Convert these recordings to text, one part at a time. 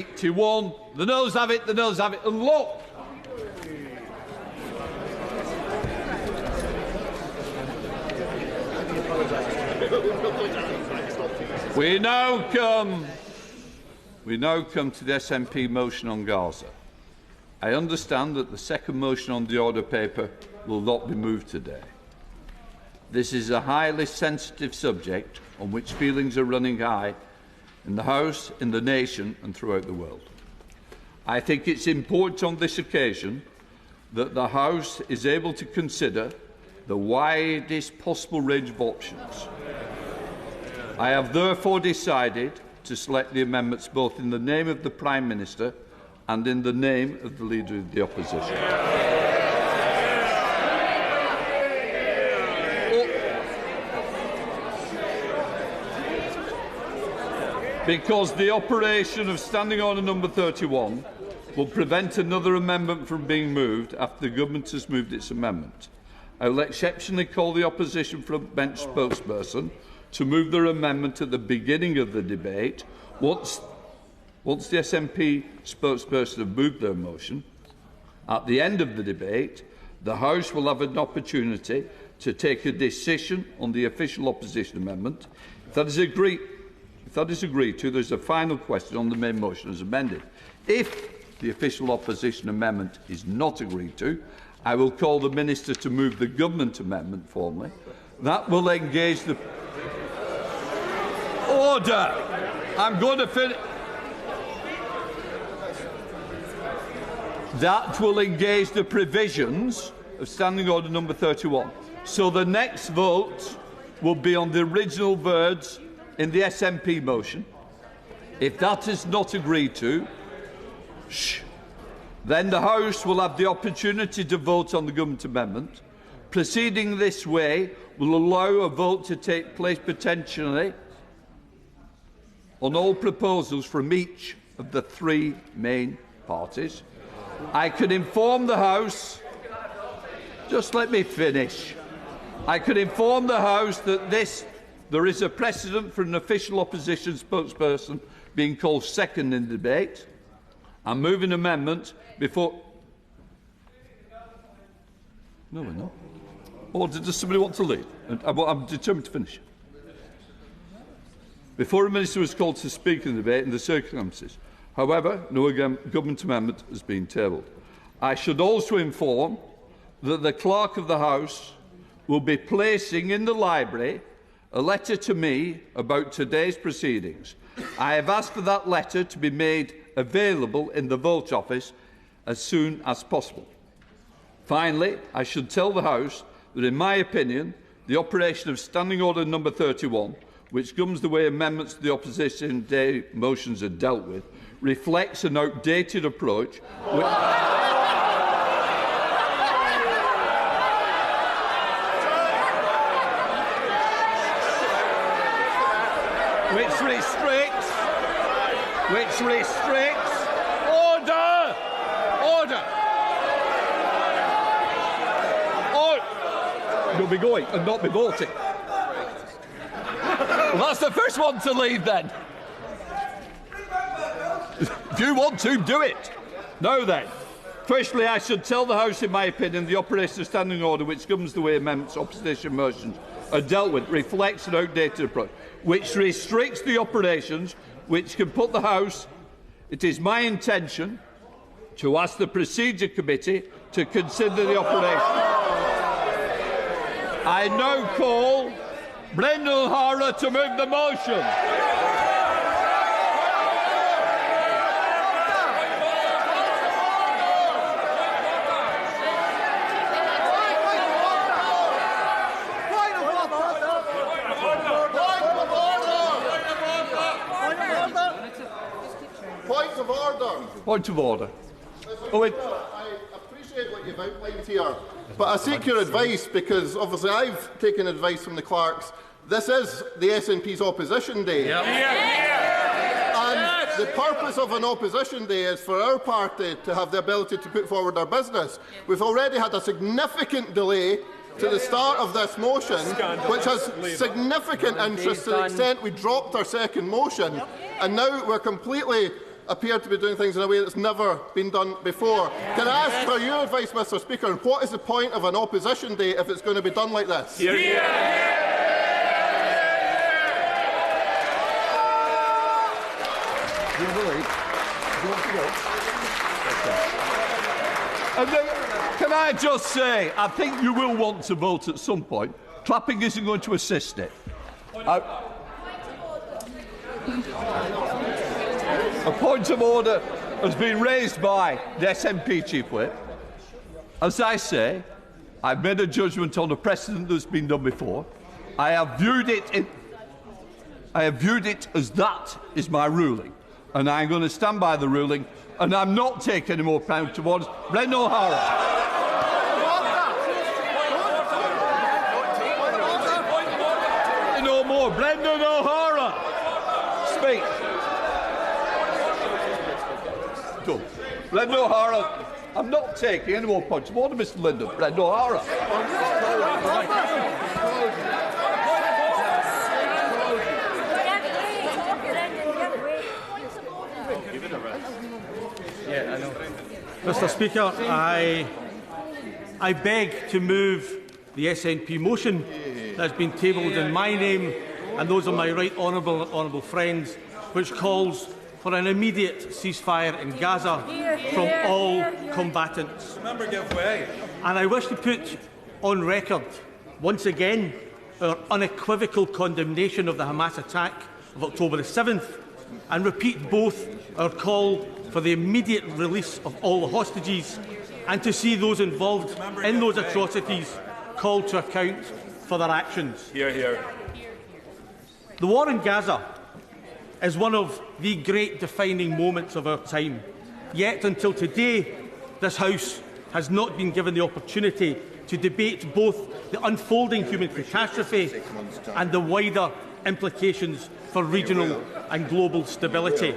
81. The noes have it, the noes have it. And look, we now come to the SNP motion on Gaza. I understand that the second motion on the order paper will not be moved today. This is a highly sensitive subject on which feelings are running high in the House, in the nation and throughout the world. I think it's important on this occasion that the House is able to consider the widest possible range of options. I have therefore decided to select the amendments both in the name of the Prime Minister and in the name of the Leader of the Opposition. Because the operation of Standing Order number 31 will prevent another amendment from being moved after the Government has moved its amendment. I will exceptionally call the Opposition front bench spokesperson to move their amendment at the beginning of the debate. Once the SNP spokesperson have moved their motion, at the end of the debate, the House will have an opportunity to take a decision on the official opposition amendment. If that is agreed to, there is a final question on the main motion as amended. If the official opposition amendment is not agreed to, I will call the Minister to move the Government amendment formally. That will engage the... Order! I'm going to finish... That will engage the provisions of Standing Order number 31. So the next vote will be on the original words in the SNP motion. If that is not agreed to, then the House will have the opportunity to vote on the Government amendment. Proceeding this way will allow a vote to take place potentially on all proposals from each of the three main parties. I can inform the House, just let me finish. I can inform the House that there is a precedent for an official opposition spokesperson being called second in the debate. I'm moving amendment before... No, we're not. Or does somebody want to lead? I'm determined to finish. Before a minister was called to speak in the debate in the circumstances. However, no Government amendment has been tabled. I should also inform that the Clerk of the House will be placing in the library a letter to me about today's proceedings. I have asked for that letter to be made available in the vote office as soon as possible. Finally, I should tell the House that, in my opinion, the operation of Standing Order number 31, which governs the way amendments to the opposition day motions are dealt with, reflects an outdated approach which restricts order. You'll be going and not be voting. Well, that's the first one to leave then. If you want to, do it. Now then. Firstly, I should tell the House, in my opinion, the operation of Standing Order, which governs the way amendments opposition motions are dealt with, reflects an outdated approach, which restricts the operations which can put the House... It is my intention to ask the Procedure Committee to consider the operation. I now call Brendan O'Hara to move the motion. Point of order. Owen. I appreciate what you've outlined here, but I seek your advice because obviously I've taken advice from the clerks. This is the SNP's opposition day. Yep. And the purpose of an opposition day is for our party to have the ability to put forward our business. We've already had a significant delay to the start of this motion, which has significant interest to the extent we dropped our second motion, and now we're completely appear to be doing things in a way that's never been done before. Can I ask for your advice, Mr Speaker, on what is the point of an opposition day if it's going to be done like this? Hear, hear. And then, can I just say, I think you will want to vote at some point. Clapping isn't going to assist it. A point of order has been raised by the SNP Chief Whip. As I say, I've made a judgment on a precedent that's been done before. I have viewed it as that is my ruling, and I'm going to stand by the ruling, and I'm not taking any more pound towards Brendan O'Hara. No more. Brendan O'Hara, speak. Go. Brendan O'Hara, I'm not taking any more points of order, Mr. Linden. Brendan O'Hara. Yeah, I know. Mr. Speaker, I beg to move the SNP motion that has been tabled in my name and those of my right honourable friends, which calls for an immediate ceasefire in Gaza from all combatants. And I wish to put on record, once again, our unequivocal condemnation of the Hamas attack of October the 7th, and repeat both our call for the immediate release of all the hostages and to see those involved in those atrocities called to account for their actions. Hear, hear. The war in Gaza is one of the great defining moments of our time. Yet, until today, this House has not been given the opportunity to debate both the unfolding human catastrophe and the wider implications for regional and global stability.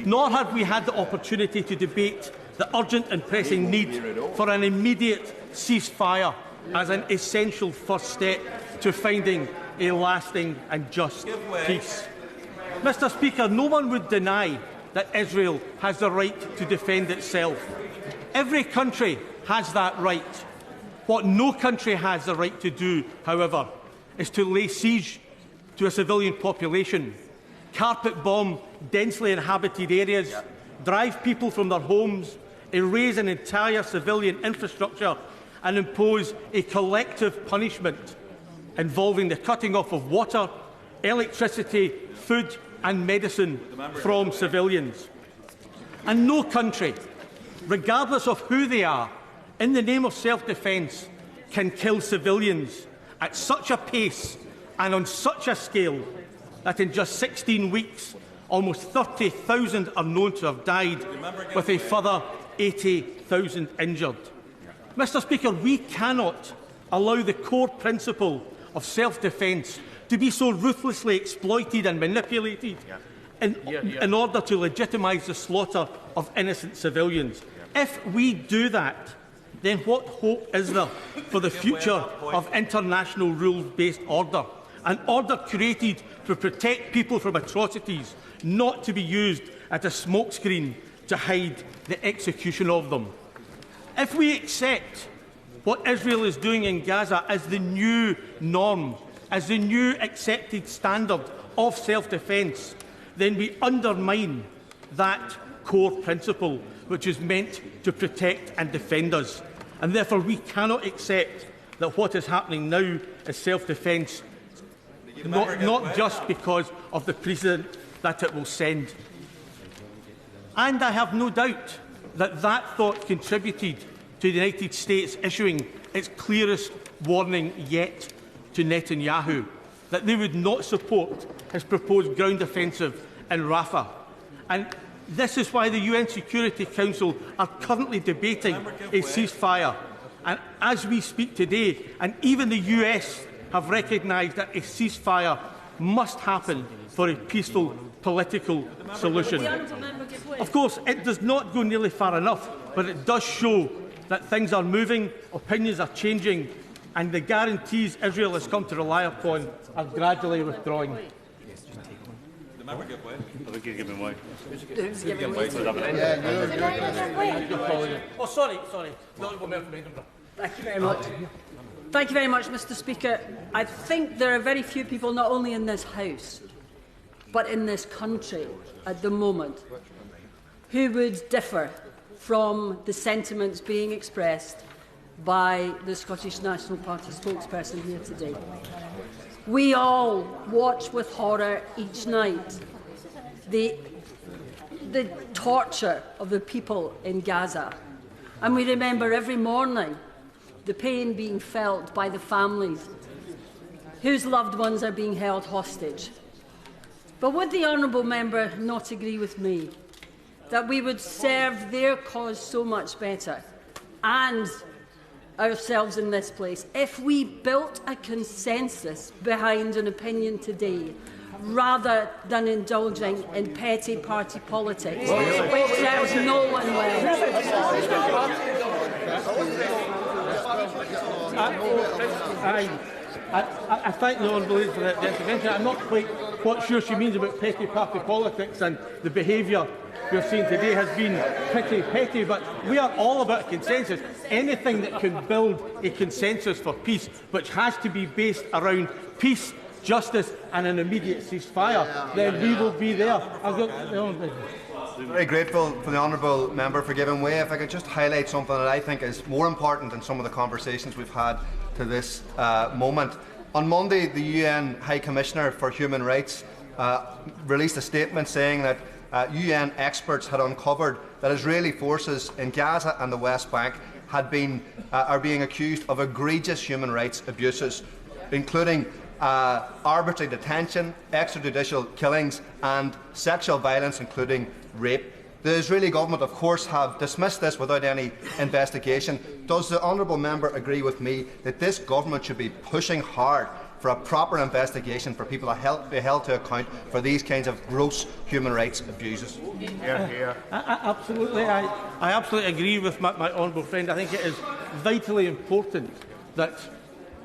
Nor have we had the opportunity to debate the urgent and pressing need for an immediate ceasefire as an essential first step to finding a lasting and just peace. Mr. Speaker, no one would deny that Israel has the right to defend itself. Every country has that right. What no country has the right to do, however, is to lay siege to a civilian population, carpet bomb densely inhabited areas, drive people from their homes, erase an entire civilian infrastructure and impose a collective punishment involving the cutting off of water, electricity, food and medicine from civilians. And no country, regardless of who they are, in the name of self-defence, can kill civilians at such a pace and on such a scale that in just 16 weeks, almost 30,000 are known to have died, with a further 80,000 injured. Mr. Speaker, we cannot allow the core principle of self-defence to be so ruthlessly exploited and manipulated in order to legitimise the slaughter of innocent civilians. If we do that, then what hope is there for the future of international rules-based order? An order created to protect people from atrocities, not to be used as a smokescreen to hide the execution of them. If we accept what Israel is doing in Gaza as the new norm, as the new accepted standard of self-defence, then we undermine that core principle which is meant to protect and defend us. And therefore we cannot accept that what is happening now is self-defence, not just because of the precedent that it will send. And I have no doubt that that thought contributed to the United States issuing its clearest warning yet to Netanyahu, that they would not support his proposed ground offensive in Rafah. And this is why the UN Security Council are currently debating a ceasefire. And as we speak today, and even the US have recognised that a ceasefire must happen for a peaceful political solution. Of course, it does not go nearly far enough, but it does show that things are moving, opinions are changing, and the guarantees Israel has come to rely upon are gradually withdrawing. Oh, sorry. The Honourable Member from Edinburgh. Thank you very much. Thank you very much, Mr. Speaker. I think there are very few people, not only in this House, but in this country at the moment, who would differ from the sentiments being expressed by the Scottish National Party spokesperson here today. We all watch with horror each night the torture of the people in Gaza, and we remember every morning the pain being felt by the families whose loved ones are being held hostage. But would the honourable member not agree with me that we would serve their cause so much better, and ourselves in this place, if we built a consensus behind an opinion today, rather than indulging in petty party politics, which serves no one well? I thank the Honourable Lady for that intervention. I'm not quite sure she means about petty party politics, and the behaviour we've seen today has been pretty petty, but we are all about consensus. Anything that can build a consensus for peace, which has to be based around peace, justice and an immediate ceasefire, then we will be there. Very grateful for the Honourable Member for giving way. If I could just highlight something that I think is more important than some of the conversations we've had to this moment. On Monday, the UN High Commissioner for Human Rights released a statement saying that UN experts had uncovered that Israeli forces in Gaza and the West Bank are being accused of egregious human rights abuses, including arbitrary detention, extrajudicial killings and sexual violence, including rape. The Israeli government, of course, have dismissed this without any investigation. Does the Honourable Member agree with me that this government should be pushing hard for a proper investigation for people to be held to account for these kinds of gross human rights abuses? Absolutely. I absolutely agree with my honourable friend. I think it is vitally important that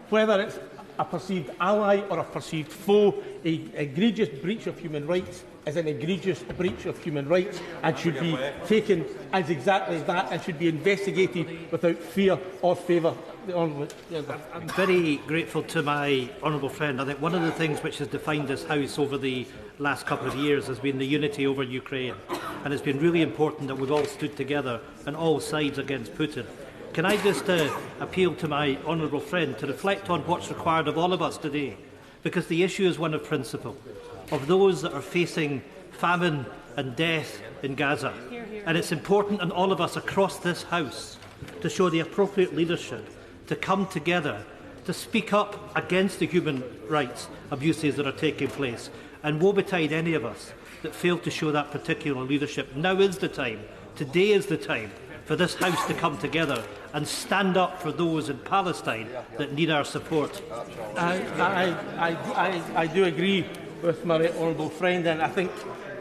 whether it's a perceived ally or a perceived foe, an egregious breach of human rights is an egregious breach of human rights and should be taken as exactly that and should be investigated without fear or favour. I'm very grateful to my honourable friend. I think one of the things which has defined this House over the last couple of years has been the unity over Ukraine, and it's been really important that we've all stood together on all sides against Putin. Can I just appeal to my honourable friend to reflect on what's required of all of us today, because the issue is one of principle, of those that are facing famine and death in Gaza. And it's important on all of us across this House to show the appropriate leadership, to come together, to speak up against the human rights abuses that are taking place. And woe betide any of us that fail to show that particular leadership. Now is the time, today is the time, for this House to come together and stand up for those in Palestine that need our support. I do agree with my honourable friend, and I think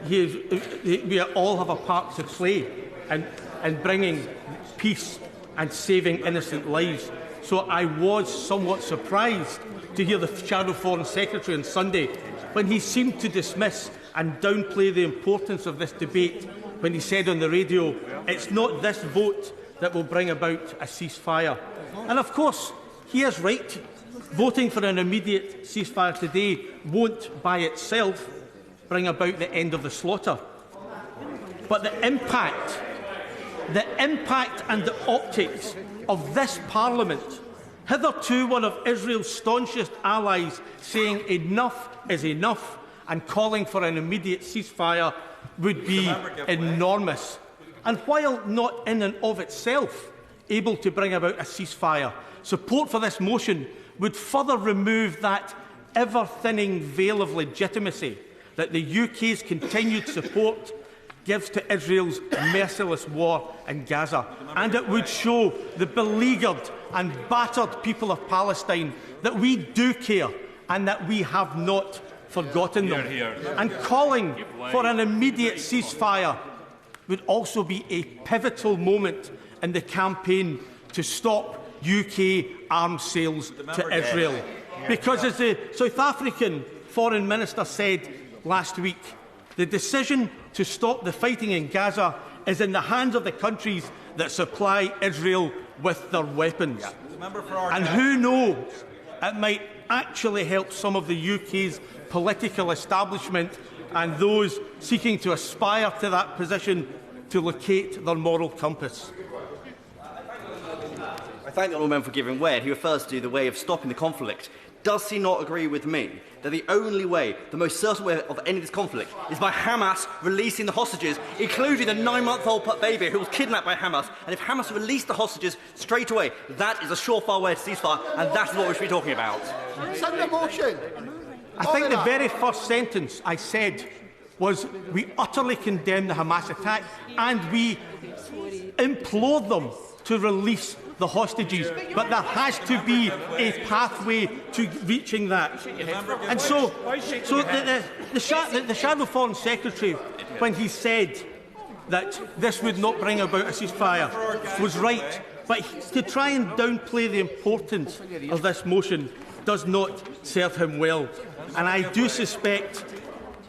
we all have a part to play in bringing peace and saving innocent lives. So I was somewhat surprised to hear the Shadow Foreign Secretary on Sunday when he seemed to dismiss and downplay the importance of this debate, when he said on the radio, it's not this vote that will bring about a ceasefire. And of course, he is right. Voting for an immediate ceasefire today won't by itself bring about the end of the slaughter. But the impact and the optics of this Parliament, hitherto one of Israel's staunchest allies, saying enough is enough and calling for an immediate ceasefire, would be enormous. And while not in and of itself able to bring about a ceasefire, support for this motion would further remove that ever-thinning veil of legitimacy that the UK's continued support gives to Israel's merciless war in Gaza. And it would show the beleaguered and battered people of Palestine that we do care and that we have not forgotten them. And calling for an immediate ceasefire would also be a pivotal moment in the campaign to stop UK arms sales to Israel. Because as the South African Foreign Minister said last week, The decision to stop the fighting in Gaza is in the hands of the countries that supply Israel with their weapons. And who knows, it might actually help some of the UK's political establishment and those seeking to aspire to that position to locate their moral compass. I thank the honourable member for giving way. He refers to the way of stopping the conflict. Does he not agree with me that the only way, the most certain way of ending this conflict is by Hamas releasing the hostages, including the 9-month-old baby who was kidnapped by Hamas? And if Hamas released the hostages straight away, that is a surefire way to ceasefire, and that is what we should be talking about. Send a motion. I think the very first sentence I said was we utterly condemn the Hamas attack and we implore them to release the hostages, but there has to be a pathway to reaching that. And so the Shadow Foreign Secretary, when he said that this would not bring about a ceasefire, was right. But to try and downplay the importance of this motion does not serve him well. And I do suspect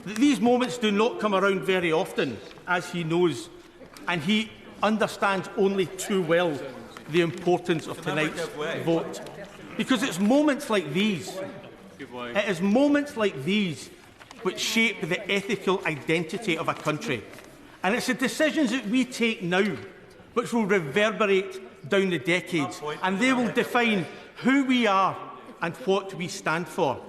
that these moments do not come around very often, as he knows, and he understands only too well the importance of tonight's vote. Because it's moments like these, which shape the ethical identity of a country. And it's the decisions that we take now which will reverberate down the decades, and they will define who we are and what we stand for.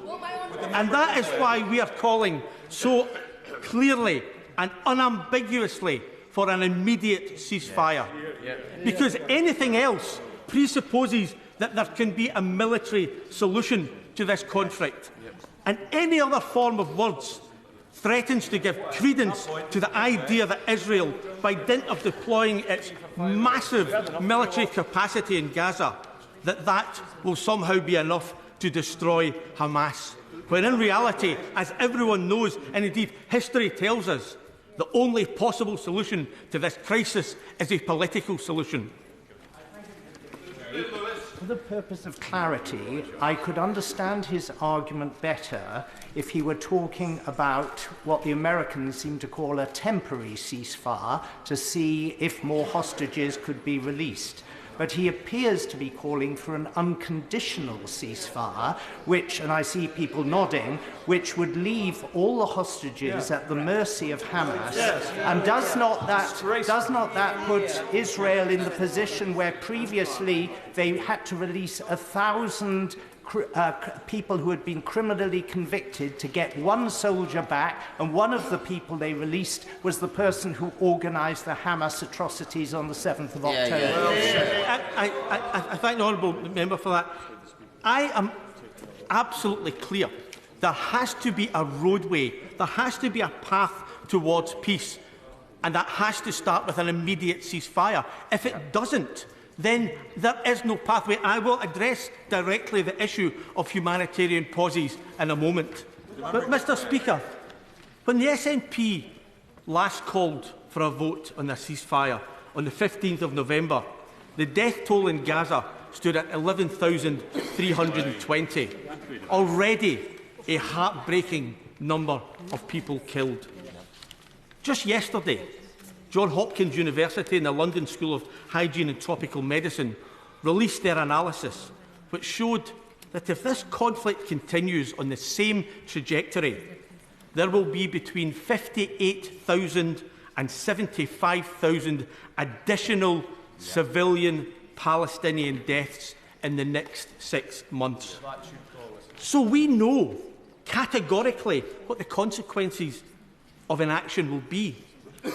And that is why we are calling so clearly and unambiguously for an immediate ceasefire. Because anything else presupposes that there can be a military solution to this conflict. And any other form of words threatens to give credence to the idea that Israel, by dint of deploying its massive military capacity in Gaza, that will somehow be enough to destroy Hamas. When in reality, as everyone knows, and indeed history tells us, the only possible solution to this crisis is a political solution. For the purpose of clarity, I could understand his argument better if he were talking about what the Americans seem to call a temporary ceasefire to see if more hostages could be released. But he appears to be calling for an unconditional ceasefire, which, and I see people nodding, which would leave all the hostages at the mercy of Hamas. And does not that put Israel in the position where previously they had to release 1,000 people who had been criminally convicted to get one soldier back, and one of the people they released was the person who organised the Hamas atrocities on the 7th of October. I thank the honourable member for that. I am absolutely clear. There has to be a roadway, there has to be a path towards peace, and that has to start with an immediate ceasefire. If it doesn't, then there is no pathway. I will address directly the issue of humanitarian pauses in a moment. But, Mr Speaker, when the SNP last called for a vote on the ceasefire on the 15th of November, the death toll in Gaza stood at 11,320, already a heartbreaking number of people killed. Just yesterday, Johns Hopkins University and the London School of Hygiene and Tropical Medicine released their analysis, which showed that if this conflict continues on the same trajectory, there will be between 58,000 and 75,000 additional civilian Palestinian deaths in the next 6 months. So we know categorically what the consequences of inaction will be.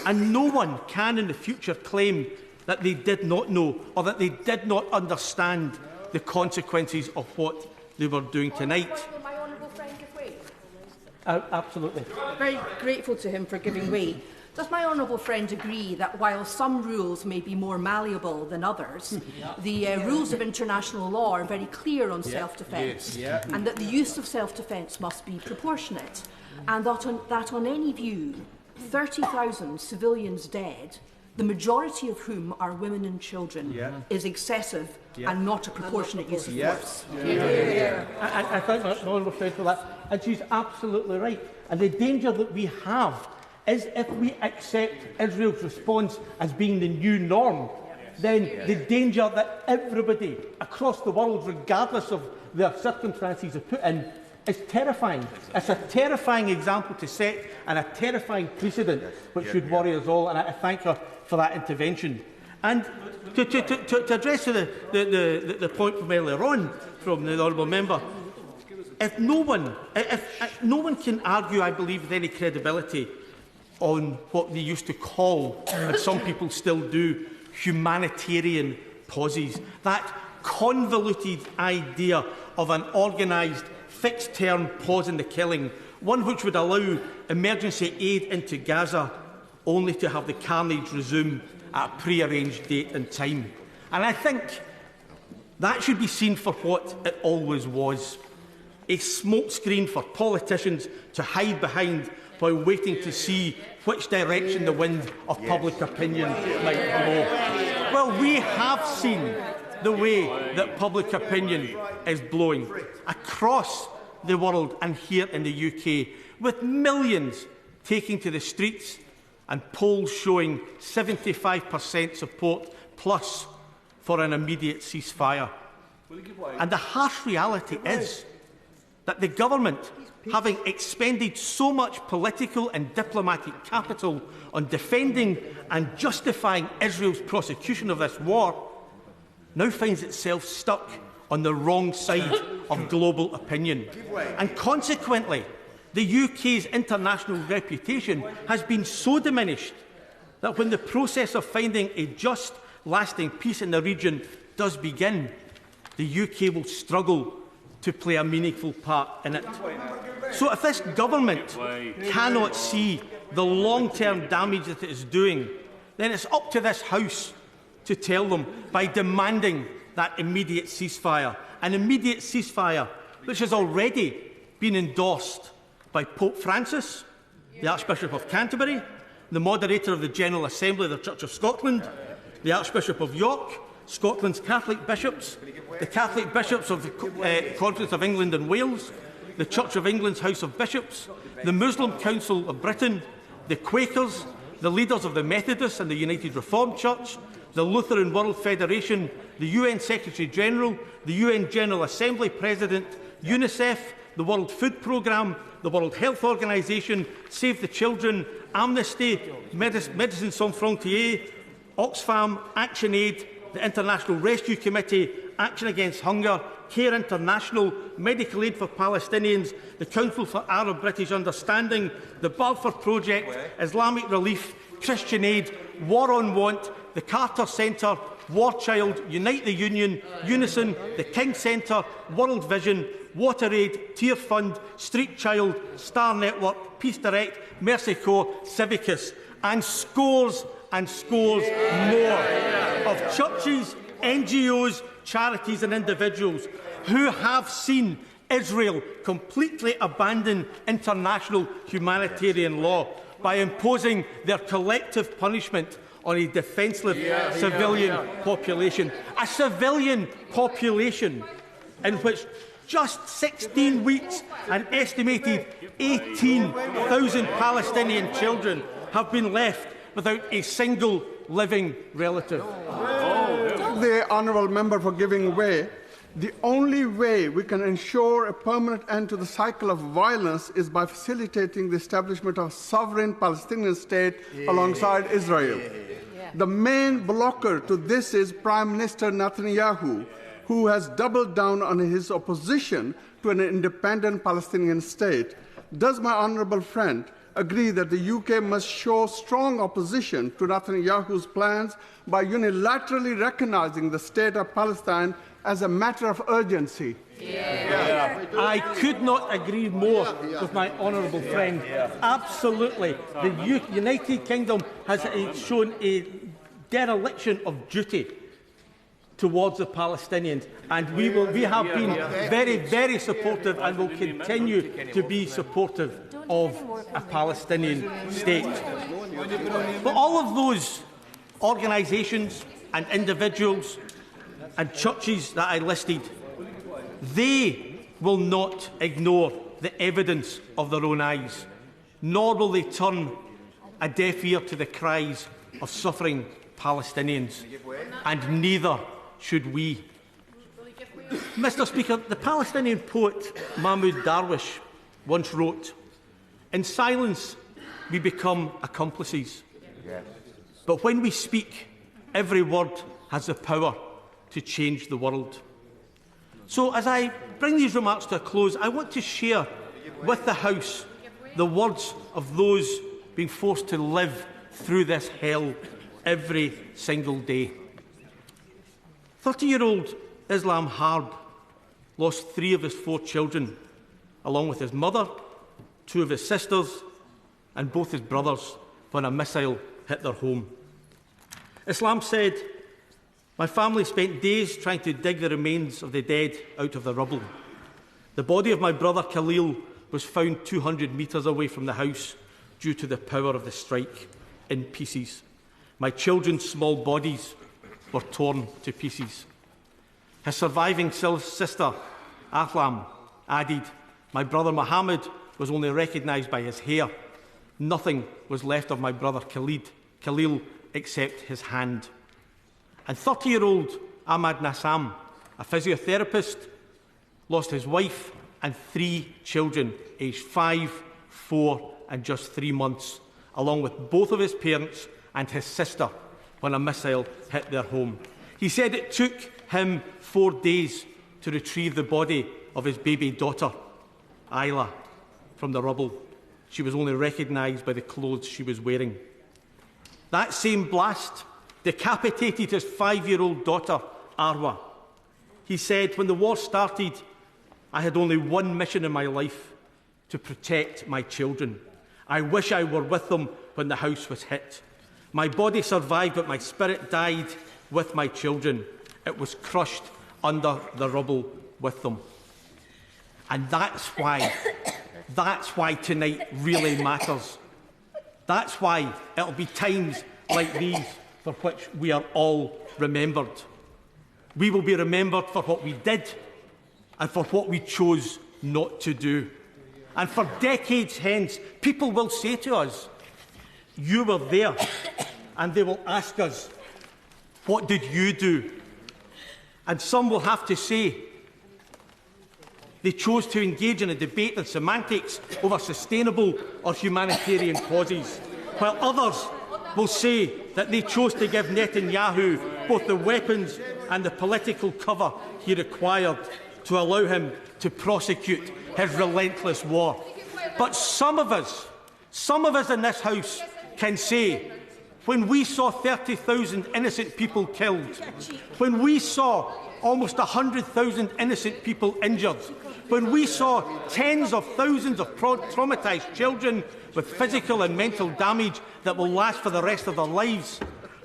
And no one can in the future claim that they did not know or that they did not understand the consequences of what they were doing tonight. Absolutely. Very grateful to him for giving way. Does my honourable friend agree that while some rules may be more malleable than others, the rules of international law are very clear on self-defence, and that the use of self-defence must be proportionate, and that on any view, 30,000 civilians dead, the majority of whom are women and children, is excessive and not a proportionate use of force? I thank the honourable friend for that, and she's absolutely right. And the danger that we have is if we accept Israel's response as being the new norm, then the danger that everybody across the world, regardless of their circumstances, are put in is terrifying. It's a terrifying example to set and a terrifying precedent which should worry us all, and I thank her for that intervention. And to address the point from earlier on from the honourable member, if no one can argue, I believe, with any credibility on what they used to call, and some people still do, humanitarian pauses, that convoluted idea of an organised fixed-term pause in the killing, one which would allow emergency aid into Gaza only to have the carnage resume at a pre-arranged date and time. And I think that should be seen for what it always was, a smokescreen for politicians to hide behind while waiting to see which direction the wind of public opinion might blow. Well, we have seen the way that public opinion is blowing across the world and here in the UK, with millions taking to the streets and polls showing 75% support plus for an immediate ceasefire. And the harsh reality is that the government, having expended so much political and diplomatic capital on defending and justifying Israel's prosecution of this war, now finds itself stuck on the wrong side of global opinion. And consequently, the UK's international reputation has been so diminished that when the process of finding a just, lasting peace in the region does begin, the UK will struggle to play a meaningful part in it. So if this government cannot see the long-term damage that it is doing, then it's up to this House to tell them by demanding that immediate ceasefire, an immediate ceasefire which has already been endorsed by Pope Francis, the Archbishop of Canterbury, the moderator of the General Assembly of the Church of Scotland, the Archbishop of York, Scotland's Catholic bishops, the Catholic bishops of the Conference of England and Wales, the Church of England's House of Bishops, the Muslim Council of Britain, the Quakers, the leaders of the Methodists and the United Reformed Church, the Lutheran World Federation, the UN Secretary-General, the UN General Assembly President, UNICEF, the World Food Programme, the World Health Organization, Save the Children, Amnesty, Médecins Sans Frontières, Oxfam, ActionAid, the International Rescue Committee, Action Against Hunger, Care International, Medical Aid for Palestinians, the Council for Arab-British Understanding, the Balfour Project, Islamic Relief, Christian Aid, War on Want, the Carter Centre, War Child, Unite the Union, Unison, the King Centre, World Vision, WaterAid, Tear Fund, Street Child, Star Network, Peace Direct, Mercy Corps, Civicus, and scores more of churches, NGOs, charities and individuals who have seen Israel completely abandon international humanitarian law by imposing their collective punishment on a defenceless civilian population. A civilian population in which just 16 weeks an estimated 18,000 Palestinian children have been left without a single living relative. The honourable member for giving way. The only way we can ensure a permanent end to the cycle of violence is by facilitating the establishment of a sovereign Palestinian state alongside Israel. The main blocker to this is Prime Minister Netanyahu, who has doubled down on his opposition to an independent Palestinian state. Does my honourable friend agree that the UK must show strong opposition to Netanyahu's plans by unilaterally recognising the state of Palestine as a matter of urgency? I could not agree more with my honourable friend. Absolutely. The United Kingdom has shown a dereliction of duty towards the Palestinians, and we have been very, very supportive and will continue to be supportive of a Palestinian state. But all of those organisations and individuals and churches that I listed, they will not ignore the evidence of their own eyes, nor will they turn a deaf ear to the cries of suffering Palestinians, and neither should we. Mr. Speaker, the Palestinian poet Mahmoud Darwish once wrote, "In silence we become accomplices, but when we speak, every word has the power to change the world." So, as I bring these remarks to a close, I want to share with the House the words of those being forced to live through this hell every single day. 30-year-old Islam Harb lost 3 of his 4 children, along with his mother, 2 of his sisters and both his brothers, when a missile hit their home. Islam said, "My family spent days trying to dig the remains of the dead out of the rubble. The body of my brother Khalil was found 200 metres away from the house due to the power of the strike, in pieces. My children's small bodies were torn to pieces." His surviving sister, Ahlam, added, "My brother Mohammed was only recognised by his hair. Nothing was left of my brother Khalil except his hand." And 30-year-old Ahmad Nassam, a physiotherapist, lost his wife and 3 children, aged 5, 4 and just 3 months, along with both of his parents and his sister, when a missile hit their home. He said it took him 4 days to retrieve the body of his baby daughter, Layla, from the rubble. She was only recognised by the clothes she was wearing. That same blast decapitated his 5-year-old daughter, Arwa. He said, "When the war started, I had only one mission in my life: to protect my children. I wish I were with them when the house was hit. My body survived, but my spirit died with my children. It was crushed under the rubble with them." And that's why tonight really matters. That's why it'll be times like these for which we are all remembered. We will be remembered for what we did and for what we chose not to do. And for decades hence, people will say to us, "You were there," and they will ask us, "What did you do?" And some will have to say they chose to engage in a debate on semantics over sustainable or humanitarian causes, while others will say that they chose to give Netanyahu both the weapons and the political cover he required to allow him to prosecute his relentless war. But some of us in this House can say, when we saw 30,000 innocent people killed, when we saw almost 100,000 innocent people injured, when we saw tens of thousands of traumatised children with physical and mental damage that will last for the rest of their lives,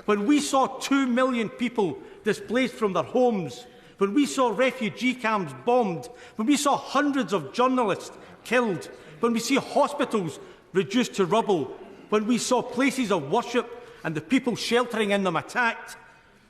when we saw 2 million people displaced from their homes, when we saw refugee camps bombed, when we saw hundreds of journalists killed, when we see hospitals reduced to rubble, when we saw places of worship and the people sheltering in them attacked,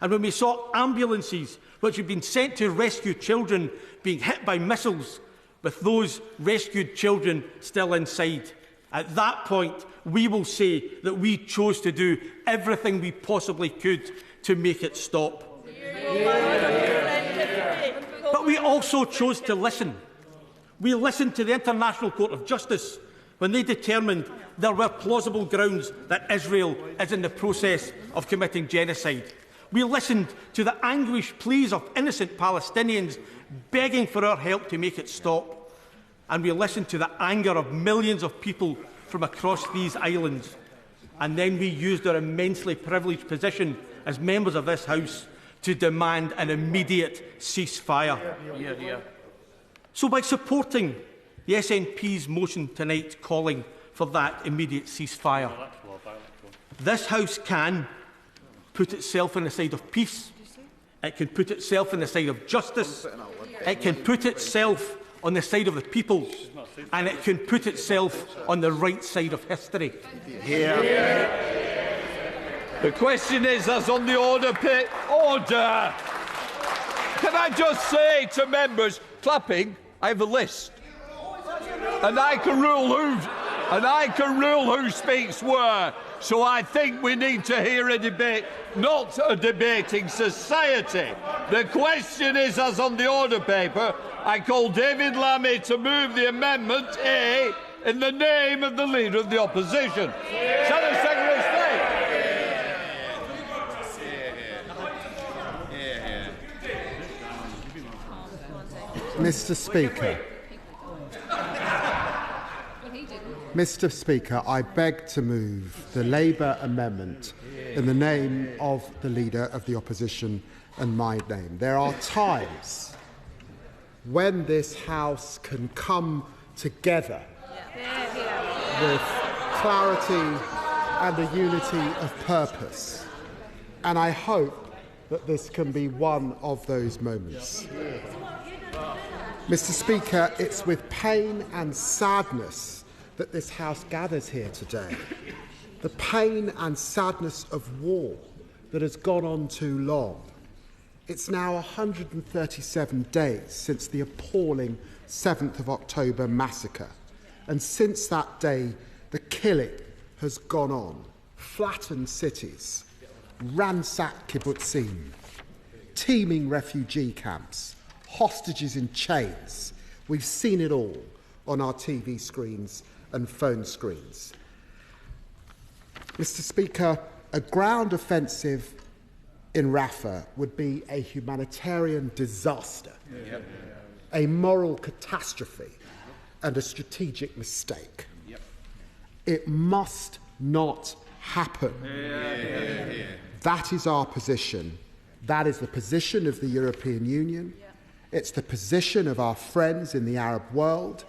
and when we saw ambulances which had been sent to rescue children being hit by missiles, with those rescued children still inside, at that point we will say that we chose to do everything we possibly could to make it stop. But we also chose to listen. We listened to the International Court of Justice when they determined there were plausible grounds that Israel is in the process of committing genocide. We listened to the anguished pleas of innocent Palestinians begging for our help to make it stop. And we listened to the anger of millions of people from across these islands. And then we used our immensely privileged position as members of this House to demand an immediate ceasefire. So by supporting the SNP's motion tonight calling for that immediate ceasefire, this House can put itself on the side of peace, it can put itself on the side of justice, it can put itself on the side of the people, and it can put itself on the right side of history. The question is, as on the order pit, order! Can I just say to members, clapping, I have a list. And I can rule And I can rule who speaks where. So I think we need to hear a debate, not a debating society. The question is, as on the order paper, I call David Lammy to move the amendment A in the name of the Leader of the Opposition. Senator Secretary of State. Mr. Speaker. Mr. Speaker, I beg to move the Labour amendment in the name of the Leader of the Opposition and my name. There are times when this House can come together with clarity and a unity of purpose, and I hope that this can be one of those moments. Mr. Speaker, it's with pain and sadness that this House gathers here today. The pain and sadness of war that has gone on too long. It's now 137 days since the appalling 7th of October massacre. And since that day, the killing has gone on. Flattened cities, ransacked kibbutzim, teeming refugee camps, hostages in chains. We've seen it all on our TV screens and phone screens. Mr. Speaker, a ground offensive in Rafah would be a humanitarian disaster, a moral catastrophe, and a strategic mistake. It must not happen. That is our position. That is the position of the European Union. It's the position of our friends in the Arab world.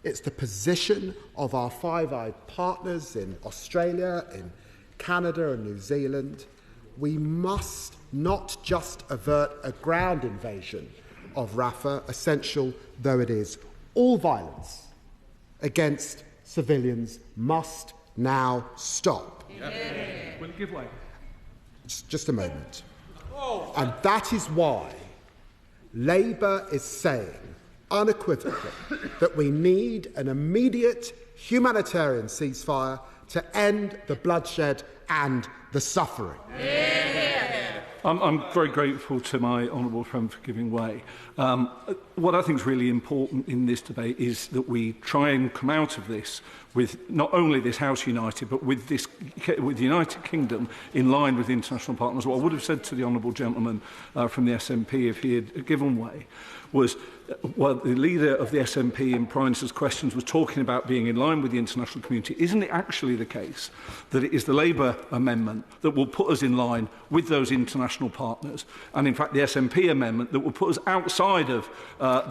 It's the position of our Five-Eyed partners in Australia, in Canada and New Zealand. We must not just avert a ground invasion of Rafah, essential though it is. All violence against civilians must now stop. Will give way. Just a moment. And that is why Labour is saying unequivocally that we need an immediate humanitarian ceasefire to end the bloodshed and the suffering. I'm very grateful to my honourable friend for giving way. What I think is really important in this debate is that we try and come out of this with not only this House united, but with the United Kingdom in line with international partners. What I would have said to the honourable gentleman from the SNP if he had given way was, well, the leader of the SNP in Prime Minister's questions was talking about being in line with the international community. Isn't it actually the case that it is the Labour amendment that will put us in line with those international partners, and in fact the SNP amendment that will put us outside of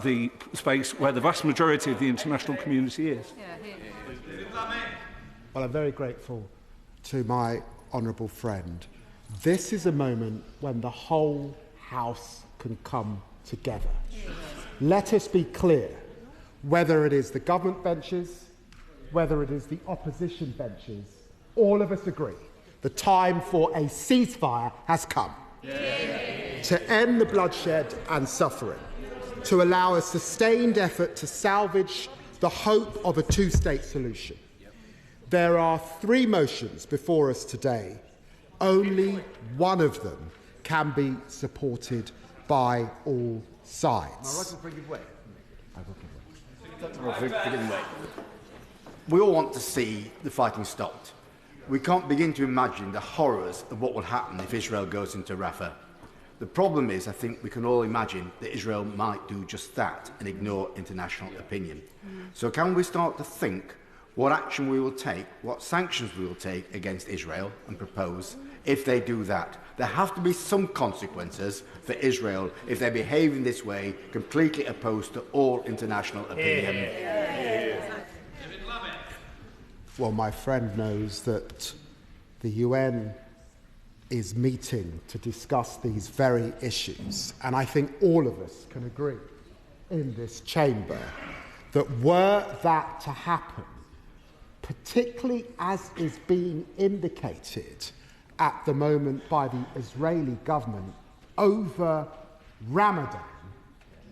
the space where the vast majority of the international community is? Well, I'm very grateful to my honourable friend. This is a moment when the whole House can come together. Let us be clear, whether it is the government benches, whether it is the opposition benches, all of us agree the time for a ceasefire has come. To end the bloodshed and suffering, to allow a sustained effort to salvage the hope of a two-state solution. There are three motions before us today. Only one of them can be supported by all sides. We all want to see the fighting stopped. We can't begin to imagine the horrors of what will happen if Israel goes into Rafah. The problem is, I think we can all imagine that Israel might do just that and ignore international opinion. So can we start to think what action we will take, what sanctions we will take against Israel and propose if they do that? There have to be some consequences for Israel if they behave in this way, completely opposed to all international opinion. Well, my friend knows that the UN is meeting to discuss these very issues, and I think all of us can agree in this chamber that were that to happen, particularly as is being indicated at the moment by the Israeli government over Ramadan,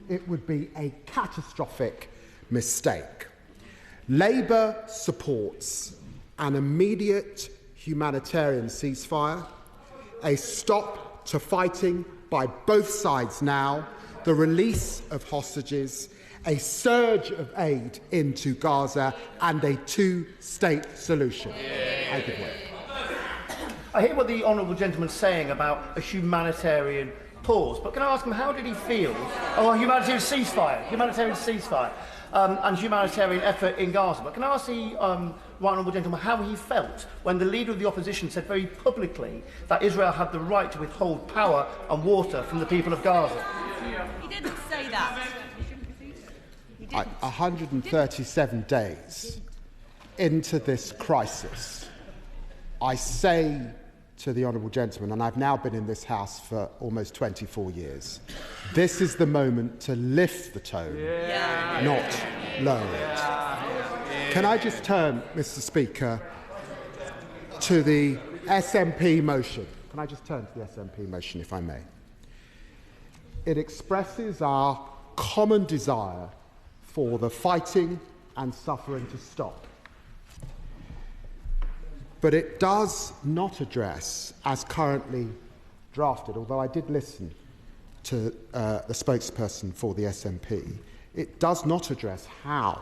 it would be a catastrophic mistake. Labour supports an immediate humanitarian ceasefire, a stop to fighting by both sides now, the release of hostages, a surge of aid into Gaza, and a two-state solution. I give way. I hear what the honourable gentleman's saying about a humanitarian pause, but can I ask him, how did he feel? Oh, a humanitarian ceasefire, and humanitarian effort in Gaza. But can I ask the right honourable gentleman how he felt when the leader of the opposition said very publicly that Israel had the right to withhold power and water from the people of Gaza? He didn't say that. 137 days into this crisis, I say to the honourable gentleman, and I've now been in this House for almost 24 years, this is the moment to lift the tone, not lower it. Can I just turn, Mr. Speaker, to the SNP motion? Can I just turn to the SNP motion, if I may? It expresses our common desire for the fighting and suffering to stop. But it does not address, as currently drafted, although I did listen to the spokesperson for the SNP, it does not address how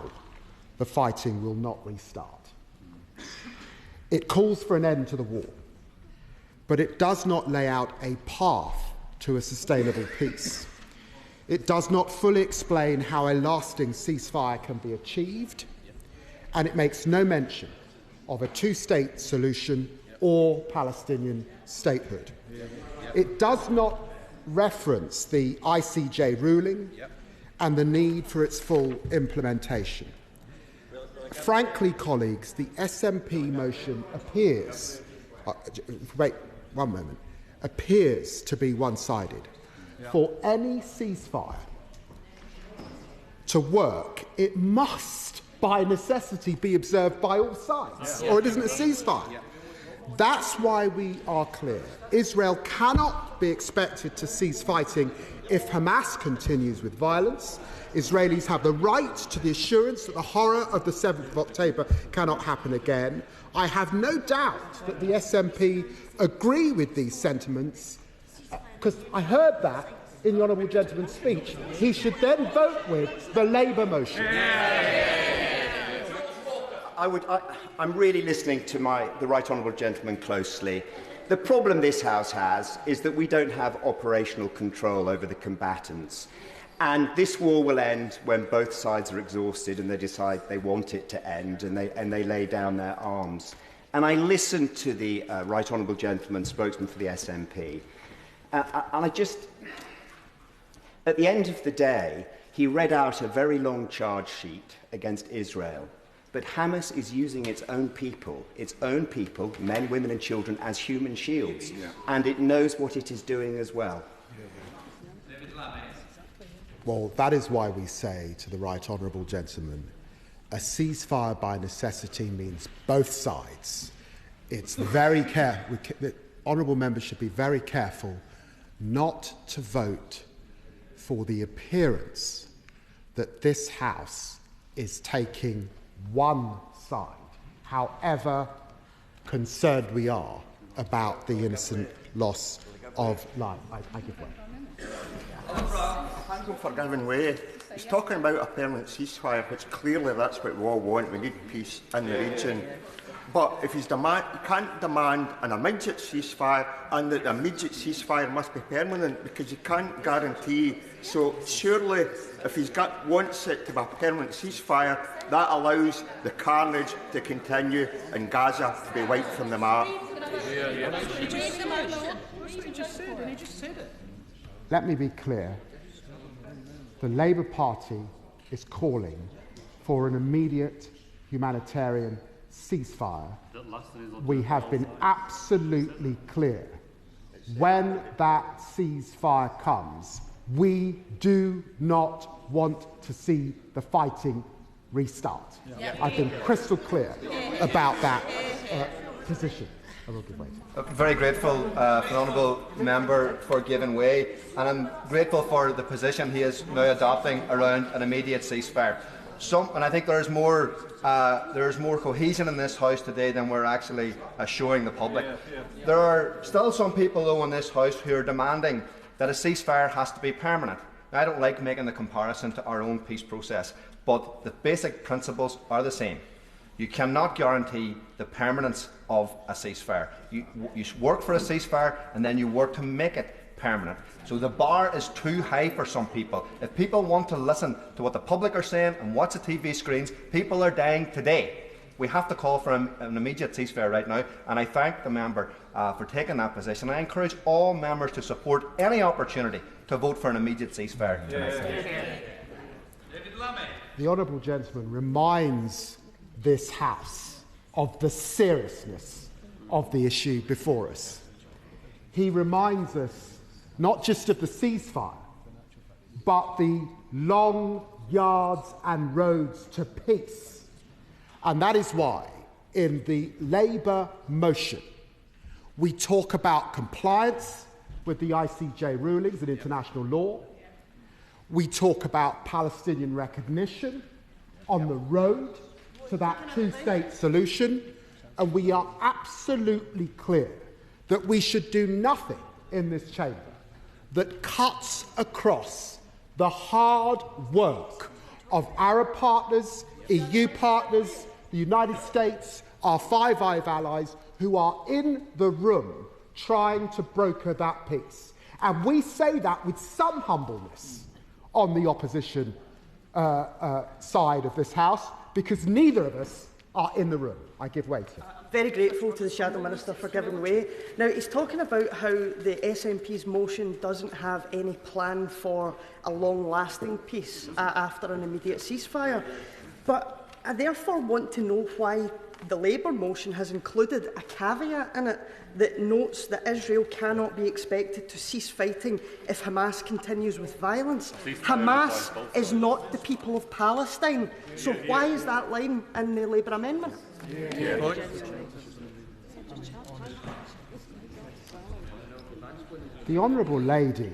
the fighting will not restart. It calls for an end to the war, but it does not lay out a path to a sustainable peace. It does not fully explain how a lasting ceasefire can be achieved, and it makes no mention of a two-state solution or Palestinian statehood. It does not reference the ICJ ruling and the need for its full implementation. Frankly, colleagues, the SNP motion appears, appears to be one-sided. For any ceasefire to work, it must, by necessity, be observed by all sides, or it isn't a ceasefire. That's why we are clear. Israel cannot be expected to cease fighting if Hamas continues with violence. Israelis have the right to the assurance that the horror of the 7th of October cannot happen again. I have no doubt that the SNP agree with these sentiments, because I heard that in the honourable gentleman's speech. He should then vote with the Labour motion. I'm really listening to the right honourable gentleman closely. The problem this House has is that we don't have operational control over the combatants. And this war will end when both sides are exhausted and they decide they want it to end, and they lay down their arms. And I listened to the right honourable gentleman, spokesman for the SNP, and I just, at the end of the day, he read out a very long charge sheet against Israel. But Hamas is using its own people, men, women and children, as human shields. And it knows what it is doing as well. Well, that is why we say to the right honourable gentleman, a ceasefire by necessity means both sides. It's very careful. The honourable members should be very careful not to vote for the appearance that this House is taking one side, however concerned we are about the innocent loss of life. I give way. Thank you for giving way. He's talking about a permanent ceasefire, which clearly that's what we all want. We need peace in the region. But if he can't demand an immediate ceasefire, and that the immediate ceasefire must be permanent, because you can't guarantee. So surely, if he wants it to be a permanent ceasefire, that allows the carnage to continue in Gaza to be wiped from the map. Let me be clear. The Labour Party is calling for an immediate humanitarian ceasefire. We have been absolutely clear. When that ceasefire comes, we do not want to see the fighting restart. I've been crystal clear about that position. I will give way. Very grateful for the honourable member for giving way, and I'm grateful for the position he is now adopting around an immediate ceasefire. And I think there's more cohesion in this House today than we're actually showing the public. There are still some people, though, in this House who are demanding that a ceasefire has to be permanent. Now, I don't like making the comparison to our own peace process, but the basic principles are the same. You cannot guarantee the permanence of a ceasefire. You work for a ceasefire and then you work to make it permanent. So the bar is too high for some people. If people want to listen to what the public are saying and watch the TV screens, people are dying today. We have to call for an immediate ceasefire right now, and I thank the member for taking that position. I encourage all members to support any opportunity to vote for an immediate ceasefire tonight. The honourable gentleman reminds this House of the seriousness of the issue before us. He reminds us not just of the ceasefire, but the long yards and roads to peace. And that is why, in the Labour motion, we talk about compliance with the ICJ rulings and international law. We talk about Palestinian recognition on the road to that two-state solution, and we are absolutely clear that we should do nothing in this chamber that cuts across the hard work of Arab partners, EU partners, the United States, our Five Eyes allies, who are in the room trying to broker that peace. And we say that with some humbleness on the opposition side of this House, because neither of us are in the room. I give way to. Very grateful to the Shadow Minister for giving way. Now, he's talking about how the SNP's motion doesn't have any plan for a long-lasting peace after an immediate ceasefire. But I therefore want to know why the Labour motion has included a caveat in it that notes that Israel cannot be expected to cease fighting if Hamas continues with violence. Hamas is not the people of Palestine. So why is that line in the Labour amendment? The Honourable Lady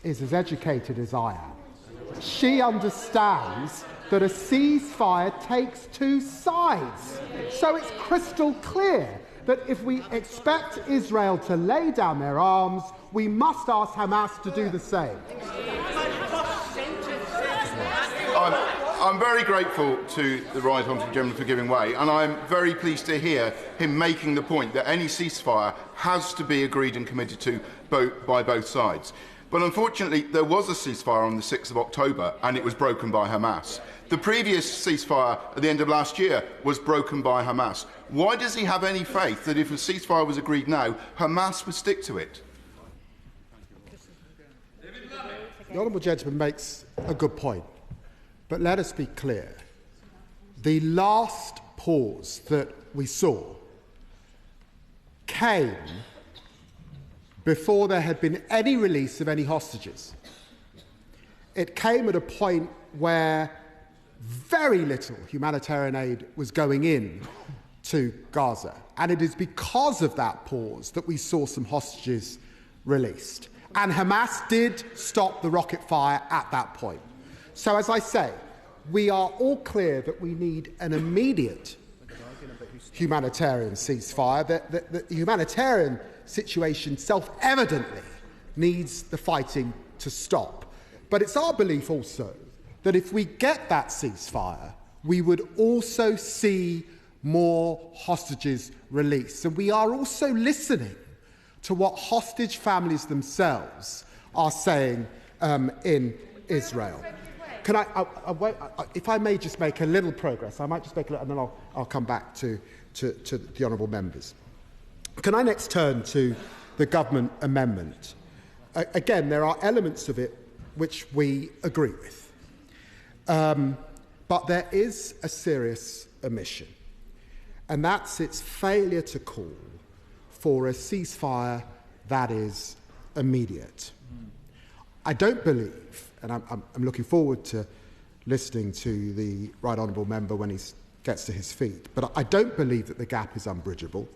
is as educated as I am. She understands that a ceasefire takes two sides. So it's crystal clear that if we expect Israel to lay down their arms, we must ask Hamas to do the same. I'm very grateful to the Right Honourable Gentleman for giving way, and I'm very pleased to hear him making the point that any ceasefire has to be agreed and committed to by both sides. But unfortunately, there was a ceasefire on the 6th of October, and it was broken by Hamas. The previous ceasefire at the end of last year was broken by Hamas. Why does he have any faith that if a ceasefire was agreed now, Hamas would stick to it? The honourable gentleman makes a good point, but let us be clear. The last pause that we saw came before there had been any release of any hostages. It came at a point where very little humanitarian aid was going in to Gaza, and it is because of that pause that we saw some hostages released. And Hamas did stop the rocket fire at that point. So, as I say, we are all clear that we need an immediate humanitarian ceasefire. The humanitarian situation self-evidently needs the fighting to stop. But it's our belief also that if we get that ceasefire, we would also see more hostages released. And we are also listening to what hostage families themselves are saying in Israel. Can if I may just make a little progress, I might just make a little, and then I'll come back to the honourable members. Can I next turn to the government amendment? Again, there are elements of it which we agree with. But there is a serious omission, and that's its failure to call for a ceasefire that is immediate. I don't believe, and I'm looking forward to listening to the Right Honourable Member when he gets to his feet, but I don't believe that the gap is unbridgeable.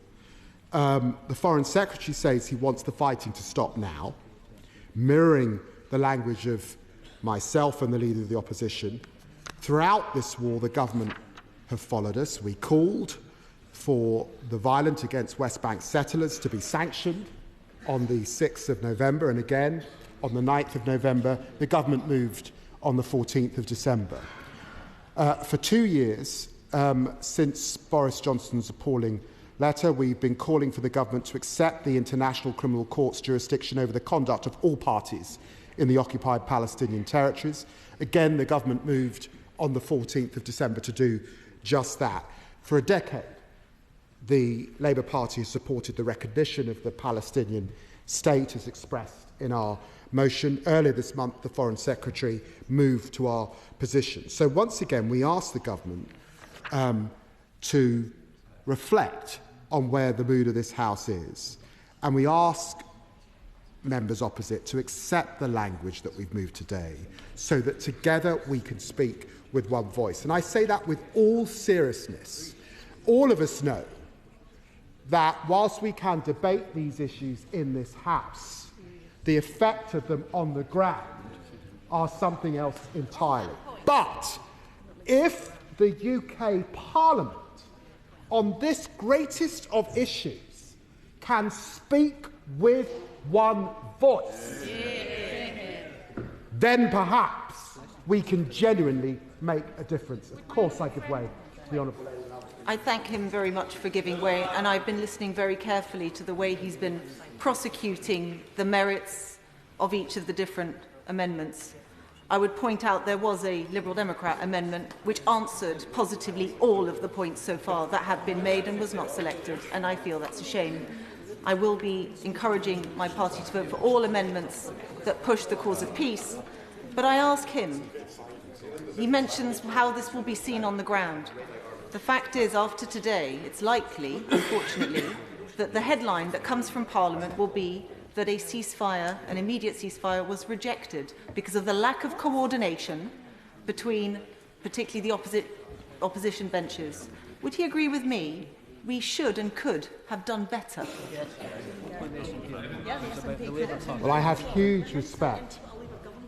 The Foreign Secretary says he wants the fighting to stop now, mirroring the language of myself and the Leader of the Opposition. Throughout this war, the government have followed us. We called for the violence against West Bank settlers to be sanctioned on the 6th of November, and again on the 9th of November. The government moved on the 14th of December. For 2 years, since Boris Johnson's appalling letter, we've been calling for the government to accept the International Criminal Court's jurisdiction over the conduct of all parties in the occupied Palestinian territories. Again, the government moved on the 14th of December to do just that. For a decade, the Labour Party has supported the recognition of the Palestinian state as expressed in our motion. Earlier this month, the Foreign Secretary moved to our position. So once again, we ask the government to reflect on where the mood of this House is, and we ask members opposite to accept the language that we've moved today so that together we can speak with one voice. And I say that with all seriousness. All of us know that whilst we can debate these issues in this House, the effect of them on the ground are something else entirely. But if the UK Parliament, on this greatest of issues, can speak with one voice, then perhaps we can genuinely make a difference. Of course, I give way to the Honourable Layla. I thank him very much for giving way, and I've been listening very carefully to the way he's been prosecuting the merits of each of the different amendments. I would point out there was a Liberal Democrat amendment which answered positively all of the points so far that have been made and was not selected, and I feel that's a shame. I will be encouraging my party to vote for all amendments that push the cause of peace, but I ask him, he mentions how this will be seen on the ground. The fact is, after today, it's likely, unfortunately, that the headline that comes from Parliament will be that a ceasefire, an immediate ceasefire, was rejected because of the lack of coordination between particularly the opposition benches. Would he agree with me? We should and could have done better. Well, I have huge respect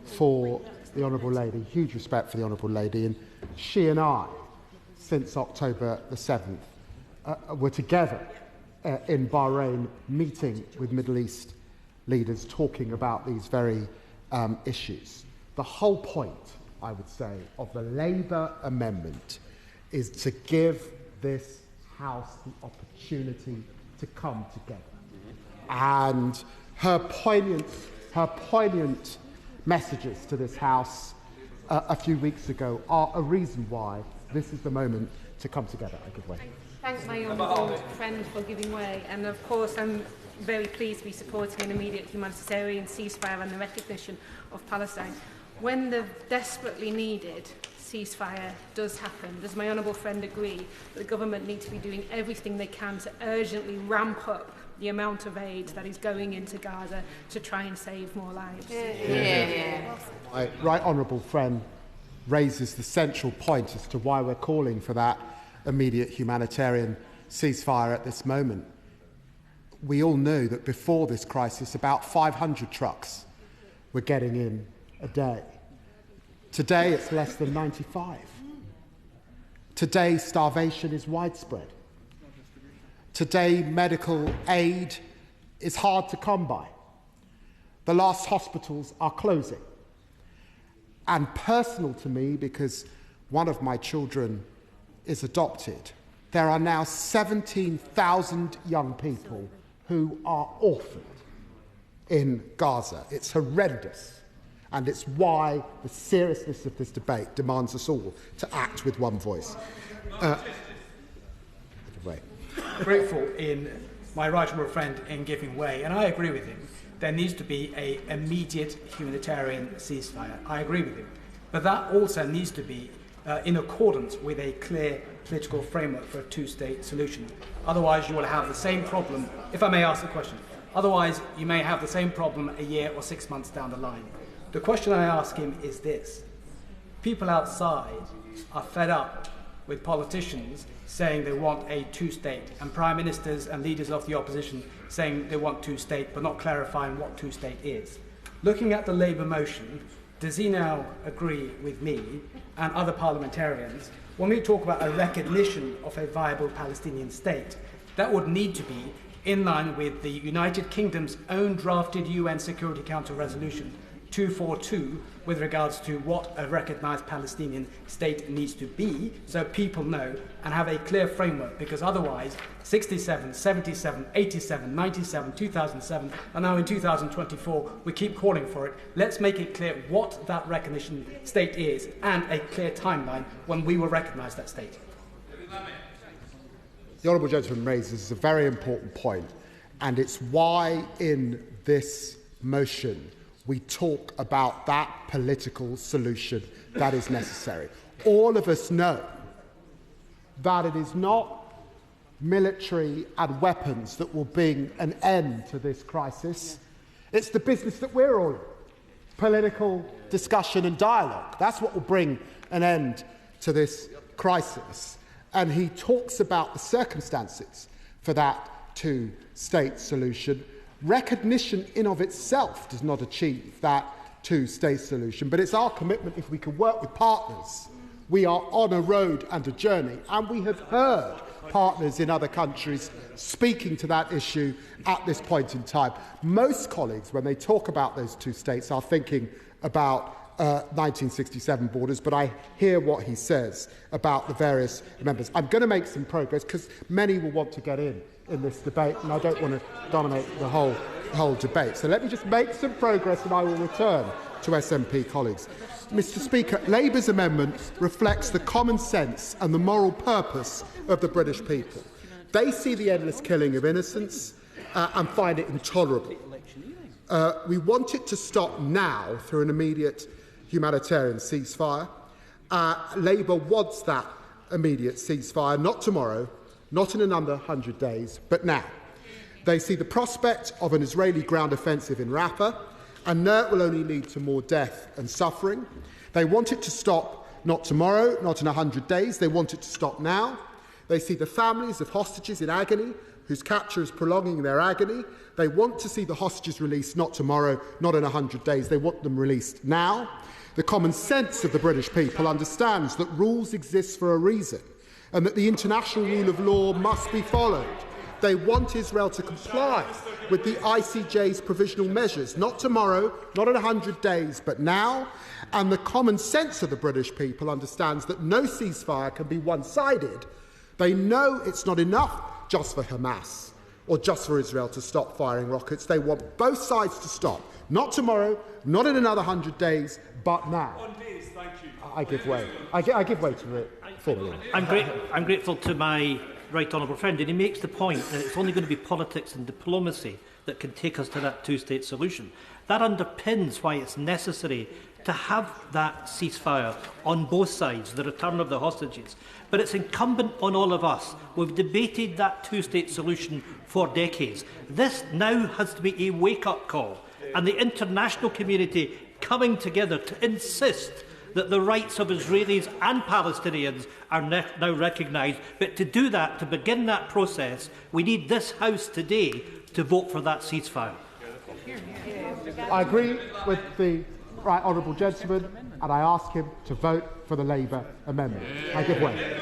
for the Honourable Lady, huge respect for the Honourable Lady, and she and I, since October the 7th, were together in Bahrain meeting with Middle East leaders talking about these very issues. The whole point, I would say, of the Labour amendment is to give this House the opportunity to come together. And her poignant messages to this House a few weeks ago are a reason why this is the moment to come together. I give way. Thank my honourable friend for giving way, and of course I'm very pleased to be supporting an immediate humanitarian ceasefire and the recognition of Palestine. When the desperately needed ceasefire does happen, does my honourable friend agree that the government needs to be doing everything they can to urgently ramp up the amount of aid that is going into Gaza to try and save more lives? My right honourable friend raises the central point as to why we're calling for that immediate humanitarian ceasefire at this moment. We all know that before this crisis, about 500 trucks were getting in a day. Today, it's less than 95. Today, starvation is widespread. Today, medical aid is hard to come by. The last hospitals are closing. And personal to me, because one of my children is adopted, there are now 17,000 young people who are orphaned in Gaza. It's horrendous. And it's why the seriousness of this debate demands us all to act with one voice. Grateful in my right honourable friend in giving way, and I agree with him. There needs to be an immediate humanitarian ceasefire. I agree with him. But that also needs to be in accordance with a clear political framework for a two-state solution. Otherwise, you will have the same problem, if I may ask the question. Otherwise, you may have the same problem a year or 6 months down the line. The question I ask him is this. People outside are fed up with politicians saying they want a two-state, and prime ministers and leaders of the opposition saying they want two-state, but not clarifying what two-state is. Looking at the Labour motion, does he now agree with me and other parliamentarians when we talk about a recognition of a viable Palestinian state? That would need to be in line with the United Kingdom's own drafted UN Security Council resolution 242 with regards to what a recognised Palestinian state needs to be, so people know and have a clear framework, because otherwise 67, 77, 87, 97, 2007 and now in 2024 we keep calling for it. Let's make it clear what that recognition state is and a clear timeline when we will recognise that state. The honourable gentleman raises a very important point, and it's why in this motion we talk about that political solution that is necessary. All of us know that it is not military and weapons that will bring an end to this crisis. It's the business that we're all in. Political discussion and dialogue. That's what will bring an end to this crisis. And he talks about the circumstances for that two-state solution. Recognition in of itself does not achieve that two-state solution, but it's our commitment, if we can work with partners. We are on a road and a journey, and we have heard partners in other countries speaking to that issue at this point in time. Most colleagues, when they talk about those two states, are thinking about 1967 borders, but I hear what he says about the various members. I'm going to make some progress because many will want to get in this debate, and I don't want to dominate the whole debate. So let me just make some progress and I will return to SNP colleagues. Mr. Speaker, Labour's amendment reflects the common sense and the moral purpose of the British people. They see the endless killing of innocents and find it intolerable. We want it to stop now through an immediate humanitarian ceasefire. Labour wants that immediate ceasefire, not tomorrow, not in another 100 days, but now. They see the prospect of an Israeli ground offensive in Rafah, and know it will only lead to more death and suffering. They want it to stop not tomorrow, not in 100 days. They want it to stop now. They see the families of hostages in agony, whose capture is prolonging their agony. They want to see the hostages released not tomorrow, not in 100 days. They want them released now. The common sense of the British people understands that rules exist for a reason, and that the international rule of law must be followed. They want Israel to comply with the ICJ's provisional measures, not tomorrow, not in 100 days, but now. And the common sense of the British people understands that no ceasefire can be one-sided. They know it's not enough just for Hamas or just for Israel to stop firing rockets. They want both sides to stop, not tomorrow, not in another 100 days, but now. I give way. I give way to it. I'm grateful to my right honourable friend, and he makes the point that it's only going to be politics and diplomacy that can take us to that two-state solution. That underpins why it's necessary to have that ceasefire on both sides, the return of the hostages. But it's incumbent on all of us. We've debated that two-state solution for decades. This now has to be a wake-up call, and the international community coming together to insist that the rights of Israelis and Palestinians are now recognised. But to do that, to begin that process, we need this House today to vote for that ceasefire. I agree with the right honourable gentleman, and I ask him to vote for the Labour amendment. I give way.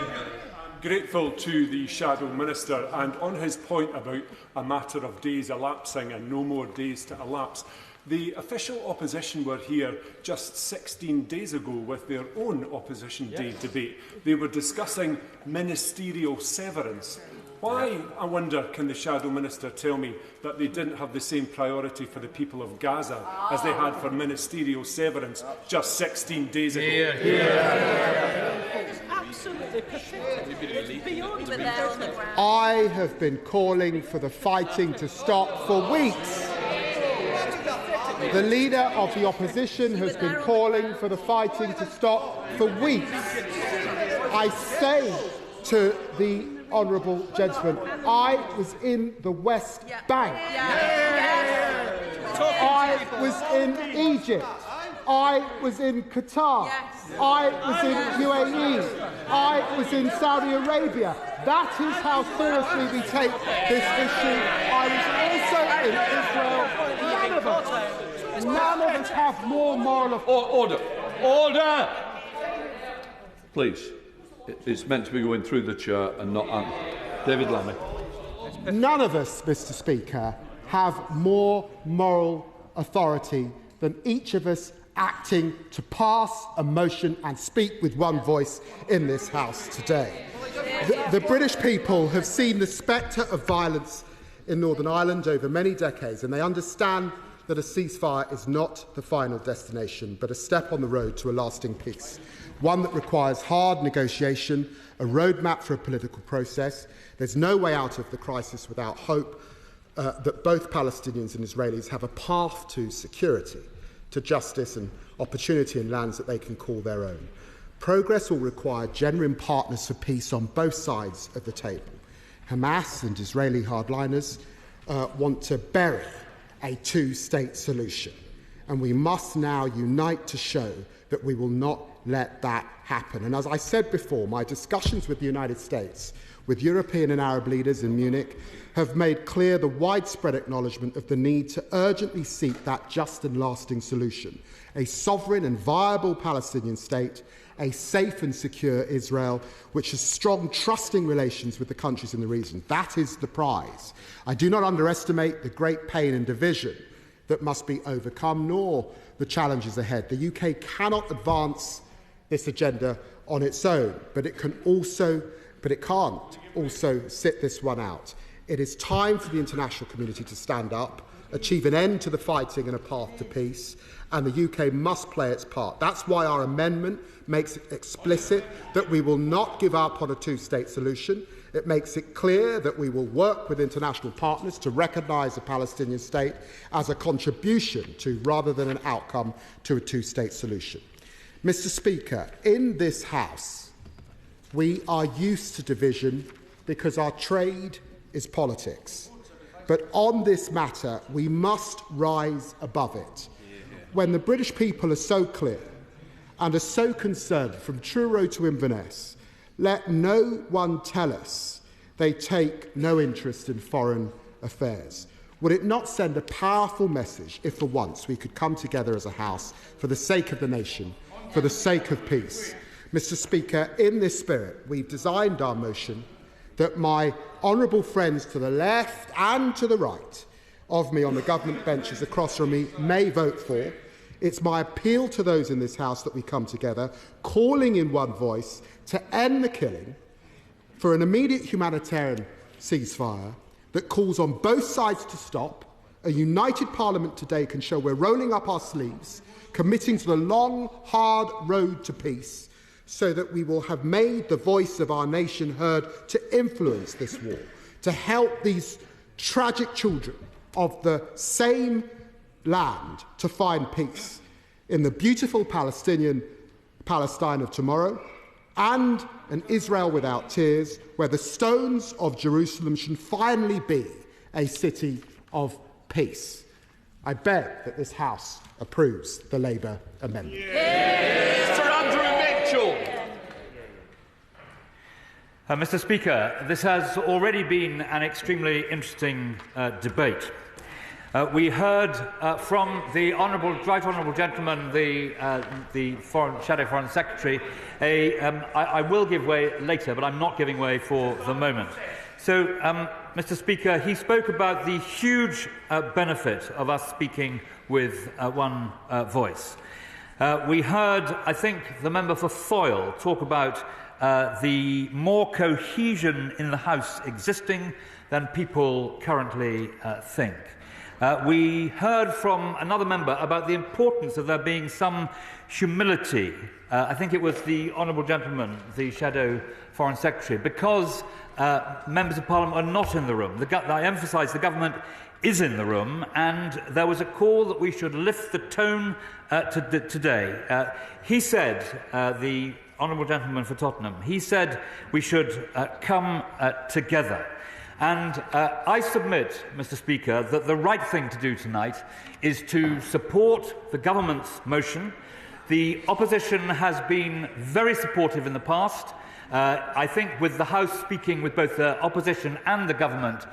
Grateful to the Shadow Minister, and on his point about a matter of days elapsing and no more days to elapse, the official opposition were here just 16 days ago with their own Opposition Day debate. They were discussing ministerial severance. Why, I wonder, can the Shadow Minister tell me that they didn't have the same priority for the people of Gaza as they had for ministerial severance just 16 days ago? It's absolutely pathetic. It's beyond the I have been calling for the fighting to stop for weeks. The Leader of the Opposition has been calling for the fighting to stop for weeks. I say to the honourable gentleman, I was in the West Bank. I was in Egypt. I was in Qatar. I was in UAE. I was in Saudi Arabia. That is how seriously we take this issue. I was also in Israel. None of us None of us have more moral... Order! Order! Please. It's meant to be going through the chair and not... David Lammy. None of us, Mr. Speaker, have more moral authority than each of us acting to pass a motion and speak with one voice in this House today. The British people have seen the spectre of violence in Northern Ireland over many decades, and they understand that a ceasefire is not the final destination, but a step on the road to a lasting peace, one that requires hard negotiation, a roadmap for a political process. There's no way out of the crisis without hope that both Palestinians and Israelis have a path to security, to justice and opportunity in lands that they can call their own. Progress will require genuine partners for peace on both sides of the table. Hamas and Israeli hardliners want to bury a two-state solution, and we must now unite to show that we will not let that happen. And as I said before, my discussions with the United States, with European and Arab leaders in Munich, have made clear the widespread acknowledgement of the need to urgently seek that just and lasting solution, a sovereign and viable Palestinian state, a safe and secure Israel, which has strong, trusting relations with the countries in the region. That is the prize. I do not underestimate the great pain and division that must be overcome, nor the challenges ahead. The UK cannot advance this agenda on its own, but it can't also sit this one out. It is time for the international community to stand up, achieve an end to the fighting and a path to peace, and the UK must play its part. That's why our amendment makes it explicit that we will not give up on a two-state solution. It makes it clear that we will work with international partners to recognise a Palestinian state as a contribution to, rather than an outcome, to a two-state solution. Mr. Speaker, in this House, we are used to division because our trade is politics. But on this matter, we must rise above it. When the British people are so clear and are so concerned from Truro to Inverness, let no one tell us they take no interest in foreign affairs. Would it not send a powerful message if for once we could come together as a House for the sake of the nation, for the sake of peace? Mr. Speaker, in this spirit, we've designed our motion that my honourable friends to the left and to the right of me on the government benches across from me may vote for. It's my appeal to those in this House that we come together, calling in one voice to end the killing, for an immediate humanitarian ceasefire that calls on both sides to stop. A united Parliament today can show we're rolling up our sleeves, committing to the long, hard road to peace, so that we will have made the voice of our nation heard to influence this war, to help these tragic children of the same land to find peace in the beautiful Palestine of tomorrow, and an Israel without tears, where the stones of Jerusalem should finally be a city of peace. I beg that this House approves the Labour amendment. Mr. Speaker, this has already been an extremely interesting debate. We heard from the right honourable gentleman, the Shadow Foreign Secretary. I will give way later, but I'm not giving way for the moment. So, Mr. Speaker, he spoke about the huge benefit of us speaking with one voice. We heard, I think, the member for Foyle talk about the more cohesion in the House existing than people currently think. We heard from another member about the importance of there being some humility. I think it was the honourable gentleman, the Shadow Foreign Secretary, because members of Parliament are not in the room. I emphasise the government is in the room, and there was a call that we should lift the tone today. He said, the honourable gentleman for Tottenham, he said we should come together. And I submit, Mr. Speaker, that the right thing to do tonight is to support the government's motion. The opposition has been very supportive in the past, I think with the House speaking with both the opposition and the government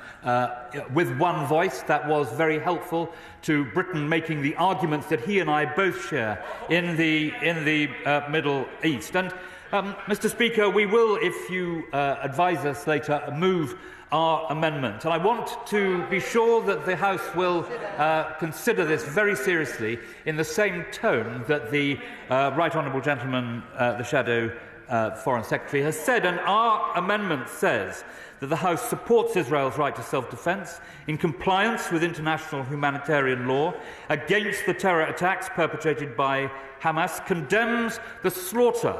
with one voice, that was very helpful to Britain making the arguments that he and I both share in the Middle East. And Mr. Speaker, we will, if you advise us later, move our amendment. And I want to be sure that the House will consider this very seriously in the same tone that the Right Honourable Gentleman, the Shadow Foreign Secretary, has said. And our amendment says that the House supports Israel's right to self-defence in compliance with international humanitarian law against the terror attacks perpetrated by Hamas, condemns the slaughter,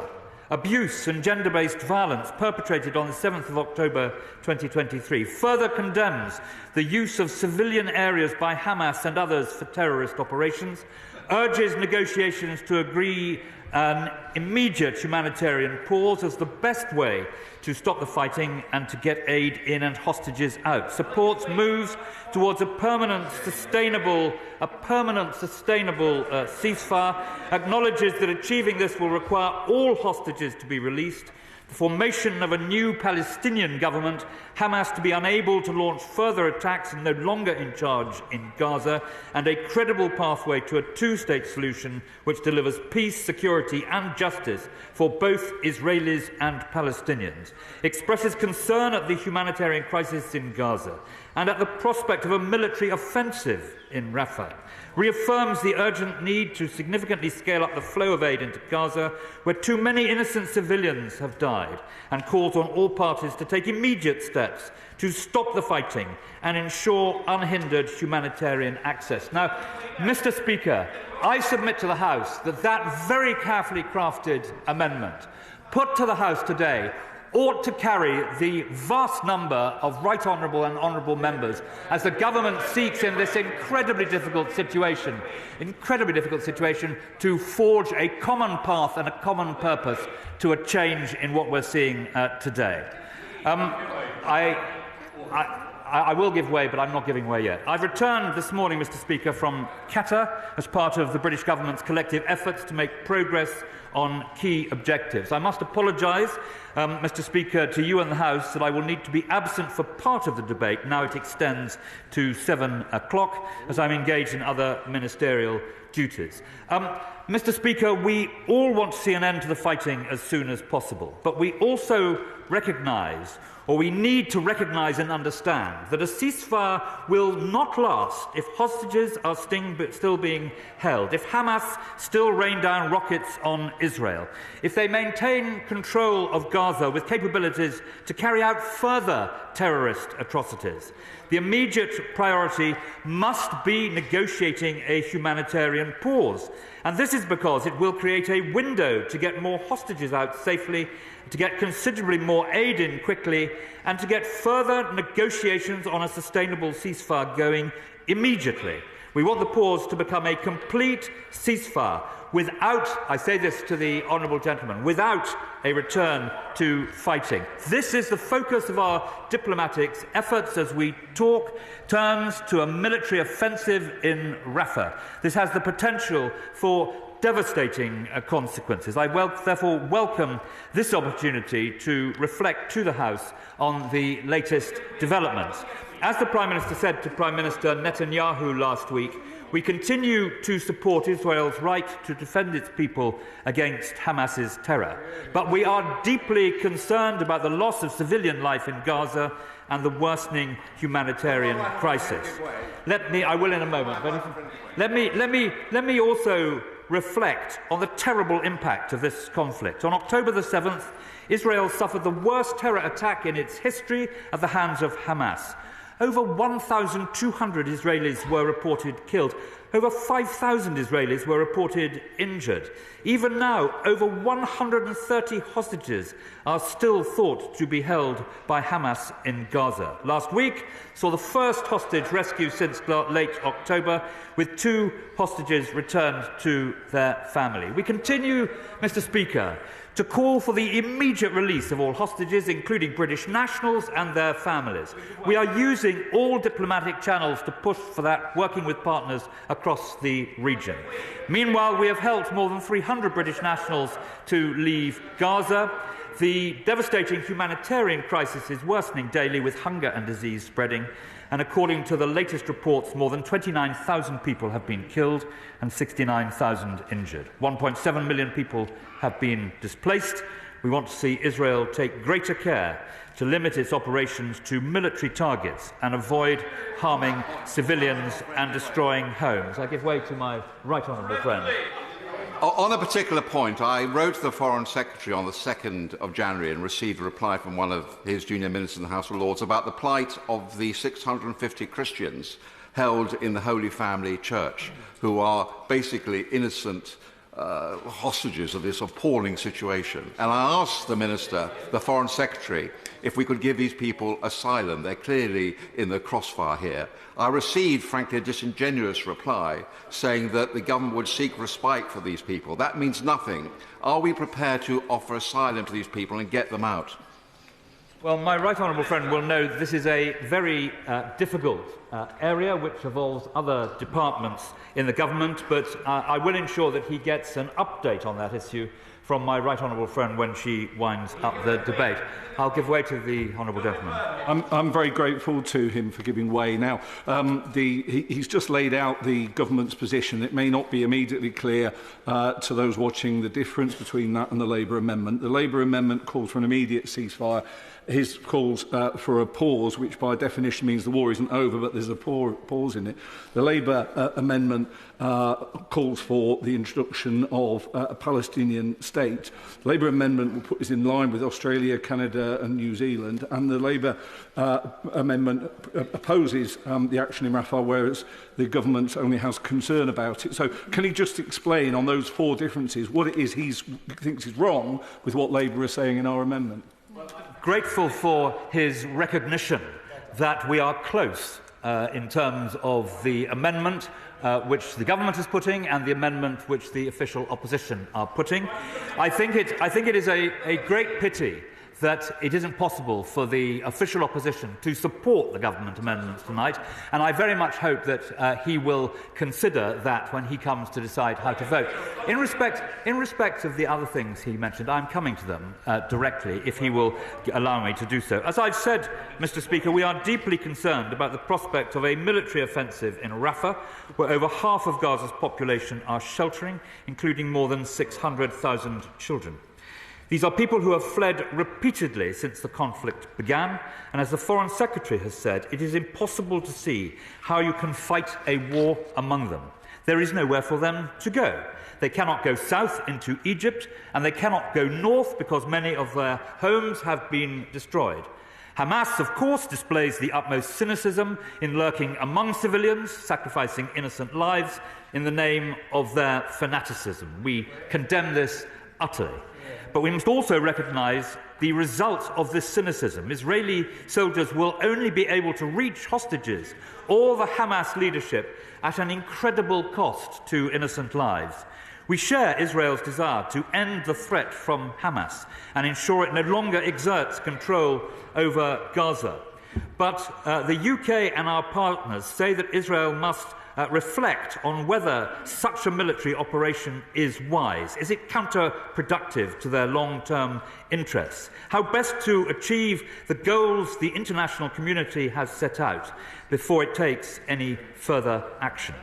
abuse and gender-based violence perpetrated on the 7th of October 2023, further condemns the use of civilian areas by Hamas and others for terrorist operations, urges negotiations to agree an immediate humanitarian pause as the best way to stop the fighting and to get aid in and hostages out, supports moves towards a permanent, sustainable ceasefire, acknowledges that achieving this will require all hostages to be released, the formation of a new Palestinian government, Hamas to be unable to launch further attacks and no longer in charge in Gaza, and a credible pathway to a two-state solution which delivers peace, security and justice for both Israelis and Palestinians, expresses concern at the humanitarian crisis in Gaza and at the prospect of a military offensive in Rafah, reaffirms the urgent need to significantly scale up the flow of aid into Gaza, where too many innocent civilians have died, and calls on all parties to take immediate steps to stop the fighting and ensure unhindered humanitarian access. Now, Mr. Speaker, I submit to the House that that very carefully crafted amendment put to the House today ought to carry the vast number of right honourable and honourable members as the government seeks in this incredibly difficult situation to forge a common path and a common purpose to a change in what we're seeing today. I will give way, but I'm not giving way yet. I've returned this morning, Mr. Speaker, from Qatar as part of the British government's collective efforts to make progress on key objectives. I must apologise, Mr. Speaker, to you and the House that I will need to be absent for part of the debate. Now it extends to 7 o'clock as I'm engaged in other ministerial duties. Mr. Speaker, we all want to see an end to the fighting as soon as possible, but we also recognise, or we need to recognise and understand, that a ceasefire will not last if hostages are still being held, if Hamas still rain down rockets on Israel, if they maintain control of Gaza with capabilities to carry out further terrorist atrocities. The immediate priority must be negotiating a humanitarian pause, and this is because it will create a window to get more hostages out safely, to get considerably more aid in quickly, and to get further negotiations on a sustainable ceasefire going immediately. We want the pause to become a complete ceasefire without, I say this to the honourable gentleman, without a return to fighting. This is the focus of our diplomatic efforts as we talk turns to a military offensive in Rafah. This has the potential for devastating consequences. I therefore welcome this opportunity to reflect to the House on the latest developments. As the Prime Minister said to Prime Minister Netanyahu last week, we continue to support Israel's right to defend its people against Hamas's terror. But we are deeply concerned about the loss of civilian life in Gaza and the worsening humanitarian crisis. I will in a moment, but let me also reflect on the terrible impact of this conflict. On October the 7th, Israel suffered the worst terror attack in its history at the hands of Hamas. Over 1,200 Israelis were reported killed. Over 5,000 Israelis were reported injured. Even now, over 130 hostages are still thought to be held by Hamas in Gaza. Last week saw the first hostage rescue since late October, with 2 hostages returned to their family. We continue, Mr. Speaker, to call for the immediate release of all hostages, including British nationals and their families. We are using all diplomatic channels to push for that, working with partners across across the region. Meanwhile, we have helped more than 300 British nationals to leave Gaza. The devastating humanitarian crisis is worsening daily, with hunger and disease spreading. And according to the latest reports, more than 29,000 people have been killed and 69,000 injured. 1.7 million people have been displaced. We want to see Israel take greater care to limit its operations to military targets and avoid harming civilians and destroying homes. I give way to my right honourable friend. On a particular point, I wrote to the Foreign Secretary on the 2nd of January and received a reply from one of his junior ministers in the House of Lords about the plight of the 650 Christians held in the Holy Family Church, who are basically innocent hostages of this appalling situation. And I asked the Minister, the Foreign Secretary, if we could give these people asylum. They're clearly in the crossfire here. I received, frankly, a disingenuous reply saying that the government would seek respite for these people. That means nothing. Are we prepared to offer asylum to these people and get them out? Well, my right honourable friend will know that this is a very difficult area which involves other departments in the government, but I will ensure that he gets an update on that issue from my right honourable friend when she winds up the debate. I'll give way to the honourable gentleman. I'm very grateful to him for giving way. Now, he's just laid out the government's position. It may not be immediately clear to those watching the difference between that and the Labour amendment. The Labour amendment calls for an immediate ceasefire. His calls for a pause, which by definition means the war isn't over, but there's a pause in it. The Labour amendment calls for the introduction of a Palestinian state. The Labour amendment will put this in line with Australia, Canada and New Zealand, and the Labour amendment opposes the action in Rafah, whereas the government only has concern about it. So can he just explain on those four differences what it is he thinks is wrong with what Labour is saying in our amendment? Grateful for his recognition that we are close in terms of the amendment which the government is putting and the amendment which the official opposition are putting. I think it is a great pity that it isn't possible for the official opposition to support the government amendments tonight, and I very much hope that he will consider that when he comes to decide how to vote. In respect of the other things he mentioned, I'm coming to them directly, if he will allow me to do so. As I've said, Mr. Speaker, we are deeply concerned about the prospect of a military offensive in Rafah, where over half of Gaza's population are sheltering, including more than 600,000 children. These are people who have fled repeatedly since the conflict began, and as the Foreign Secretary has said, it is impossible to see how you can fight a war among them. There is nowhere for them to go. They cannot go south into Egypt, and they cannot go north because many of their homes have been destroyed. Hamas, of course, displays the utmost cynicism in lurking among civilians, sacrificing innocent lives in the name of their fanaticism. We condemn this utterly. But we must also recognise the result of this cynicism. Israeli soldiers will only be able to reach hostages or the Hamas leadership at an incredible cost to innocent lives. We share Israel's desire to end the threat from Hamas and ensure it no longer exerts control over Gaza. But the UK and our partners say that Israel must reflect on whether such a military operation is wise. Is it counterproductive to their long-term interests? How best to achieve the goals the international community has set out before it takes any further action?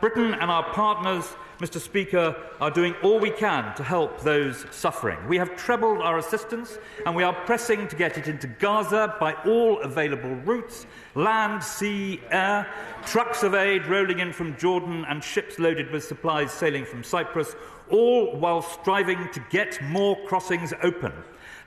Britain and our partners, Mr. Speaker, are doing all we can to help those suffering. We have trebled our assistance and we are pressing to get it into Gaza by all available routes: land, sea, air, trucks of aid rolling in from Jordan and ships loaded with supplies sailing from Cyprus, all while striving to get more crossings open.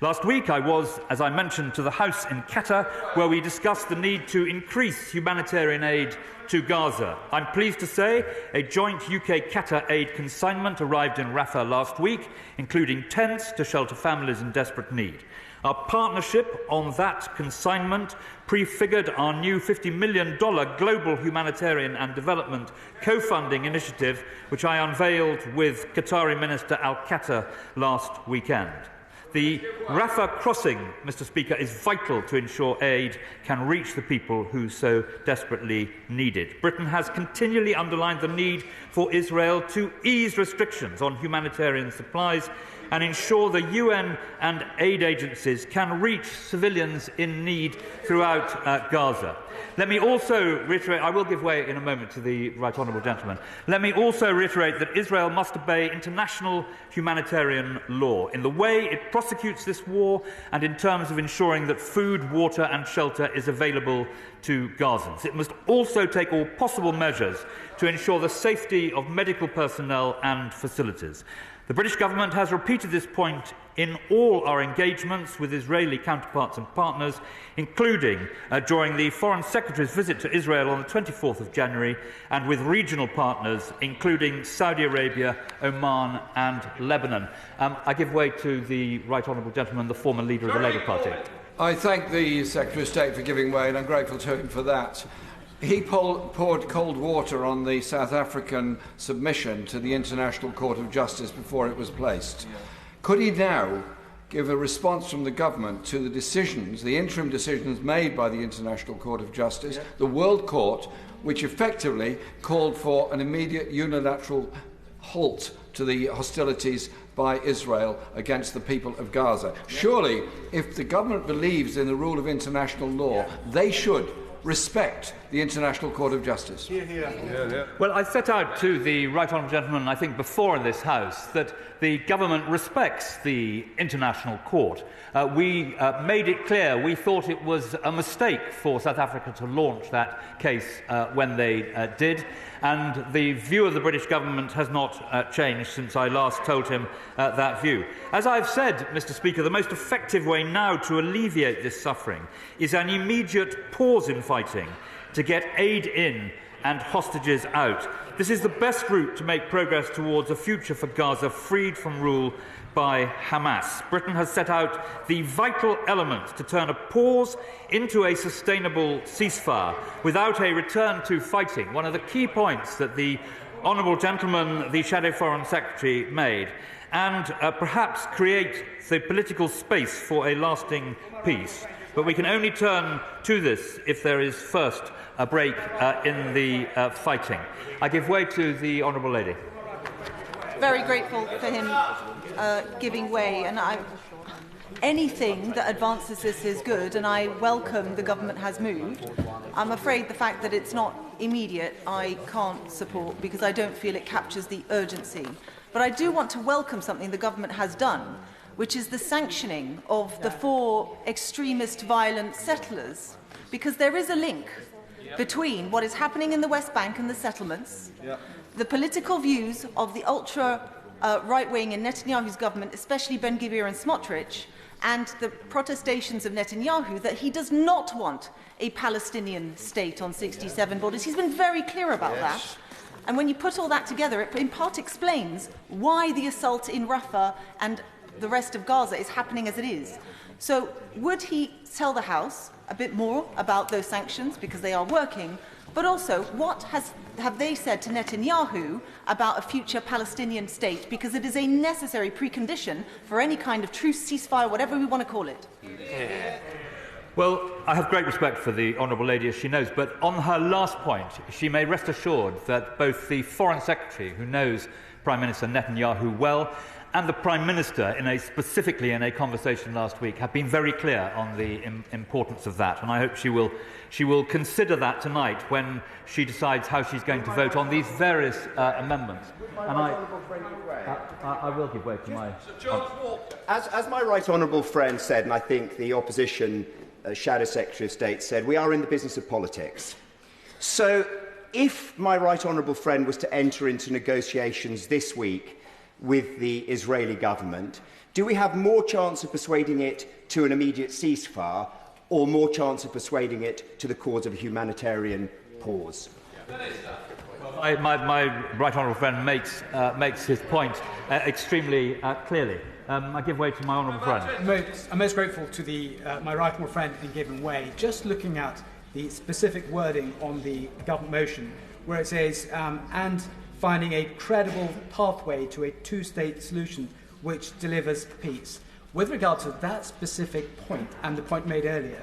Last week I was, as I mentioned, to the House in Qatar, where we discussed the need to increase humanitarian aid to Gaza. I'm pleased to say a joint UK-Qatar aid consignment arrived in Rafah last week, including tents to shelter families in desperate need. Our partnership on that consignment prefigured our new $50 million global humanitarian and development co-funding initiative, which I unveiled with Qatari Minister Al-Qatar last weekend. The Rafah crossing, Mr. Speaker, is vital to ensure aid can reach the people who so desperately need it. Britain has continually underlined the need for Israel to ease restrictions on humanitarian supplies and ensure the UN and aid agencies can reach civilians in need throughout Gaza. Let me also reiterate, I will give way in a moment to the right honourable gentleman. Let me also reiterate that Israel must obey international humanitarian law in the way it prosecutes this war and in terms of ensuring that food, water and shelter is available to Gazans. It must also take all possible measures to ensure the safety of medical personnel and facilities. The British government has repeated this point in all our engagements with Israeli counterparts and partners, including during the Foreign Secretary's visit to Israel on the 24th of January, and with regional partners, including Saudi Arabia, Oman and Lebanon. I give way to the right honourable gentleman, the former leader of the Labour Party. I thank the Secretary of State for giving way, and I'm grateful to him for that. He poured cold water on the South African submission to the International Court of Justice before it was placed. Could he now give a response from the government to the decisions, the interim decisions made by the International Court of Justice, the World Court, which effectively called for an immediate unilateral halt to the hostilities by Israel against the people of Gaza? Surely, if the government believes in the rule of international law, they should respect the International Court of Justice. Well, I set out to the right honourable gentleman, I think, before in this House, that the government respects the International Court. We made it clear we thought it was a mistake for South Africa to launch that case when they did, and the view of the British government has not changed since I last told him that view. As I've said, Mr. Speaker, the most effective way now to alleviate this suffering is an immediate pause in fighting to get aid in and hostages out. This is the best route to make progress towards a future for Gaza freed from rule by Hamas. Britain has set out the vital elements to turn a pause into a sustainable ceasefire without a return to fighting, one of the key points that the honourable gentleman, the Shadow Foreign Secretary, made, and perhaps create the political space for a lasting peace. But we can only turn to this if there is first a break in the fighting. I give way to the honourable lady. Very grateful for him giving way, and anything that advances this is good, and I welcome the government has moved. I'm afraid the fact that it's not immediate I can't support because I don't feel it captures the urgency. But I do want to welcome something the government has done, which is the sanctioning of the 4 extremist violent settlers, because there is a link between what is happening in the West Bank and the settlements, the political views of the ultra-right-wing in Netanyahu's government, especially Ben-Gvir and Smotrich, and the protestations of Netanyahu that he does not want a Palestinian state on 67 borders. He's been very clear about that. And when you put all that together, it in part explains why the assault in Rafah and the rest of Gaza is happening as it is. So would he tell the House a bit more about those sanctions, because they are working, but also what have they said to Netanyahu about a future Palestinian state, because it is a necessary precondition for any kind of truce, ceasefire, whatever we want to call it. Well, I have great respect for the honourable lady, as she knows, but on her last point, she may rest assured that both the Foreign Secretary, who knows Prime Minister Netanyahu well, and the Prime Minister, specifically in a conversation last week, have been very clear on the importance of that. And I hope she will consider that tonight when she decides how she's going to vote on these various amendments. And I will give way to my... As my right honourable friend said, and I think the opposition Shadow Secretary of State said, we are in the business of politics. So if my right honourable friend was to enter into negotiations this week with the Israeli government, do we have more chance of persuading it to an immediate ceasefire or more chance of persuading it to the cause of a humanitarian pause? My right honourable friend makes his point extremely clearly. I give way to my honourable friend. I'm most grateful to my right honourable friend in giving way. Just looking at the specific wording on the government motion, where it says, and finding a credible pathway to a two-state solution which delivers peace. with regard to that specific point and the point made earlier,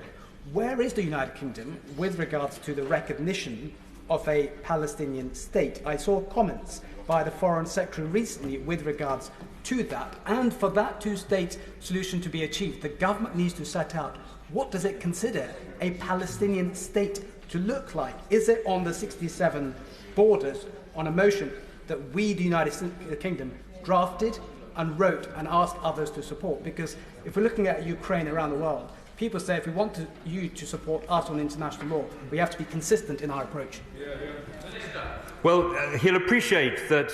where is the United Kingdom with regards to the recognition of a Palestinian state? I saw comments by the Foreign Secretary recently with regards to that. And for that two-state solution to be achieved, the government needs to set out what does it consider a Palestinian state to look like. Is it on the 67 borders on a motion that we, the United Kingdom, drafted and wrote and asked others to support? Because if we're looking at Ukraine around the world, people say if we want you to support us on international law, we have to be consistent in our approach. Well, he'll appreciate that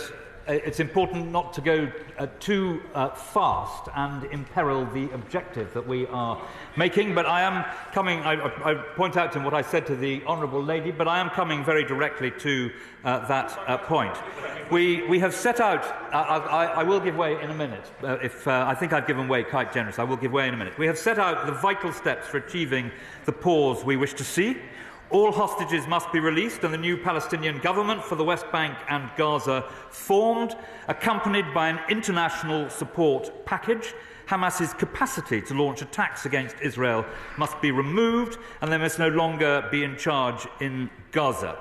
it's important not to go too fast and imperil the objective that we are making. But I am coming, I point out to him what I said to the Honourable Lady, but I am coming very directly to that point. We have set out, I will give way in a minute. I think I've given way quite generous, I will give way in a minute. We have set out the vital steps for achieving the pause we wish to see. All hostages must be released and the new Palestinian government for the West Bank and Gaza formed, accompanied by an international support package. Hamas's capacity to launch attacks against Israel must be removed and they must no longer be in charge in Gaza.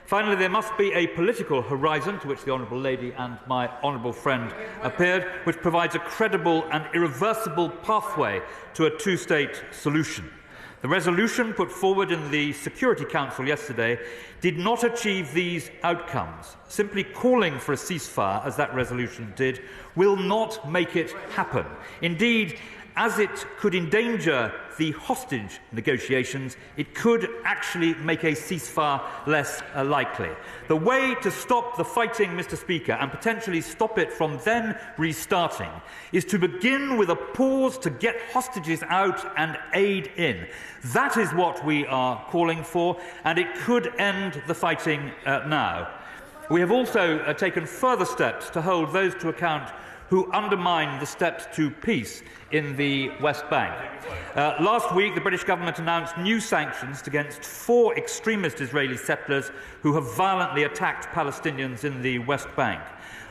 Finally, there must be a political horizon, to which the Honourable Lady and my honourable friend appeared, which provides a credible and irreversible pathway to a two-state solution. The resolution put forward in the Security Council yesterday did not achieve these outcomes. Simply calling for a ceasefire, as that resolution did, will not make it happen. Indeed, as it could endanger the hostage negotiations, it could actually make a ceasefire less likely. The way to stop the fighting, Mr. Speaker, and potentially stop it from then restarting, is to begin with a pause to get hostages out and aid in. That is what we are calling for, and it could end the fighting now. We have also taken further steps to hold those to account who undermine the steps to peace in the West Bank. Last week, the British government announced new sanctions against 4 extremist Israeli settlers who have violently attacked Palestinians in the West Bank.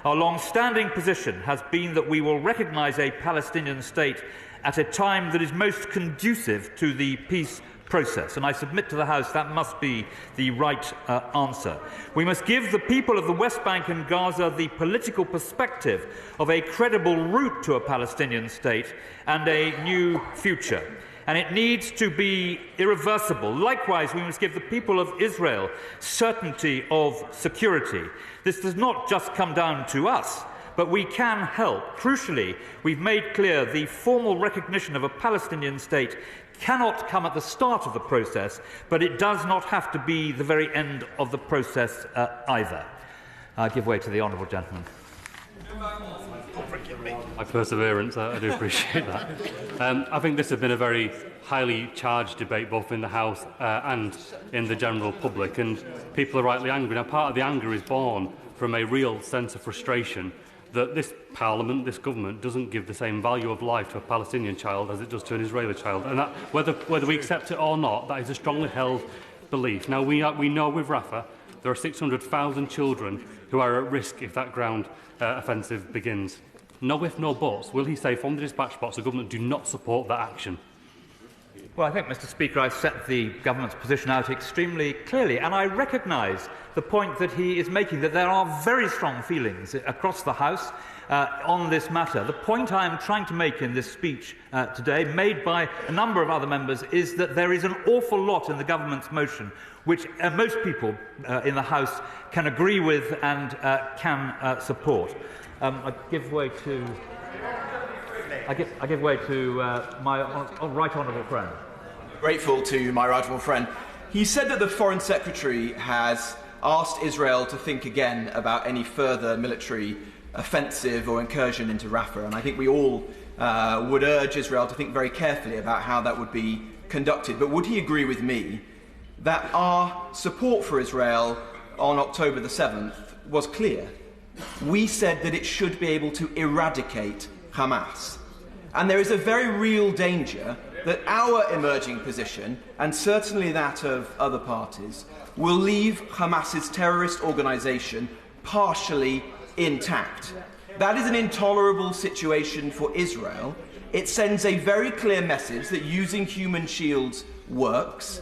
Our long-standing position has been that we will recognise a Palestinian state at a time that is most conducive to the peace process, and I submit to the House that must be the right answer. We must give the people of the West Bank and Gaza the political perspective of a credible route to a Palestinian state and a new future. And it needs to be irreversible. Likewise, we must give the people of Israel certainty of security. This does not just come down to us, but we can help. Crucially, we've made clear the formal recognition of a Palestinian state cannot come at the start of the process, but it does not have to be the very end of the process either. I give way to the honourable gentleman. My perseverance, I do appreciate that. I think this has been a very highly charged debate, both in the House and in the general public, and people are rightly angry. Now, part of the anger is born from a real sense of frustration that this Parliament, this government, doesn't give the same value of life to a Palestinian child as it does to an Israeli child. And that, whether we accept it or not, that is a strongly held belief. Now, we know with Rafah there are 600,000 children who are at risk if that ground offensive begins. No if, no buts. Will he say from the dispatch box the government do not support that action? Well, I think, Mr. Speaker, I've set the government's position out extremely clearly, and I recognise the point that he is making, that there are very strong feelings across the House on this matter. The point I am trying to make in this speech today, made by a number of other members, is that there is an awful lot in the government's motion which most people in the House can agree with and can support. I give way to my right honourable friend. Grateful to my right honourable friend. He said that the Foreign Secretary has asked Israel to think again about any further military offensive or incursion into Rafah, and I think we all would urge Israel to think very carefully about how that would be conducted. But would he agree with me that our support for Israel on October the 7th was clear? We said that it should be able to eradicate Hamas. And there is a very real danger that our emerging position, and certainly that of other parties, will leave Hamas's terrorist organisation partially intact. That is an intolerable situation for Israel. It sends a very clear message that using human shields works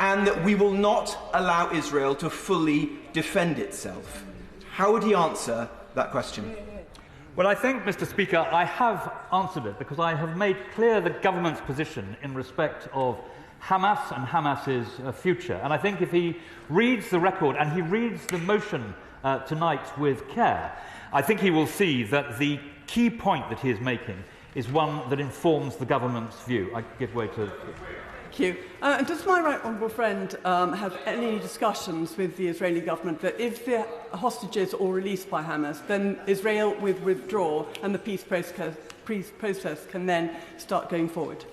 and that we will not allow Israel to fully defend itself. How would he answer that question? Well, I think, Mr. Speaker, I have answered it because I have made clear the government's position in respect of Hamas and Hamas's future. And I think if he reads the record and he reads the motion tonight with care, I think he will see that the key point that he is making is one that informs the government's view. I give way to... Thank you. And does my right honourable friend have any discussions with the Israeli government that if the hostages are released by Hamas, then Israel will withdraw and the peace process can then start going forward?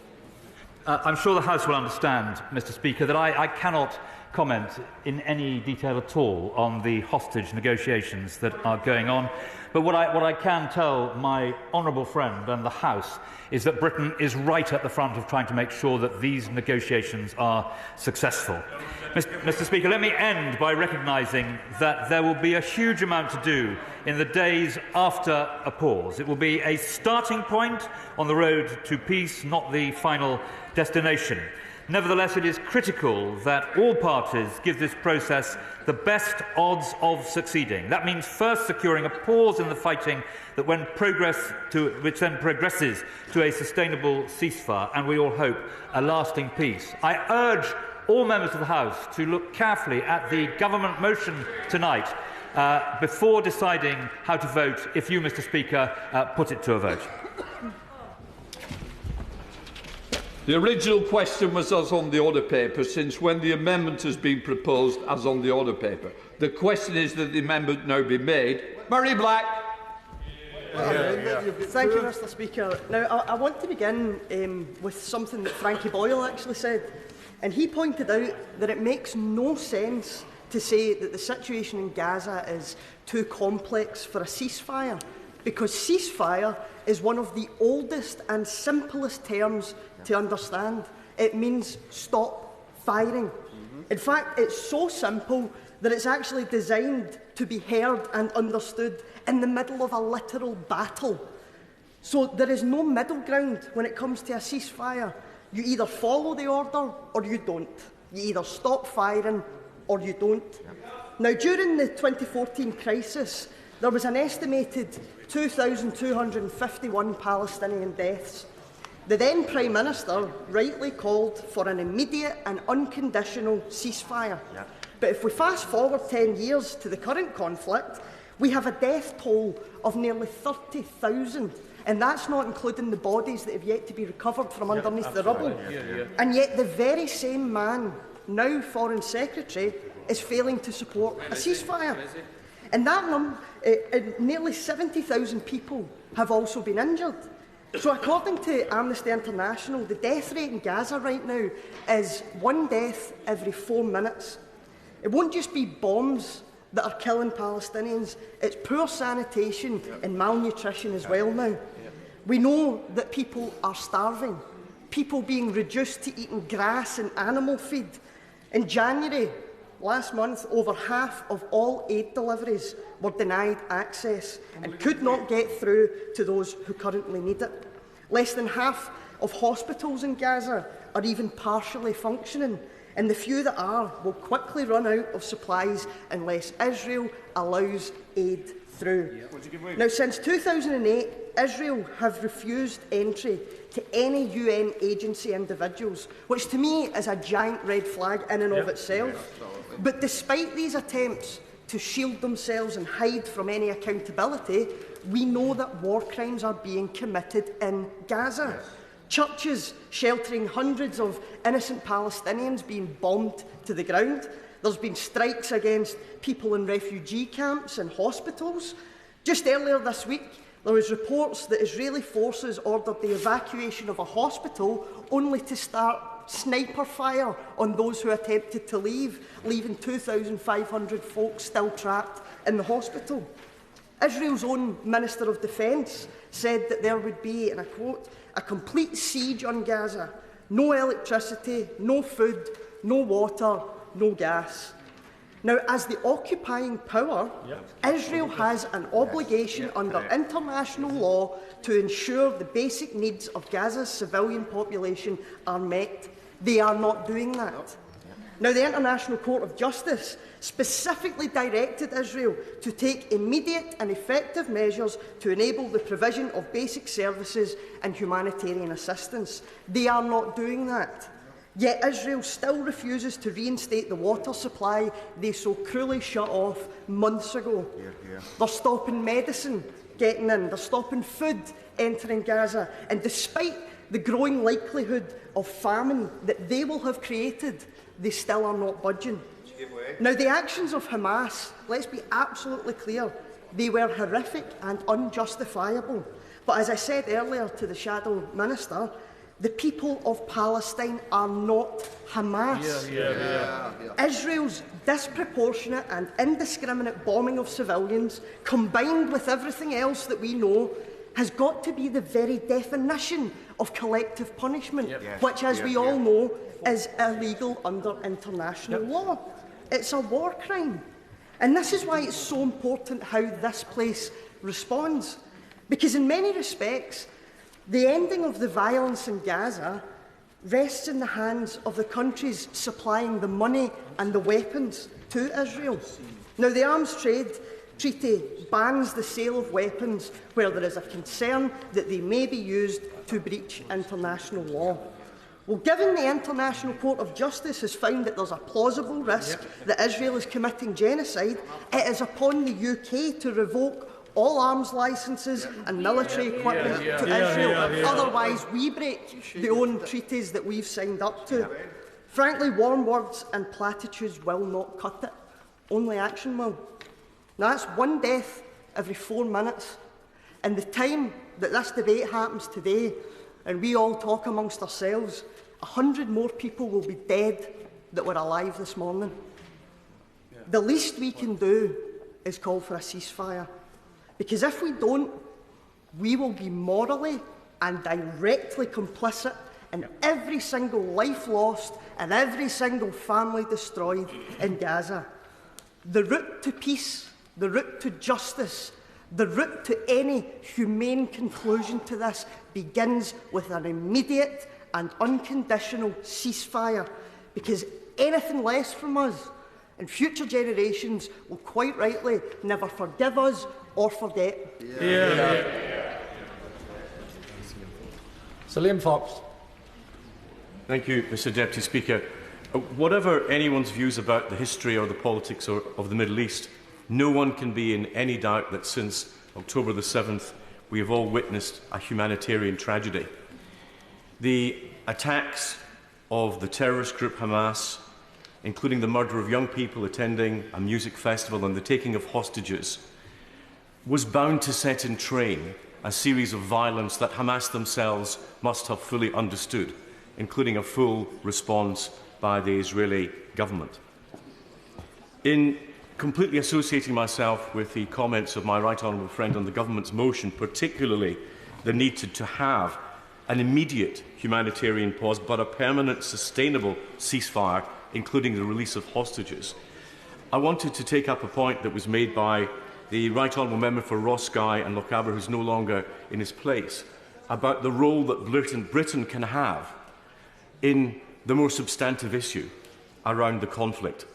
I'm sure the House will understand, Mr. Speaker, that I cannot comment in any detail at all on the hostage negotiations that are going on. But what I can tell my honourable friend and the House is that Britain is right at the front of trying to make sure that these negotiations are successful. Mr. Speaker, let me end by recognising that there will be a huge amount to do in the days after a pause. It will be a starting point on the road to peace, not the final destination. Nevertheless, it is critical that all parties give this process the best odds of succeeding. That means first securing a pause in the fighting which then progresses to a sustainable ceasefire and, we all hope, a lasting peace. I urge all members of the House to look carefully at the government motion tonight before deciding how to vote if you, Mr. Speaker, put it to a vote. The original question was as on the order paper, since when the amendment has been proposed as on the order paper. The question is that the amendment now be made. Mhairi Black. Thank you, Mr. Speaker. Now, I want to begin with something that Frankie Boyle actually said. And he pointed out that it makes no sense to say that the situation in Gaza is too complex for a ceasefire, because ceasefire is one of the oldest and simplest terms to understand. It means stop firing. In fact, it's so simple that it's actually designed to be heard and understood in the middle of a literal battle. So there is no middle ground when it comes to a ceasefire. You either follow the order or you don't. You either stop firing or you don't. Now, during the 2014 crisis, there was an estimated 2,251 Palestinian deaths. The then Prime Minister rightly called for an immediate and unconditional ceasefire. But if we fast forward 10 years to the current conflict, we have a death toll of nearly 30,000. And that's not including the bodies that have yet to be recovered from underneath the rubble. And yet the very same man, now Foreign Secretary, is failing to support a ceasefire. And that number, nearly 70,000 people have also been injured. So according to Amnesty International, the death rate in Gaza right now is 1 death every 4 minutes. It won't just be bombs that are killing Palestinians, it's poor sanitation and malnutrition as well now. We know that people are starving, people being reduced to eating grass and animal feed. In January last month, over half of all aid deliveries were denied access and could not get through to those who currently need it. Less than half of hospitals in Gaza are even partially functioning, and the few that are will quickly run out of supplies unless Israel allows aid through. Now, since 2008, Israel have refused entry to any UN agency individuals, which to me is a giant red flag in and of itself. But despite these attempts to shield themselves and hide from any accountability, we know that war crimes are being committed in Gaza. Churches sheltering hundreds of innocent Palestinians being bombed to the ground. There's been strikes against people in refugee camps and hospitals. Just earlier this week, there was reports that Israeli forces ordered the evacuation of a hospital only to start sniper fire on those who attempted to leave, leaving 2,500 folks still trapped in the hospital. Israel's own Minister of Defence said that there would be, and I quote, a complete siege on Gaza. No electricity, no food, no water, no gas. Now, as the occupying power, Israel has an obligation under international law to ensure the basic needs of Gaza's civilian population are met. They are not doing that. Now, the International Court of Justice specifically directed Israel to take immediate and effective measures to enable the provision of basic services and humanitarian assistance. They are not doing that. Yet Israel still refuses to reinstate the water supply they so cruelly shut off months ago. They're stopping medicine getting in, they're stopping food entering Gaza, and despite the growing likelihood of famine that they will have created, they still are not budging. Now, the actions of Hamas, let's be absolutely clear, they were horrific and unjustifiable. But as I said earlier to the Shadow Minister, the people of Palestine are not Hamas. Israel's disproportionate and indiscriminate bombing of civilians, combined with everything else that we know, has got to be the very definition of collective punishment, which, as we all know, is illegal under international law. It's a war crime. And this is why it's so important how this place responds. Because in many respects, the ending of the violence in Gaza rests in the hands of the countries supplying the money and the weapons to Israel. Now, the Arms Trade Treaty bans the sale of weapons where there is a concern that they may be used to breach international law. Well, given the International Court of Justice has found that there's a plausible risk that Israel is committing genocide, it is upon the UK to revoke all arms licences and military equipment to Israel. Otherwise, we break the own treaties that we've signed up to. Frankly, warm words and platitudes will not cut it. Only action will. Now, that's one death every 4 minutes. And the time that this debate happens today, and we all talk amongst ourselves, 100 more people will be dead that were alive this morning. The least we can do is call for a ceasefire. Because if we don't, we will be morally and directly complicit in every single life lost and every single family destroyed in Gaza. The route to peace, the route to justice, the route to any humane conclusion to this begins with an immediate and unconditional ceasefire, because anything less from us and future generations will quite rightly never forgive us or forget. Sir Liam Fox. Thank you, Mr Deputy Speaker. Whatever anyone's views about the history or the politics of the Middle East, no one can be in any doubt that since October the 7th, we have all witnessed a humanitarian tragedy. The attacks of the terrorist group Hamas, including the murder of young people attending a music festival and the taking of hostages, was bound to set in train a series of violence that Hamas themselves must have fully understood, including a full response by the Israeli government. In completely associating myself with the comments of my right honourable friend on the government's motion, particularly the need to have an immediate humanitarian pause but a permanent, sustainable ceasefire, including the release of hostages, I wanted to take up a point that was made by the Right Honourable Member for Ross Guy and Lochaber, who is no longer in his place, about the role that Britain can have in the more substantive issue around the conflict.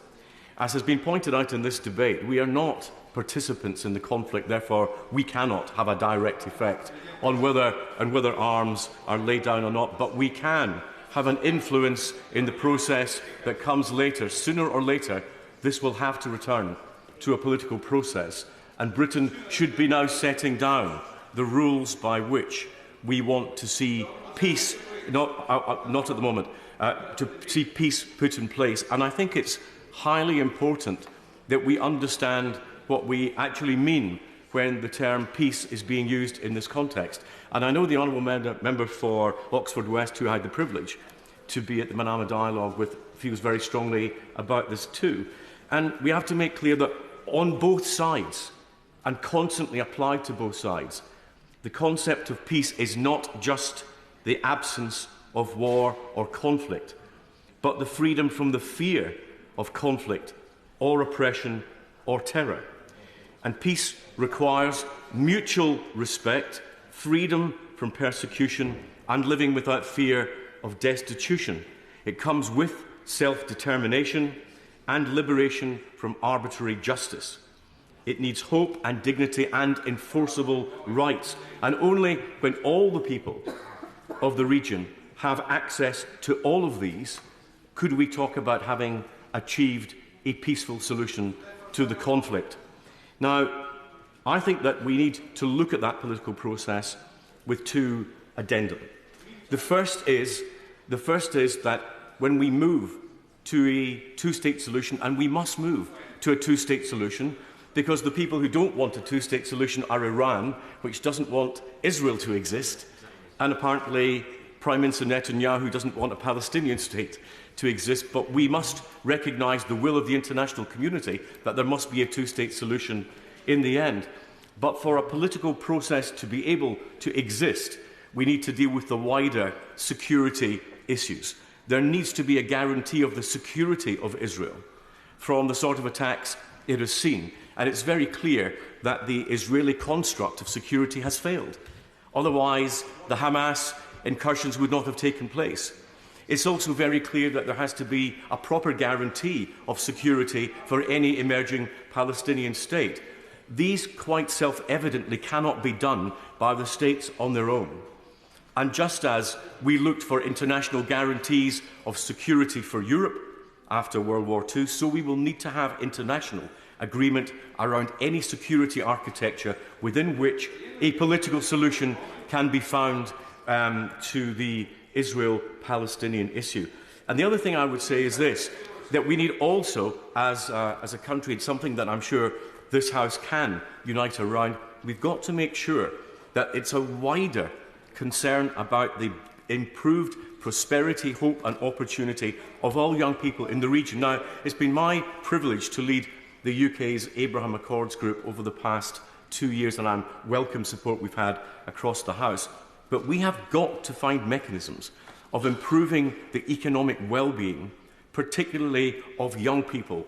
As has been pointed out in this debate, we are not participants in the conflict, therefore we cannot have a direct effect on whether arms are laid down or not, but we can have an influence in the process that comes later. Sooner or later, this will have to return to a political process, and Britain should be now setting down the rules by which we want to see peace, not at the moment, to see peace put in place. And I think it's highly important that we understand what we actually mean when the term peace is being used in this context. And I know the Honourable Member for Oxford West, who I had the privilege to be at the Manama Dialogue with, feels very strongly about this too. And we have to make clear that on both sides, and constantly applied to both sides, the concept of peace is not just the absence of war or conflict, but the freedom from the fear of conflict or oppression or terror. And peace requires mutual respect, freedom from persecution, and living without fear of destitution. It comes with self-determination and liberation from arbitrary justice. It needs hope and dignity and enforceable rights. And only when all the people of the region have access to all of these could we talk about having achieved a peaceful solution to the conflict. Now, I think that we need to look at that political process with two addenda. The first is that when we move to a two-state solution, and we must move to a two-state solution, because the people who don't want a two-state solution are Iran, which doesn't want Israel to exist, and apparently Prime Minister Netanyahu doesn't want a Palestinian state to exist, but we must recognise the will of the international community that there must be a two-state solution in the end. But for a political process to be able to exist, we need to deal with the wider security issues. There needs to be a guarantee of the security of Israel from the sort of attacks it has seen. And it's very clear that the Israeli construct of security has failed. Otherwise, the Hamas incursions would not have taken place. It's also very clear that there has to be a proper guarantee of security for any emerging Palestinian state. These quite self-evidently cannot be done by the states on their own. And just as we looked for international guarantees of security for Europe after World War II, so we will need to have international agreement around any security architecture within which a political solution can be found to the Israel-Palestinian issue. And the other thing I would say is this, that we need also, as a country, it's something that I'm sure this House can unite around, we've got to make sure that it's a wider concern about the improved prosperity, hope and opportunity of all young people in the region. Now, it's been my privilege to lead the UK's Abraham Accords group over the past 2 years, and I welcome support we've had across the House. But we have got to find mechanisms of improving the economic well-being, particularly of young people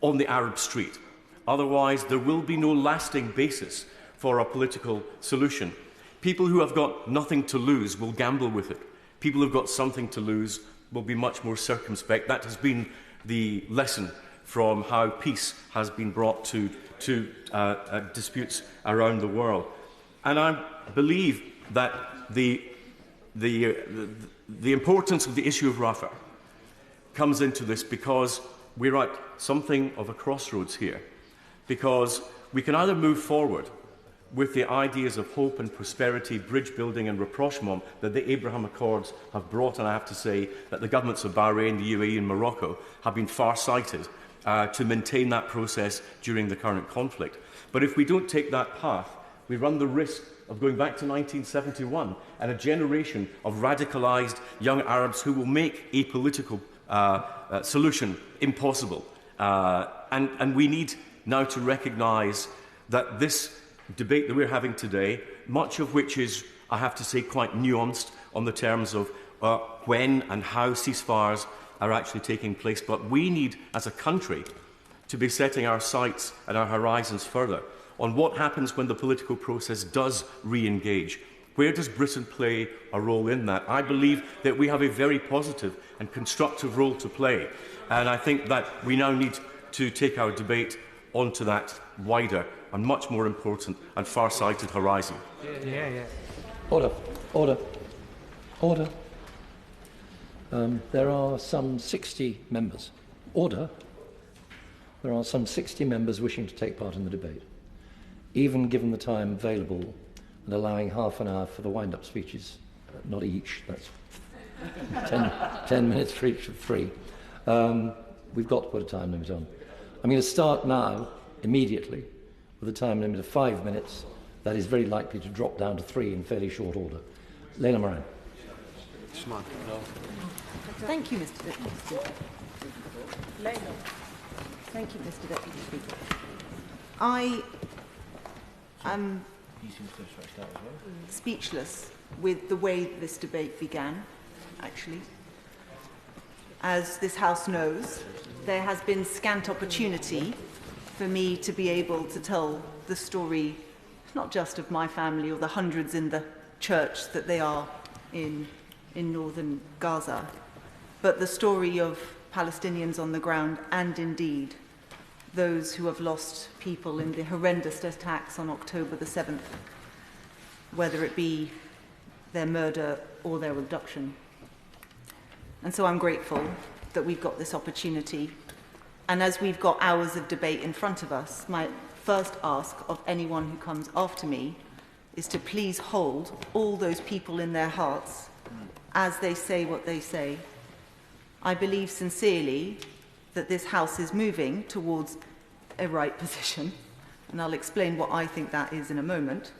on the Arab street. Otherwise, there will be no lasting basis for a political solution. People who have got nothing to lose will gamble with it. People who have got something to lose will be much more circumspect. That has been the lesson from how peace has been brought to disputes around the world. And I believe that the importance of the issue of Rafah comes into this because we're at something of a crossroads here. Because we can either move forward with the ideas of hope and prosperity, bridge building and rapprochement that the Abraham Accords have brought, and I have to say that the governments of Bahrain, the UAE and Morocco have been far-sighted to maintain that process during the current conflict. But if we don't take that path, we run the risk of going back to 1971 and a generation of radicalised young Arabs who will make a political solution impossible. And we need now to recognise that this debate that we're having today, much of which is, I have to say, quite nuanced on the terms of when and how ceasefires are actually taking place, but we need, as a country, to be setting our sights and our horizons further on what happens when the political process does re-engage. Where does Britain play a role in that? I believe that we have a very positive and constructive role to play, and I think that we now need to take our debate onto that wider and much more important and far-sighted horizon. Order. Order. Order. There are some 60 members. Order. There are some 60 members wishing to take part in the debate. Even given the time available and allowing half an hour for the wind-up speeches, not each, that's 10 minutes for each of three, we've got to put a time limit on. I'm going to start now, immediately, with a time limit of 5 minutes. That is very likely to drop down to 3 in fairly short order. Layla Moran. Thank you, Mr. Deputy Speaker. Thank you, Mr. Deputy Speaker. I am speechless with the way this debate began, actually. as this House knows, there has been scant opportunity for me to be able to tell the story, not just of my family or the hundreds in the church that they are in northern Gaza, but the story of Palestinians on the ground and indeed those who have lost people in the horrendous attacks on October the 7th, whether it be their murder or their abduction. And so I'm grateful that we've got this opportunity. And as we've got hours of debate in front of us, my first ask of anyone who comes after me is to please hold all those people in their hearts as they say what they say. I believe sincerely that this House is moving towards a right position, and I'll explain what I think that is in a moment.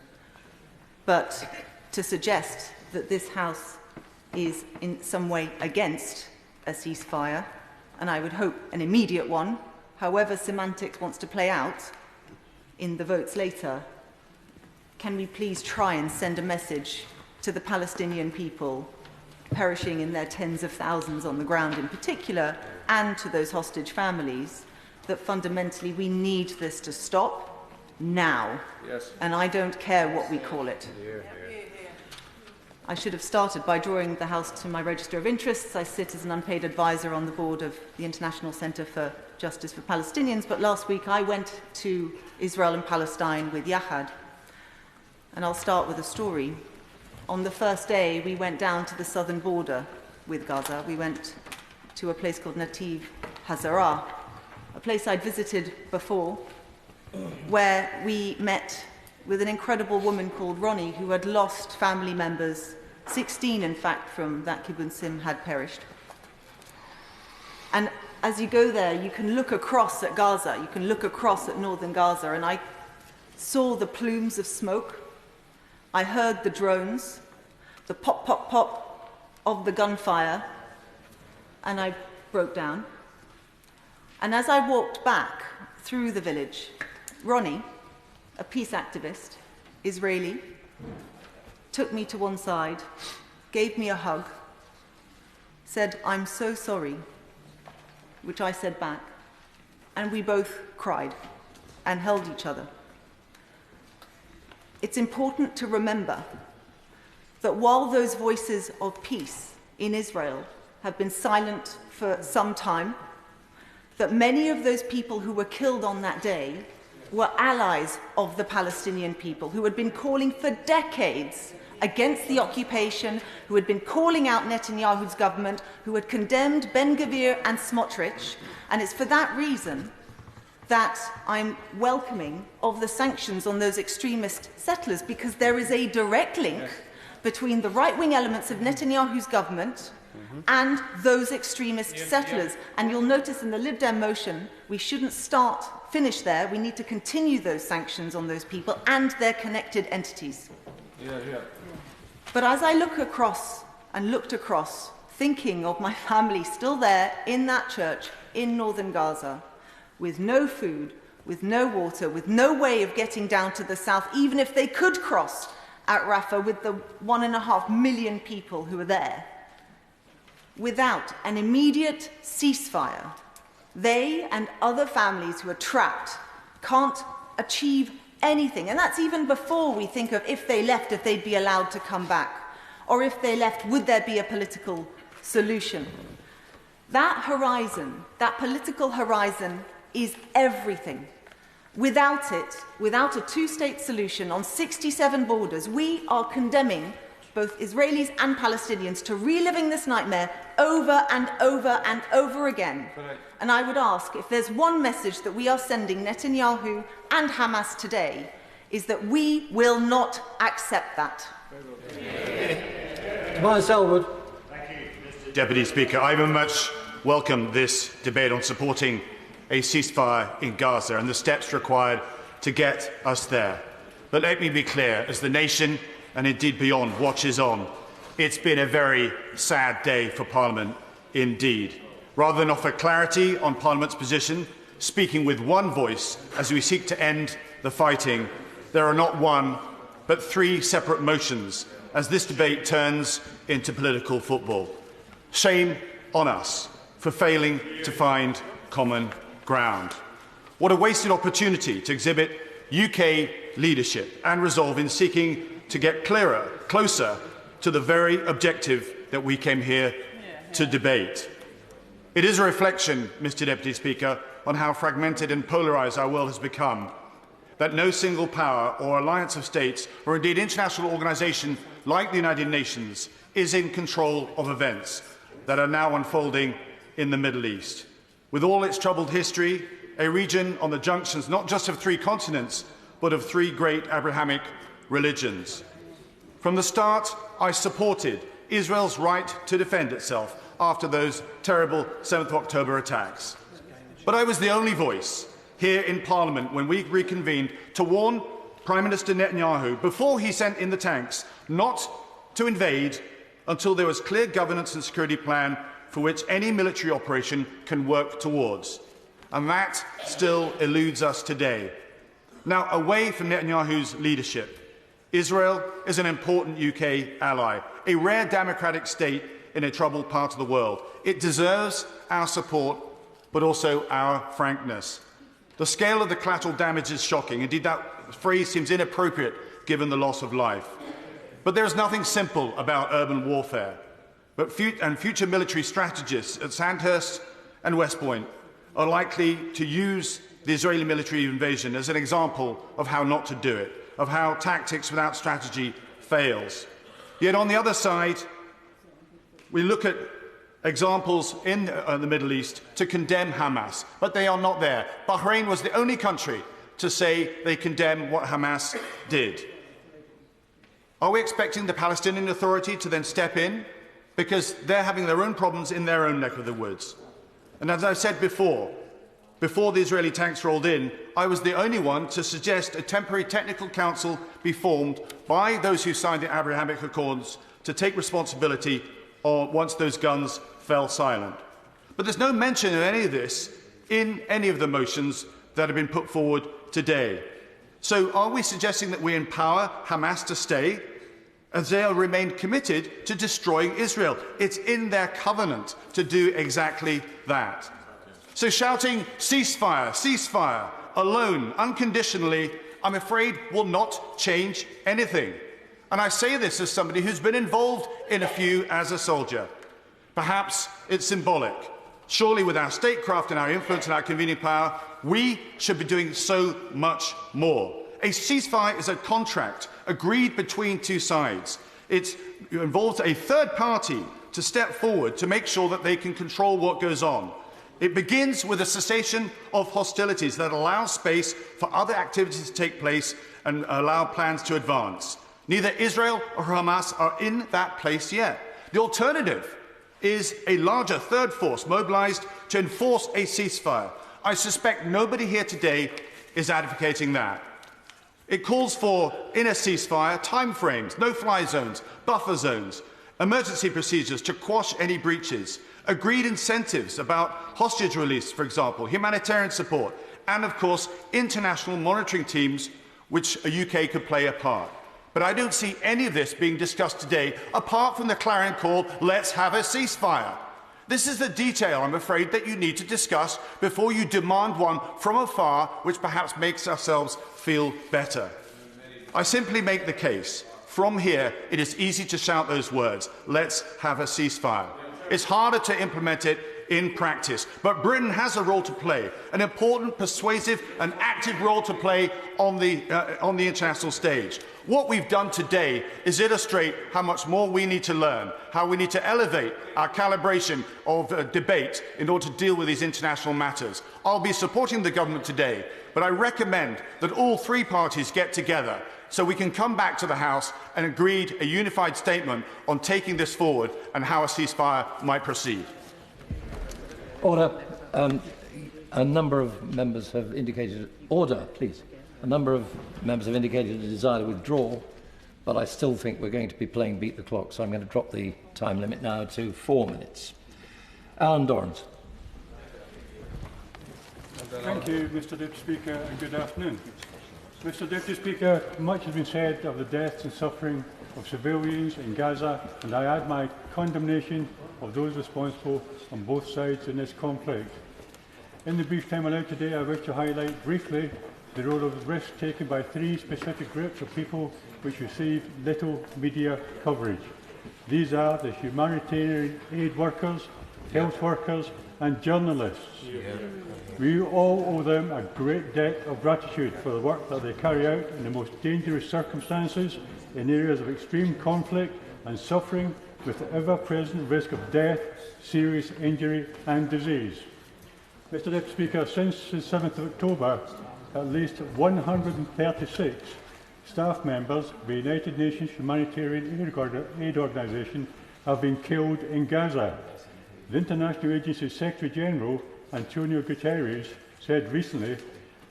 But to suggest that this House is in some way against a ceasefire, and I would hope an immediate one, however semantics wants to play out in the votes later, can we please try and send a message to the Palestinian people perishing in their tens of thousands on the ground in particular, and to those hostage families, that fundamentally we need this to stop now. Yes. And I don't care what we call it. I should have started by drawing the House to my register of interests. I sit as an unpaid advisor on the board of the International Centre for Justice for Palestinians, but last week I went to Israel and Palestine with Yahad. And I'll start with a story. On the first day, we went down to the southern border with Gaza. We went to a place called Nativ Hazara, a place I'd visited before, where we met with an incredible woman called Ronnie, who had lost family members. 16, in fact, from that kibbutzim had perished. And as you go there, you can look across at Gaza, you can look across at northern Gaza, and I saw the plumes of smoke. I heard the drones, the pop, pop, pop of the gunfire, and I broke down. And as I walked back through the village, Ronnie, a peace activist, Israeli, took me to one side, gave me a hug, said, "I'm so sorry," which I said back, and we both cried and held each other. It's important to remember that while those voices of peace in Israel have been silent for some time, that many of those people who were killed on that day were allies of the Palestinian people, who had been calling for decades against the occupation, who had been calling out Netanyahu's government, who had condemned Ben-Gvir and Smotrich. And it's for that reason that I'm welcoming of the sanctions on those extremist settlers, because there is a direct link between the right-wing elements of Netanyahu's government and those extremist settlers. And you'll notice in the Lib Dem motion, we shouldn't finish there. We need to continue those sanctions on those people and their connected entities. But as I looked across, thinking of my family still there in that church in northern Gaza, with no food, with no water, with no way of getting down to the south, even if they could cross at Rafah with the 1.5 million people who are there, without an immediate ceasefire, they and other families who are trapped can't achieve anything. And that's even before we think of if they left, if they'd be allowed to come back, or if they left, would there be a political solution? That horizon, that political horizon, is everything. Without it, without a two-state solution on 67 borders, we are condemning both Israelis and Palestinians to reliving this nightmare over and over and over again. And I would ask, if there's one message that we are sending Netanyahu and Hamas today, is that we will not accept that. Tobias Ellwood. Thank you, Mr. Deputy Speaker. I very much welcome this debate on supporting a ceasefire in Gaza and the steps required to get us there. But let me be clear, as the nation and indeed beyond watches on, it's been a very sad day for Parliament indeed. Rather than offer clarity on Parliament's position, speaking with one voice as we seek to end the fighting, there are not one but three separate motions as this debate turns into political football. Shame on us. for failing to find common ground. What a wasted opportunity to exhibit UK leadership and resolve in seeking to get closer to the very objective that we came here to debate. It is a reflection, Mr. Deputy Speaker, on how fragmented and polarised our world has become, that no single power or alliance of states, or indeed international organisation like the United Nations, is in control of events that are now unfolding in the Middle East. With all its troubled history, a region on the junctions not just of 3 continents, but of 3 great Abrahamic religions. From the start, I supported Israel's right to defend itself after those terrible 7th of October attacks. But I was the only voice here in Parliament when we reconvened to warn Prime Minister Netanyahu, before he sent in the tanks, not to invade until there was clear governance and security plan for which any military operation can work towards. And that still eludes us today. Now, away from Netanyahu's leadership, Israel is an important UK ally, a rare democratic state in a troubled part of the world. It deserves our support, but also our frankness. The scale of the collateral damage is shocking. Indeed, that phrase seems inappropriate given the loss of life. But there is nothing simple about urban warfare. Future military strategists at Sandhurst and West Point are likely to use the Israeli military invasion as an example of how not to do it, of how tactics without strategy fails. Yet on the other side, we look at examples in the Middle East to condemn Hamas, but they are not there. Bahrain was the only country to say they condemn what Hamas did. Are we expecting the Palestinian Authority to then step in? Because they're having their own problems in their own neck of the woods. And as I said before the Israeli tanks rolled in, I was the only one to suggest a temporary technical council be formed by those who signed the Abrahamic Accords to take responsibility once those guns fell silent. But there's no mention of any of this in any of the motions that have been put forward today. So are we suggesting that we empower Hamas to stay, as they remain committed to destroying Israel? It's in their covenant to do exactly that. So shouting ceasefire, ceasefire, alone, unconditionally, I'm afraid will not change anything. And I say this as somebody who's been involved in a few as a soldier. Perhaps it's symbolic. Surely with our statecraft and our influence and our convening power, we should be doing so much more. A ceasefire is a contract agreed between 2 sides. It involves a third party to step forward to make sure that they can control what goes on. It begins with a cessation of hostilities that allows space for other activities to take place and allow plans to advance. Neither Israel or Hamas are in that place yet. The alternative is a larger third force mobilised to enforce a ceasefire. I suspect nobody here today is advocating that. It calls for, in a ceasefire, timeframes, no-fly zones, buffer zones, emergency procedures to quash any breaches, agreed incentives about hostage release, for example, humanitarian support, and, of course, international monitoring teams which a UK could play a part. But I don't see any of this being discussed today, apart from the clarion call, let's have a ceasefire. This is the detail, I'm afraid, that you need to discuss before you demand one from afar, which perhaps makes ourselves feel better. I simply make the case. From here, it is easy to shout those words, let's have a ceasefire. It's harder to implement it in practice, but Britain has a role to play, an important, persuasive and active role to play on the international stage. What we've done today is illustrate how much more we need to learn, how we need to elevate our calibration of debate in order to deal with these international matters. I'll be supporting the government today, but I recommend that all 3 parties get together so we can come back to the House and agree a unified statement on taking this forward and how a ceasefire might proceed. Order. A number of members have indicated... Order, please. A number of members have indicated a desire to withdraw, but I still think we're going to be playing beat the clock, so I'm going to drop the time limit now to 4 minutes. Allan Dorans. Thank you, Mr. Deputy Speaker, and good afternoon. Mr Deputy Speaker, much has been said of the deaths and suffering of civilians in Gaza, and I add my condemnation of those responsible on both sides in this conflict. In the brief time allowed today, I wish to highlight briefly the role of risk taken by three specific groups of people which receive little media coverage. These are the humanitarian aid workers, health workers and journalists. We all owe them a great debt of gratitude for the work that they carry out in the most dangerous circumstances in areas of extreme conflict and suffering, with the ever-present risk of death, serious injury and disease. Mr Deputy Speaker, since the 7th of October, at least 136 staff members of the United Nations Humanitarian Aid Organisation have been killed in Gaza. The International Agency's Secretary-General, Antonio Guterres, said recently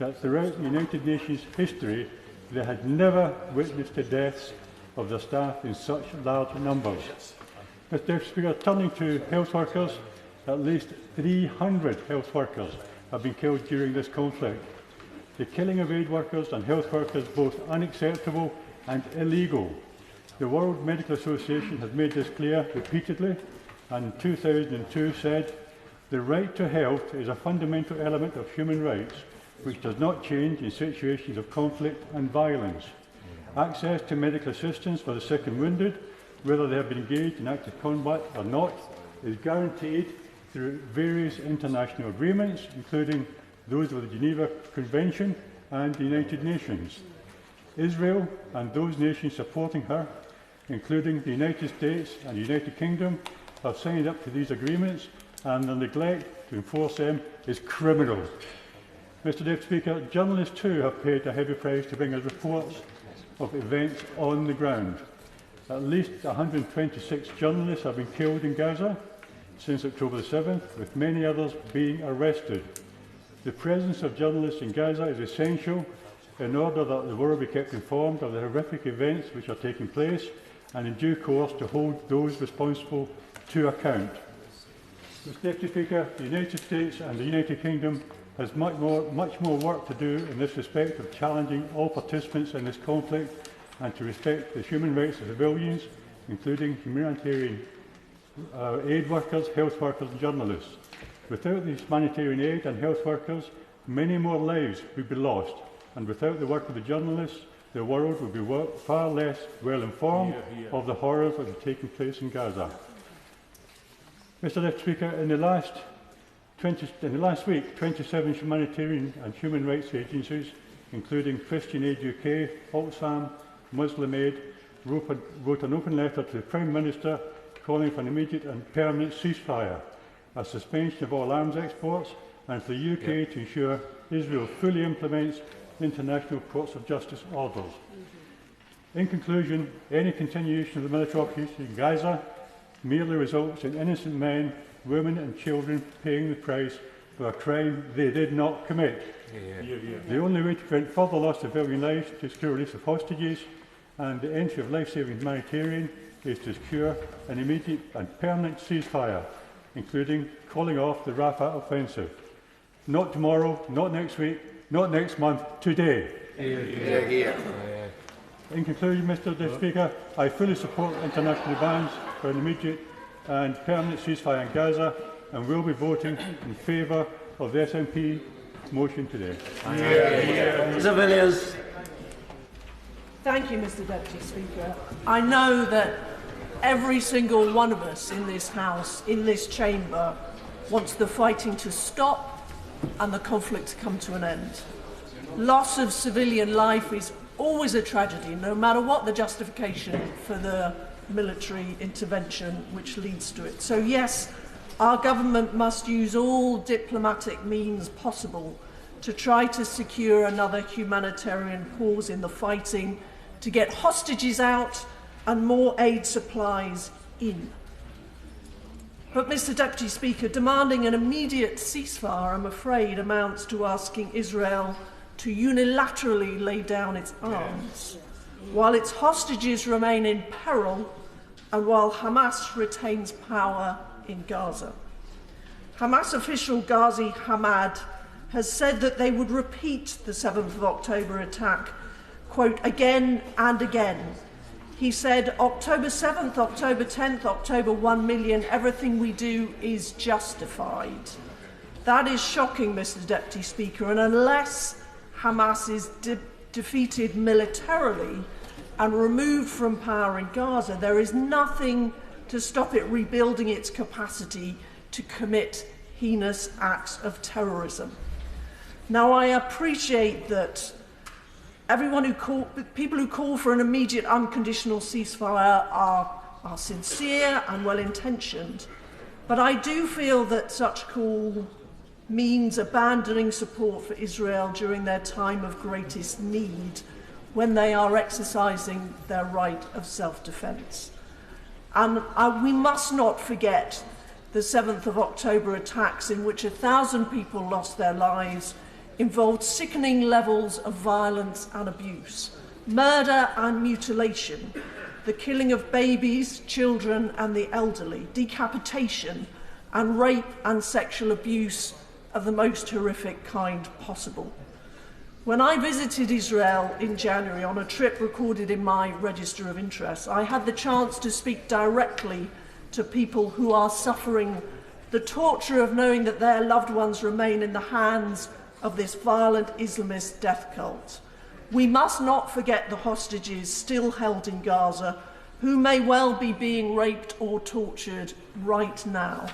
that throughout the United Nations history, they had never witnessed the deaths of their staff in such large numbers. Mr Deputy Speaker, turning to health workers, at least 300 health workers have been killed during this conflict. The killing of aid workers and health workers is both unacceptable and illegal. The World Medical Association has made this clear repeatedly, and in 2002 said, "The right to health is a fundamental element of human rights which does not change in situations of conflict and violence. Access to medical assistance for the sick and wounded, whether they have been engaged in active combat or not, is guaranteed through various international agreements, including those of the Geneva Convention and the United Nations. Israel and those nations supporting her, including the United States and the United Kingdom, have signed up to these agreements, and the neglect to enforce them is criminal." Mr Deputy Speaker, journalists too have paid a heavy price to bring us reports of events on the ground. At least 126 journalists have been killed in Gaza since October the 7th, with many others being arrested. The presence of journalists in Gaza is essential in order that the world be kept informed of the horrific events which are taking place, and in due course to hold those responsible to account. Mr Deputy Speaker, the United States and the United Kingdom has much more work to do in this respect of challenging all participants in this conflict and to respect the human rights of civilians, including humanitarian aid workers, health workers and journalists. Without the humanitarian aid and health workers, many more lives would be lost, and without the work of the journalists, the world would be far less well informed of the horrors that are taking place in Gaza. Mr Deputy Speaker, in the last week, 27 humanitarian and human rights agencies, including Christian Aid UK, Oxfam, Muslim Aid, wrote an open letter to the Prime Minister calling for an immediate and permanent ceasefire, a suspension of all arms exports, and for the UK to ensure Israel fully implements international courts of justice orders. In conclusion, any continuation of the military operation in Gaza merely results in innocent men, women and children paying the price for a crime they did not commit. The only way to prevent further loss of civilian lives is to secure release of hostages, and the entry of life-saving humanitarian is to secure an immediate and permanent ceasefire, including calling off the Rafah offensive. Not tomorrow, not next week, not next month, today. In conclusion, Mr Deputy Speaker, I fully support international demands for an immediate and permanent ceasefire in Gaza, and will be voting in favour of the SNP motion today. Villiers. Thank you, Mr Deputy Speaker. I know that every single one of us in this House, in this chamber, wants the fighting to stop and the conflict to come to an end. Loss of civilian life is always a tragedy, no matter what the justification for the military intervention which leads to it. So yes, our government must use all diplomatic means possible to try to secure another humanitarian pause in the fighting, to get hostages out and more aid supplies in. But, Mr Deputy Speaker, demanding an immediate ceasefire, I'm afraid, amounts to asking Israel to unilaterally lay down its arms, while its hostages remain in peril and while Hamas retains power in Gaza. Hamas official Ghazi Hamad has said that they would repeat the 7th of October attack quote, again and again. He said, October 7th, October 10th, October 1 million, everything we do is justified. That is shocking, Mr. Deputy Speaker, and unless Hamas is defeated militarily and removed from power in Gaza, there is nothing to stop it rebuilding its capacity to commit heinous acts of terrorism. Now, I appreciate that people who call for an immediate unconditional ceasefire are sincere and well-intentioned, but I do feel that such call means abandoning support for Israel during their time of greatest need, when they are exercising their right of self-defence. And we must not forget the 7th of October attacks, in which 1,000 people lost their lives, involved sickening levels of violence and abuse, murder and mutilation, the killing of babies, children and the elderly, decapitation and rape and sexual abuse of the most horrific kind possible. When I visited Israel in January on a trip recorded in my Register of Interests, I had the chance to speak directly to people who are suffering the torture of knowing that their loved ones remain in the hands of this violent Islamist death cult. We must not forget the hostages still held in Gaza, who may well be being raped or tortured right now.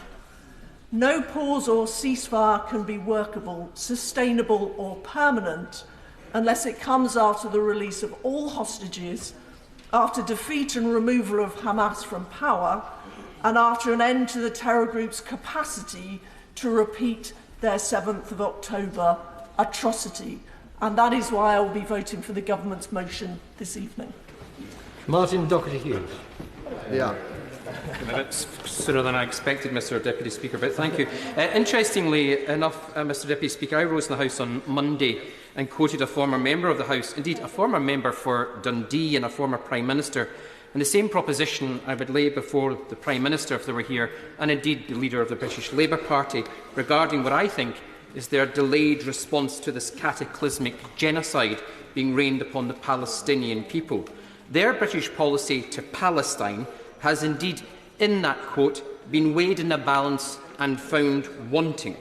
No pause or ceasefire can be workable, sustainable or permanent unless it comes after the release of all hostages, after defeat and removal of Hamas from power, and after an end to the terror group's capacity to repeat their 7th of October atrocity. And that is why I will be voting for the government's motion this evening. Martin Docherty-Hughes. Yeah. A bit sooner than I expected, Mr. Deputy Speaker, but thank you. Interestingly enough, Mr. Deputy Speaker, I rose in the House on Monday and quoted a former member of the House, indeed a former member for Dundee and a former Prime Minister, and the same proposition I would lay before the Prime Minister if they were here, and indeed the leader of the British Labour Party, regarding what I think is their delayed response to this cataclysmic genocide being rained upon the Palestinian people. Their British policy to Palestine has indeed, in that quote, been weighed in a balance and found wanting.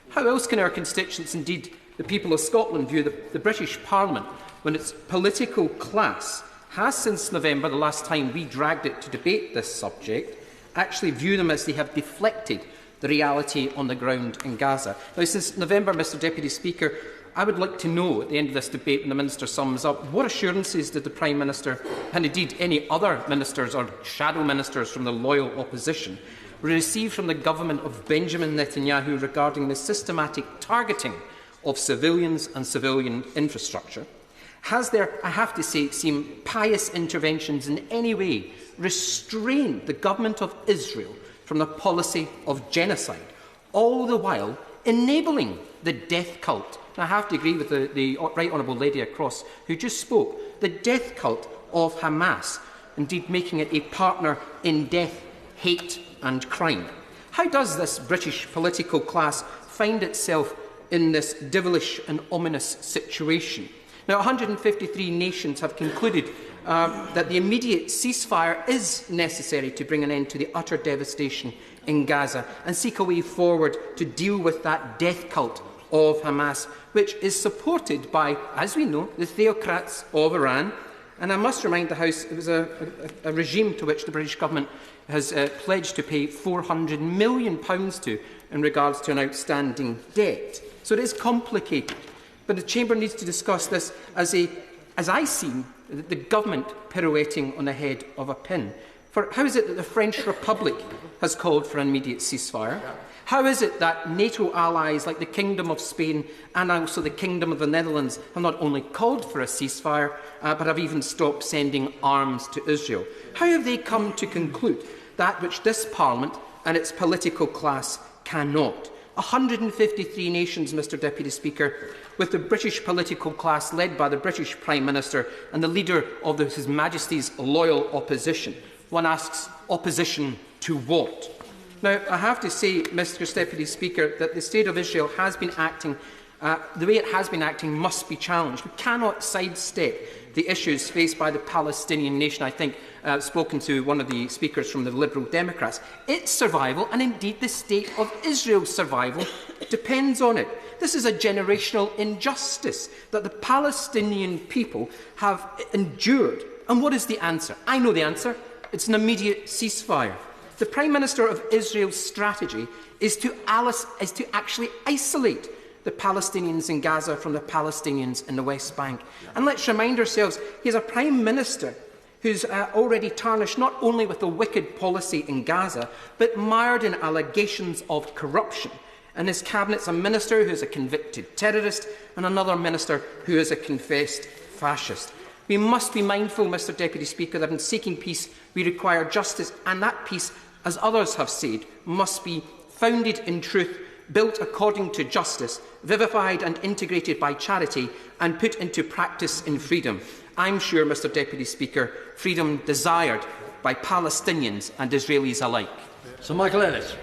How else can our constituents, indeed the people of Scotland, view the British Parliament when its political class has, since November, the last time we dragged it to debate this subject, actually view them as they have deflected the reality on the ground in Gaza? Now, since November, Mr. Deputy Speaker, I would like to know at the end of this debate, when the Minister sums up, what assurances did the Prime Minister, and indeed any other ministers or shadow ministers from the loyal opposition, receive from the government of Benjamin Netanyahu regarding the systematic targeting of civilians and civilian infrastructure? Has there, I have to say, seemed pious interventions in any way restrained the government of Israel from the policy of genocide, all the while enabling the death cult? And I have to agree with the Right Honourable Lady across who just spoke, the death cult of Hamas, indeed making it a partner in death, hate and crime. How does this British political class find itself in this devilish and ominous situation? Now, 153 nations have concluded that the immediate ceasefire is necessary to bring an end to the utter devastation in Gaza and seek a way forward to deal with that death cult of Hamas, which is supported by, as we know, the theocrats of Iran. And I must remind the House it was a regime to which the British government has pledged to pay £400 million to in regards to an outstanding debt. So it is complicated. But the Chamber needs to discuss this as I see the government pirouetting on the head of a pin. For how is it that the French Republic has called for an immediate ceasefire? How is it that NATO allies like the Kingdom of Spain and also the Kingdom of the Netherlands have not only called for a ceasefire, but have even stopped sending arms to Israel? How have they come to conclude that which this Parliament and its political class cannot? 153 nations, Mr. Deputy Speaker, with the British political class led by the British Prime Minister and the leader of His Majesty's loyal opposition. One asks, opposition to what? Now, I have to say, Mr. Deputy Speaker, that the State of Israel has been acting, the way it has been acting must be challenged. We cannot sidestep the issues faced by the Palestinian nation. I think I've spoken to one of the speakers from the Liberal Democrats. Its survival, and indeed the state of Israel's survival, depends on it. This is a generational injustice that the Palestinian people have endured. And what is the answer? I know the answer. It's an immediate ceasefire. The Prime Minister of Israel's strategy is to actually isolate the Palestinians in Gaza from the Palestinians in the West Bank. And let's remind ourselves, he's a Prime Minister who's already tarnished not only with the wicked policy in Gaza, but mired in allegations of corruption. And his cabinet's a minister who is a convicted terrorist and another minister who is a confessed fascist. We must be mindful, Mr Deputy Speaker, that in seeking peace we require justice, and that peace, as others have said, must be founded in truth, built according to justice, vivified and integrated by charity, and put into practice in freedom. I'm sure, Mr Deputy Speaker, freedom desired by Palestinians and Israelis alike. Sir Michael Ellis.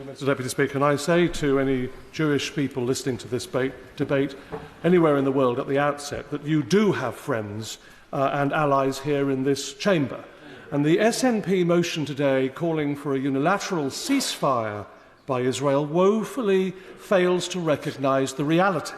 Mr Deputy Speaker, and I say to any Jewish people listening to this debate anywhere in the world at the outset that you do have friends and allies here in this chamber. And the SNP motion today calling for a unilateral ceasefire by Israel woefully fails to recognise the reality.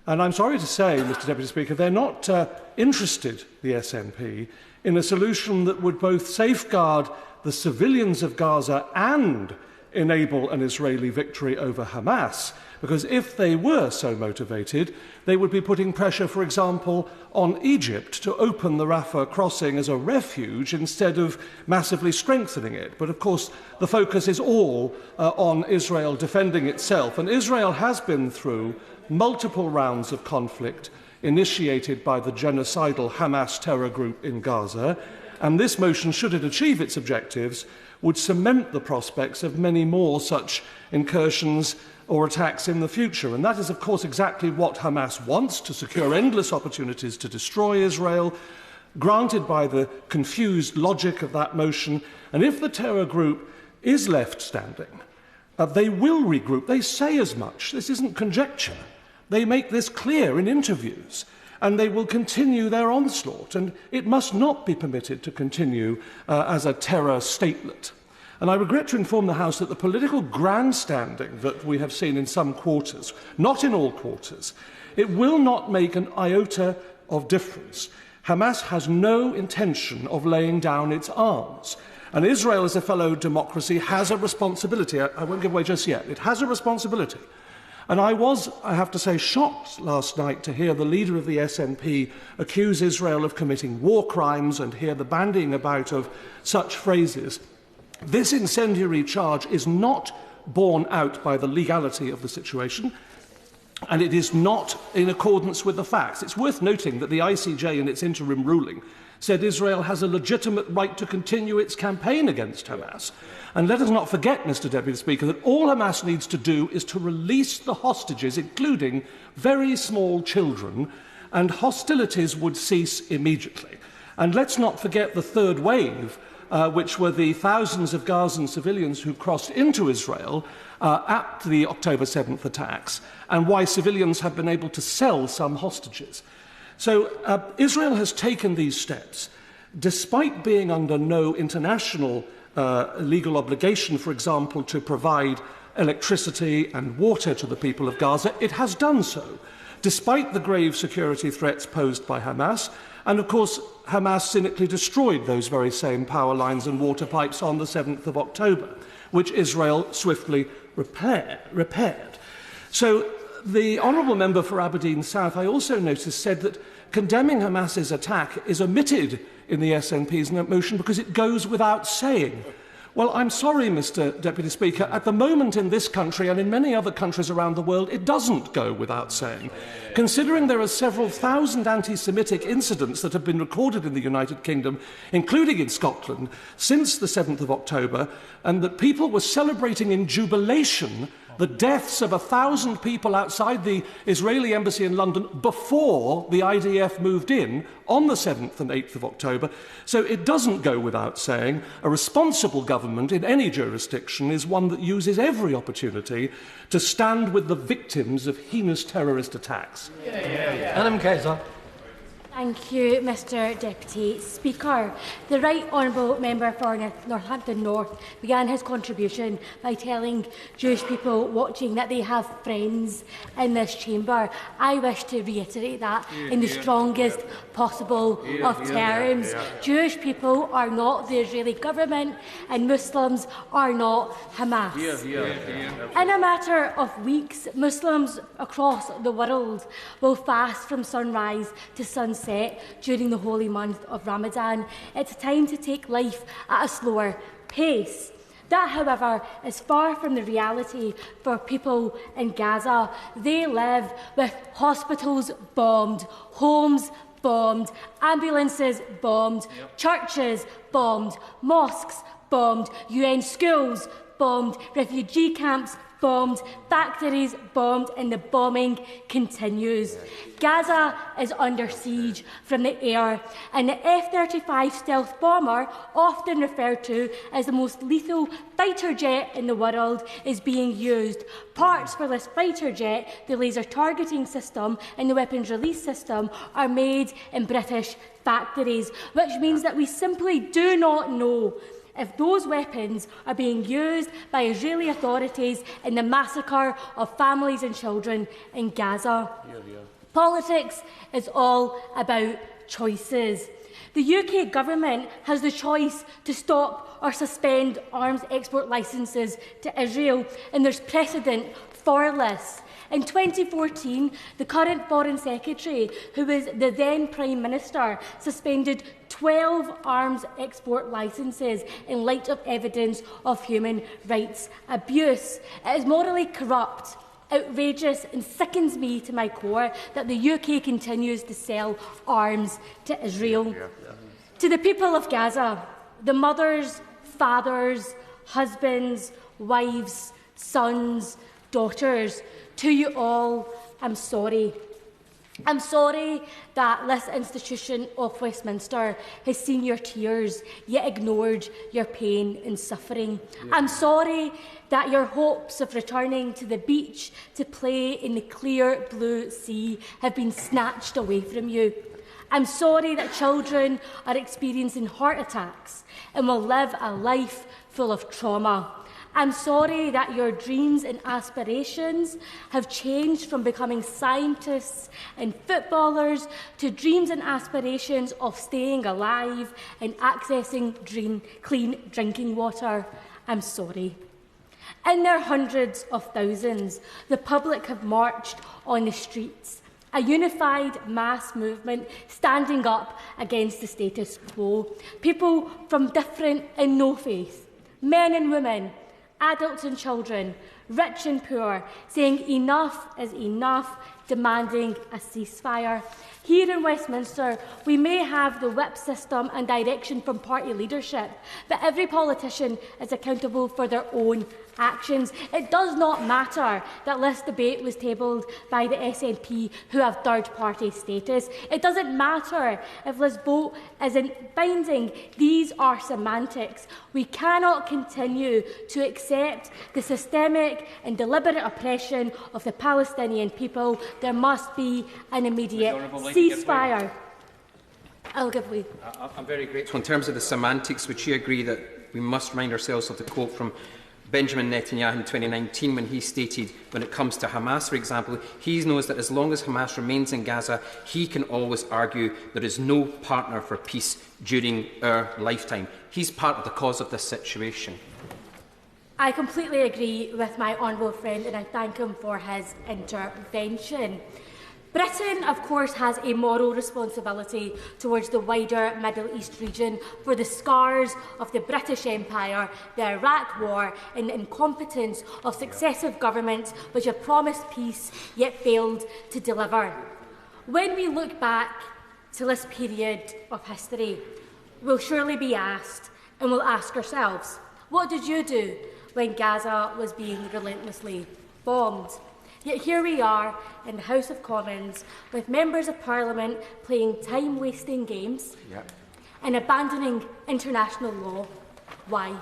And I'm sorry to say, Mr Deputy Speaker, they're not interested, the SNP, in a solution that would both safeguard the civilians of Gaza and enable an Israeli victory over Hamas, because if they were so motivated, they would be putting pressure, for example, on Egypt to open the Rafah crossing as a refuge instead of massively strengthening it. But of course, the focus is all on Israel defending itself, and Israel has been through multiple rounds of conflict initiated by the genocidal Hamas terror group in Gaza, and this motion, should it achieve its objectives, would cement the prospects of many more such incursions or attacks in the future. And that is, of course, exactly what Hamas wants, to secure endless opportunities to destroy Israel, granted by the confused logic of that motion. And if the terror group is left standing, they will regroup. They say as much. This isn't conjecture. They make this clear in interviews. And they will continue their onslaught, and it must not be permitted to continue as a terror statelet. And I regret to inform the House that the political grandstanding that we have seen in some quarters, not in all quarters, it will not make an iota of difference. Hamas has no intention of laying down its arms. And Israel, as a fellow democracy, has a responsibility. I won't give away just yet. It has a responsibility. And I was, I have to say, shocked last night to hear the leader of the SNP accuse Israel of committing war crimes and hear the bandying about of such phrases. This incendiary charge is not borne out by the legality of the situation, and it is not in accordance with the facts. It's worth noting that the ICJ, in its interim ruling, said Israel has a legitimate right to continue its campaign against Hamas. And let us not forget, Mr Deputy Speaker, that all Hamas needs to do is to release the hostages, including very small children, and hostilities would cease immediately. And let's not forget the third wave, which were the thousands of Gazan civilians who crossed into Israel at the October 7th attacks, and why civilians have been able to sell some hostages. So Israel has taken these steps, despite being under no international legal obligation, for example, to provide electricity and water to the people of Gaza. It has done so, despite the grave security threats posed by Hamas. And, of course, Hamas cynically destroyed those very same power lines and water pipes on the 7th of October, which Israel swiftly repaired. So the honourable member for Aberdeen South, I also noticed, said that condemning Hamas's attack is omitted in the SNP's motion because it goes without saying. Well, I'm sorry, Mr Deputy Speaker, at the moment in this country and in many other countries around the world, it doesn't go without saying. Considering there are several thousand anti-Semitic incidents that have been recorded in the United Kingdom, including in Scotland, since the 7th of October, and that people were celebrating in jubilation the deaths of 1,000 people outside the Israeli embassy in London before the IDF moved in on the 7th and 8th of October. So it doesn't go without saying a responsible government in any jurisdiction is one that uses every opportunity to stand with the victims of heinous terrorist attacks. Adam Kaiser. Thank you, Mr Deputy Speaker. The Right Honourable Member for Northampton North began his contribution by telling Jewish people watching that they have friends in this chamber. I wish to reiterate that in the strongest possible of terms. Jewish people are not the Israeli government and Muslims are not Hamas. In a matter of weeks, Muslims across the world will fast from sunrise to sunset during the holy month of Ramadan. It's time to take life at a slower pace. That, however, is far from the reality for people in Gaza. They live with hospitals bombed, homes bombed, ambulances bombed, churches bombed, mosques bombed, UN schools bombed, refugee camps bombed, factories bombed, and the bombing continues. Gaza is under siege from the air, and the F-35 stealth bomber, often referred to as the most lethal fighter jet in the world, is being used. Parts for this fighter jet, the laser targeting system and the weapons release system, are made in British factories, which means that we simply do not know if those weapons are being used by Israeli authorities in the massacre of families and children in Gaza. Politics is all about choices. The UK government has the choice to stop or suspend arms export licences to Israel, and there's precedent for this. In 2014, the current Foreign Secretary, who was the then Prime Minister, suspended 12 arms export licences in light of evidence of human rights abuse. It is morally corrupt, outrageous and sickens me to my core that the UK continues to sell arms to Israel. To the people of Gaza, the mothers, fathers, husbands, wives, sons, daughters, to you all, I'm sorry. I'm sorry that this institution of Westminster has seen your tears, yet ignored your pain and suffering. I'm sorry that your hopes of returning to the beach to play in the clear blue sea have been snatched away from you. I'm sorry that children are experiencing heart attacks and will live a life full of trauma. I'm sorry that your dreams and aspirations have changed from becoming scientists and footballers to dreams and aspirations of staying alive and accessing clean drinking water. I'm sorry. In their hundreds of thousands, the public have marched on the streets, a unified mass movement standing up against the status quo. People from different and no faith, men and women, adults and children, rich and poor, saying enough is enough, demanding a ceasefire. Here in Westminster, we may have the whip system and direction from party leadership, but every politician is accountable for their own actions. It does not matter that this debate was tabled by the SNP, who have third-party status. It doesn't matter if this vote isn't binding. These are semantics. We cannot continue to accept the systemic and deliberate oppression of the Palestinian people. There must be an immediate ceasefire. I'll give way. I'm very grateful. In terms of the semantics, would you agree that we must remind ourselves of the quote from Benjamin Netanyahu in 2019 when he stated, when it comes to Hamas, for example, he knows that as long as Hamas remains in Gaza, he can always argue there is no partner for peace during our lifetime. He's part of the cause of this situation. I completely agree with my honourable friend, and I thank him for his intervention. Britain, of course, has a moral responsibility towards the wider Middle East region for the scars of the British Empire, the Iraq War and the incompetence of successive governments which have promised peace yet failed to deliver. When we look back to this period of history, we'll surely be asked, and we'll ask ourselves, what did you do when Gaza was being relentlessly bombed? Yet here we are in the House of Commons with members of Parliament playing time-wasting games and abandoning international law. Why?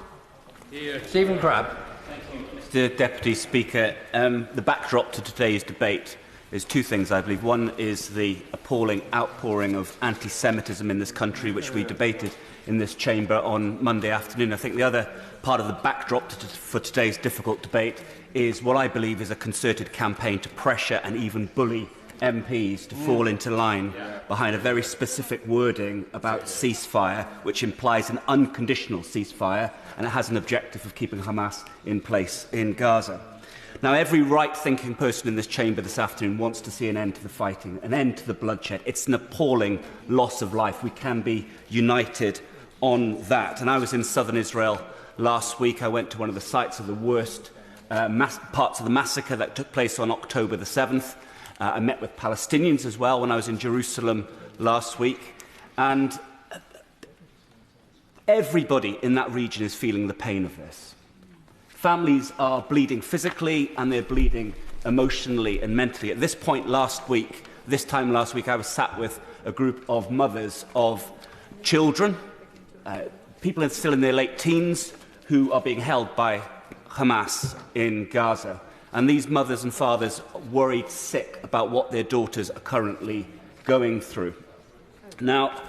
Stephen Crabb. Thank you, Mr Deputy Speaker. The backdrop to today's debate is two things, I believe. One is the appalling outpouring of anti-Semitism in this country, which we debated in this chamber on Monday afternoon. I think the other part of the backdrop for today's difficult debate is what I believe is a concerted campaign to pressure and even bully MPs to fall into line behind a very specific wording about ceasefire, which implies an unconditional ceasefire, and it has an objective of keeping Hamas in place in Gaza. Now, every right-thinking person in this chamber this afternoon wants to see an end to the fighting, an end to the bloodshed. It's an appalling loss of life. We can be united on that. And I was in southern Israel last week. I went to one of the sites of the worst parts of the massacre that took place on October the 7th. I met with Palestinians as well when I was in Jerusalem last week. And everybody in that region is feeling the pain of this. Families are bleeding physically and they're bleeding emotionally and mentally. At this time last week, I was sat with a group of mothers of children, people still in their late teens, who are being held by Hamas in Gaza. And these mothers and fathers worried sick about what their daughters are currently going through. Now,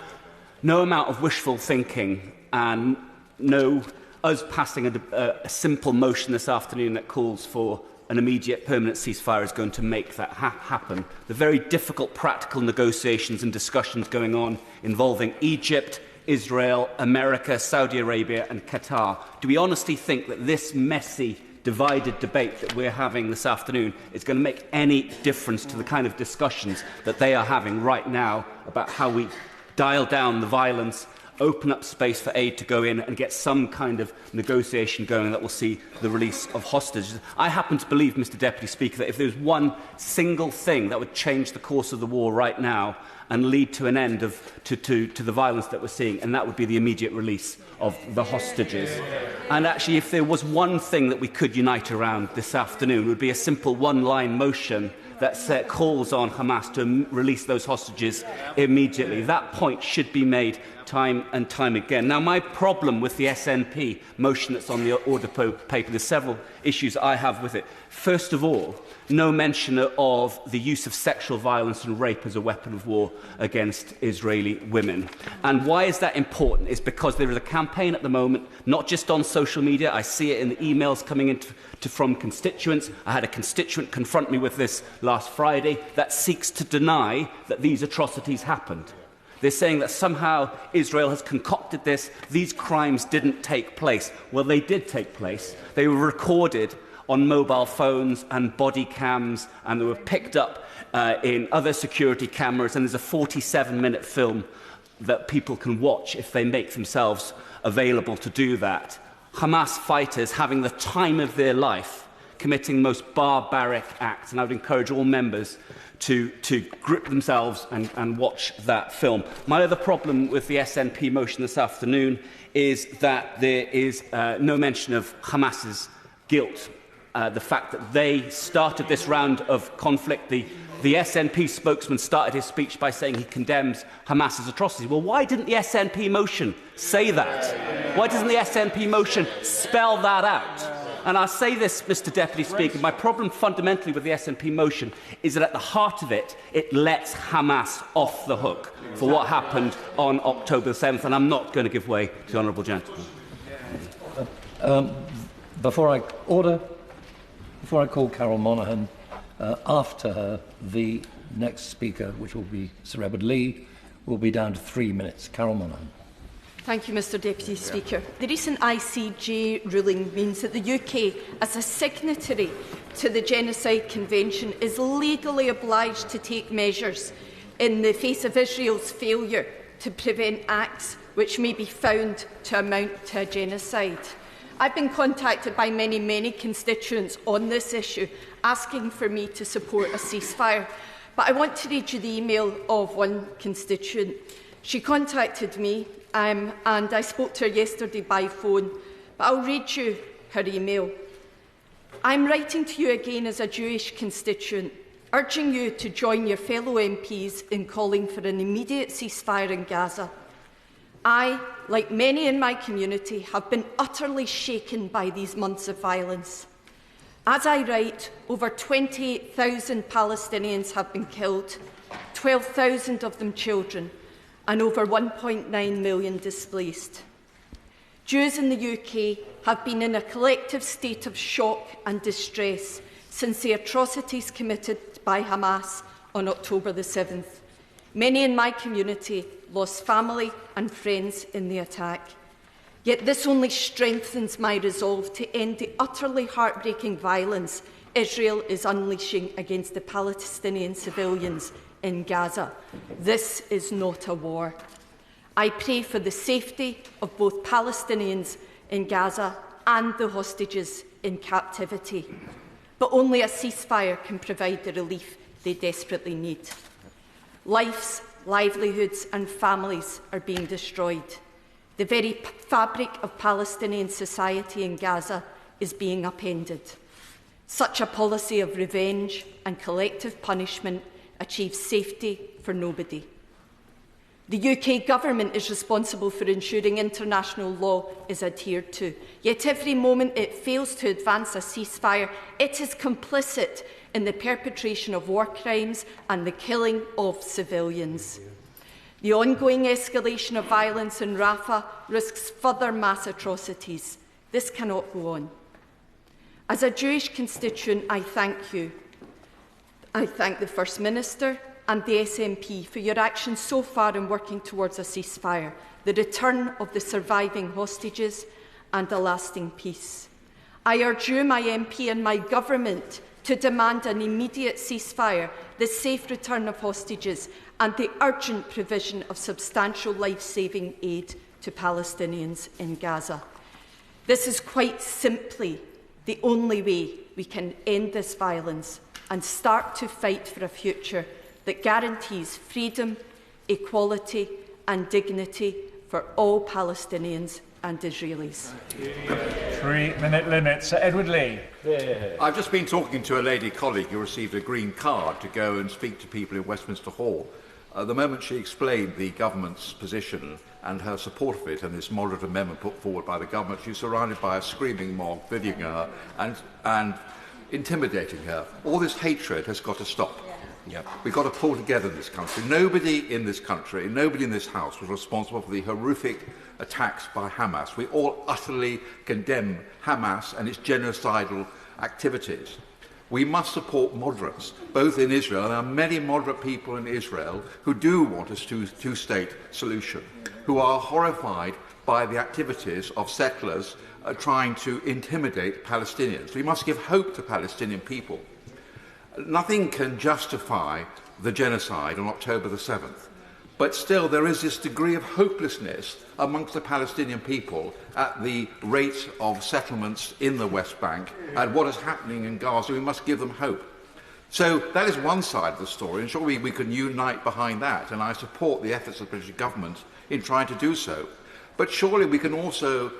no amount of wishful thinking and no us passing a simple motion this afternoon that calls for an immediate permanent ceasefire is going to make that happen. The very difficult practical negotiations and discussions going on involving Egypt, Israel, America, Saudi Arabia and Qatar. Do we honestly think that this messy, divided debate that we're having this afternoon is going to make any difference to the kind of discussions that they are having right now about how we dial down the violence, open up space for aid to go in and get some kind of negotiation going that will see the release of hostages? I happen to believe, Mr Deputy Speaker, that if there was one single thing that would change the course of the war right now and lead to an end to the violence that we're seeing, and that would be the immediate release of the hostages. And actually, if there was one thing that we could unite around this afternoon, it would be a simple one-line motion that calls on Hamas to release those hostages immediately. That point should be made time and time again. Now, my problem with the SNP motion that's on the order paper, there's several issues I have with it. First of all, no mention of the use of sexual violence and rape as a weapon of war against Israeli women. And why is that important? It's because there is a campaign at the moment, not just on social media. I see it in the emails coming in from constituents. I had a constituent confront me with this last Friday that seeks to deny that these atrocities happened. They're saying that somehow Israel has concocted this. These crimes didn't take place. Well, they did take place. They were recorded on mobile phones and body cams, and they were picked up in other security cameras, and there's a 47-minute film that people can watch if they make themselves available to do that. Hamas fighters having the time of their life, committing the most barbaric acts, and I would encourage all members to grip themselves and watch that film. My other problem with the SNP motion this afternoon is that there is no mention of Hamas's guilt. The fact that they started this round of conflict. The SNP spokesman started his speech by saying he condemns Hamas's atrocities. Well, why didn't the SNP motion say that? Why doesn't the SNP motion spell that out? And I'll say this, Mr Deputy Speaker, my problem fundamentally with the SNP motion is that at the heart of it, it lets Hamas off the hook for what happened on October the 7th, and I'm not going to give way to the honourable gentleman. Before I call Carol Monaghan, after her, the next speaker, which will be Sir Edward Lee, will be down to 3 minutes. Carol Monaghan. Thank you, Mr Deputy Speaker. The recent ICJ ruling means that the UK, as a signatory to the Genocide Convention, is legally obliged to take measures in the face of Israel's failure to prevent acts which may be found to amount to a genocide. I've been contacted by many constituents on this issue, asking for me to support a ceasefire. But I want to read you the email of one constituent. She contacted me and I spoke to her yesterday by phone, but I'll read you her email. I'm writing to you again as a Jewish constituent, urging you to join your fellow MPs in calling for an immediate ceasefire in Gaza. I, like many in my community, have been utterly shaken by these months of violence. As I write, over 28,000 Palestinians have been killed, 12,000 of them children, and over 1.9 million displaced. Jews in the UK have been in a collective state of shock and distress since the atrocities committed by Hamas on October the 7th. Many in my community lost family and friends in the attack. Yet this only strengthens my resolve to end the utterly heartbreaking violence Israel is unleashing against the Palestinian civilians in Gaza. This is not a war. I pray for the safety of both Palestinians in Gaza and the hostages in captivity. But only a ceasefire can provide the relief they desperately need. Lives, livelihoods and families are being destroyed. The very fabric of Palestinian society in Gaza is being upended. Such a policy of revenge and collective punishment achieves safety for nobody. The UK government is responsible for ensuring international law is adhered to. Yet every moment it fails to advance a ceasefire, it is complicit in the perpetration of war crimes and the killing of civilians. The ongoing escalation of violence in Rafah risks further mass atrocities. This cannot go on. As a Jewish constituent, I thank you. I thank the First Minister and the SNP for your actions so far in working towards a ceasefire, the return of the surviving hostages and a lasting peace. I urge you, my MP and my government, to demand an immediate ceasefire, the safe return of hostages and the urgent provision of substantial life-saving aid to Palestinians in Gaza. This is quite simply the only way we can end this violence and start to fight for a future that guarantees freedom, equality and dignity for all Palestinians and Israelis. 3-minute limit. Sir Edward Lee. I've just been talking to a lady colleague who received a green card to go and speak to people in Westminster Hall. The moment she explained the government's position and her support of it and this moderate amendment put forward by the government, she was surrounded by a screaming mob, videoing her and intimidating her. All this hatred has got to stop. We've got to pull together in this country. Nobody in this country, nobody in this House was responsible for the horrific attacks by Hamas. We all utterly condemn Hamas and its genocidal activities. We must support moderates, both in Israel, and there are many moderate people in Israel who do want a two-state solution, who are horrified by the activities of settlers trying to intimidate Palestinians. We must give hope to Palestinian people. Nothing can justify the genocide on October the 7th, but still there is this degree of hopelessness amongst the Palestinian people at the rate of settlements in the West Bank and what is happening in Gaza. We must give them hope. So that is one side of the story, and surely we can unite behind that, and I support the efforts of the British government in trying to do so. But surely we can also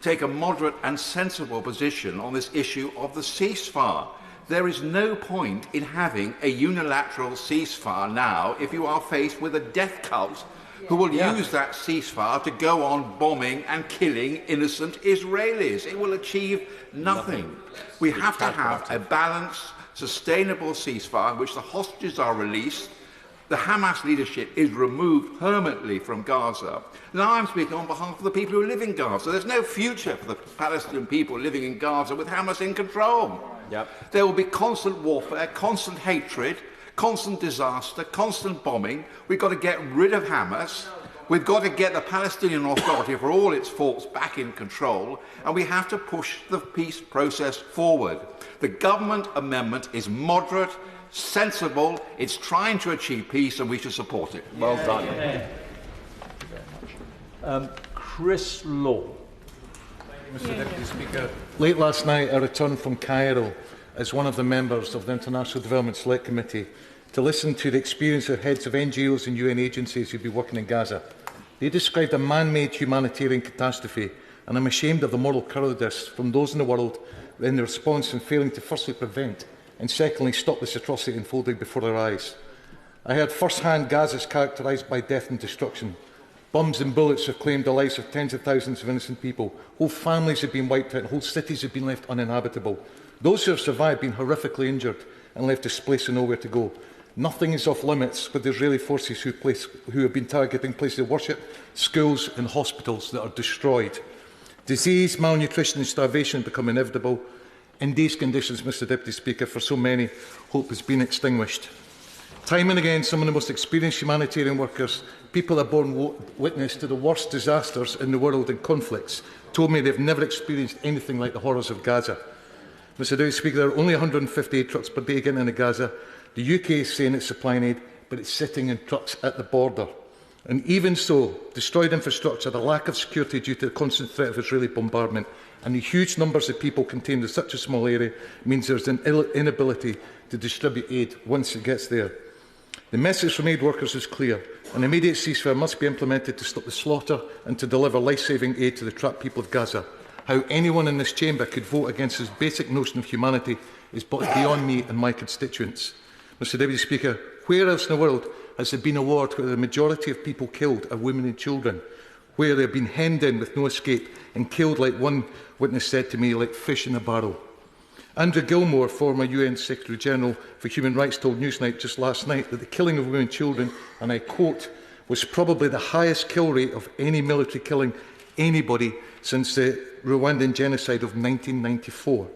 take a moderate and sensible position on this issue of the ceasefire. There is no point in having a unilateral ceasefire now if you are faced with a death cult who will use that ceasefire to go on bombing and killing innocent Israelis. It will achieve nothing. We have to have a balanced, sustainable ceasefire in which the hostages are released, the Hamas leadership is removed permanently from Gaza. Now I'm speaking on behalf of the people who live in Gaza. There's no future for the Palestinian people living in Gaza with Hamas in control. There will be constant warfare, constant hatred, constant disaster, constant bombing. We've got to get rid of Hamas. We've got to get the Palestinian Authority, for all its faults, back in control, and we have to push the peace process forward. The government amendment is moderate, sensible, it's trying to achieve peace, and we should support it. Well done. Chris Lowe. Mr Deputy Speaker. Late last night I returned from Cairo as one of the members of the International Development Select Committee to listen to the experience of heads of NGOs and UN agencies who have been working in Gaza. They described a man-made humanitarian catastrophe, and I'm ashamed of the moral cowardice from those in the world in the response in failing to firstly prevent and secondly stop this atrocity unfolding before our eyes. I heard first-hand Gaza is characterised by death and destruction. Bombs and bullets have claimed the lives of tens of thousands of innocent people. Whole families have been wiped out and whole cities have been left uninhabitable. Those who have survived have been horrifically injured and left displaced and nowhere to go. Nothing is off limits with the Israeli forces who have been targeting places of worship, schools and hospitals that are destroyed. Disease, malnutrition and starvation become inevitable. In these conditions, Mr Deputy Speaker, for so many, hope has been extinguished. Time and again, some of the most experienced humanitarian workers, people that have borne witness to the worst disasters in the world and conflicts, told me they've never experienced anything like the horrors of Gaza. Mr Deputy Speaker, there are only 150 aid trucks per day getting into Gaza. The UK is saying it's supplying aid, but it's sitting in trucks at the border. And even so, destroyed infrastructure, the lack of security due to the constant threat of Israeli bombardment, and the huge numbers of people contained in such a small area means there's an inability to distribute aid once it gets there. The message from aid workers is clear. An immediate ceasefire must be implemented to stop the slaughter and to deliver life-saving aid to the trapped people of Gaza. How anyone in this chamber could vote against this basic notion of humanity is beyond me and my constituents. Mr Deputy Speaker, where else in the world has there been a war where the majority of people killed are women and children, where they have been hemmed in with no escape and killed, like one witness said to me, like fish in a barrel? Andrew Gilmore, former UN Secretary-General for Human Rights, told Newsnight just last night that the killing of women and children, and I quote, was probably the highest kill rate of any military killing anybody since the Rwandan genocide of 1994.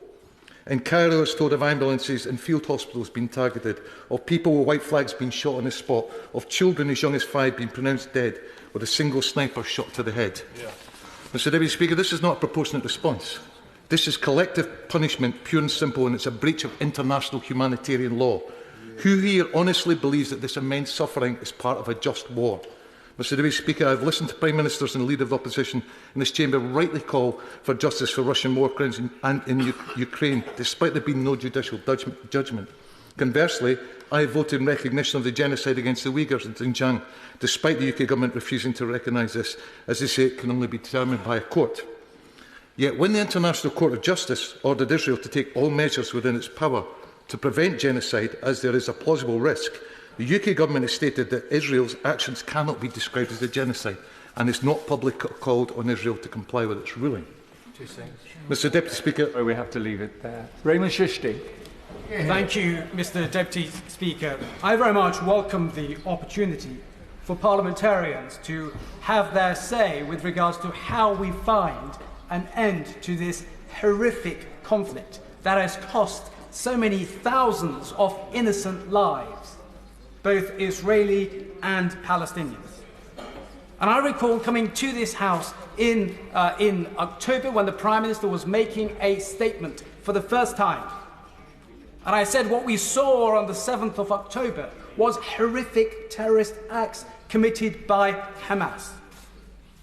In Cairo, is told of ambulances and field hospitals being targeted, of people with white flags being shot on the spot, of children as young as 5 being pronounced dead with a single sniper shot to the head. Yeah. Mr Deputy Speaker, this is not a proportionate response. This is collective punishment, pure and simple, and it's a breach of international humanitarian law. Who here honestly believes that this immense suffering is part of a just war? Mr Deputy Speaker, I have listened to Prime Ministers and the Leader of the Opposition in this chamber rightly call for justice for Russian war crimes in Ukraine, despite there being no judicial judgment. Conversely, I have voted in recognition of the genocide against the Uyghurs in Xinjiang, despite the UK Government refusing to recognise this, as they say it can only be determined by a court. Yet when the International Court of Justice ordered Israel to take all measures within its power to prevent genocide, as there is a plausible risk, the UK Government has stated that Israel's actions cannot be described as a genocide, and it's not publicly called on Israel to comply with its ruling. Mr Deputy Speaker, we have to leave it there. Raymond Shishti. Thank you, Mr Deputy Speaker. I very much welcome the opportunity for parliamentarians to have their say with regards to how we find an end to this horrific conflict that has cost so many thousands of innocent lives, both Israeli and Palestinians. And I recall coming to this House in October when the Prime Minister was making a statement for the first time. And I said what we saw on the 7th of October was horrific terrorist acts committed by Hamas.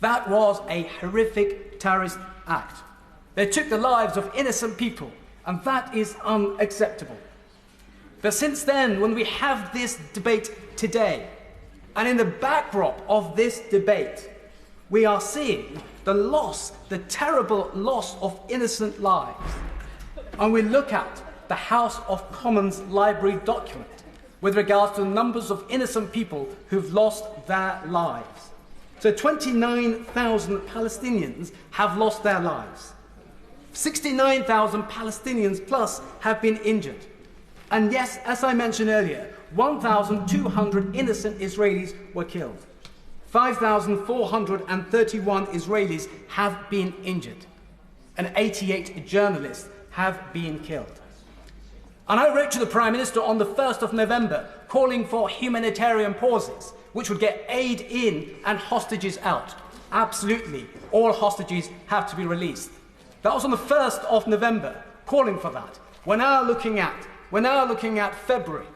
That was a horrific terrorist act. They took the lives of innocent people, and that is unacceptable. But since then, when we have this debate today, and in the backdrop of this debate, we are seeing the loss, the terrible loss of innocent lives. And we look at the House of Commons library document with regards to the numbers of innocent people who've lost their lives. So 29,000 Palestinians have lost their lives. 69,000 Palestinians plus have been injured. And yes, as I mentioned earlier, 1,200 innocent Israelis were killed. 5,431 Israelis have been injured. And 88 journalists have been killed. And I wrote to the Prime Minister on the 1st of November calling for humanitarian pauses, which would get aid in and hostages out. Absolutely, all hostages have to be released. That was on the 1st of November, calling for that. We're now looking at February.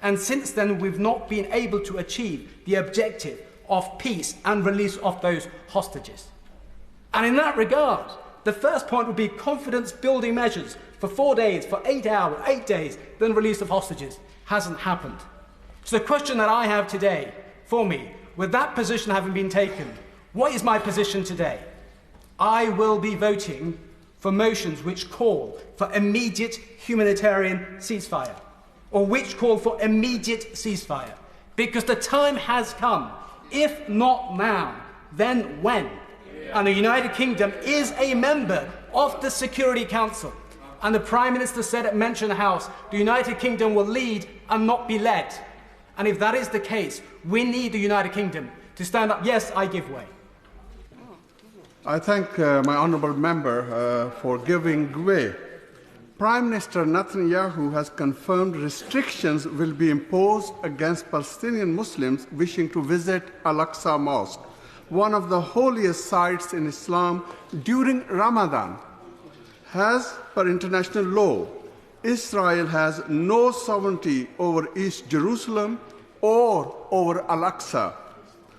And since then, we've not been able to achieve the objective of peace and release of those hostages. And in that regard, the first point would be confidence-building measures for 4 days, for 8 hours, 8 days, then release of hostages. Hasn't happened. So the question that I have today for me, with that position having been taken, what is my position today? I will be voting for motions which call for immediate humanitarian ceasefire, or which call for immediate ceasefire, because the time has come. If not now, then when? And the United Kingdom is a member of the Security Council. And the Prime Minister said at Mansion House, the United Kingdom will lead and not be led. And if that is the case, we need the United Kingdom to stand up. Yes, I give way. I thank my honourable member for giving way. Prime Minister Netanyahu has confirmed restrictions will be imposed against Palestinian Muslims wishing to visit Al-Aqsa Mosque, one of the holiest sites in Islam, during Ramadan. As per international law, Israel has no sovereignty over East Jerusalem or over Al-Aqsa.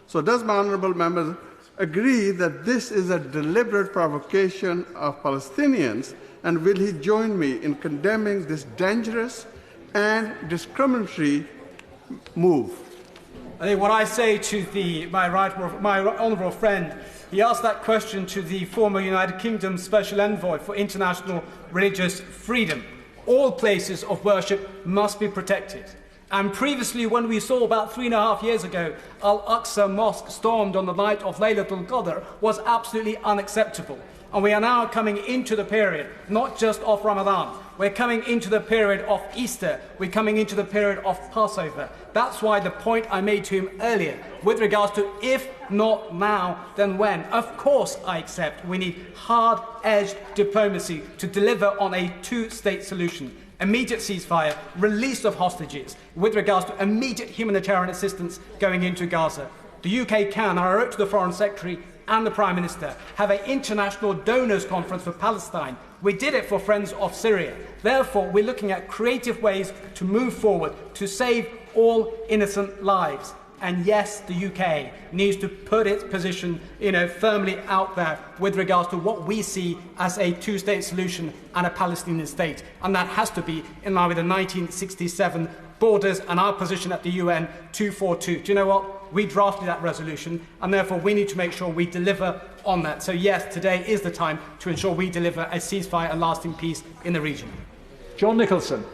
So does my honourable member agree that this is a deliberate provocation of Palestinians, and will he join me in condemning this dangerous and discriminatory move? I think what I say to my honourable friend, he asked that question to the former United Kingdom Special Envoy for International Religious Freedom. All places of worship must be protected. And previously, when we saw about 3.5 years ago, Al-Aqsa Mosque stormed on the night of Laylatul Qadr, was absolutely unacceptable. And we are now coming into the period, not just of Ramadan, we're coming into the period of Easter, we're coming into the period of Passover. That's why the point I made to him earlier, with regards to if not now, then when. Of course I accept we need hard-edged diplomacy to deliver on a two-state solution. Immediate ceasefire, release of hostages, with regards to immediate humanitarian assistance going into Gaza. The UK can, and I wrote to the Foreign Secretary and the Prime Minister, have an international donors conference for Palestine. We did it for Friends of Syria. Therefore, we're looking at creative ways to move forward, to save all innocent lives. And yes, the UK needs to put its position, firmly out there with regards to what we see as a two-state solution and a Palestinian state. And that has to be in line with the 1967 borders and our position at the UN 242. Do you know what? We drafted that resolution, and therefore we need to make sure we deliver on that. So yes, today is the time to ensure we deliver a ceasefire and lasting peace in the region. John Nicholson.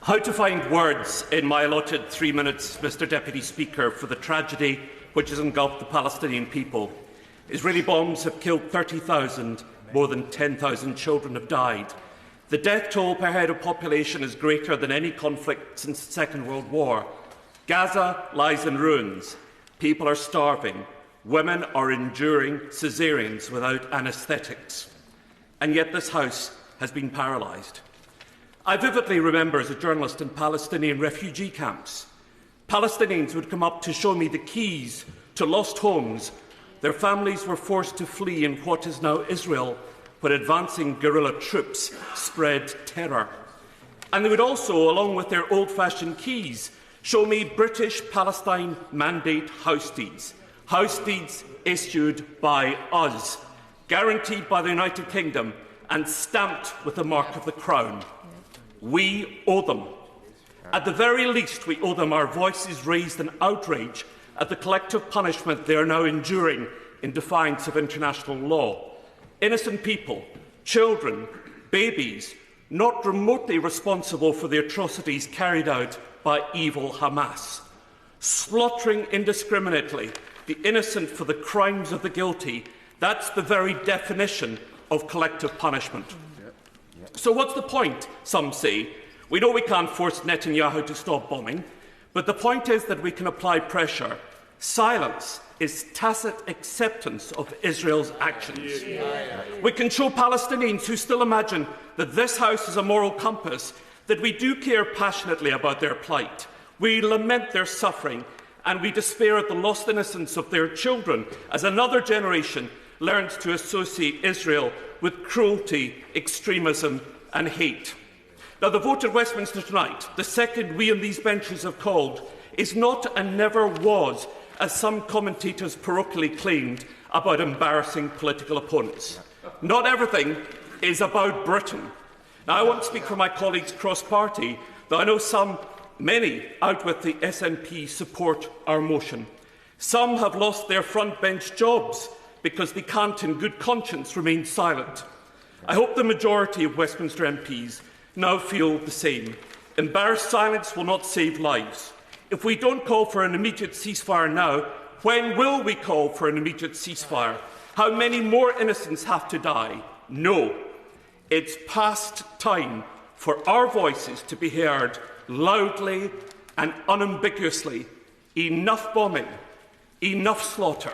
How to find words in my allotted 3 minutes, Mr Deputy Speaker, for the tragedy which has engulfed the Palestinian people. Israeli bombs have killed 30,000, more than 10,000 children have died. The death toll per head of population is greater than any conflict since the Second World War. Gaza lies in ruins. People are starving. Women are enduring caesareans without anaesthetics. And yet this House has been paralysed. I vividly remember as a journalist in Palestinian refugee camps, Palestinians would come up to show me the keys to lost homes. Their families were forced to flee in what is now Israel, where advancing guerrilla troops spread terror. And they would also, along with their old-fashioned keys, show me British Palestine mandate house deeds issued by us, guaranteed by the United Kingdom and stamped with the mark of the Crown. We owe them. At the very least, we owe them our voices raised in outrage at the collective punishment they are now enduring in defiance of international law. Innocent people, children, babies, not remotely responsible for the atrocities carried out by evil Hamas, slaughtering indiscriminately the innocent for the crimes of the guilty. That's the very definition of collective punishment. So what's the point, some say? We know we can't force Netanyahu to stop bombing, but the point is that we can apply pressure. Silence is tacit acceptance of Israel's actions. We can show Palestinians who still imagine that this House is a moral compass that we do care passionately about their plight. We lament their suffering, and we despair at the lost innocence of their children as another generation learns to associate Israel with cruelty, extremism and hate. Now, the vote at Westminster tonight, the second we on these benches have called, is not and never was, as some commentators parochially claimed, about embarrassing political opponents. Not everything is about Britain. Now, I won't speak for my colleagues cross-party, though I know many out with the SNP support our motion. Some have lost their front-bench jobs because they can't in good conscience remain silent. I hope the majority of Westminster MPs now feel the same. Embarrassed silence will not save lives. If we don't call for an immediate ceasefire now, when will we call for an immediate ceasefire? How many more innocents have to die? No. It's past time for our voices to be heard loudly and unambiguously. Enough bombing, enough slaughter.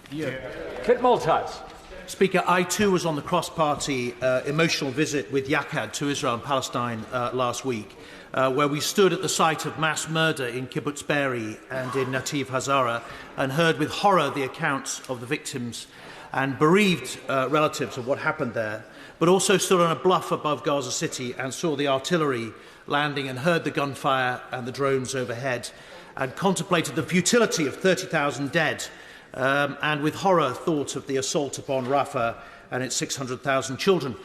Kit Malthouse. Speaker, I too was on the cross-party emotional visit with Yakad to Israel and Palestine last week, where we stood at the site of mass murder in Kibbutz Be'eri and in Nativ Hazara and heard with horror the accounts of the victims and bereaved relatives of what happened there, but also stood on a bluff above Gaza City and saw the artillery landing and heard the gunfire and the drones overhead and contemplated the futility of 30,000 dead and with horror thought of the assault upon Rafah and its 600,000 children.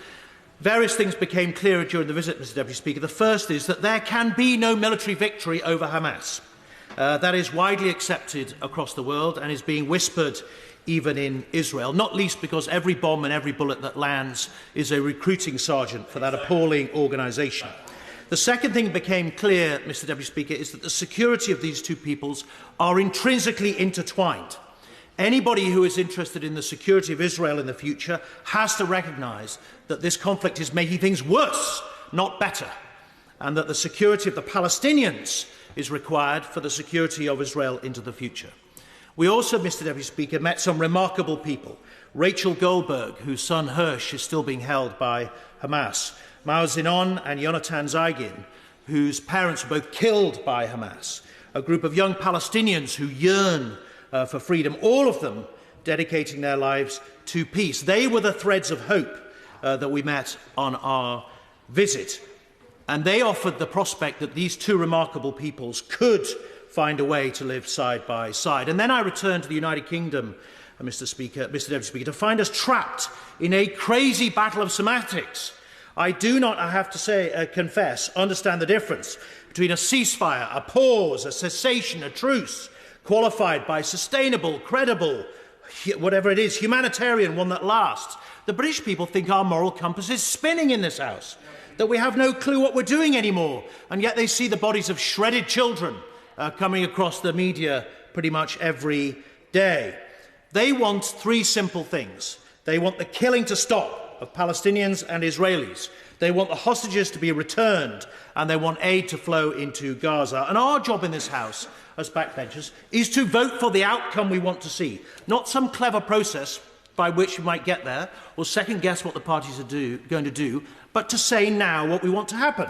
Various things became clearer during the visit, Mr Deputy Speaker. The first is that there can be no military victory over Hamas. That is widely accepted across the world and is being whispered even in Israel, not least because every bomb and every bullet that lands is a recruiting sergeant for that appalling organisation. The second thing that became clear, Mr Deputy Speaker, is that the security of these two peoples are intrinsically intertwined. Anybody who is interested in the security of Israel in the future has to recognise that this conflict is making things worse, not better, and that the security of the Palestinians is required for the security of Israel into the future. We also, Mr Deputy Speaker, met some remarkable people. Rachel Goldberg, whose son Hirsch is still being held by Hamas. Mao Zinon and Yonatan Zaygin, whose parents were both killed by Hamas. A group of young Palestinians who yearn for freedom, all of them dedicating their lives to peace. They were the threads of hope that we met on our visit. And they offered the prospect that these two remarkable peoples could find a way to live side by side. And then I returned to the United Kingdom, Mr. Deputy Speaker, to find us trapped in a crazy battle of semantics. I do not, I have to say, confess, understand the difference between a ceasefire, a pause, a cessation, a truce, qualified by sustainable, credible, whatever it is, humanitarian, one that lasts. The British people think our moral compass is spinning in this House, that we have no clue what we're doing anymore, and yet they see the bodies of shredded children coming across the media pretty much every day. They want three simple things. They want the killing to stop of Palestinians and Israelis. They want the hostages to be returned, and they want aid to flow into Gaza. And our job in this House, as backbenchers, is to vote for the outcome we want to see, not some clever process by which we might get there or second-guess what the parties are going to do, but to say now what we want to happen.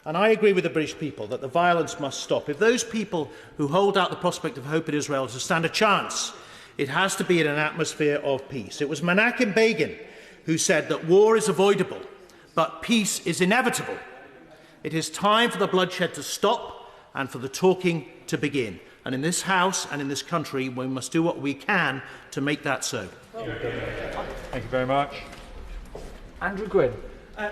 And I agree with the British people that the violence must stop. If those people who hold out the prospect of hope in Israel are to stand a chance, it has to be in an atmosphere of peace. It was Menachem Begin who said that war is avoidable, but peace is inevitable. It is time for the bloodshed to stop and for the talking to begin. And in this House and in this country, we must do what we can to make that so. Thank you very much. Andrew Gwynn.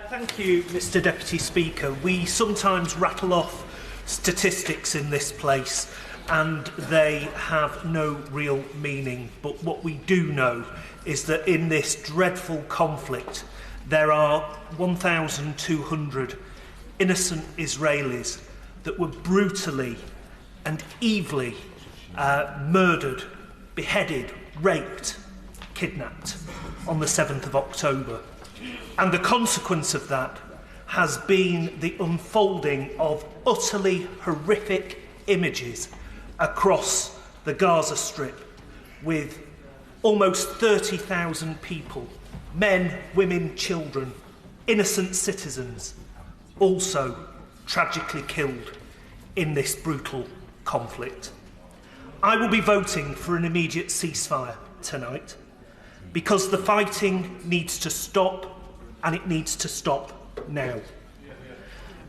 Thank you, Mr Deputy Speaker. We sometimes rattle off statistics in this place and they have no real meaning. But what we do know is that in this dreadful conflict, there are 1,200 innocent Israelis that were brutally and evilly murdered, beheaded, raped, kidnapped on the 7th of October. And the consequence of that has been the unfolding of utterly horrific images across the Gaza Strip, with almost 30,000 people, men, women, children, innocent citizens, also tragically killed in this brutal conflict. I will be voting for an immediate ceasefire tonight because the fighting needs to stop, and it needs to stop now.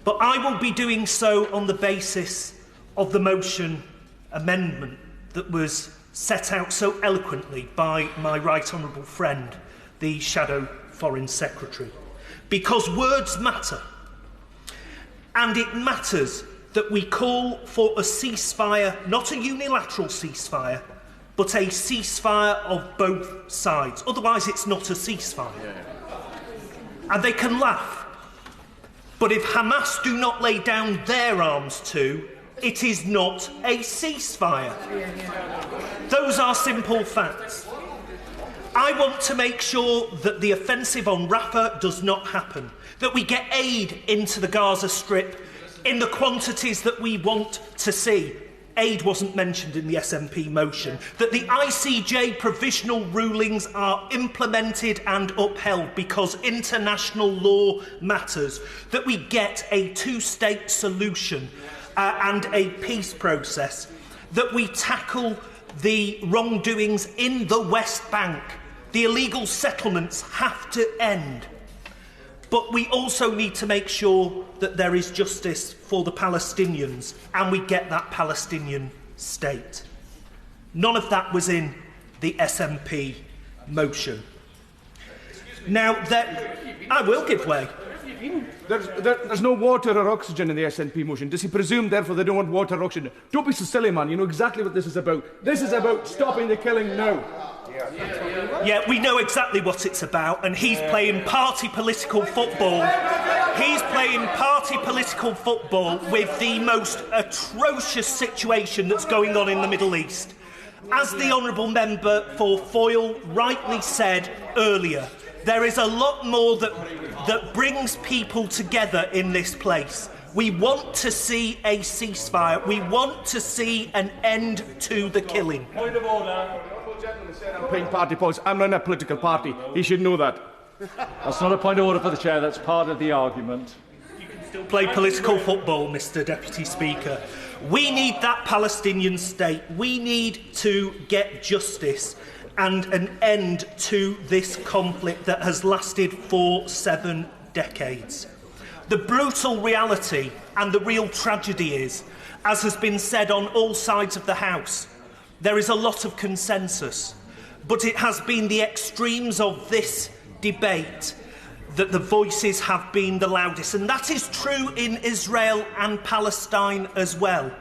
But I will be doing so on the basis of the motion amendment that was set out so eloquently by my right honourable friend, the Shadow Foreign Secretary. Because words matter. And it matters that we call for a ceasefire, not a unilateral ceasefire, but a ceasefire of both sides. Otherwise, it's not a ceasefire. And they can laugh. But if Hamas do not lay down their arms too, it is not a ceasefire. Those are simple facts. I want to make sure that the offensive on Rafah does not happen, that we get aid into the Gaza Strip in the quantities that we want to see. Aid wasn't mentioned in the SNP motion. That the ICJ provisional rulings are implemented and upheld because international law matters. That we get a two-state solution and a peace process. That we tackle the wrongdoings in the West Bank. The illegal settlements have to end. But we also need to make sure that there is justice for the Palestinians and we get that Palestinian state. None of that was in the SNP motion. Now, I will give way. There's no water or oxygen in the SNP motion. Does he presume, therefore, they don't want water or oxygen? Don't be so silly, man. You know exactly what this is about. This is about stopping the killing now. Yeah, we know exactly what it's about, and he's playing party political football. He's playing party political football with the most atrocious situation that's going on in the Middle East. As the Honourable Member for Foyle rightly said earlier, there is a lot more that brings people together in this place. We want to see a ceasefire. We want to see an end to the killing. Point of order. I'm playing party politics. I'm not in a political party. He should know that. That's not a point of order for the Chair. That's part of the argument. You can still play political football, Mr Deputy Speaker. We need that Palestinian state. We need to get justice and an end to this conflict that has lasted for 7 decades. The brutal reality and the real tragedy is, as has been said on all sides of the House, there is a lot of consensus, but it has been the extremes of this debate that the voices have been the loudest, and that is true in Israel and Palestine as well.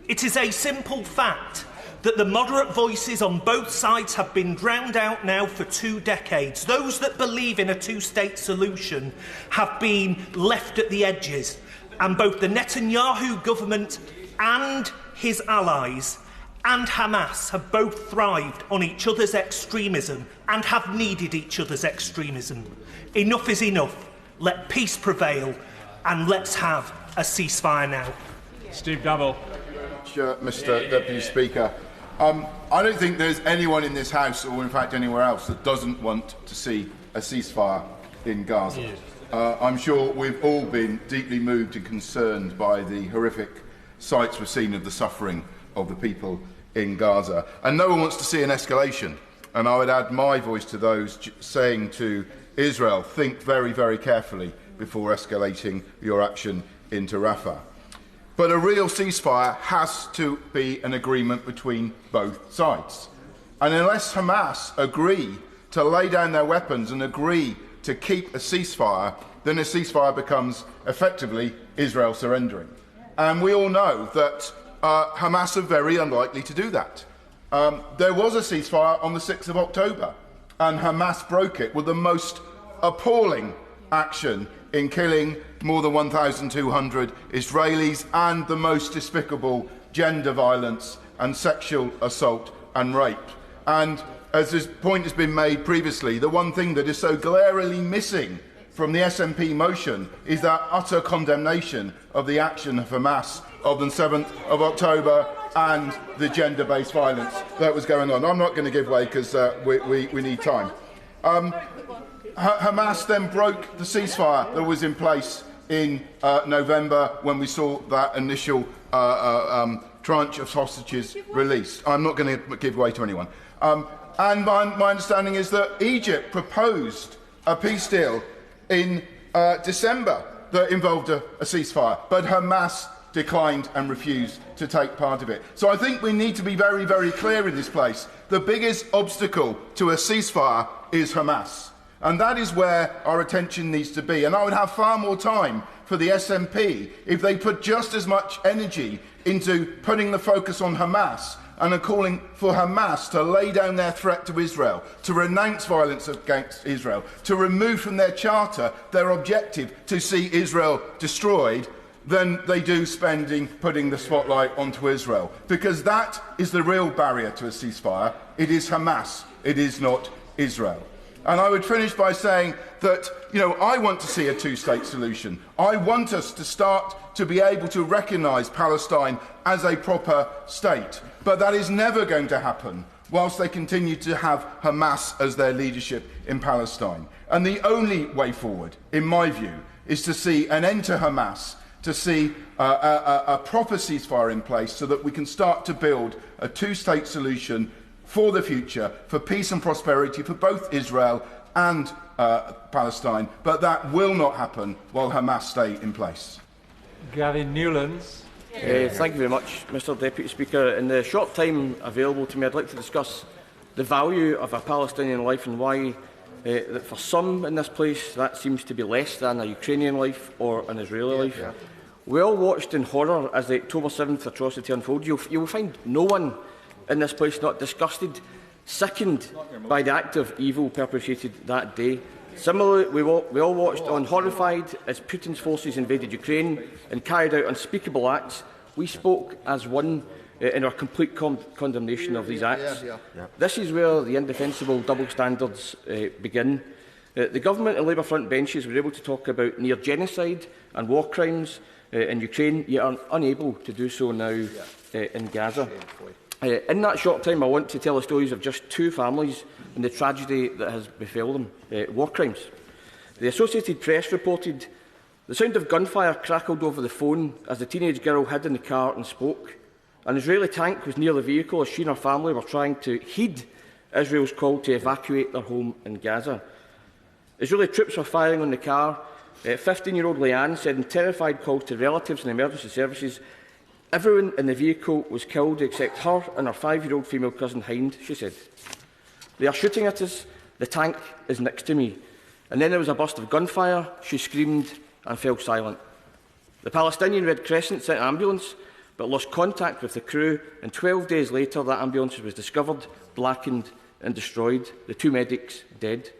It is a simple fact that the moderate voices on both sides have been drowned out now for 2 decades. Those that believe in a two-state solution have been left at the edges, and both the Netanyahu government and his allies and Hamas have both thrived on each other's extremism and have needed each other's extremism. Enough is enough. Let peace prevail and let's have a ceasefire now. Steve Double. Mr Deputy Speaker. I don't think there's anyone in this House, or in fact anywhere else, that doesn't want to see a ceasefire in Gaza. I'm sure we've all been deeply moved and concerned by the horrific sights we've seen of the suffering of the people in Gaza. And no one wants to see an escalation. And I would add my voice to those saying to Israel, think very, very carefully before escalating your action into Rafah. But a real ceasefire has to be an agreement between both sides. And unless Hamas agree to lay down their weapons and agree to keep a ceasefire, then a ceasefire becomes effectively Israel surrendering. And we all know that Hamas are very unlikely to do that. There was a ceasefire on the 6th of October, and Hamas broke it with the most appalling action in killing more than 1,200 Israelis and the most despicable gender violence and sexual assault and rape. And as this point has been made previously, the one thing that is so glaringly missing from the SNP motion is that utter condemnation of the action of Hamas of the 7th of October and the gender-based violence that was going on. I'm not going to give way because we need time. Hamas then broke the ceasefire that was in place in November when we saw that initial tranche of hostages released. I'm not going to give way to anyone. And my understanding is that Egypt proposed a peace deal in December that involved a ceasefire, but Hamas declined and refused to take part of it. So I think we need to be very, very clear in this place. The biggest obstacle to a ceasefire is Hamas. And that is where our attention needs to be. And I would have far more time for the SNP if they put just as much energy into putting the focus on Hamas and are calling for Hamas to lay down their threat to Israel, to renounce violence against Israel, to remove from their charter their objective to see Israel destroyed, than they do putting the spotlight onto Israel. Because that is the real barrier to a ceasefire. It is Hamas. It is not Israel. And I would finish by saying that, I want to see a two-state solution. I want us to start to be able to recognise Palestine as a proper state. But that is never going to happen whilst they continue to have Hamas as their leadership in Palestine. And the only way forward, in my view, is to see an end to Hamas, to see a proper ceasefire in place so that we can start to build a two-state solution for the future, for peace and prosperity for both Israel and Palestine. But that will not happen while Hamas stay in place. Gavin Newlands. Thank you very much, Mr Deputy Speaker. In the short time available to me, I'd like to discuss the value of a Palestinian life and why, that for some in this place, that seems to be less than a Ukrainian life or an Israeli life. Yeah. We all watched in horror as the October 7th atrocity unfolded. You will find no one in this place not disgusted, sickened by the act of evil perpetrated that day. Similarly, we all watched on horrified as Putin's forces invaded Ukraine and carried out unspeakable acts. We spoke as one in our complete condemnation of these acts. This is where the indefensible double standards begin. The Government and Labour front benches were able to talk about near genocide and war crimes in Ukraine, yet are unable to do so now in Gaza. In that short time, I want to tell the stories of just two families and the tragedy that has befell them, war crimes. The Associated Press reported the sound of gunfire crackled over the phone as the teenage girl hid in the car and spoke. An Israeli tank was near the vehicle as she and her family were trying to heed Israel's call to evacuate their home in Gaza. Israeli troops were firing on the car. 15-year-old Leanne said in terrified calls to relatives and emergency services, "Everyone in the vehicle was killed except her and her 5-year-old female cousin Hind," she said. "They are shooting at us. The tank is next to me." And then there was a burst of gunfire. She screamed and fell silent. The Palestinian Red Crescent sent an ambulance but lost contact with the crew, and 12 days later that ambulance was discovered, blackened and destroyed, the two medics dead.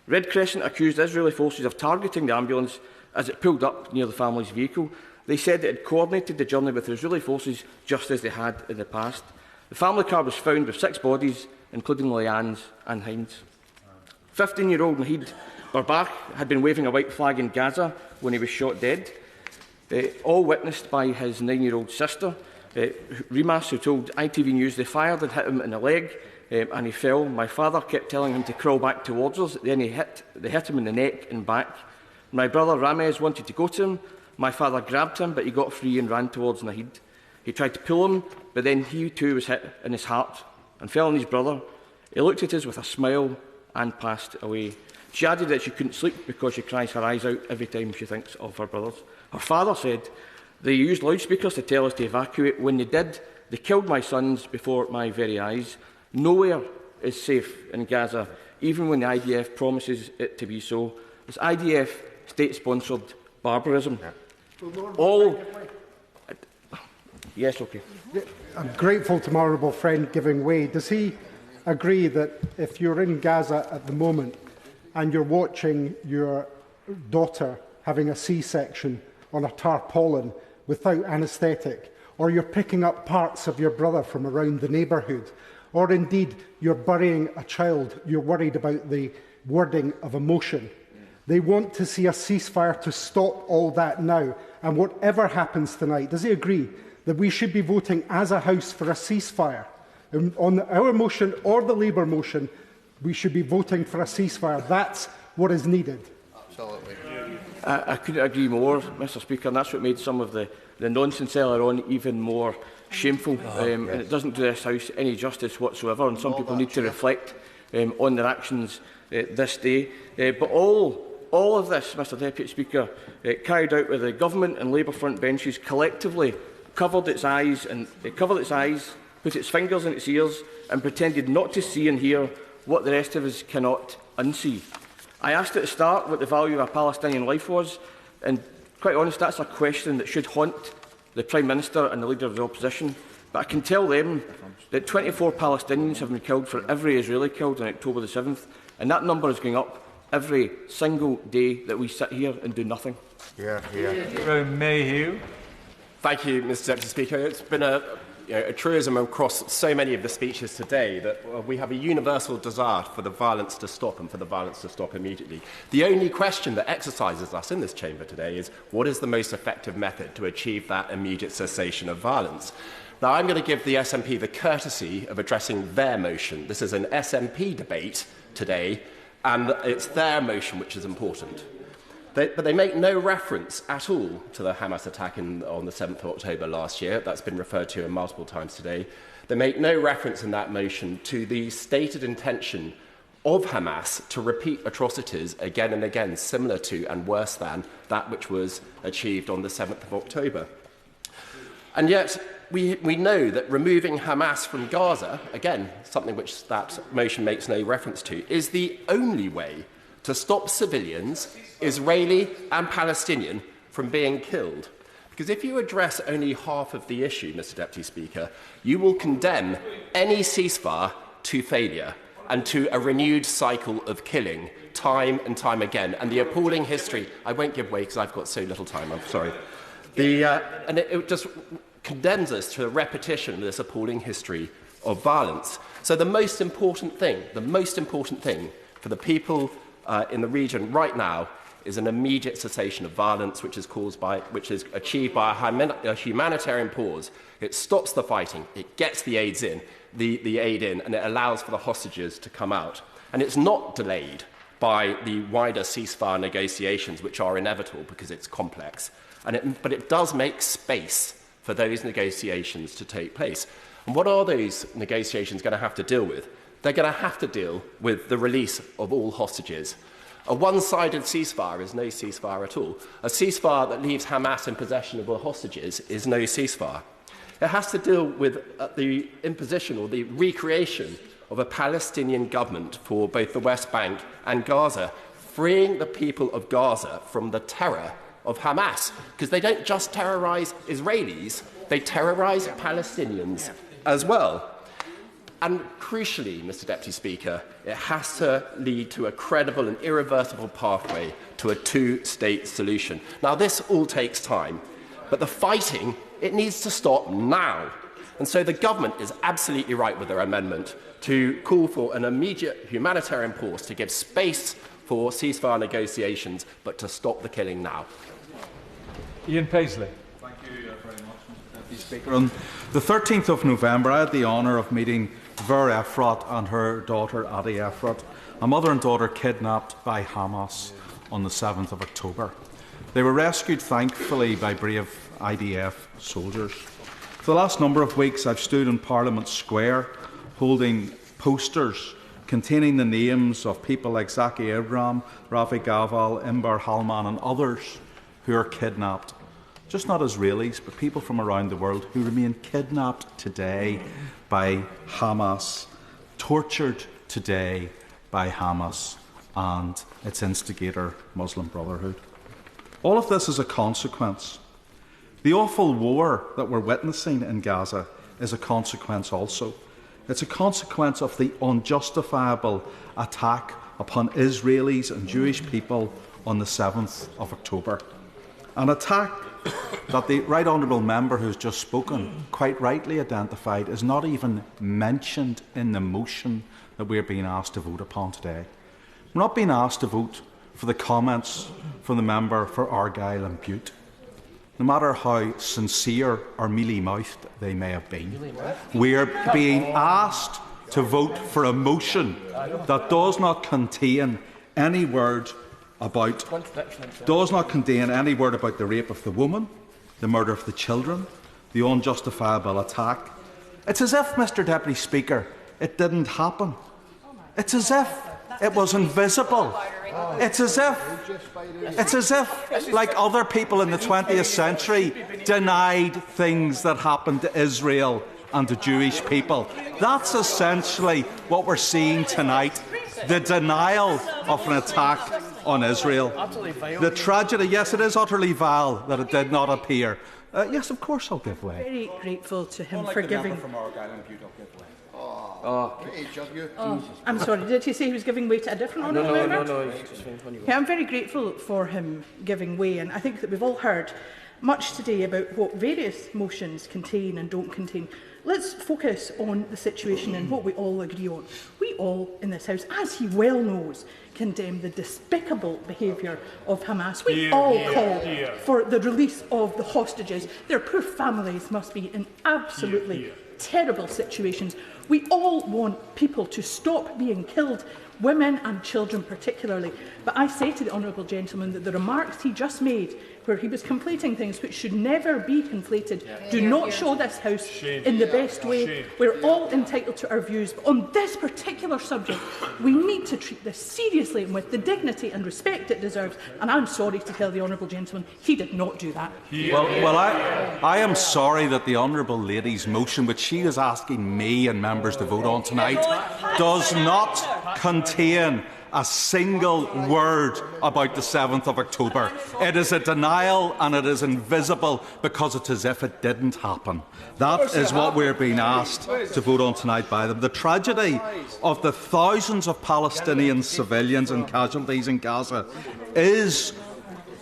Red Crescent accused Israeli forces of targeting the ambulance as it pulled up near the family's vehicle. They said it had coordinated the journey with Israeli forces just as they had in the past. The family car was found with 6 bodies, including Leanne's and Hind's. 15-year-old Nahid Barbach had been waving a white flag in Gaza when he was shot dead, all witnessed by his 9-year-old sister, Rimas, who told ITV News they fired and hit him in the leg and he fell. My father kept telling him to crawl back towards us, then they hit him in the neck and back. My brother Ramez wanted to go to him. My father grabbed him, but he got free and ran towards Nahid. He tried to pull him, but then he too was hit in his heart and fell on his brother. He looked at us with a smile and passed away. She added that she couldn't sleep because she cries her eyes out every time she thinks of her brothers. Her father said, "They used loudspeakers to tell us to evacuate. When they did, they killed my sons before my very eyes. Nowhere is safe in Gaza, even when the IDF promises it to be so. It's IDF state-sponsored barbarism." All... Yes, OK. I'm grateful to my honourable friend giving way. Does he agree that if you're in Gaza at the moment and you're watching your daughter having a C-section on a tarpaulin without anaesthetic, or you're picking up parts of your brother from around the neighbourhood, or indeed you're burying a child, you're worried about the wording of emotion? They want to see a ceasefire to stop all that now. And whatever happens tonight, does he agree that we should be voting as a House for a ceasefire? On our motion or the Labour motion, we should be voting for a ceasefire. That's what is needed. Absolutely. I couldn't agree more, Mr Speaker, and that's what made some of the nonsense earlier on even more shameful. And it doesn't do this House any justice whatsoever, and some people need to reflect on their actions this day. But all of this, Mr Deputy Speaker, carried out with the Government and Labour front benches collectively covered its eyes, put its fingers in its ears and pretended not to see and hear what the rest of us cannot unsee. I asked at the start what the value of a Palestinian life was, and quite honest, that's a question that should haunt the Prime Minister and the Leader of the Opposition. But I can tell them that 24 Palestinians have been killed for every Israeli killed on October the 7th, and that number is going up every single day that we sit here and do nothing. Mayhew. Thank you, Mr Deputy Speaker. It's been a a truism across so many of the speeches today that we have a universal desire for the violence to stop and for the violence to stop immediately. The only question that exercises us in this chamber today is what is the most effective method to achieve that immediate cessation of violence? Now, I'm going to give the SNP the courtesy of addressing their motion. This is an SNP debate today, and it's their motion which is important. But they make no reference at all to the Hamas attack on the 7th of October last year. That's been referred to multiple times today. They make no reference in that motion to the stated intention of Hamas to repeat atrocities again and again, similar to and worse than that which was achieved on the 7th of October. And yet, we know that removing Hamas from Gaza, again, something which that motion makes no reference to, is the only way to stop civilians, Israeli and Palestinian, from being killed. Because if you address only half of the issue, Mr. Deputy Speaker, you will condemn any ceasefire to failure and to a renewed cycle of killing, time and time again. And the appalling history, I won't give way because I've got so little time, I'm sorry. And it just condemns us to a repetition of this appalling history of violence. So the most important thing for the people in the region right now is an immediate cessation of violence, which is achieved by a humanitarian pause. It stops the fighting, it gets the aid in, and it allows for the hostages to come out. And it's not delayed by the wider ceasefire negotiations, which are inevitable because it's complex. But it does make space for those negotiations to take place. And what are those negotiations going to have to deal with? They're going to have to deal with the release of all hostages. A one-sided ceasefire is no ceasefire at all. A ceasefire that leaves Hamas in possession of the hostages is no ceasefire. It has to deal with the imposition or the recreation of a Palestinian government for both the West Bank and Gaza, freeing the people of Gaza from the terror of Hamas, because they don't just terrorise Israelis, they terrorise Palestinians as well. And crucially, Mr. Deputy Speaker, it has to lead to a credible and irreversible pathway to a two-state solution. Now, this all takes time, but the fighting, it needs to stop now. And so the government is absolutely right with their amendment to call for an immediate humanitarian pause to give space for ceasefire negotiations, but to stop the killing now. Ian Paisley. Thank you very much, Mr. Deputy Speaker. On the 13th of November, I had the honour of meeting Ver Efrat and her daughter Adi Efrat, a mother and daughter kidnapped by Hamas on the 7th of October. They were rescued, thankfully, by brave IDF soldiers. For the last number of weeks, I've stood in Parliament Square holding posters containing the names of people like Zaki Abraham, Rafi Gaval, Imber Halman and others who are kidnapped. Just not Israelis, but people from around the world who remain kidnapped today by Hamas, tortured today by Hamas and its instigator, Muslim Brotherhood. All of this is a consequence. The awful war that we're witnessing in Gaza is a consequence also. It's a consequence of the unjustifiable attack upon Israelis and Jewish people on the 7th of October. An attack that the Right Honourable Member who has just spoken quite rightly identified is not even mentioned in the motion that we are being asked to vote upon today. We're not being asked to vote for the comments from the member for Argyll and Bute, no matter how sincere or mealy-mouthed they may have been. We are being asked to vote for a motion that does not contain any word about the rape of the woman, the murder of the children, the unjustifiable attack. It's as if, Mr. Deputy Speaker, it didn't happen. It's as if it was invisible. It's as if, like other people in the 20th century, denied things that happened to Israel and to Jewish people. That's essentially what we're seeing tonight, the denial of an attack on Israel. The tragedy, yes, it is utterly vile that it did not appear. Yes, of course I'll give way. Very grateful to him for giving... I'm sorry, did he say he was giving way to a different honourable member? No. Yeah, I'm very grateful for him giving way, and I think that we've all heard much today about what various motions contain and don't contain. let's focus on the situation and what we all agree on. We all in this House, as he well knows, condemn the despicable behaviour of Hamas. We all call for the release of the hostages. Their poor families must be in absolutely terrible situations. We all want people to stop being killed, women and children particularly. But I say to the honourable gentleman that the remarks he just made, where he was conflating things which should never be conflated, do not show this House in the best way. We're all entitled to our views, but on this particular subject, we need to treat this seriously and with the dignity and respect it deserves. And I'm sorry to tell the honourable gentleman, he did not do that. Well, I am sorry that the honourable lady's motion, which she is asking me and members to vote on tonight, does not contain a single word about the 7th of October. It is a denial and it is invisible because it's as if it didn't happen. That is what we're being asked to vote on tonight by them. The tragedy of the thousands of Palestinian civilians and casualties in Gaza is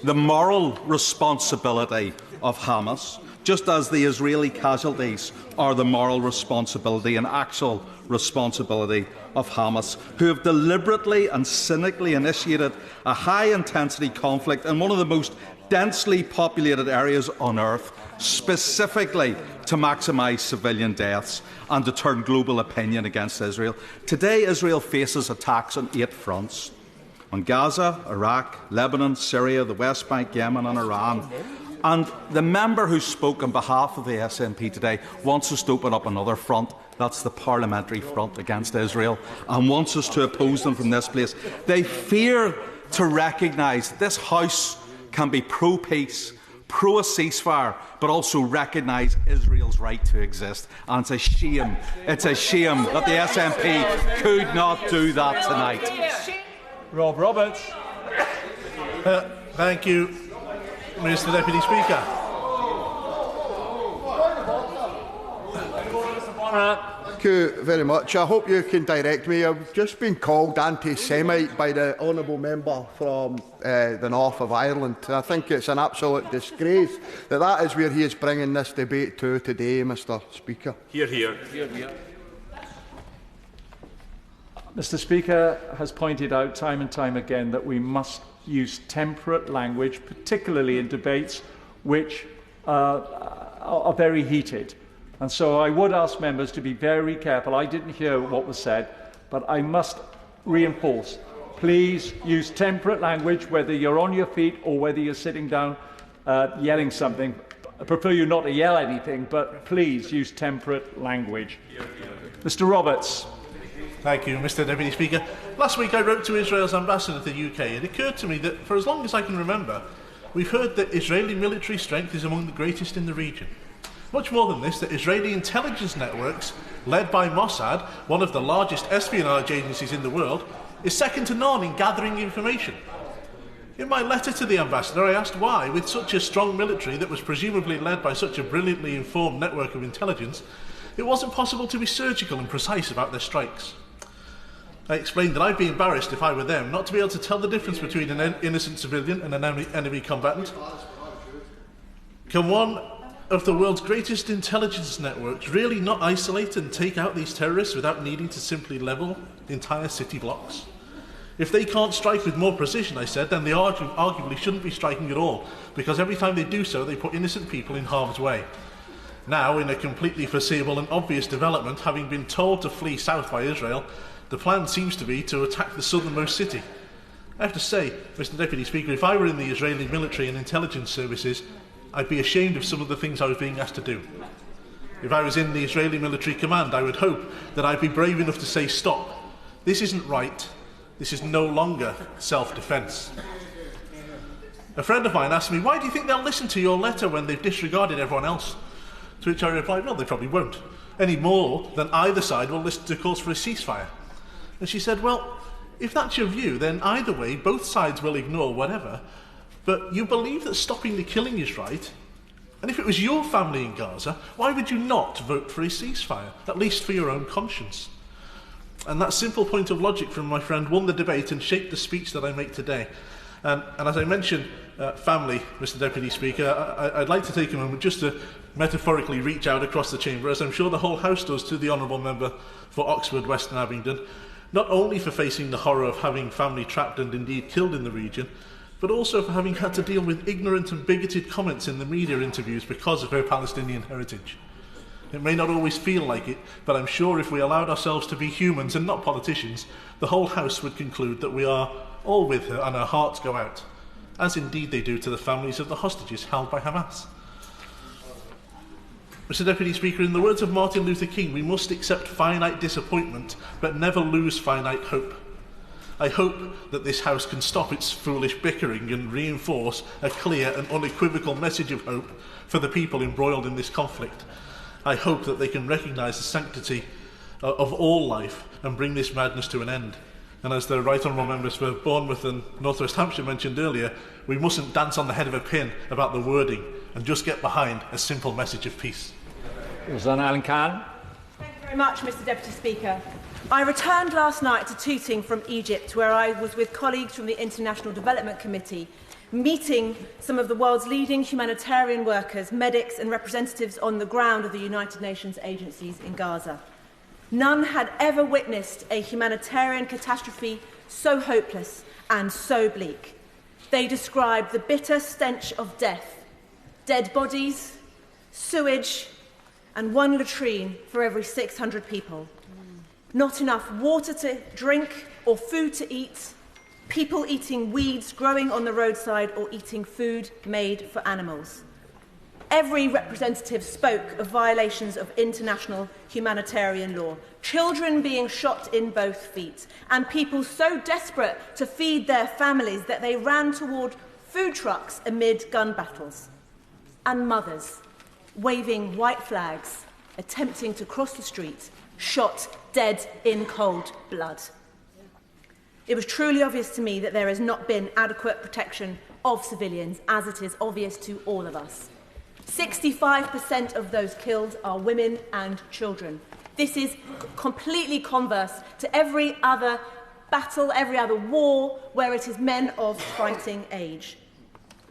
the moral responsibility of Hamas, just as the Israeli casualties are the moral responsibility and actual responsibility of Hamas, who have deliberately and cynically initiated a high-intensity conflict in one of the most densely populated areas on earth, specifically to maximise civilian deaths and to turn global opinion against Israel. Today, Israel faces attacks on 8 fronts: on Gaza, Iraq, Lebanon, Syria, the West Bank, Yemen and Iran. And the member who spoke on behalf of the SNP today wants us to open up another front. That's the parliamentary front against Israel, and wants us to oppose them from this place. They fear to recognise that this House can be pro-peace, pro a ceasefire, but also recognise Israel's right to exist. And it's a shame that the SNP could not do that tonight. Rob Roberts. Thank you, Mr. Deputy Speaker. Thank you very much. I hope you can direct me. I've just been called anti-Semite by the honourable member from the north of Ireland. I think it's an absolute disgrace that is where he is bringing this debate to today, Mr. Speaker. Hear, hear. Hear, hear. Mr. Speaker has pointed out time and time again that we must use temperate language, particularly in debates which are very heated. And so I would ask members to be very careful. I didn't hear what was said, but I must reinforce. Please use temperate language, whether you're on your feet or whether you're sitting down yelling something. I prefer you not to yell anything, but please use temperate language. Mr. Roberts. Thank you, Mr. Deputy Speaker. Last week I wrote to Israel's ambassador to the UK. It occurred to me that for as long as I can remember, we've heard that Israeli military strength is among the greatest in the region. Much more than this, that Israeli intelligence networks, led by Mossad, one of the largest espionage agencies in the world, is second to none in gathering information. In my letter to the ambassador, I asked why, with such a strong military that was presumably led by such a brilliantly informed network of intelligence, it wasn't possible to be surgical and precise about their strikes. I explained that I'd be embarrassed if I were them not to be able to tell the difference between an innocent civilian and an enemy combatant. Can one of the world's greatest intelligence networks really not isolate and take out these terrorists without needing to simply level entire city blocks? If they can't strike with more precision, I said, then they arguably shouldn't be striking at all, because every time they do so, they put innocent people in harm's way. Now, in a completely foreseeable and obvious development, having been told to flee south by Israel, the plan seems to be to attack the southernmost city. I have to say, Mr. Deputy Speaker, if I were in the Israeli military and intelligence services, I'd be ashamed of some of the things I was being asked to do. If I was in the Israeli military command, I would hope that I'd be brave enough to say, stop. This isn't right. This is no longer self-defence. A friend of mine asked me, why do you think they'll listen to your letter when they've disregarded everyone else? To which I replied, well, they probably won't, any more than either side will listen to calls for a ceasefire. And she said, well, if that's your view, then either way, both sides will ignore whatever, but you believe that stopping the killing is right, and if it was your family in Gaza, why would you not vote for a ceasefire, at least for your own conscience? And that simple point of logic from my friend won the debate and shaped the speech that I make today. And as I mentioned, family, Mr Deputy Speaker, I'd like to take a moment just to metaphorically reach out across the chamber, as I'm sure the whole House does, to the Honourable Member for Oxford, West and Abingdon, not only for facing the horror of having family trapped and indeed killed in the region, but also for having had to deal with ignorant and bigoted comments in the media interviews because of her Palestinian heritage. It may not always feel like it, but I'm sure if we allowed ourselves to be humans and not politicians, the whole House would conclude that we are all with her and our hearts go out, as indeed they do to the families of the hostages held by Hamas. Mr Deputy Speaker, in the words of Martin Luther King, we must accept finite disappointment, but never lose finite hope. I hope that this House can stop its foolish bickering and reinforce a clear and unequivocal message of hope for the people embroiled in this conflict. I hope that they can recognise the sanctity of all life and bring this madness to an end. And as the Right Honourable Members for Bournemouth and North West Hampshire mentioned earlier, we mustn't dance on the head of a pin about the wording and just get behind a simple message of peace. Allan. Thank you very much, Mr Deputy Speaker. I returned last night to Tooting from Egypt, where I was with colleagues from the International Development Committee, meeting some of the world's leading humanitarian workers, medics and representatives on the ground of the United Nations agencies in Gaza. None had ever witnessed a humanitarian catastrophe so hopeless and so bleak. They described the bitter stench of death, dead bodies, sewage, and one latrine for every 600 people. Not enough water to drink or food to eat, people eating weeds growing on the roadside or eating food made for animals. Every representative spoke of violations of international humanitarian law, children being shot in both feet, and people so desperate to feed their families that they ran toward food trucks amid gun battles, and mothers waving white flags, attempting to cross the street, shot dead in cold blood. It was truly obvious to me that there has not been adequate protection of civilians, as it is obvious to all of us. 65% of those killed are women and children. This is completely converse to every other battle, every other war, where it is men of fighting age.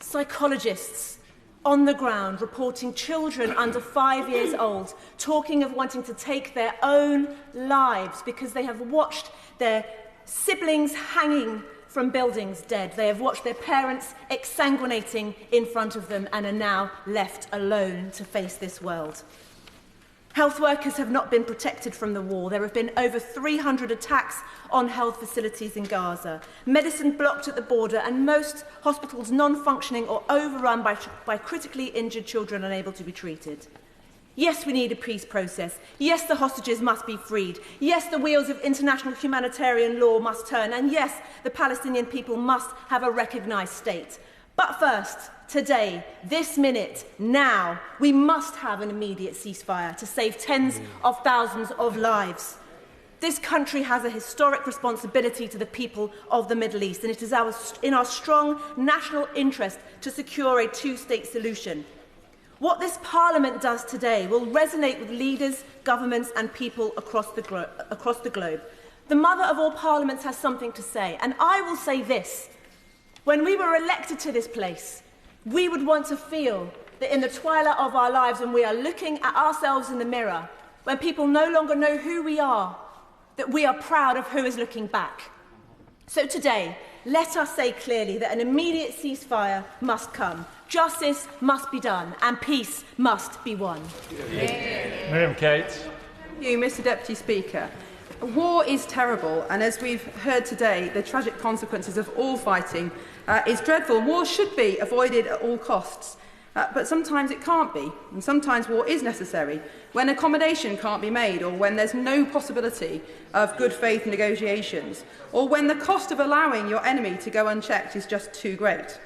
Psychologists on the ground reporting children under 5 years old talking of wanting to take their own lives because they have watched their siblings hanging from buildings dead. They have watched their parents exsanguinating in front of them and are now left alone to face this world. Health workers have not been protected from the war. There have been over 300 attacks on health facilities in Gaza, medicine blocked at the border, and most hospitals non-functioning or overrun by critically injured children unable to be treated. Yes, we need a peace process. Yes, the hostages must be freed. Yes, the wheels of international humanitarian law must turn. And yes, the Palestinian people must have a recognised state. But first, today, this minute, now, we must have an immediate ceasefire to save tens of thousands of lives. This country has a historic responsibility to the people of the Middle East, and it is in our strong national interest to secure a two-state solution. What this Parliament does today will resonate with leaders, governments and people across the globe. The mother of all parliaments has something to say, and I will say this. When we were elected to this place, we would want to feel that in the twilight of our lives, when we are looking at ourselves in the mirror, when people no longer know who we are, that we are proud of who is looking back. So today, let us say clearly that an immediate ceasefire must come, justice must be done, and peace must be won. Miriam Kate. Thank you, Mr Deputy Speaker. War is terrible, and as we've heard today, the tragic consequences of all fighting is dreadful. War should be avoided at all costs, but sometimes it can't be, and sometimes war is necessary when accommodation can't be made, or when there's no possibility of good faith negotiations, or when the cost of allowing your enemy to go unchecked is just too great.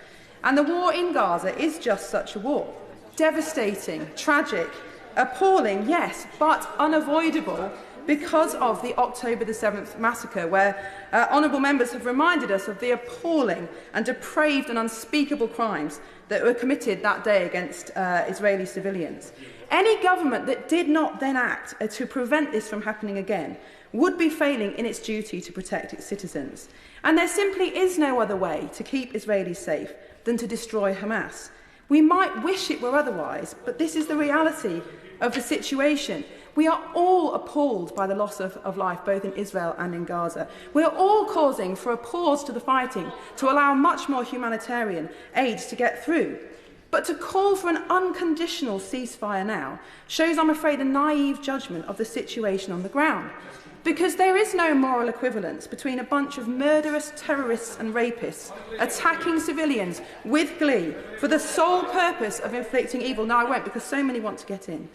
And the war in Gaza is just such a war. Devastating, tragic, appalling, yes, but unavoidable because of the October the 7th massacre, where honourable members have reminded us of the appalling and depraved and unspeakable crimes that were committed that day against Israeli civilians. Any government that did not then act to prevent this from happening again would be failing in its duty to protect its citizens. And there simply is no other way to keep Israelis safe than to destroy Hamas. We might wish it were otherwise, but this is the reality of the situation. We are all appalled by the loss of life, both in Israel and in Gaza. We are all calling for a pause to the fighting to allow much more humanitarian aid to get through. But to call for an unconditional ceasefire now shows, I'm afraid, a naive judgment of the situation on the ground. Because there is no moral equivalence between a bunch of murderous terrorists and rapists attacking civilians with glee for the sole purpose of inflicting evil. Now, I won't, because so many want to get in.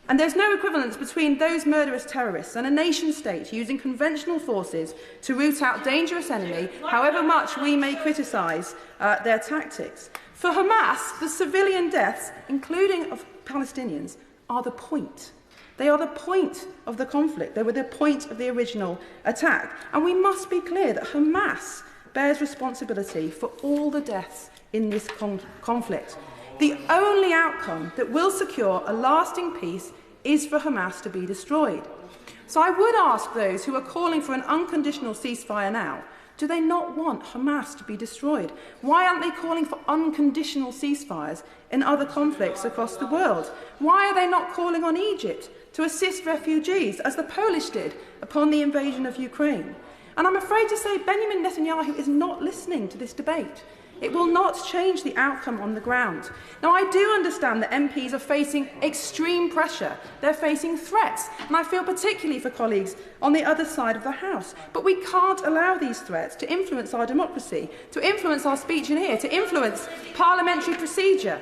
And there's no equivalence between those murderous terrorists and a nation-state using conventional forces to root out dangerous enemy, however much we may criticise their tactics. For Hamas, the civilian deaths, including of Palestinians, are the point. They are the point of the conflict. They were the point of the original attack. And we must be clear that Hamas bears responsibility for all the deaths in this conflict. The only outcome that will secure a lasting peace is for Hamas to be destroyed. So I would ask those who are calling for an unconditional ceasefire now, do they not want Hamas to be destroyed? Why aren't they calling for unconditional ceasefires in other conflicts across the world? Why are they not calling on Egypt to assist refugees, as the Polish did upon the invasion of Ukraine? And I'm afraid to say Benjamin Netanyahu is not listening to this debate. It will not change the outcome on the ground. Now, I do understand that MPs are facing extreme pressure. They're facing threats, and I feel particularly for colleagues on the other side of the House. But we can't allow these threats to influence our democracy, to influence our speech in here, to influence parliamentary procedure.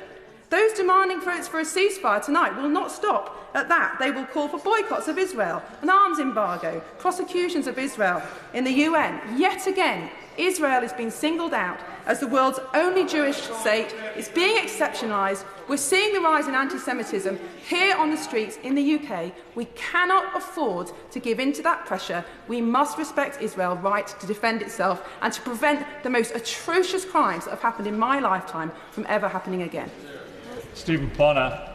Those demanding for a ceasefire tonight will not stop at that. They will call for boycotts of Israel, an arms embargo, prosecutions of Israel in the UN. Yet again, Israel is being singled out as the world's only Jewish state. It's being exceptionalised. We're seeing the rise in anti-Semitism here on the streets in the UK. We cannot afford to give in to that pressure. We must respect Israel's right to defend itself and to prevent the most atrocious crimes that have happened in my lifetime from ever happening again. Stephen Bonner.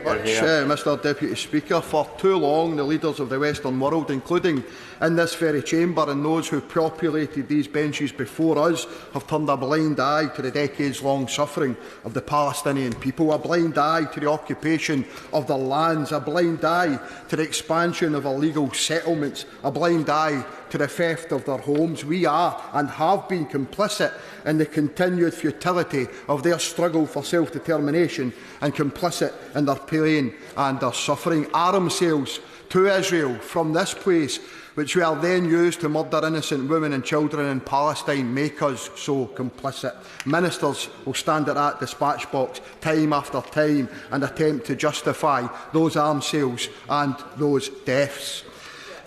Mr Deputy Speaker, for too long the leaders of the Western world, including in this very chamber and those who populated these benches before us, have turned a blind eye to the decades-long suffering of the Palestinian people, a blind eye to the occupation of their lands, a blind eye to the expansion of illegal settlements, a blind eye to the theft of their homes. We are and have been complicit in the continued futility of their struggle for self-determination and complicit in their pain and their suffering. Arms sales to Israel from this place, which we are then used to murder innocent women and children in Palestine, make us so complicit. Ministers will stand at that dispatch box time after time and attempt to justify those arms sales and those deaths.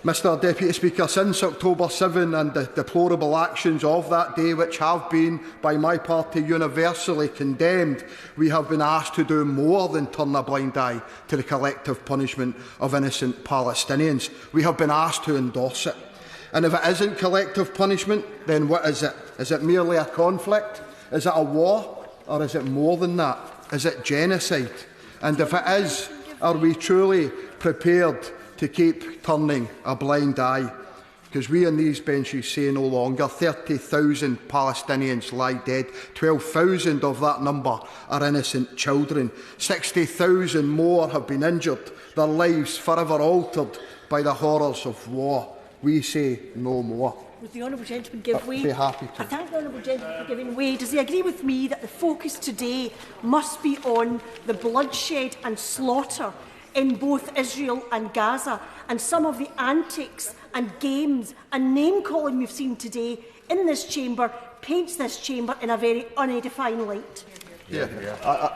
Mr Deputy Speaker, since October 7 and the deplorable actions of that day, which have been, by my party, universally condemned, we have been asked to do more than turn a blind eye to the collective punishment of innocent Palestinians. We have been asked to endorse it. And if it isn't collective punishment, then what is it? Is it merely a conflict? Is it a war? Or is it more than that? Is it genocide? And if it is, are we truly prepared to keep turning a blind eye? Because we on these benches say no longer. 30,000 Palestinians lie dead. 12,000 of that number are innocent children. 60,000 more have been injured, their lives forever altered by the horrors of war. We say no more. Would the honourable gentleman give way? I'd be happy to. I thank the honourable gentleman for giving way. Does he agree with me that the focus today must be on the bloodshed and slaughter in both Israel and Gaza, and some of the antics and games and name-calling we've seen today in this chamber paints this chamber in a very unedifying light? Yeah,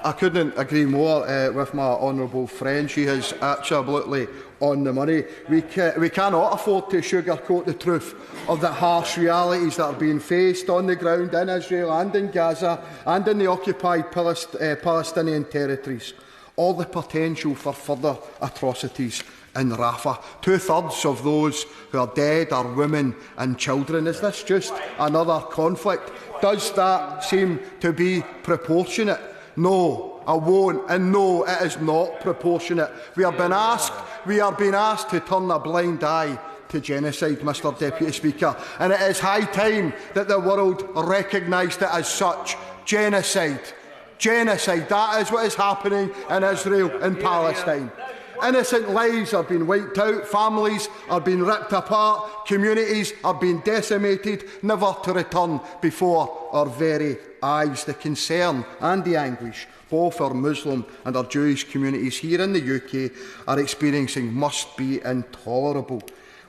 I couldn't agree more with my honourable friend. She is absolutely on the money. We cannot afford to sugarcoat the truth of the harsh realities that are being faced on the ground in Israel and in Gaza and in the occupied Palestinian territories. All the potential for further atrocities in Rafah. 2/3 of those who are dead are women and children. Is this just another conflict? Does that seem to be proportionate? No, I won't. And no, it is not proportionate. We are being asked to turn a blind eye to genocide, Mr Deputy Speaker, and it is high time that the world recognised it as such. Genocide. Genocide. That is what is happening in Israel and Palestine. Innocent lives are being wiped out, families are being ripped apart, communities are being decimated, never to return before our very eyes. The concern and the anguish both our Muslim and our Jewish communities here in the UK are experiencing must be intolerable.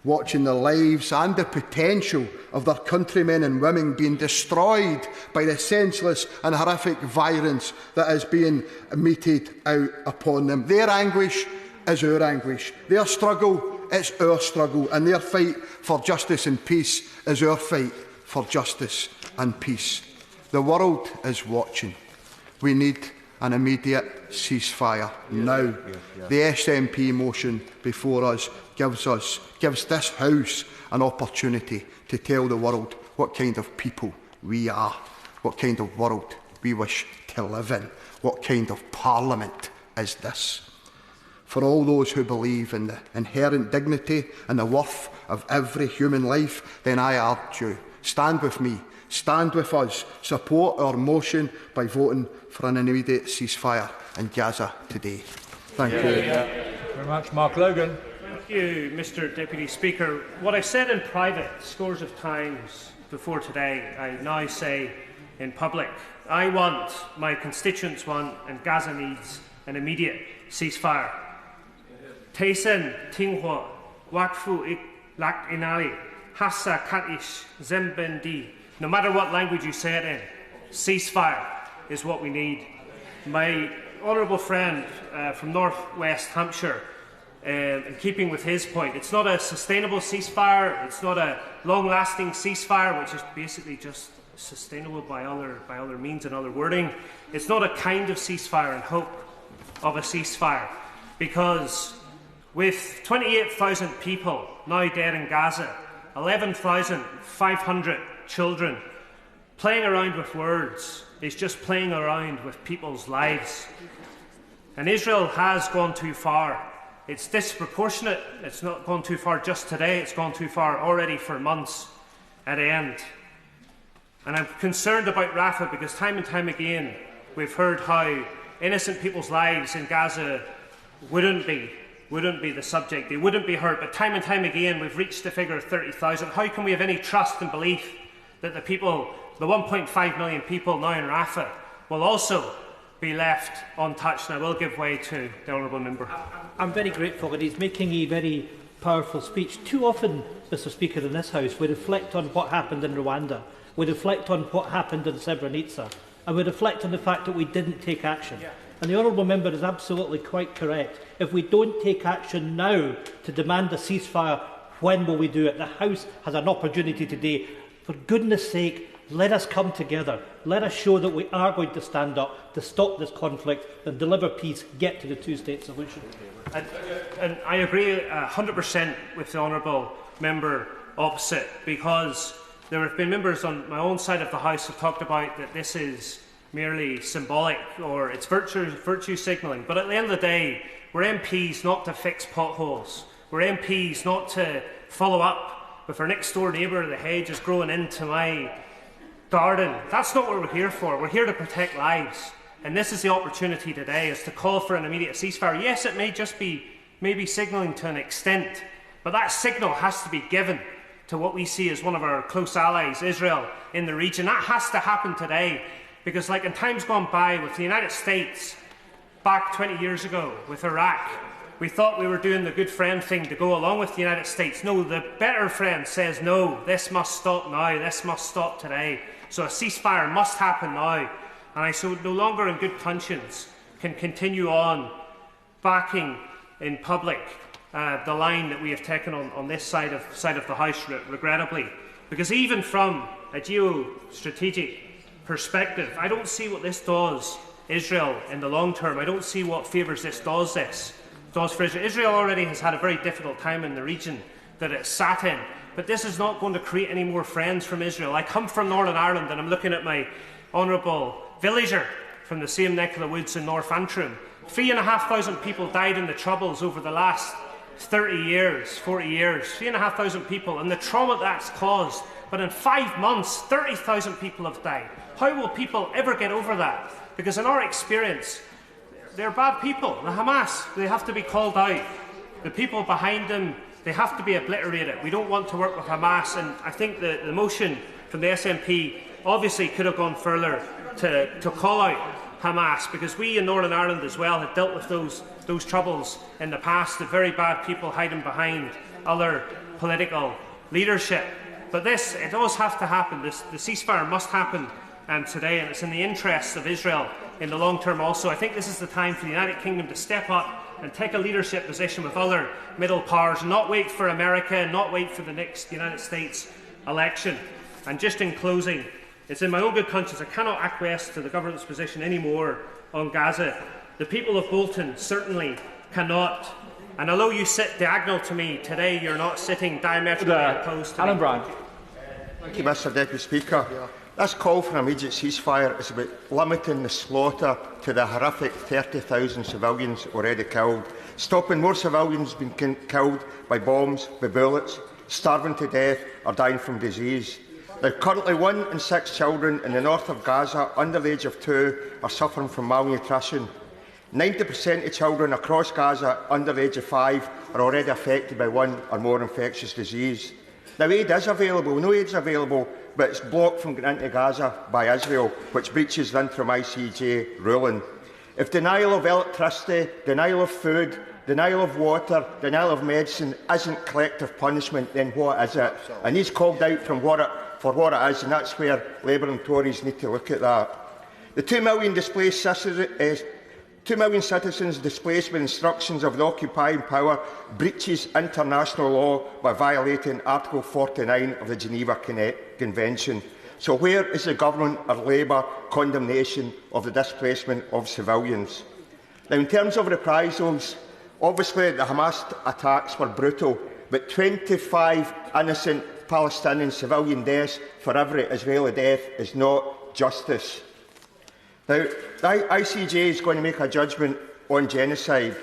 Watching the lives and the potential of their countrymen and women being destroyed by the senseless and horrific violence that is being meted out upon them. Their anguish is our anguish. Their struggle is our struggle. And their fight for justice and peace is our fight for justice and peace. The world is watching. We need an immediate ceasefire now. The SNP motion before us gives this House an opportunity to tell the world what kind of people we are, what kind of world we wish to live in, what kind of parliament is this. For all those who believe in the inherent dignity and the worth of every human life, then I urge you, stand with me, stand with us, support our motion by voting for an immediate ceasefire in Gaza today. Thank you. Thank you very much. Mark Logan. Thank you, Mr Deputy Speaker. What I said in private scores of times before today, I now say in public. I want, my constituents want, and Gaza needs an immediate ceasefire. Taysen, Tinghua, Wakfu Ik Lak Inali, Hassa Katish, Zembendi. No matter what language you say it in, ceasefire is what we need. My honourable friend from North West Hampshire, in keeping with his point, it's not a sustainable ceasefire, it's not a long-lasting ceasefire, which is basically just sustainable by other means and other wording. It's not a kind of ceasefire and hope of a ceasefire, because with 28,000 people now dead in Gaza, 11,500 children, playing around with words is just playing around with people's lives. And Israel has gone too far. It's disproportionate. It's not gone too far just today. It's gone too far already for months at end. And I'm concerned about Rafah because time and time again we've heard how innocent people's lives in Gaza wouldn't be the subject. They wouldn't be hurt. But time and time again we've reached the figure of 30,000. How can we have any trust and belief that the people, the 1.5 million people now in Rafah, will also be left untouched? And I will give way to the honourable member. I'm very grateful that he's making a very powerful speech. Too often, Mr Speaker, in this House, we reflect on what happened in Rwanda, we reflect on what happened in Srebrenica, and we reflect on the fact that we didn't take action. And the honourable member is absolutely quite correct. If we don't take action now to demand a ceasefire, when will we do it? The House has an opportunity today. For goodness sake, let us come together. Let us show that we are going to stand up to stop this conflict and deliver peace, get to the two-state solution. And I agree 100% with the honourable member opposite, because there have been members on my own side of the House who have talked about that this is merely symbolic or it's virtue signalling. But at the end of the day, we're MPs not to fix potholes. We're MPs not to follow up with our next door neighbour, the hedge is growing into my garden. That's not what we're here for. We're here to protect lives. And this is the opportunity today, is to call for an immediate ceasefire. Yes, it may just be maybe signalling to an extent, but that signal has to be given to what we see as one of our close allies, Israel, in the region. That has to happen today, because like in times gone by with the United States, back 20 years ago with Iraq, we thought we were doing the good friend thing to go along with the United States. No, the better friend says, no, this must stop now, this must stop today. So a ceasefire must happen now. And I so no longer in good conscience can continue on backing in public the line that we have taken on this side of the House, regrettably. Because even from a geostrategic perspective, I don't see what this does Israel in the long term. I don't see what favours this does for Israel. Israel already has had a very difficult time in the region that it's sat in. But this is not going to create any more friends from Israel. I come from Northern Ireland and I'm looking at my honourable villager from the same neck of the woods in North Antrim. 3,500 people died in the Troubles over the last 30 years, 40 years, 3,500 people, and the trauma that's caused. But in 5 months, 30,000 people have died. How will people ever get over that? Because in our experience, they're bad people. The Hamas, they have to be called out. The people behind them, they have to be obliterated. We don't want to work with Hamas, and I think the motion from the SNP obviously could have gone further to call out Hamas, because we in Northern Ireland as well have dealt with those troubles in the past, the very bad people hiding behind other political leadership. But this, it does have to happen. The ceasefire must happen today, and it's in the interests of Israel in the long term also. I think this is the time for the United Kingdom to step up and take a leadership position with other middle powers, not wait for America and not wait for the next United States election. And just in closing, it's in my own good conscience I cannot acquiesce to the government's position anymore on Gaza. The people of Bolton certainly cannot. And although you sit diagonal to me today, you're not sitting diametrically opposed to Allan me. Brown. Thank you, Mr Deputy Speaker. This call for an immediate ceasefire is about limiting the slaughter to the horrific 30,000 civilians already killed, stopping more civilians being killed by bombs, by bullets, starving to death or dying from disease. Now, currently 1 in 6 children in the north of Gaza under the age of 2 are suffering from malnutrition. 90% of children across Gaza under the age of 5 are already affected by 1 or more infectious disease. Now, aid is available. No aid is available, but it's blocked from getting into Gaza by Israel, which breaches the interim ICJ ruling. If denial of electricity, denial of food, denial of water, denial of medicine isn't collective punishment, then what is it? And he's called out for what it is, and that's where Labour and Tories need to look at that. The 2 million displaced citizens 2 million citizens displaced with instructions of the occupying power breaches international law by violating Article 49 of the Geneva Convention. So where is the Government or Labour condemnation of the displacement of civilians? Now, in terms of reprisals, obviously the Hamas attacks were brutal, but 25 innocent Palestinian civilian deaths for every Israeli death is not justice. Now, the ICJ is going to make a judgment on genocide,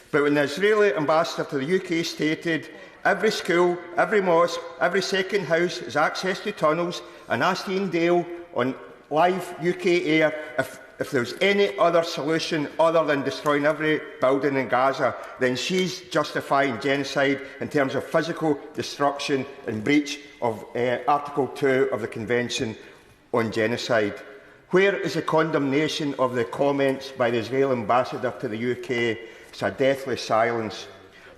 but when the Israeli ambassador to the UK stated every school, every mosque, every second house has access to tunnels, and asked Ian Dale on live UK air if there was any other solution other than destroying every building in Gaza, then she's justifying genocide in terms of physical destruction and breach of Article 2 of the Convention on Genocide. Where is the condemnation of the comments by the Israeli ambassador to the UK? It's a deathly silence.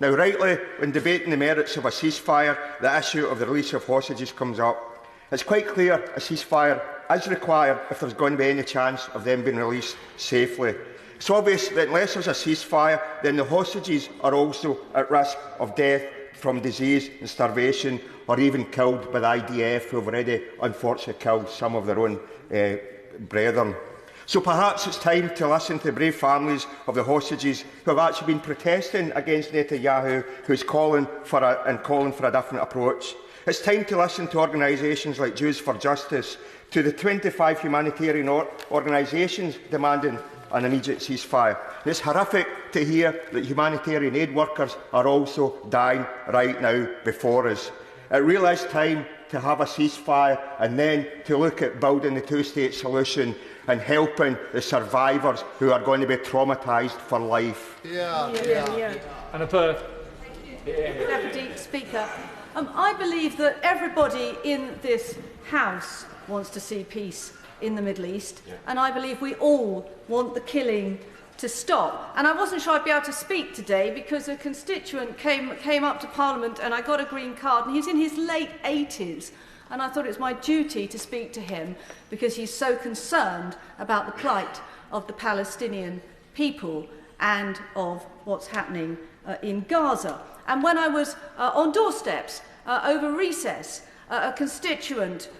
Now, rightly, when debating the merits of a ceasefire, the issue of the release of hostages comes up. It's quite clear a ceasefire is required if there's going to be any chance of them being released safely. It's obvious that unless there's a ceasefire, then the hostages are also at risk of death from disease and starvation, or even killed by the IDF, who have already unfortunately killed some of their own brethren. So perhaps it's time to listen to the brave families of the hostages who have actually been protesting against Netanyahu, who is calling for a different approach. It's time to listen to organisations like Jews for Justice, to the 25 humanitarian organisations demanding an immediate ceasefire. It's horrific to hear that humanitarian aid workers are also dying right now before us. It really is time to have a ceasefire and then to look at building the two-state solution and helping the survivors who are going to be traumatised for life. And Deputy Speaker, I believe that everybody in this House wants to see peace in the Middle East, and I believe we all want the killing to stop. And I wasn't sure I'd be able to speak today because a constituent came up to Parliament and I got a green card, and he's in his late 80s, and I thought it was my duty to speak to him because he's so concerned about the plight of the Palestinian people and of what's happening in Gaza. And when I was on doorsteps over recess, a constituent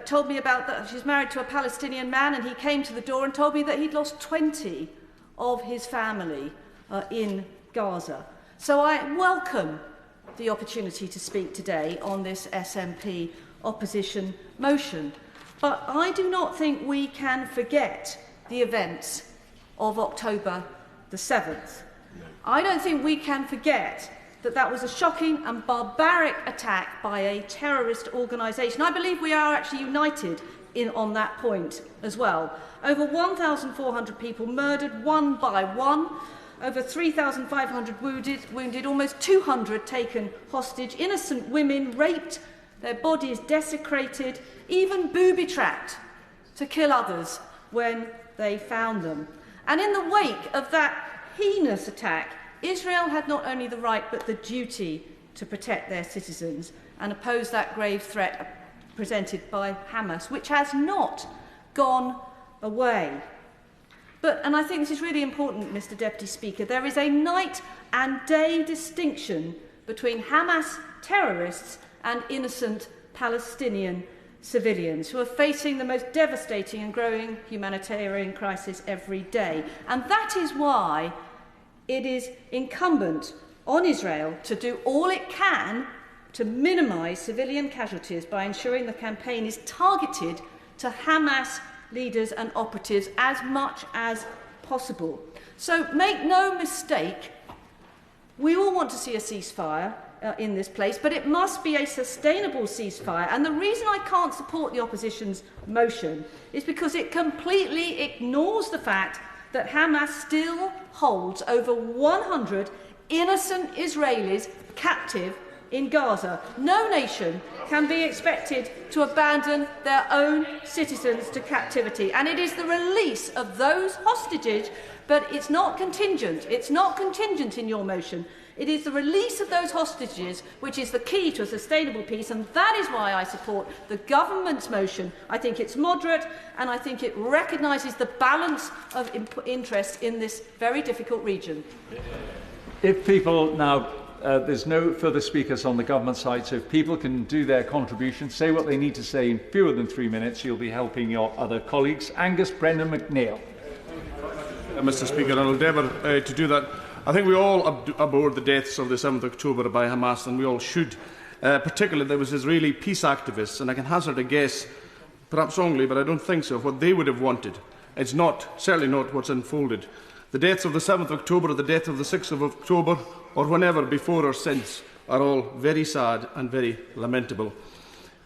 told me about that. She's married to a Palestinian man, and he came to the door and told me that he'd lost 20 of his family in Gaza. So I welcome the opportunity to speak today on this SNP opposition motion. But I do not think we can forget the events of October the 7th. I don't think we can forget that that was a shocking and barbaric attack by a terrorist organisation. I believe we are actually united on that point as well. Over 1,400 people murdered one by one, over 3,500 wounded, almost 200 taken hostage, innocent women raped, their bodies desecrated, even booby-trapped to kill others when they found them. And in the wake of that heinous attack, Israel had not only the right but the duty to protect their citizens and oppose that grave threat presented by Hamas, which has not gone away. And I think this is really important, Mr. Deputy Speaker, there is a night and day distinction between Hamas terrorists and innocent Palestinian civilians who are facing the most devastating and growing humanitarian crisis every day. And that is why it is incumbent on Israel to do all it can to minimise civilian casualties by ensuring the campaign is targeted to Hamas leaders and operatives as much as possible. So make no mistake, we all want to see a ceasefire in this place, but it must be a sustainable ceasefire. And the reason I can't support the opposition's motion is because it completely ignores the fact that Hamas still holds over 100 innocent Israelis captive in Gaza. No nation can be expected to abandon their own citizens to captivity. And it is the release of those hostages, but it's not contingent. It's not contingent in your motion. It is the release of those hostages which is the key to a sustainable peace, and that is why I support the government's motion. I think it's moderate, and I think it recognises the balance of interest in this very difficult region. If people now, there's no further speakers on the government side, so if people can do their contribution, say what they need to say in fewer than 3 minutes, you'll be helping your other colleagues. Angus Brendan McNeill. Mr. Speaker, I'll endeavour to do that. I think we all abhor the deaths of the 7th of October by Hamas, and we all should. Particularly, there was Israeli peace activists, and I can hazard a guess, perhaps wrongly, but I don't think so, of what they would have wanted. It's certainly not what's unfolded. The deaths of the 7th of October or the death of the 6th of October, or whenever before or since, are all very sad and very lamentable.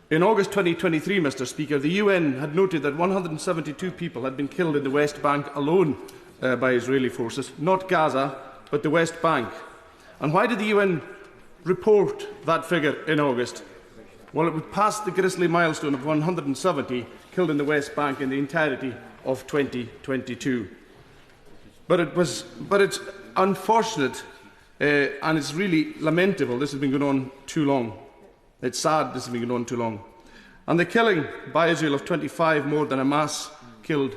In August 2023, Mr. Speaker, the UN had noted that 172 people had been killed in the West Bank alone by Israeli forces, not Gaza, but the West Bank. And why did the UN report that figure in August? Well, it would pass the grisly milestone of 170 killed in the West Bank in the entirety of 2022. But it's unfortunate and it's really lamentable. This has been going on too long. It's sad this has been going on too long. And the killing by Israel of 25 more than Hamas killed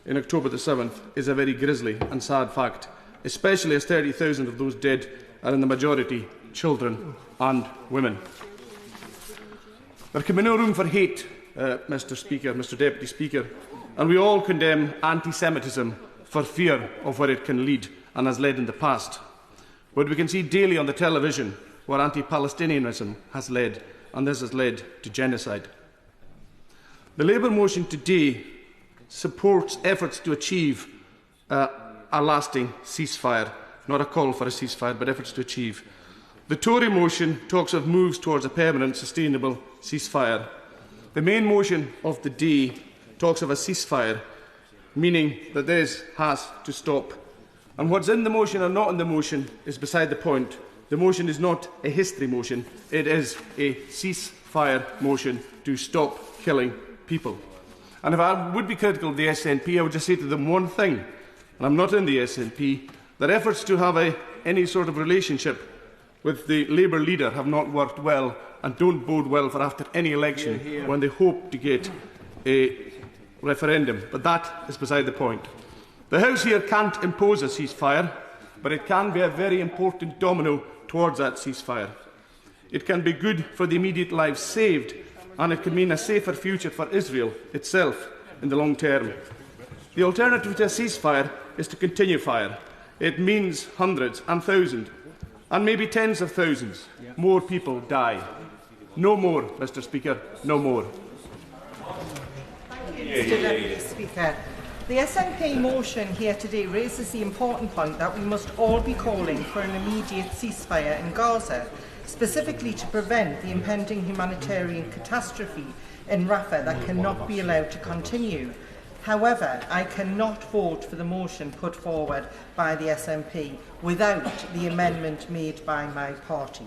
in October the 7th is a very grisly and sad fact, especially as 30,000 of those dead are in the majority children and women. There can be no room for hate, Mr. Deputy Speaker, and we all condemn anti-Semitism for fear of where it can lead and has led in the past. But we can see daily on the television where anti-Palestinianism has led, and this has led to genocide. The Labour motion today supports efforts to achieve a lasting ceasefire, not a call for a ceasefire, but efforts to achieve. The Tory motion talks of moves towards a permanent, sustainable ceasefire. The main motion of the day talks of a ceasefire, meaning that this has to stop. And what's in the motion or not in the motion is beside the point. The motion is not a history motion, it is a ceasefire motion to stop killing people. And if I would be critical of the SNP, I would just say to them one thing, and I'm not in the SNP, that efforts to have any sort of relationship with the Labour leader have not worked well and don't bode well for after any election when they hope to get a referendum. But that is beside the point. The House here can't impose a ceasefire, but it can be a very important domino towards that ceasefire. It can be good for the immediate lives saved, and it can mean a safer future for Israel itself in the long term. The alternative to a ceasefire is to continue fire. It means hundreds and thousands, and maybe tens of thousands more people die. No more, Mr. Speaker, no more. Thank you, Mr. Deputy Speaker. The SNP motion here today raises the important point that we must all be calling for an immediate ceasefire in Gaza, specifically to prevent the impending humanitarian catastrophe in Rafah that cannot be allowed to continue. However, I cannot vote for the motion put forward by the SNP without the amendment made by my party.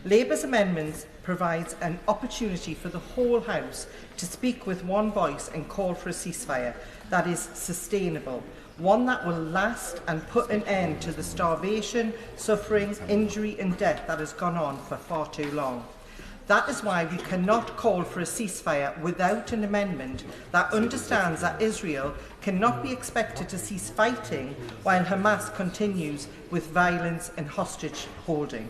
Labour's amendment provides an opportunity for the whole House to speak with one voice and call for a ceasefire that is sustainable, one that will last and put an end to the starvation, suffering, injury and death that has gone on for far too long. That is why we cannot call for a ceasefire without an amendment that understands that Israel cannot be expected to cease fighting while Hamas continues with violence and hostage holding.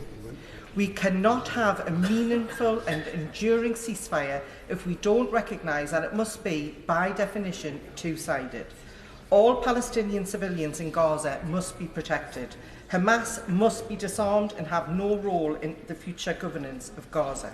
We cannot have a meaningful and enduring ceasefire if we don't recognise that it must be, by definition, two-sided. All Palestinian civilians in Gaza must be protected. Hamas must be disarmed and have no role in the future governance of Gaza.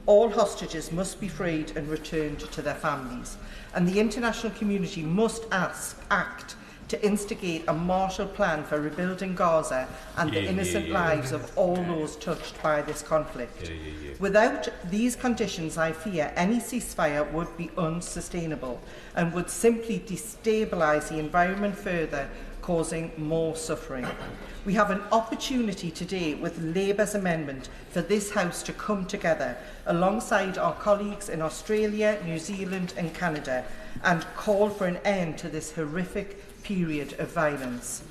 All hostages must be freed and returned to their families. And the international community must act to instigate a Marshall Plan for rebuilding Gaza and the innocent lives of all those touched by this conflict. Without these conditions, I fear any ceasefire would be unsustainable and would simply destabilise the environment further, causing more suffering. We have an opportunity today with Labour's amendment for this House to come together alongside our colleagues in Australia, New Zealand and Canada and call for an end to this horrific period of violence.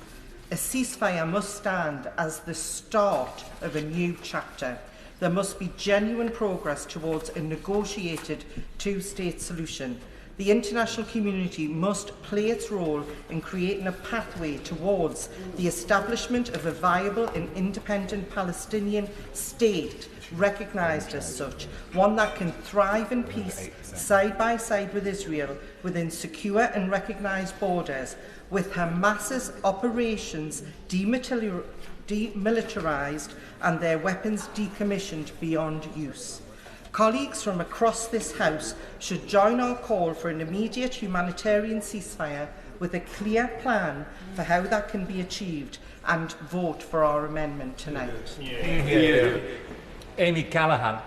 A ceasefire must stand as the start of a new chapter. There must be genuine progress towards a negotiated two-state solution. The international community must play its role in creating a pathway towards the establishment of a viable and independent Palestinian state, recognised as such, one that can thrive in peace side by side with Israel within secure and recognised borders, with Hamas's operations demilitarised and their weapons decommissioned beyond use. Colleagues from across this House should join our call for an immediate humanitarian ceasefire with a clear plan for how that can be achieved and vote for our amendment tonight. Amy Callaghan.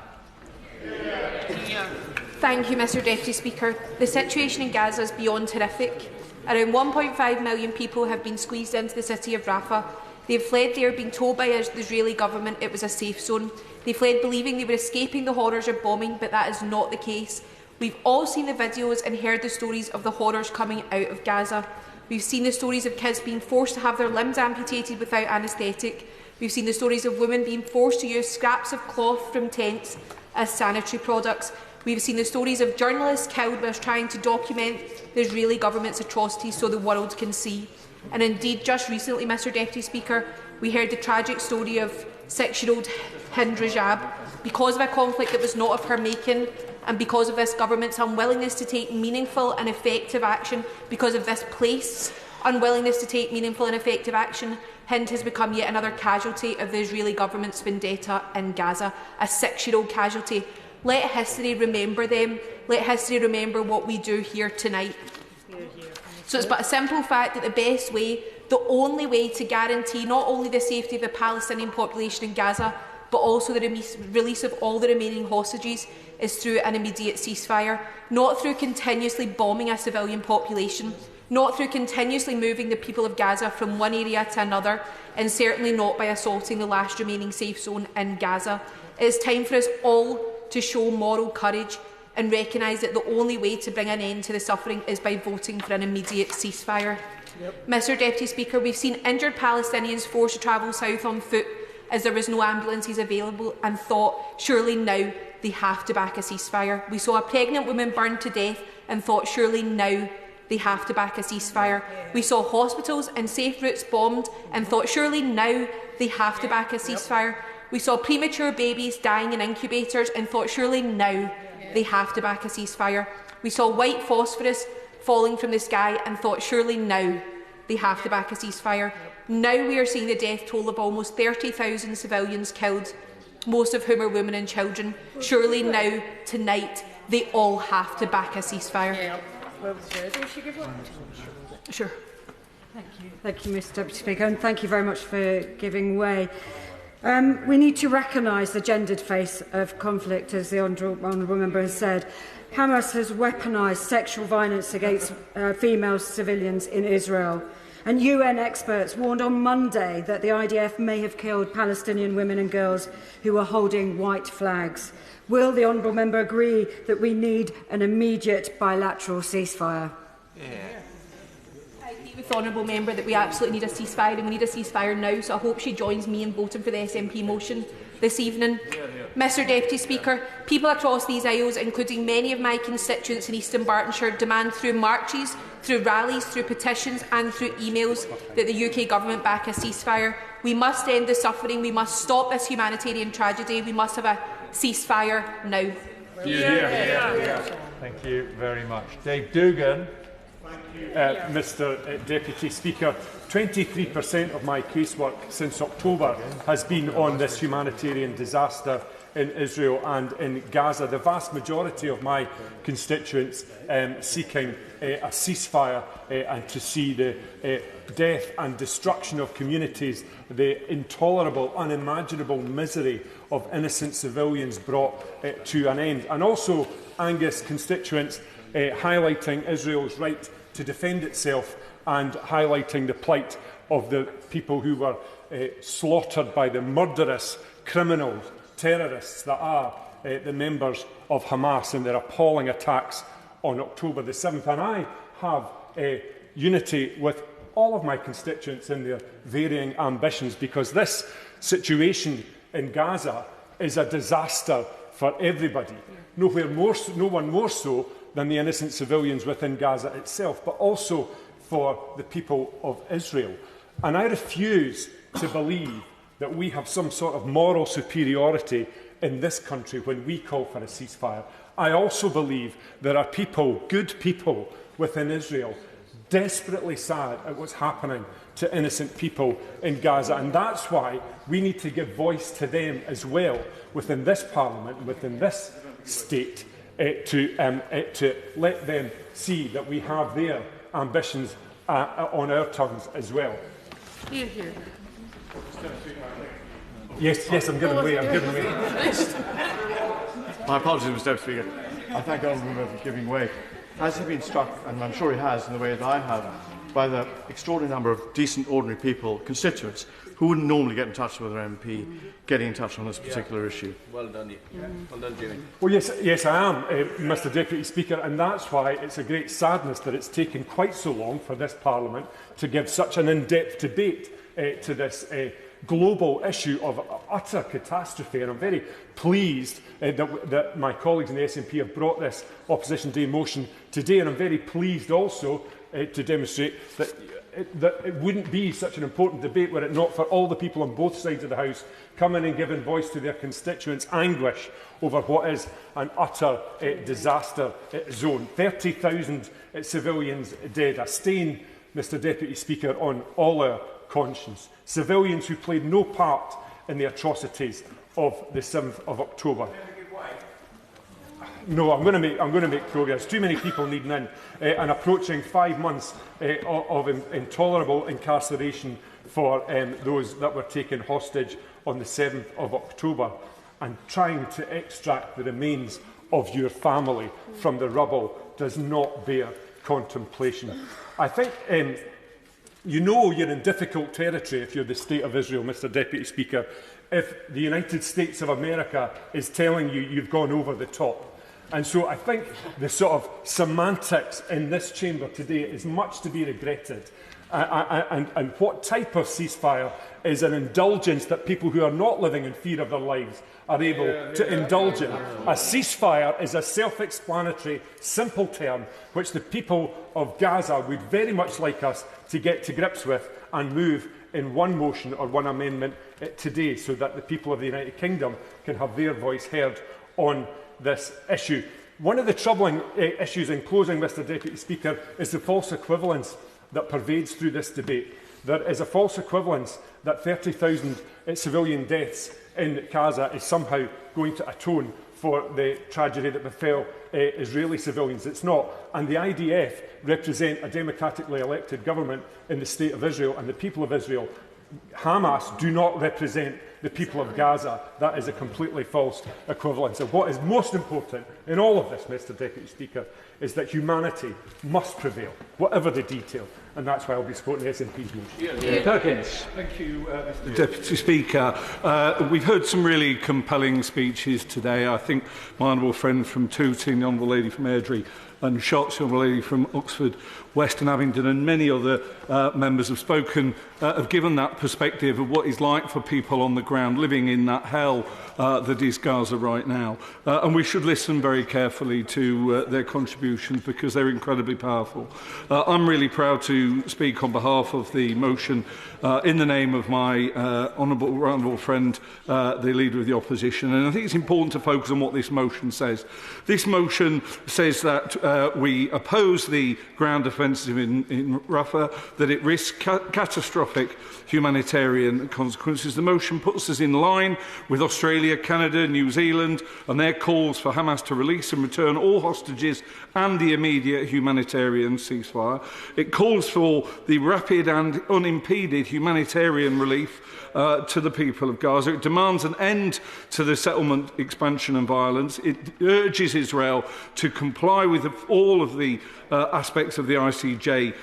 Thank you, Mr Deputy Speaker. The situation in Gaza is beyond horrific. Around 1.5 million people have been squeezed into the city of Rafah. They have fled there being told by the Israeli government it was a safe zone. They fled believing they were escaping the horrors of bombing, but that is not the case. We've all seen the videos and heard the stories of the horrors coming out of Gaza. We've seen the stories of kids being forced to have their limbs amputated without anaesthetic. We've seen the stories of women being forced to use scraps of cloth from tents as sanitary products. We've seen the stories of journalists killed whilst trying to document the Israeli government's atrocities so the world can see. And indeed, just recently, Mr Deputy Speaker, we heard the tragic story of 6-year-old Hind Rajab. Because of a conflict that was not of her making, and because of this government's unwillingness to take meaningful and effective action, because of this place's unwillingness to take meaningful and effective action, Hind has become yet another casualty of the Israeli government's vendetta in Gaza, a 6-year-old casualty. Let history remember them. Let history remember what we do here tonight. So it's but a simple fact that the best way, the only way to guarantee not only the safety of the Palestinian population in Gaza, but also the release of all the remaining hostages, is through an immediate ceasefire, not through continuously bombing a civilian population, not through continuously moving the people of Gaza from one area to another, and certainly not by assaulting the last remaining safe zone in Gaza. It is time for us all to show moral courage and recognise that the only way to bring an end to the suffering is by voting for an immediate ceasefire. Mr Deputy Speaker, we've seen injured Palestinians forced to travel south on foot as there was no ambulances available and thought, surely now they have to back a ceasefire. We saw a pregnant woman burned to death and thought, surely now they have to back a ceasefire. We saw hospitals and safe routes bombed and thought, surely now they have to back a ceasefire. We saw premature babies dying in incubators and thought, surely now they have to back a ceasefire. We saw white phosphorus falling from the sky and thought, surely now they have to back a ceasefire. Now we are seeing the death toll of almost 30,000 civilians killed, most of whom are women and children. Surely now, tonight, they all have to back a ceasefire. Sure. Thank you, Mr Deputy Speaker, and thank you very much for giving way. We need to recognise the gendered face of conflict, as the Honourable Member has said. Hamas has weaponised sexual violence against female civilians in Israel. And UN experts warned on Monday that the IDF may have killed Palestinian women and girls who were holding white flags. Will the Honourable Member agree that we need an immediate bilateral ceasefire? I agree with the Honourable Member that we absolutely need a ceasefire, and we need a ceasefire now, so I hope she joins me in voting for the SNP motion this evening. Mr Deputy Speaker, people across these Isles, including many of my constituents in East Dunbartonshire, demand through marches, through rallies, through petitions and through emails that the UK Government back a ceasefire. We must end the suffering, we must stop this humanitarian tragedy, we must have a ceasefire now. Thank you very much. Dave Dugan. Mr Deputy Speaker, 23% of my casework since October has been on this humanitarian disaster in Israel and in Gaza. The vast majority of my constituents seeking a ceasefire and to see the death and destruction of communities, the intolerable, unimaginable misery of innocent civilians brought to an end. And also Angus constituents highlighting Israel's right to defend itself and highlighting the plight of the people who were slaughtered by the murderous criminals, terrorists that are the members of Hamas in their appalling attacks on October the 7th. And I have unity with all of my constituents in their varying ambitions, because this situation in Gaza is a disaster for everybody. No one more so than the innocent civilians within Gaza itself, but also for the people of Israel. And I refuse to believe that we have some sort of moral superiority in this country when we call for a ceasefire. I also believe there are people, good people within Israel, desperately sad at what's happening to innocent people in Gaza. And that's why we need to give voice to them as well within this Parliament, within this state, to let them see that we have their ambitions on our tongues as well. Yes, I'm giving way. My apologies, Mr Deputy Speaker. I thank the Honourable Member for giving way. Has he been struck, and I'm sure he has in the way that I have, by the extraordinary number of decent, ordinary people, constituents, who wouldn't normally get in touch with their MP, getting in touch on this particular issue? Well done, Well done, Jamie. Well, yes, I am, Mr Deputy Speaker, and that's why it's a great sadness that it's taken quite so long for this Parliament to give such an in-depth debate to this global issue of utter catastrophe. And I'm very pleased that my colleagues in the SNP have brought this Opposition Day motion today, and I'm very pleased also to demonstrate that it wouldn't be such an important debate were it not for all the people on both sides of the House coming and giving voice to their constituents' anguish over what is an utter disaster zone. 30,000 civilians dead, a stain, Mr Deputy Speaker, on all our conscience. Civilians who played no part in the atrocities of the 7th of October. No, I'm going to make progress. Too many people needing in, and approaching 5 months of intolerable incarceration for those that were taken hostage on the 7th of October, and trying to extract the remains of your family from the rubble does not bear contemplation. I think you know you're in difficult territory if you're the State of Israel, Mr Deputy Speaker, if the United States of America is telling you you've gone over the top. And so I think the sort of semantics in this chamber today is much to be regretted. And what type of ceasefire is an indulgence that people who are not living in fear of their lives are able to indulge in? A ceasefire is a self-explanatory, simple term which the people of Gaza would very much like us to get to grips with and move in one motion or one amendment today, so that the people of the United Kingdom can have their voice heard on this issue. One of the troubling issues in closing, Mr Deputy Speaker, is the false equivalence that pervades through this debate. There is a false equivalence that 30,000 civilian deaths in Gaza is somehow going to atone for the tragedy that befell Israeli civilians. It's not. And the IDF represent a democratically elected government in the State of Israel and the people of Israel. Hamas do not represent the people of Gaza. That is a completely false equivalence. And what is most important in all of this, Mr Deputy Speaker, is that humanity must prevail, whatever the detail. And that's why I'll be supporting the SNP's motion. Perkins. Thank you, Mr Deputy Speaker. We've heard some really compelling speeches today. I think my honourable friend from Tooting, the honourable lady from Airdrie, and Shotts, the honourable lady from Oxford, West and Abingdon, and many other members have spoken, have given that perspective of what it's like for people on the ground living in that hell that is Gaza right now. And we should listen very carefully to their contributions because they're incredibly powerful. I'm really proud to speak on behalf of the motion in the name of my honourable friend, the Leader of the Opposition. And I think it's important to focus on what this motion says. This motion says that we oppose the ground offensive in Rafah, that it risks catastrophic humanitarian consequences. The motion puts us in line with Australia, Canada, New Zealand and their calls for Hamas to release and return all hostages and the immediate humanitarian ceasefire. It calls for the rapid and unimpeded humanitarian relief to the people of Gaza. It demands an end to the settlement expansion and violence. It urges Israel to comply with all of the aspects of the ICJ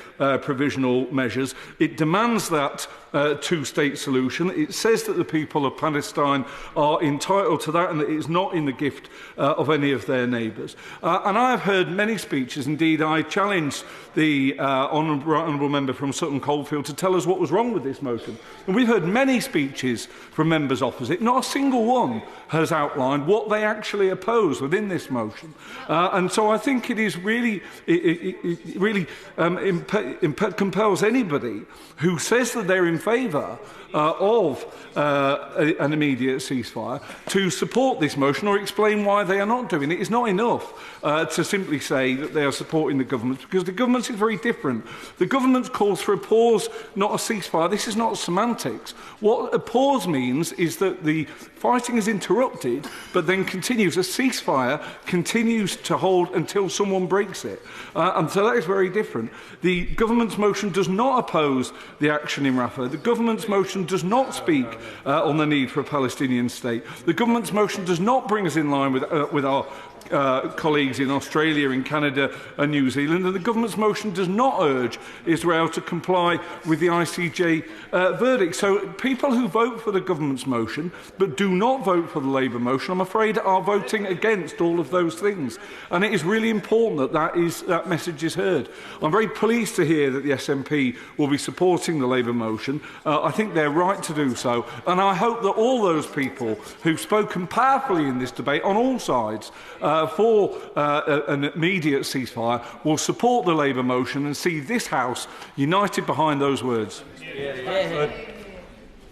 provisional measures. It demands that two-state solution. It says that the people of Palestine are entitled to that and that it is not in the gift of any of their neighbours. And I have heard many speeches. Indeed, I challenged the honourable member from Sutton Coldfield to tell us what was wrong with this motion. And we've heard many speeches from members opposite. Not a single one has outlined what they actually oppose within this motion. And so I think it is really, it really compels anybody who says that they're in favour of an immediate ceasefire to support this motion or explain why they are not doing it. It's not enough to simply say that they are supporting the government, because the government is very different. The government calls for a pause, not a ceasefire. This is not semantics. What a pause means is that the fighting is interrupted but then continues. A ceasefire continues to hold until someone breaks it. And so that is very different. The government's motion does not oppose the action in Rafah. The government's motion does not speak on the need for a Palestinian state. The government's motion does not bring us in line with our colleagues in Australia, in Canada and New Zealand, and the government's motion does not urge Israel to comply with the ICJ verdict. So people who vote for the government's motion but do not vote for the Labour motion, I'm afraid, are voting against all of those things. And it is really important that that message is heard. I'm very pleased to hear that the SNP will be supporting the Labour motion. I think they're right to do so, and I hope that all those people who've spoken powerfully in this debate on all sides for an immediate ceasefire will support the Labour motion and see this House united behind those words.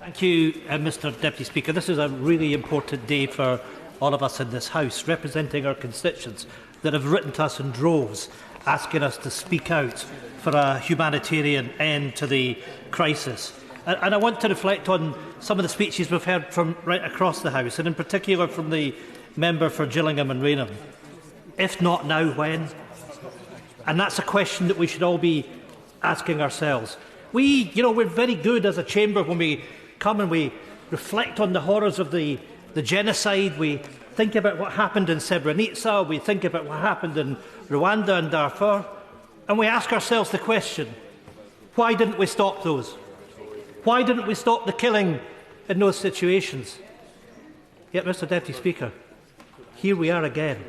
Thank you, Mr Deputy Speaker. This is a really important day for all of us in this House, representing our constituents that have written to us in droves, asking us to speak out for a humanitarian end to the crisis. And I want to reflect on some of the speeches we've heard from right across the House, and in particular from the member for Gillingham and Rainham. If not now, when? And that's a question that we should all be asking ourselves. We're very good as a chamber when we come and we reflect on the horrors of the genocide. We think about what happened in Srebrenica. We think about what happened in Rwanda and Darfur. And we ask ourselves the question, why didn't we stop those? Why didn't we stop the killing in those situations? Yet, Mr Deputy Speaker, here we are again.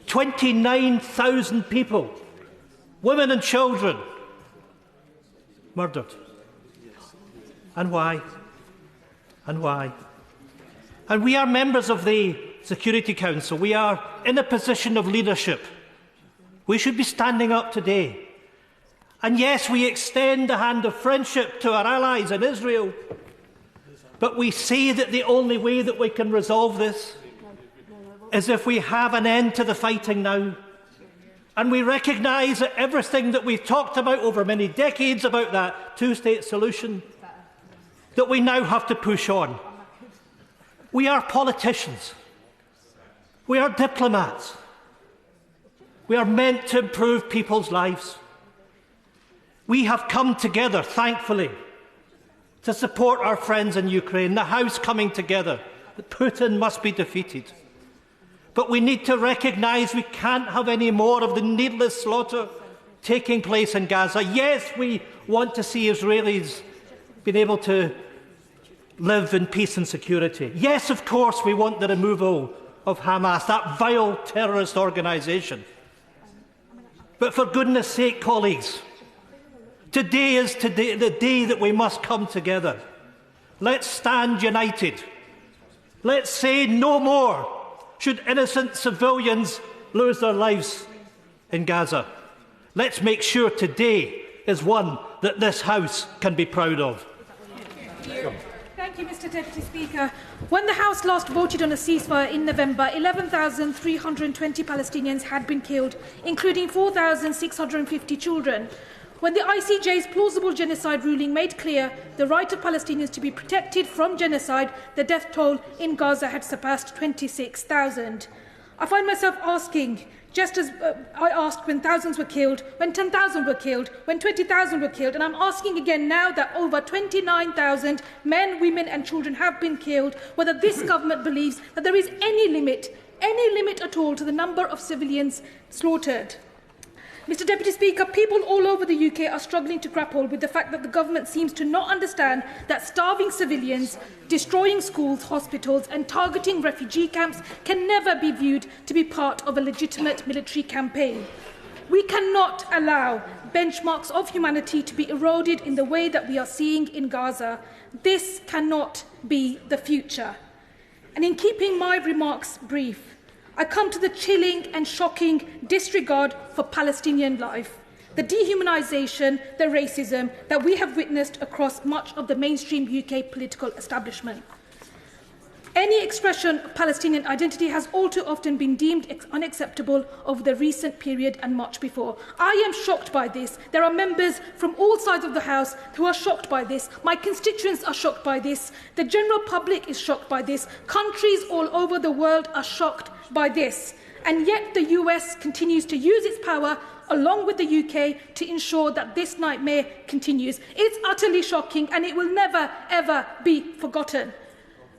29,000 people, women and children, murdered. And why? And why? And we are members of the Security Council. We are in a position of leadership. We should be standing up today. And yes, we extend the hand of friendship to our allies in Israel. But we say that the only way that we can resolve this is if we have an end to the fighting now. And we recognise that everything that we've talked about over many decades about that two-state solution, that we now have to push on. We are politicians. We are diplomats. We are meant to improve people's lives. We have come together, thankfully, to support our friends in Ukraine, the House coming together, that Putin must be defeated. But we need to recognise we can't have any more of the needless slaughter taking place in Gaza. Yes, we want to see Israelis being able to live in peace and security. Yes, of course, we want the removal of Hamas, that vile terrorist organisation. But for goodness sake, colleagues, today is the day that we must come together. Let's stand united. Let's say no more should innocent civilians lose their lives in Gaza. Let's make sure today is one that this House can be proud of. Thank you, Mr. Deputy Speaker. When the House last voted on a ceasefire in November, 11,320 Palestinians had been killed, including 4,650 children. When the ICJ's plausible genocide ruling made clear the right of Palestinians to be protected from genocide, the death toll in Gaza had surpassed 26,000. I find myself asking, just as I asked when thousands were killed, when 10,000 were killed, when 20,000 were killed, and I'm asking again now that over 29,000 men, women and children have been killed, whether this government believes that there is any limit at all to the number of civilians slaughtered. Mr. Deputy Speaker, people all over the UK are struggling to grapple with the fact that the government seems to not understand that starving civilians, destroying schools, hospitals and targeting refugee camps can never be viewed to be part of a legitimate military campaign. We cannot allow benchmarks of humanity to be eroded in the way that we are seeing in Gaza. This cannot be the future. And in keeping my remarks brief, I come to the chilling and shocking disregard for Palestinian life, the dehumanisation, the racism that we have witnessed across much of the mainstream UK political establishment. Any expression of Palestinian identity has all too often been deemed unacceptable over the recent period and much before. I am shocked by this. There are members from all sides of the House who are shocked by this. My constituents are shocked by this. The general public is shocked by this. Countries all over the world are shocked by this. And yet the US continues to use its power along with the UK to ensure that this nightmare continues. It's utterly shocking and it will never, ever be forgotten.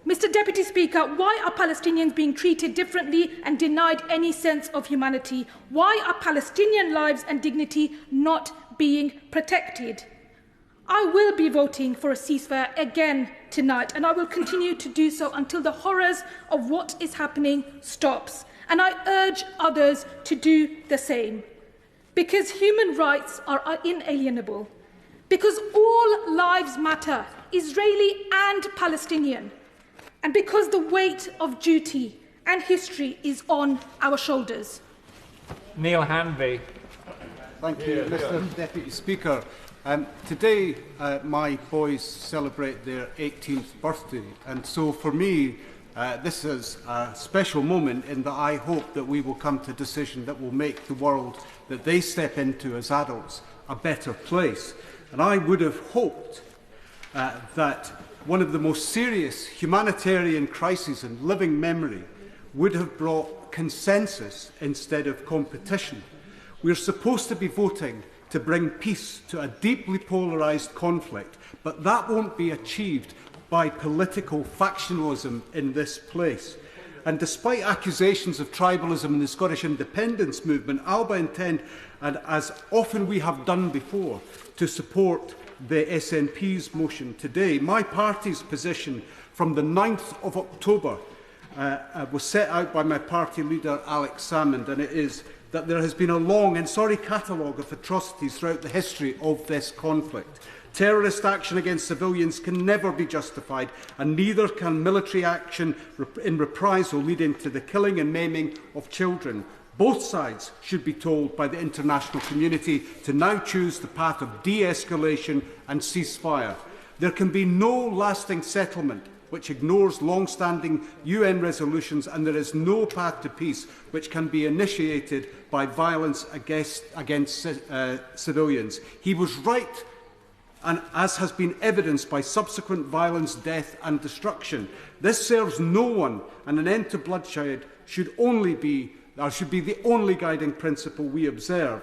Mr. Deputy Speaker, why are Palestinians being treated differently and denied any sense of humanity? Why are Palestinian lives and dignity not being protected? I will be voting for a ceasefire again tonight, and I will continue to do so until the horrors of what is happening stops. And I urge others to do the same. Because human rights are inalienable. Because all lives matter, Israeli and Palestinian. And because the weight of duty and history is on our shoulders. Neil Hanvey. Thank you, Mr. Deputy Speaker. Today, my boys celebrate their 18th birthday, and so for me, this is a special moment in that I hope that we will come to a decision that will make the world that they step into as adults a better place. And I would have hoped that one of the most serious humanitarian crises in living memory would have brought consensus instead of competition. We're supposed to be voting to bring peace to a deeply polarised conflict, but that won't be achieved by political factionalism in this place. And despite accusations of tribalism in the Scottish independence movement, Alba intend, and as often we have done before, to support the SNP's motion today. My party's position from the 9th of October was set out by my party leader Alex Salmond, and it is that there has been a long and sorry catalogue of atrocities throughout the history of this conflict. Terrorist action against civilians can never be justified, and neither can military action in reprisal leading to the killing and maiming of children. Both sides should be told by the international community to now choose the path of de-escalation and ceasefire. There can be no lasting settlement which ignores long-standing UN resolutions, and there is no path to peace which can be initiated by violence against civilians. He was right and as has been evidenced by subsequent violence, death and destruction. This serves no one, and an end to bloodshed should be the only guiding principle we observe.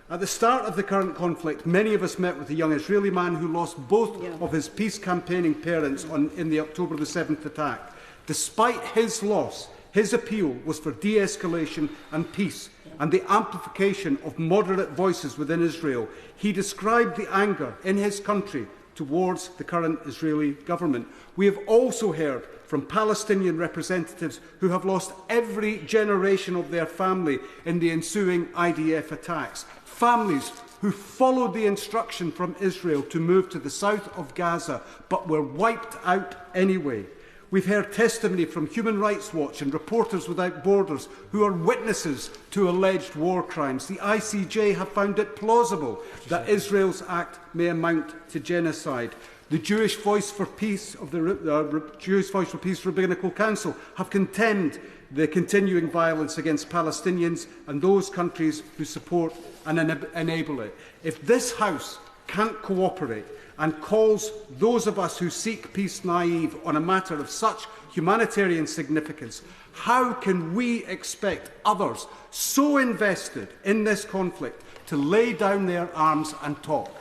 At the start of the current conflict, many of us met with a young Israeli man who lost both of his peace-campaigning parents in the October the 7th attack. Despite his loss, his appeal was for de-escalation and peace, and the amplification of moderate voices within Israel. He described the anger in his country towards the current Israeli government. We have also heard from Palestinian representatives who have lost every generation of their family in the ensuing IDF attacks. Families who followed the instruction from Israel to move to the south of Gaza but were wiped out anyway. We've heard testimony from Human Rights Watch and Reporters Without Borders who are witnesses to alleged war crimes. The ICJ have found it plausible that Israel's act may amount to genocide. The Jewish Voice for Peace of the Jewish Voice for Peace Rabbinical Council have condemned the continuing violence against Palestinians and those countries who support and enable it. If this House can't cooperate and calls those of us who seek peace naive on a matter of such humanitarian significance, how can we expect others so invested in this conflict to lay down their arms and talk?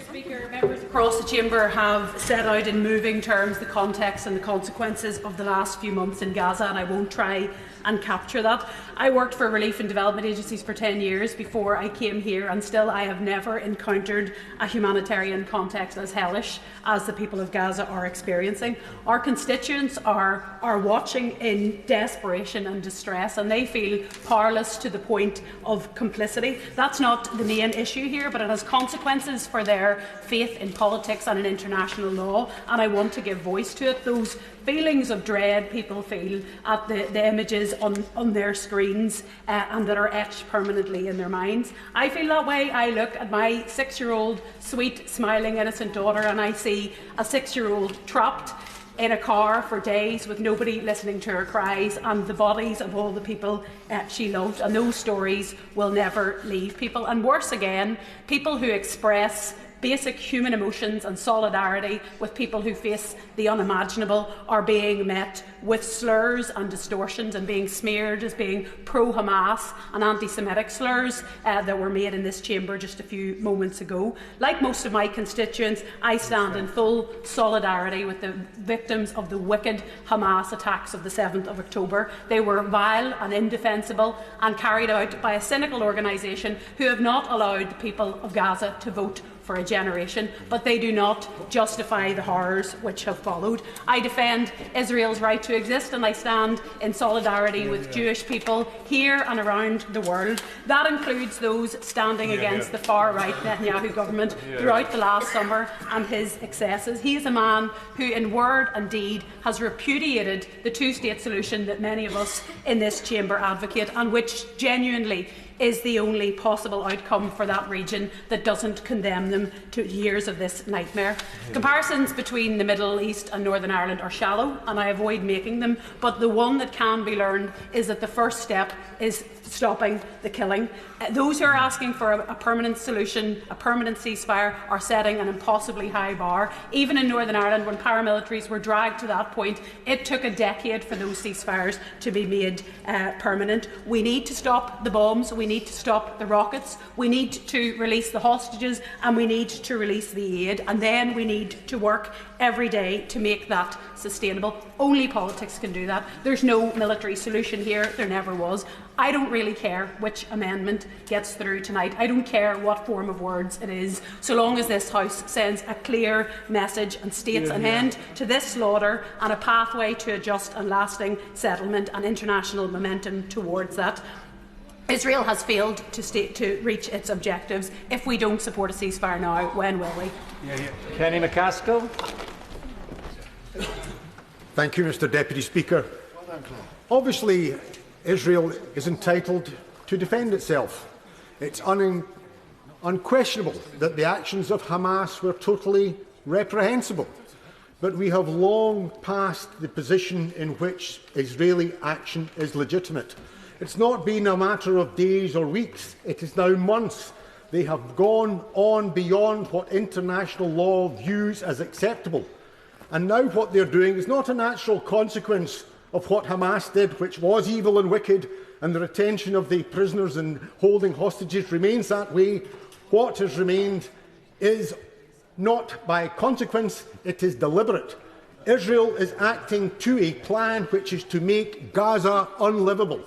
Speaker, members across the chamber have set out in moving terms the context and the consequences of the last few months in Gaza, and I won't try and capture that. I worked for relief and development agencies for 10 years before I came here, and still I have never encountered a humanitarian context as hellish as the people of Gaza are experiencing. Our constituents are watching in desperation and distress, and they feel powerless to the point of complicity. That's not the main issue here, but it has consequences for their faith in politics and in international law, and I want to give voice to it. Those feelings of dread people feel at the images on their screens and that are etched permanently in their minds. I feel that way. I look at my 6-year-old sweet, smiling, innocent daughter, and I see a 6-year-old trapped in a car for days with nobody listening to her cries, and the bodies of all the people she loved, and those stories will never leave people. And worse again, people who express basic human emotions and solidarity with people who face the unimaginable are being met with slurs and distortions and being smeared as being pro-Hamas and anti-Semitic slurs that were made in this chamber just a few moments ago. Like most of my constituents, I stand in full solidarity with the victims of the wicked Hamas attacks of the 7th of October. They were vile and indefensible and carried out by a cynical organisation who have not allowed the people of Gaza to vote for a generation, but they do not justify the horrors which have followed. I defend Israel's right to exist, and I stand in solidarity with Jewish people here and around the world. That includes those standing against the far-right Netanyahu government throughout the last summer and his excesses. He is a man who, in word and deed, has repudiated the two-state solution that many of us in this chamber advocate, and which genuinely is the only possible outcome for that region that doesn't condemn them to years of this nightmare. Comparisons between the Middle East and Northern Ireland are shallow, and I avoid making them, but the one that can be learned is that the first step is stopping the killing. Those who are asking for a permanent solution, a permanent ceasefire, are setting an impossibly high bar. Even in Northern Ireland, when paramilitaries were dragged to that point, it took a decade for those ceasefires to be made permanent. We need to stop the bombs, we need to stop the rockets, we need to release the hostages, and we need to release the aid, and then we need to work every day to make that sustainable. Only politics can do that. There's no military solution here. There never was. I don't really care which amendment gets through tonight. I don't care what form of words it is, so long as this House sends a clear message and states an end to this slaughter and a pathway to a just and lasting settlement and international momentum towards that. Israel has failed to reach its objectives. If we don't support a ceasefire now, when will we? Kenny McCaskill. Thank you, Mr Deputy Speaker. Obviously, Israel is entitled to defend itself. It's unquestionable that the actions of Hamas were totally reprehensible. But we have long passed the position in which Israeli action is legitimate. It's not been a matter of days or weeks, it is now months They have gone on beyond what international law views as acceptable. And now what they're doing is not a natural consequence of what Hamas did, which was evil and wicked, and the retention of the prisoners and holding hostages remains that way. What has remained is not by consequence, it is deliberate. Israel is acting to a plan which is to make Gaza unlivable.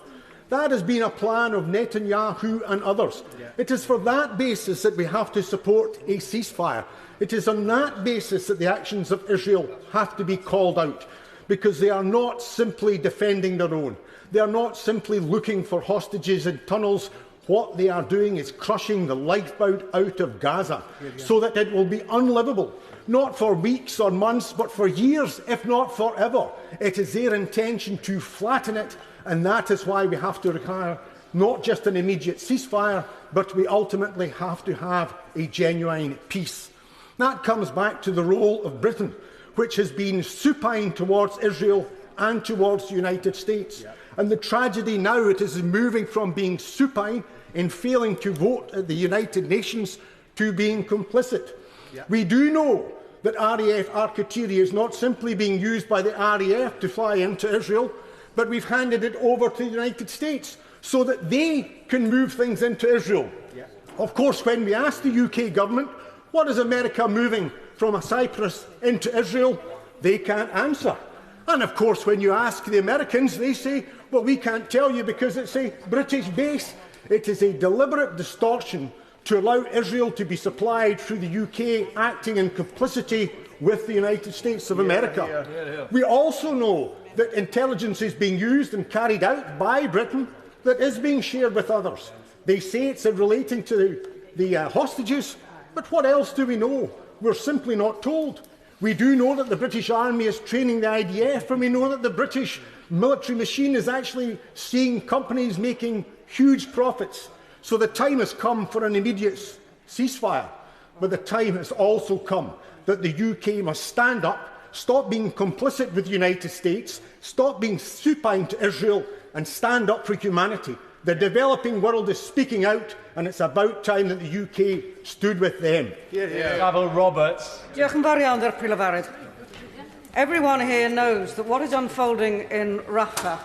That has been a plan of Netanyahu and others. It is for that basis that we have to support a ceasefire. It is on that basis that the actions of Israel have to be called out, because they are not simply defending their own. They are not simply looking for hostages in tunnels. What they are doing is crushing the lifeblood out of Gaza so that it will be unlivable, not for weeks or months, but for years, if not forever. It is their intention to flatten it, and that is why we have to require not just an immediate ceasefire, but we ultimately have to have a genuine peace. That comes back to the role of Britain, which has been supine towards Israel and towards the United States. And the tragedy now, it is moving from being supine in failing to vote at the United Nations to being complicit. We do know that RAF Argyll is not simply being used by the RAF to fly into Israel, but we've handed it over to the United States so that they can move things into Israel. Of course, when we ask the UK government, what is America moving from Cyprus into Israel, they can't answer. And of course, when you ask the Americans, they say, well, we can't tell you because it's a British base. It is a deliberate distortion to allow Israel to be supplied through the UK acting in complicity with the United States of America. We also know that intelligence is being used and carried out by Britain that is being shared with others. They say it's relating to the hostages, but what else do we know? We're simply not told. We do know that the British Army is training the IDF, and we know that the British military machine is actually seeing companies making huge profits. So the time has come for an immediate ceasefire, but the time has also come that the UK must stand up, stop being complicit with the United States, stop being supine to Israel, and stand up for humanity. The developing world is speaking out, and it's about time that the UK stood with them. Gavel Roberts. Everyone here knows that what is unfolding in Rafah,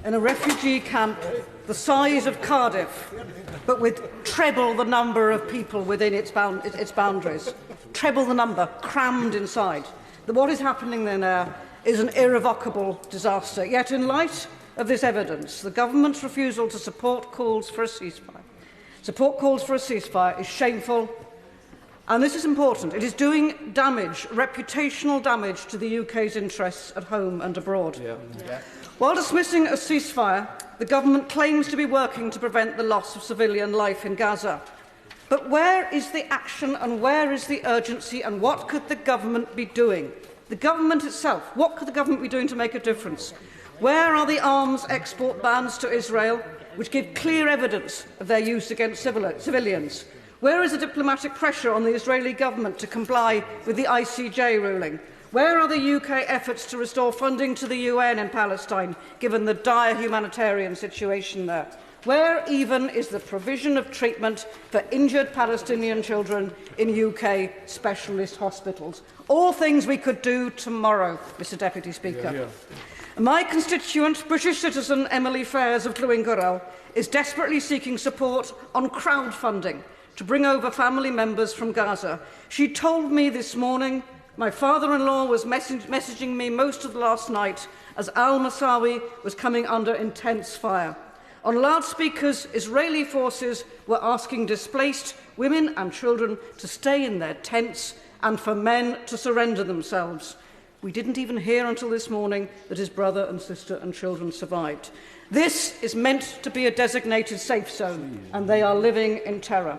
in a refugee camp the size of Cardiff, but with treble the number of people within its boundaries, treble the number crammed inside, that what is happening there now is an irrevocable disaster. Yet in light of this evidence, the government's refusal to support calls for a ceasefire is shameful, and this is important. It is doing damage, reputational damage, to the UK's interests at home and abroad. While dismissing a ceasefire, the government claims to be working to prevent the loss of civilian life in Gaza. But where is the action and where is the urgency, and what could the government be doing? The government itself, what could the government be doing to make a difference? Where are the arms export bans to Israel, which give clear evidence of their use against civilians? Where is the diplomatic pressure on the Israeli government to comply with the ICJ ruling? Where are the UK efforts to restore funding to the UN in Palestine, given the dire humanitarian situation there? Where even is the provision of treatment for injured Palestinian children in UK specialist hospitals? All things we could do tomorrow, Mr Deputy Speaker. My constituent, British citizen Emily Fares of Glwyn-Gyrrel, is desperately seeking support on crowdfunding to bring over family members from Gaza. She told me this morning, my father-in-law was messaging me most of last night as al-Masawi was coming under intense fire. On loudspeakers, Israeli forces were asking displaced women and children to stay in their tents and for men to surrender themselves. We didn't even hear until this morning that his brother and sister and children survived. This is meant to be a designated safe zone, and they are living in terror.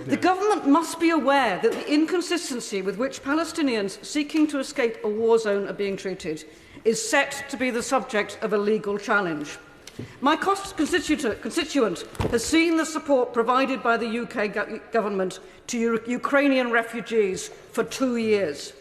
The government must be aware that the inconsistency with which Palestinians seeking to escape a war zone are being treated is set to be the subject of a legal challenge. My constituent has seen the support provided by the UK government to Ukrainian refugees for 2 years.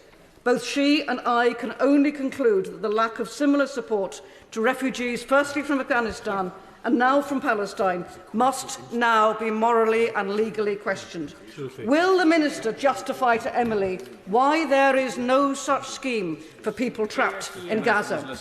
Both she and I can only conclude that the lack of similar support to refugees, firstly from Afghanistan and now from Palestine must now be morally and legally questioned. Absolutely. Will the Minister justify to Emily why there is no such scheme for people trapped in Gaza?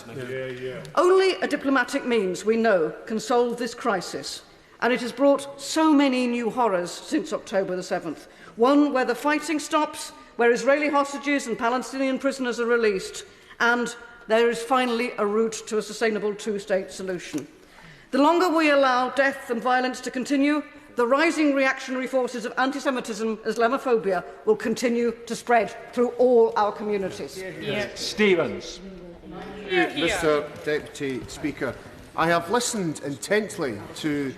Only a diplomatic means, we know, can solve this crisis, and it has brought so many new horrors since October the 7th. One where the fighting stops, where Israeli hostages and Palestinian prisoners are released, and there is finally a route to a sustainable two-state solution. The longer we allow death and violence to continue, the rising reactionary forces of anti-Semitism, Islamophobia, will continue to spread through all our communities. Stevens. Mr Deputy Speaker, I have listened intently to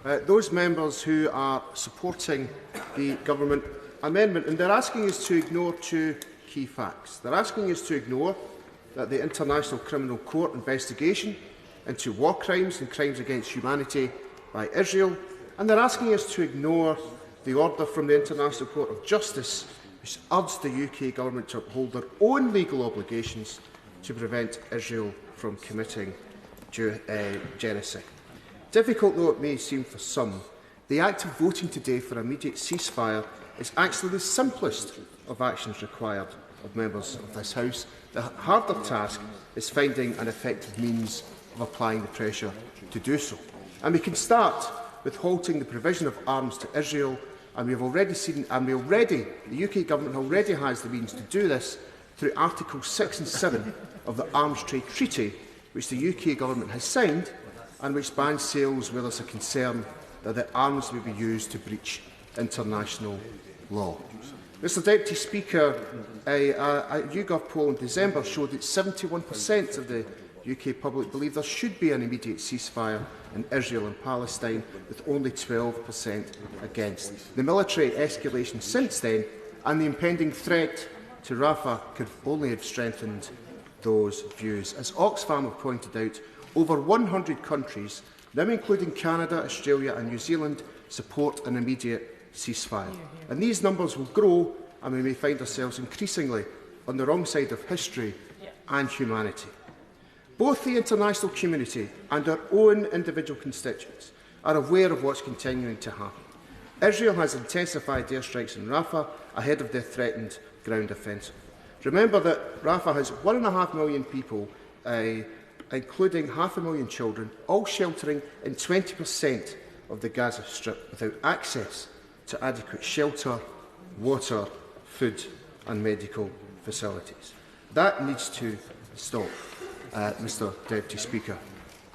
those members who are supporting the government amendment, and they're asking us to ignore two key facts. They're asking us to ignore that the International Criminal Court investigation into war crimes and crimes against humanity by Israel, and they're asking us to ignore the order from the International Court of Justice, which urged the UK government to uphold their own legal obligations to prevent Israel from committing genocide. Difficult though it may seem for some, the act of voting today for immediate ceasefire is actually the simplest of actions required of members of this House. The harder task is finding an effective means of applying the pressure to do so. And we can start with halting the provision of arms to Israel, and we have already seen, the UK government already has the means to do this through Articles 6 and 7 of the Arms Trade Treaty, which the UK government has signed, and which bans sales where there is a concern that the arms may be used to breach international law. Mr Deputy Speaker, a YouGov poll in December showed that 71% of the UK public believe there should be an immediate ceasefire in Israel and Palestine, with only 12% against. The military escalation since then and the impending threat to Rafah could only have strengthened those views. As Oxfam have pointed out, over 100 countries, now including Canada, Australia and New Zealand, support an immediate ceasefire. And these numbers will grow, and we may find ourselves increasingly on the wrong side of history and humanity. Both the international community and our own individual constituents are aware of what's continuing to happen. Israel has intensified airstrikes in Rafah ahead of their threatened ground offensive. Remember that Rafah has 1.5 million people, including 500,000 children, all sheltering in 20% of the Gaza Strip without access to adequate shelter, water, food and medical facilities. That needs to stop, Mr Deputy Speaker.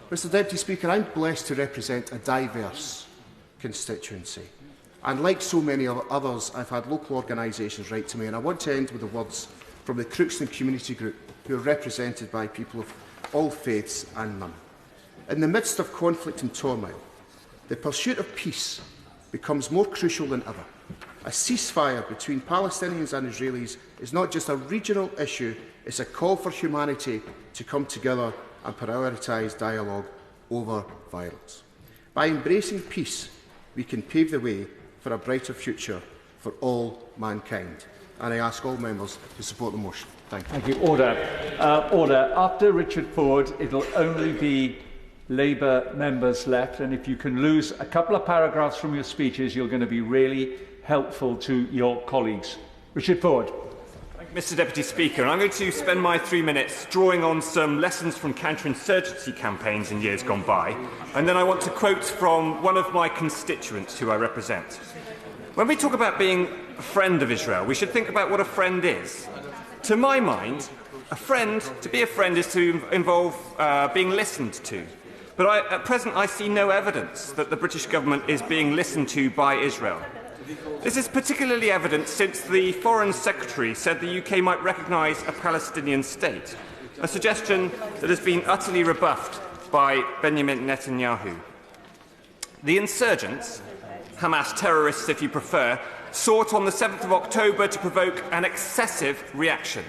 Mr Deputy Speaker, I'm blessed to represent a diverse constituency. And like so many others, I've had local organisations write to me, and I want to end with the words from the Crookston Community Group, who are represented by people of all faiths and none. In the midst of conflict and turmoil, the pursuit of peace becomes more crucial than ever. A ceasefire between Palestinians and Israelis is not just a regional issue, it's a call for humanity to come together and prioritise dialogue over violence. By embracing peace, we can pave the way for a brighter future for all mankind. And I ask all members to support the motion. Thank you. Thank you. Order. Order. After Richard Ford, it will only be Labour members left, and if you can lose a couple of paragraphs from your speeches, you're going to be really helpful to your colleagues. Richard Ford. Thank you, Mr Deputy Speaker. And I'm going to spend my 3 minutes drawing on some lessons from counterinsurgency campaigns in years gone by, and then I want to quote from one of my constituents who I represent. When we talk about being a friend of Israel, we should think about what a friend is. To my mind, to be a friend is to involve being listened to. But at present, I see no evidence that the British government is being listened to by Israel. This is particularly evident since the Foreign Secretary said the UK might recognise a Palestinian state, a suggestion that has been utterly rebuffed by Benjamin Netanyahu. The insurgents, Hamas terrorists if you prefer, sought on the 7th of October to provoke an excessive reaction.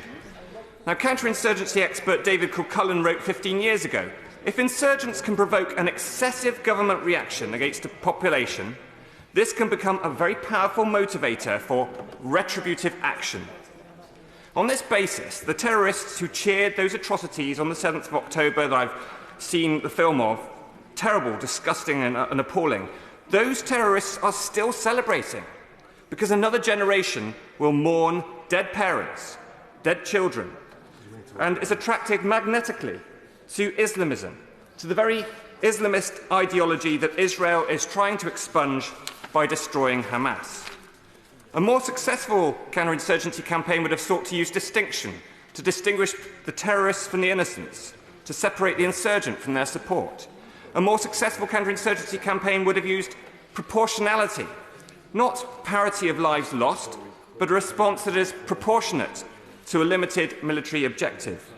Now, counterinsurgency expert David Cullen wrote 15 years ago, if insurgents can provoke an excessive government reaction against a population, this can become a very powerful motivator for retributive action. On this basis, the terrorists who cheered those atrocities on the 7th of October that I've seen the film of terrible, disgusting and appalling, those terrorists are still celebrating because another generation will mourn dead parents, dead children, and is attracted magnetically to Islamism, to the very Islamist ideology that Israel is trying to expunge by destroying Hamas. A more successful counterinsurgency campaign would have sought to use distinction, to distinguish the terrorists from the innocents, to separate the insurgent from their support. A more successful counterinsurgency campaign would have used proportionality, not parity of lives lost, but a response that is proportionate to a limited military objective.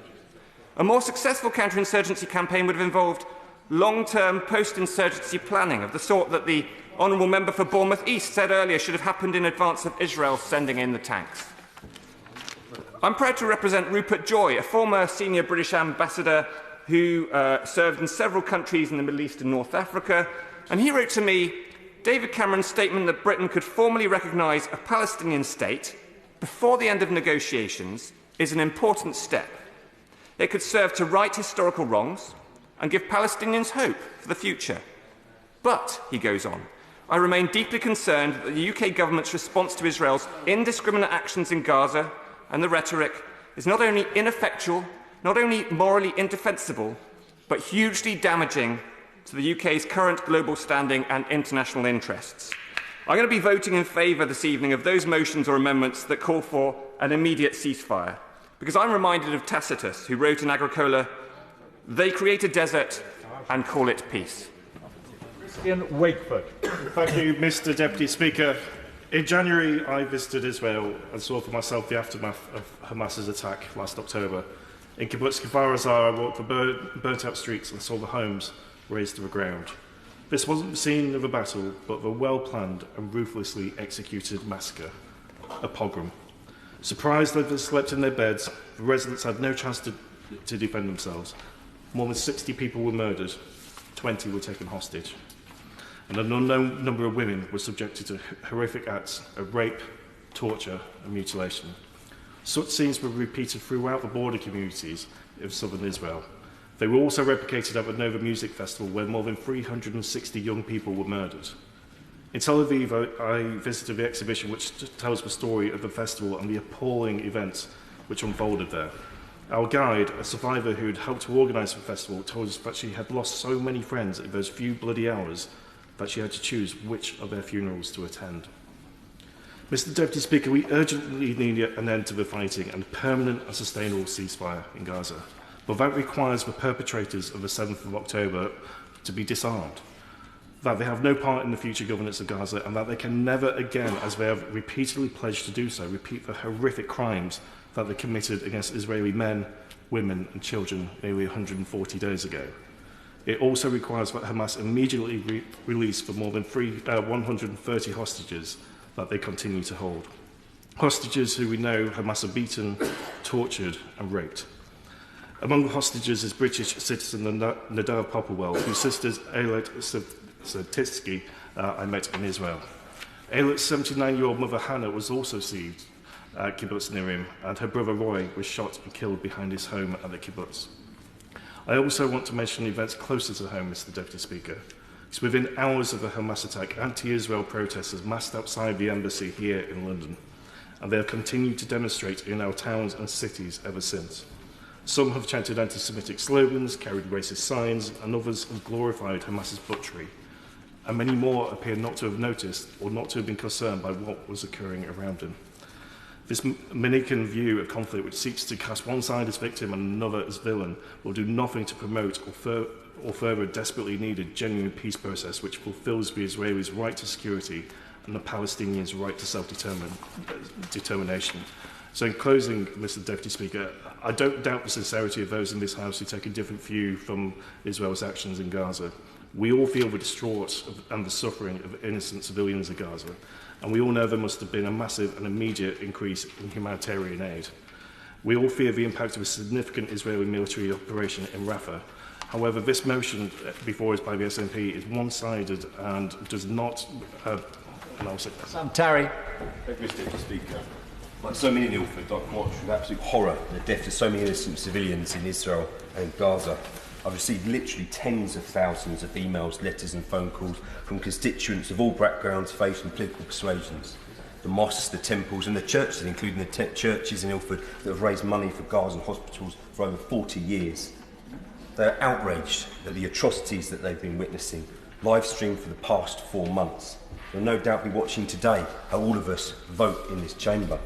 A more successful counterinsurgency campaign would have involved long-term post-insurgency planning of the sort that the Honourable Member for Bournemouth East said earlier should have happened in advance of Israel sending in the tanks. I'm proud to represent Rupert Joy, a former senior British ambassador who served in several countries in the Middle East and North Africa, and he wrote to me, David Cameron's statement that Britain could formally recognise a Palestinian state before the end of negotiations is an important step. It could serve to right historical wrongs and give Palestinians hope for the future. But, he goes on, I remain deeply concerned that the UK government's response to Israel's indiscriminate actions in Gaza and the rhetoric is not only ineffectual, not only morally indefensible, but hugely damaging to the UK's current global standing and international interests. I'm going to be voting in favour this evening of those motions or amendments that call for an immediate ceasefire, because I'm reminded of Tacitus, who wrote in Agricola, "They create a desert and call it peace." Wakeford. Thank you, Mr Deputy Speaker. In January, I visited Israel and saw for myself the aftermath of Hamas's attack last October. In kibbutz Kfar Azar, I walked the burnt-out streets and saw the homes razed to the ground. This wasn't the scene of a battle, but of a well-planned and ruthlessly executed massacre, a pogrom. Surprised that they slept in their beds, the residents had no chance to defend themselves. More than 60 people were murdered, 20 were taken hostage, and an unknown number of women were subjected to horrific acts of rape, torture and mutilation. Such scenes were repeated throughout the border communities of southern Israel. They were also replicated at the Nova Music Festival, where more than 360 young people were murdered. In Tel Aviv, I visited the exhibition which tells the story of the festival and the appalling events which unfolded there. Our guide, a survivor who had helped to organise the festival, told us that she had lost so many friends in those few bloody hours that she had to choose which of their funerals to attend. Mr Deputy Speaker, we urgently need an end to the fighting and a permanent and sustainable ceasefire in Gaza. But that requires the perpetrators of the 7th of October to be disarmed, that they have no part in the future governance of Gaza, and that they can never again, as they have repeatedly pledged to do so, repeat the horrific crimes that they committed against Israeli men, women and children nearly 140 days ago. It also requires that Hamas immediately release the more than 130 hostages that they continue to hold. Hostages who we know Hamas have beaten, tortured and raped. Among the hostages is British citizen Nadav Popplewell, whose sisters Eilat Satitsky I met in Israel. Eilat's 79-year-old mother Hannah was also seized at kibbutz Nirim, and her brother Roy was shot and killed behind his home at the kibbutz. I also want to mention events closer to home, Mr Deputy Speaker. Because within hours of the Hamas attack, anti-Israel protesters massed outside the embassy here in London, and they have continued to demonstrate in our towns and cities ever since. Some have chanted anti-Semitic slogans, carried racist signs, and others have glorified Hamas's butchery. And many more appear not to have noticed or not to have been concerned by what was occurring around them. This Manichaean view of conflict, which seeks to cast one side as victim and another as villain, will do nothing to promote or further a desperately needed genuine peace process which fulfills the Israelis' right to security and the Palestinians' right to self-determination. So in closing, Mr Deputy Speaker, I don't doubt the sincerity of those in this House who take a different view from Israel's actions in Gaza. We all feel the distraught and the suffering of innocent civilians in Gaza, and we all know there must have been a massive and immediate increase in humanitarian aid. We all fear the impact of a significant Israeli military operation in Rafah. However, this motion before us by the SNP is one-sided and does not... Sam Tarry. Thank you, Mr Speaker. Like so many in Ilford, I've watched with absolute horror the death of so many innocent civilians in Israel and Gaza. I've received literally tens of thousands of emails, letters and phone calls from constituents of all backgrounds, faiths and political persuasions. The mosques, the temples and the churches, including the churches in Ilford that have raised money for Gaza hospitals for over 40 years. They are outraged at the atrocities that they've been witnessing, live streamed for the past 4 months. They'll no doubt be watching today how all of us vote in this chamber.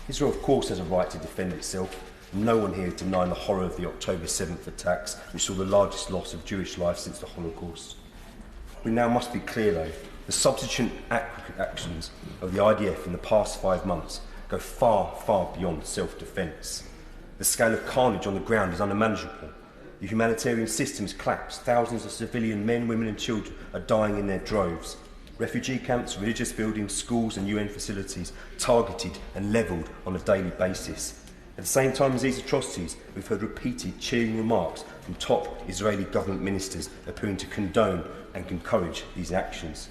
Israel, of course, has a right to defend itself. No one here is denying the horror of the October 7th attacks, which saw the largest loss of Jewish life since the Holocaust. We now must be clear, though, the subsequent actions of the IDF in the past 5 months go far, far beyond self-defence. The scale of carnage on the ground is unmanageable. The humanitarian system has collapsed. Thousands of civilian men, women and children are dying in their droves. Refugee camps, religious buildings, schools and UN facilities targeted and levelled on a daily basis. At the same time as these atrocities, we've heard repeated cheering remarks from top Israeli government ministers appearing to condone and encourage these actions.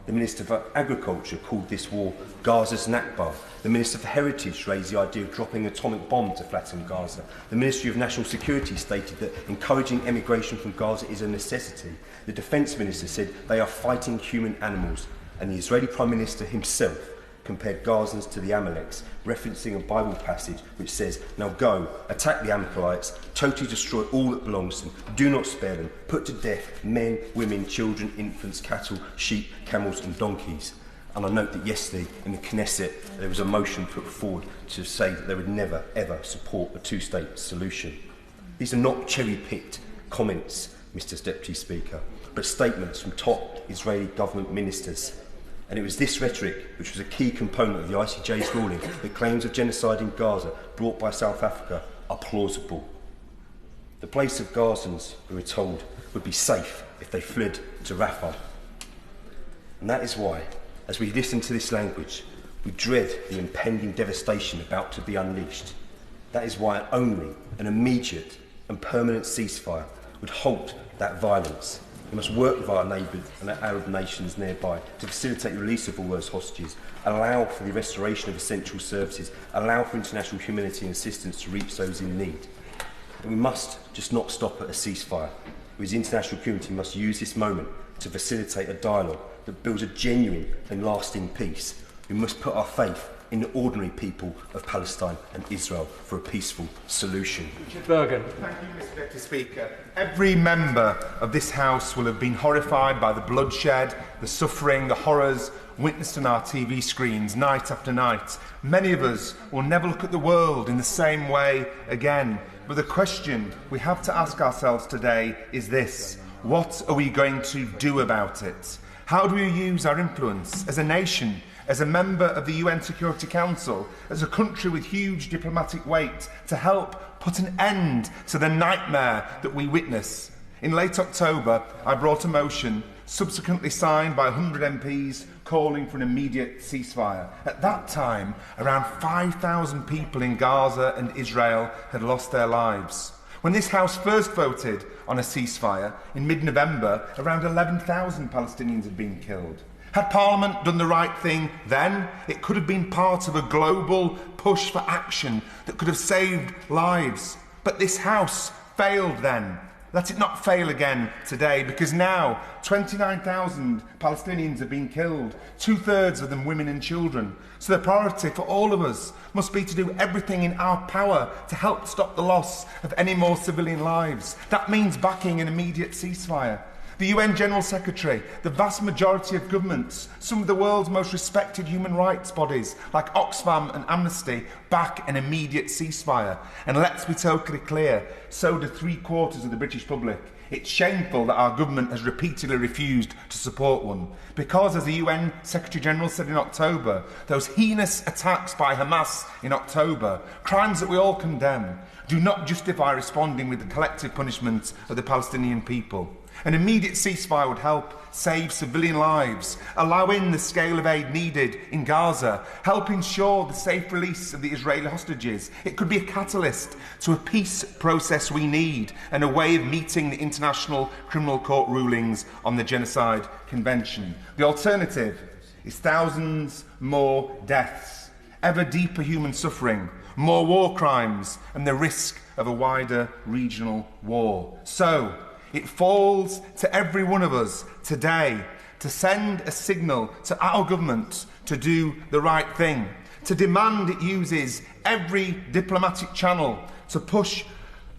The Minister for Agriculture called this war Gaza's Nakba. The Minister for Heritage raised the idea of dropping an atomic bomb to flatten Gaza. The Ministry of National Security stated that encouraging emigration from Gaza is a necessity. The Defence Minister said they are fighting human animals. And the Israeli Prime Minister himself compared Gazans to the Amaleks, referencing a Bible passage which says, "Now go, attack the Amalekites, totally destroy all that belongs to them, do not spare them, put to death men, women, children, infants, cattle, sheep, camels and donkeys." And I note that yesterday in the Knesset there was a motion put forward to say that they would never ever support a two-state solution. These are not cherry-picked comments, Mr. Deputy Speaker, but statements from top Israeli government ministers. And it was this rhetoric which was a key component of the ICJ's ruling that claims of genocide in Gaza brought by South Africa are plausible. The place of Gazans, we were told, would be safe if they fled to Rafah. And that is why, as we listen to this language, we dread the impending devastation about to be unleashed. That is why only an immediate and permanent ceasefire would halt that violence. We must work with our neighbours and our Arab nations nearby to facilitate the release of all those hostages, allow for the restoration of essential services, allow for international humanitarian assistance to reach those in need. But we must just not stop at a ceasefire. We as the international community must use this moment to facilitate a dialogue that builds a genuine and lasting peace. We must put our faith in the ordinary people of Palestine and Israel for a peaceful solution. Bergen. Thank you, Mr. Deputy Speaker. Every member of this House will have been horrified by the bloodshed, the suffering, the horrors witnessed on our TV screens night after night. Many of us will never look at the world in the same way again. But the question we have to ask ourselves today is this: what are we going to do about it? How do we use our influence as a nation, as a member of the UN Security Council, as a country with huge diplomatic weight, to help put an end to the nightmare that we witness? In late October, I brought a motion, subsequently signed by 100 MPs, calling for an immediate ceasefire. At that time, around 5,000 people in Gaza and Israel had lost their lives. When this House first voted on a ceasefire in mid-November, around 11,000 Palestinians had been killed. Had Parliament done the right thing then, it could have been part of a global push for action that could have saved lives. But this House failed then. Let it not fail again today, because now 29,000 Palestinians have been killed, 2/3 of them women and children. So the priority for all of us must be to do everything in our power to help stop the loss of any more civilian lives. That means backing an immediate ceasefire. The UN General Secretary, the vast majority of governments, some of the world's most respected human rights bodies like Oxfam and Amnesty back an immediate ceasefire. And let's be totally clear, so do 3/4 of the British public. It's shameful that our government has repeatedly refused to support one. Because, as the UN Secretary General said in October, those heinous attacks by Hamas in October, crimes that we all condemn, do not justify responding with the collective punishment of the Palestinian people. An immediate ceasefire would help save civilian lives, allow in the scale of aid needed in Gaza, help ensure the safe release of the Israeli hostages. It could be a catalyst to a peace process we need and a way of meeting the International Criminal Court rulings on the Genocide Convention. The alternative is thousands more deaths. ever deeper human suffering, more war crimes, and the risk of a wider regional war. So, it falls to every one of us today to send a signal to our government to do the right thing, to demand it uses every diplomatic channel to push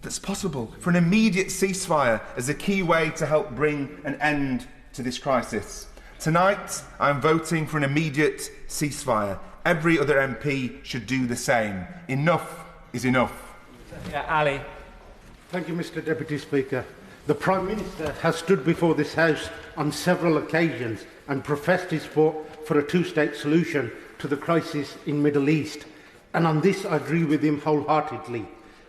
that's possible for an immediate ceasefire as a key way to help bring an end to this crisis. Tonight, I am voting for an immediate ceasefire. Every other MP should do the same. Enough is enough. Ali. Thank you, Mr. Deputy Speaker. The Prime Minister has stood before this House on several occasions and professed his support for a two-state solution to the crisis in the Middle East. And on this, I agree with him wholeheartedly.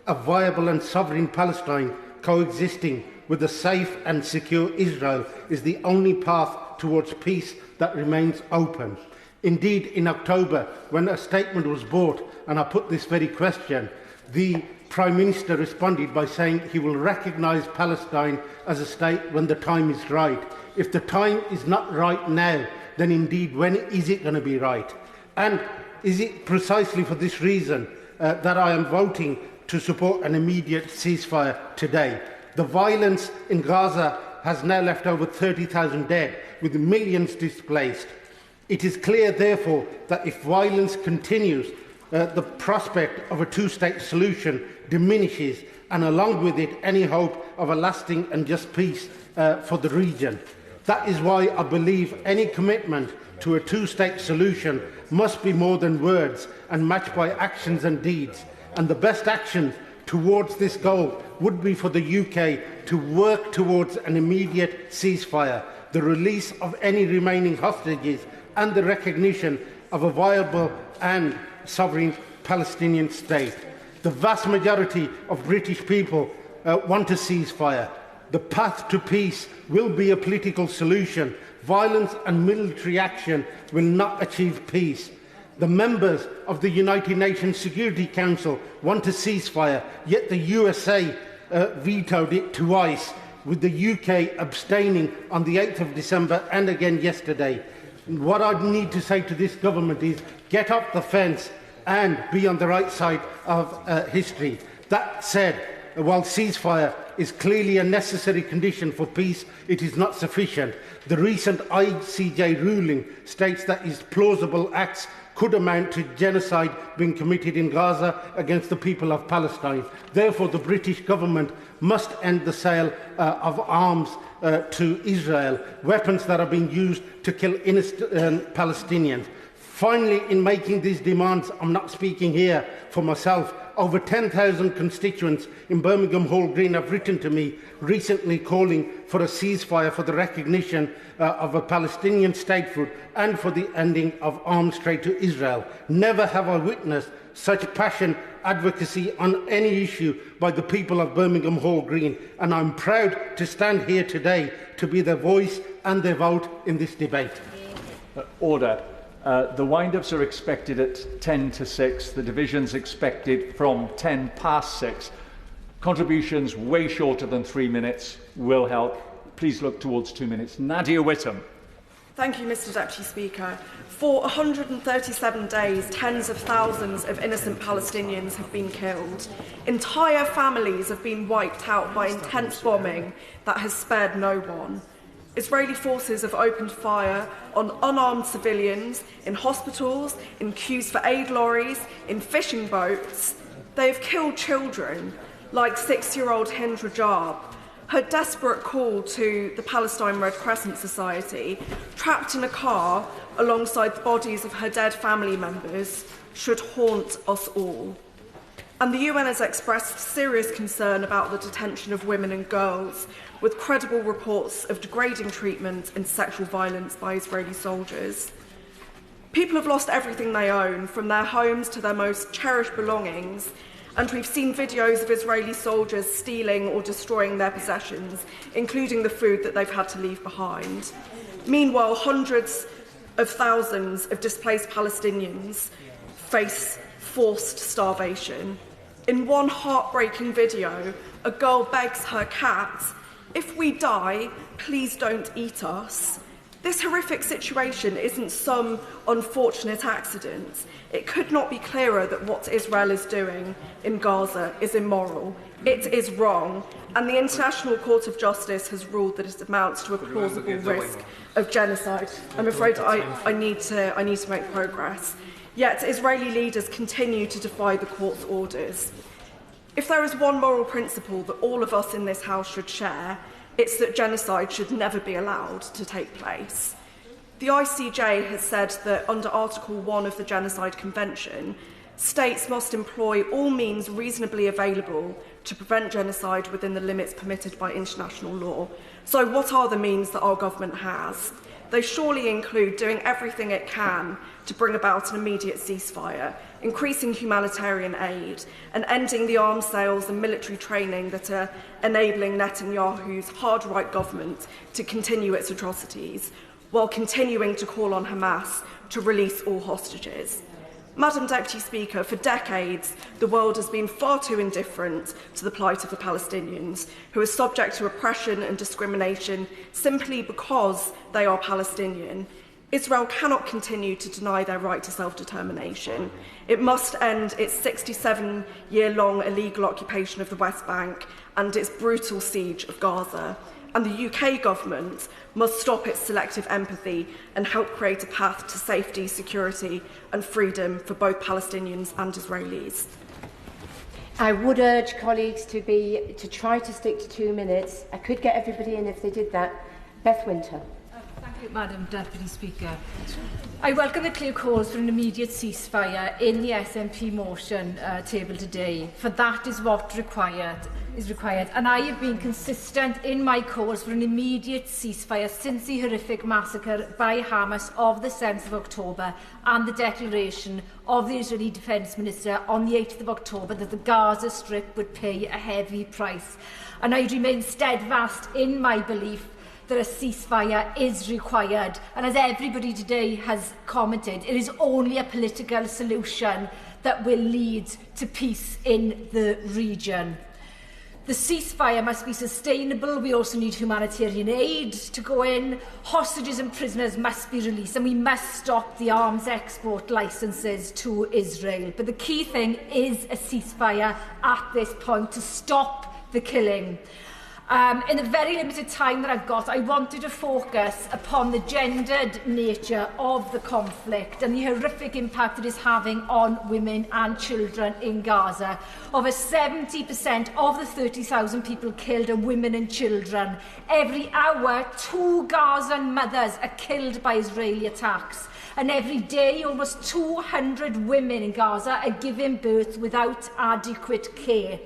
A viable and sovereign Palestine coexisting with a safe and secure Israel is the only path towards peace that remains open. Indeed, in October, when a statement was brought, and I put this very question, the Prime Minister responded by saying he will recognise Palestine as a state when the time is right. If the time is not right now, then indeed, when is it going to be right? And is it precisely for this reason that I am voting to support an immediate ceasefire today? The violence in Gaza has now left over 30,000 dead, with millions displaced. It is clear, therefore, that if violence continues, the prospect of a two-state solution diminishes, and along with it, any hope of a lasting and just peace for the region. That is why I believe any commitment to a two-state solution must be more than words and matched by actions and deeds. And the best action towards this goal would be for the UK to work towards an immediate ceasefire, the release of any remaining hostages, and the recognition of a viable and sovereign Palestinian state. The vast majority of British people want a ceasefire. The path to peace will be a political solution. Violence and military action will not achieve peace. The members of the United Nations Security Council want a ceasefire, yet the USA vetoed it twice, with the UK abstaining on the 8th of December and again yesterday. What I need to say to this government is get off the fence and be on the right side of history. That said, while ceasefire is clearly a necessary condition for peace, it is not sufficient. The recent ICJ ruling states that his plausible acts could amount to genocide being committed in Gaza against the people of Palestine. Therefore, the British government must end the sale of arms to Israel, weapons that are being used to kill innocent Palestinians. Finally, in making these demands, I'm not speaking here for myself. Over 10,000 constituents in Birmingham Hall Green have written to me recently calling for a ceasefire for the recognition of a Palestinian statehood and for the ending of arms trade to Israel. Never have I witnessed such passionate advocacy on any issue by the people of Birmingham Hall Green, and I'm proud to stand here today to be their voice and their vote in this debate. Order. The wind-ups are expected at 10 to 6. The division's expected from 10 past 6. Contributions way shorter than 3 minutes will help. Please look towards 2 minutes. Nadia Whittam. Thank you, Mr. Deputy Speaker. For 137 days, tens of thousands of innocent Palestinians have been killed. Entire families have been wiped out by intense bombing that has spared no one. Israeli forces have opened fire on unarmed civilians, in hospitals, in queues for aid lorries, in fishing boats. They have killed children, like 6-year-old Hind Rajab. Her desperate call to the Palestine Red Crescent Society, trapped in a car alongside the bodies of her dead family members, should haunt us all. And the UN has expressed serious concern about the detention of women and girls, with credible reports of degrading treatment and sexual violence by Israeli soldiers. People have lost everything they own, from their homes to their most cherished belongings, and we've seen videos of Israeli soldiers stealing or destroying their possessions, including the food that they've had to leave behind. Meanwhile, hundreds of thousands of displaced Palestinians face forced starvation. In one heartbreaking video, a girl begs her cat, "If we die, please don't eat us." This horrific situation isn't some unfortunate accident. It could not be clearer that what Israel is doing in Gaza is immoral. It is wrong, and the International Court of Justice has ruled that it amounts to a plausible risk of genocide. I'm afraid I need to make progress. Yet Israeli leaders continue to defy the court's orders. If there is one moral principle that all of us in this House should share, it's that genocide should never be allowed to take place. The ICJ has said that under Article 1 of the Genocide Convention, states must employ all means reasonably available to prevent genocide within the limits permitted by international law. So what are the means that our government has? They surely include doing everything it can to bring about an immediate ceasefire, increasing humanitarian aid, and ending the arms sales and military training that are enabling Netanyahu's hard-right government to continue its atrocities, while continuing to call on Hamas to release all hostages. Madam Deputy Speaker, for decades, the world has been far too indifferent to the plight of the Palestinians, who are subject to oppression and discrimination simply because they are Palestinian. Israel cannot continue to deny their right to self-determination. It must end its 67-year-long illegal occupation of the West Bank and its brutal siege of Gaza. And the UK government must stop its selective empathy and help create a path to safety, security and freedom for both Palestinians and Israelis. I would urge colleagues to try to stick to 2 minutes. I could get everybody in if they did that. Beth Winter. Thank you, Madam Deputy Speaker. I welcome the clear calls for an immediate ceasefire in the SNP motion tabled today, for that is what is required, and I have been consistent in my calls for an immediate ceasefire since the horrific massacre by Hamas of the 7th of October and the declaration of the Israeli Defence Minister on the 8th of October that the Gaza Strip would pay a heavy price. And I remain steadfast in my belief that a ceasefire is required, and as everybody today has commented, it is only a political solution that will lead to peace in the region. The ceasefire must be sustainable. We also need humanitarian aid to go in. Hostages and prisoners must be released, and we must stop the arms export licences to Israel. But the key thing is a ceasefire at this point to stop the killing. In the very limited time that I've got, I wanted to focus upon the gendered nature of the conflict and the horrific impact it is having on women and children in Gaza. Over 70% of the 30,000 people killed are women and children. Every hour, 2 Gazan mothers are killed by Israeli attacks. And every day, almost 200 women in Gaza are giving birth without adequate care.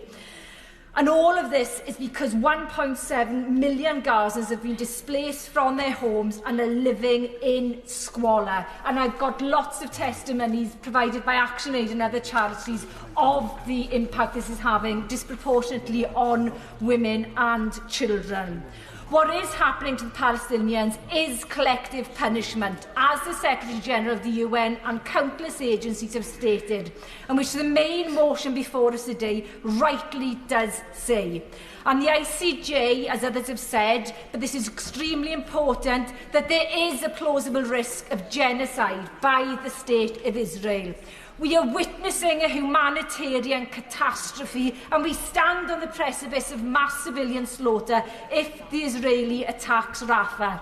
And all of this is because 1.7 million Gazans have been displaced from their homes and are living in squalor. And I've got lots of testimonies provided by ActionAid and other charities of the impact this is having disproportionately on women and children. What is happening to the Palestinians is collective punishment, as the Secretary-General of the UN and countless agencies have stated, and which the main motion before us today rightly does say. And the ICJ, as others have said, but this is extremely important, that there is a plausible risk of genocide by the State of Israel. We are witnessing a humanitarian catastrophe, and we stand on the precipice of mass civilian slaughter if the Israeli attacks Rafah.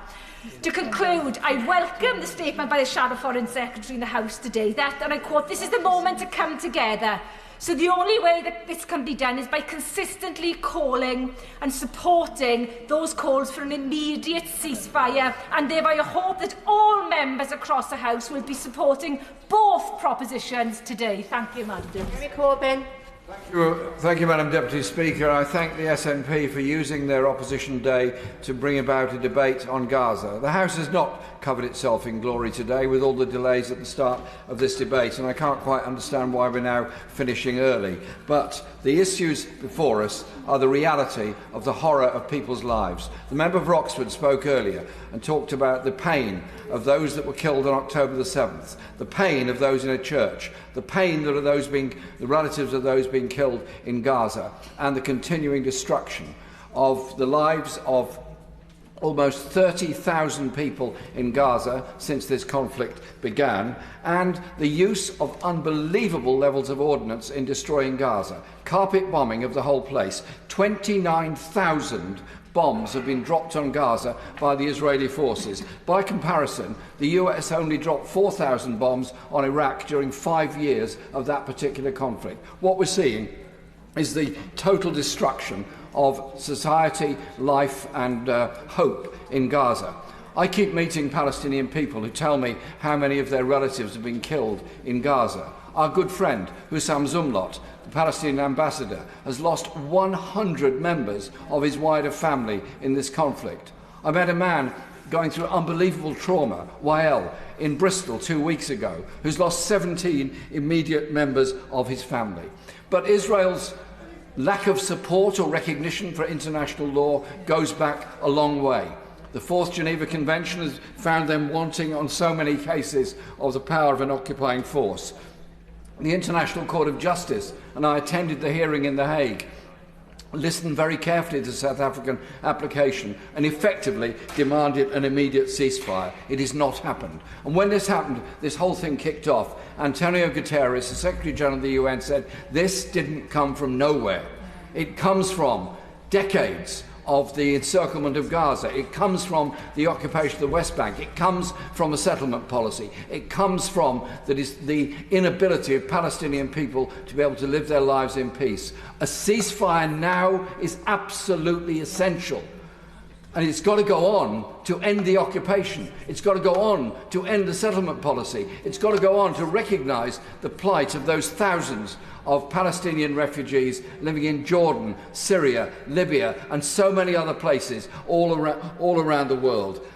To conclude, I welcome the statement by the Shadow Foreign Secretary in the House today that, and I quote, "This is the moment to come together." So the only way that this can be done is by consistently calling and supporting those calls for an immediate ceasefire, and thereby I hope that all members across the House will be supporting both propositions today. Thank you, Madam Deputy. Corbyn. Thank you, Madam Deputy Speaker. I thank the SNP for using their opposition day to bring about a debate on Gaza. The House has not covered itself in glory today with all the delays at the start of this debate, and I can't quite understand why we're now finishing early. But the issues before us are the reality of the horror of people's lives. The member for Oxford spoke earlier and talked about the pain of those that were killed on October the 7th, the pain of those in a church, the pain that the relatives of those being killed in Gaza, and the continuing destruction of the lives of almost 30,000 people in Gaza since this conflict began, and the use of unbelievable levels of ordnance in destroying Gaza. Carpet bombing of the whole place. 29,000 bombs have been dropped on Gaza by the Israeli forces. By comparison, the US only dropped 4,000 bombs on Iraq during 5 years of that particular conflict. What we're seeing is the total destruction of society, life and hope in Gaza. I keep meeting Palestinian people who tell me how many of their relatives have been killed in Gaza. Our good friend, Hussam Zumlot, the Palestinian ambassador, has lost 100 members of his wider family in this conflict. I met a man going through unbelievable trauma, Wael, in Bristol 2 weeks ago, who's lost 17 immediate members of his family. But Israel's lack of support or recognition for international law goes back a long way. The Fourth Geneva Convention has found them wanting on so many cases of the power of an occupying force. The International Court of Justice, and I attended the hearing in The Hague, listened very carefully to the South African application and effectively demanded an immediate ceasefire. It has not happened. And when this happened, this whole thing kicked off. Antonio Guterres, the Secretary General of the UN, said this didn't come from nowhere. It comes from decades of the encirclement of Gaza. It comes from the occupation of the West Bank. It comes from a settlement policy. It comes from the inability of Palestinian people to be able to live their lives in peace. A ceasefire now is absolutely essential. And it's got to go on to end the occupation. It's got to go on to end the settlement policy. It's got to go on to recognise the plight of those thousands of Palestinian refugees living in Jordan, Syria, Libya and so many other places all around the world.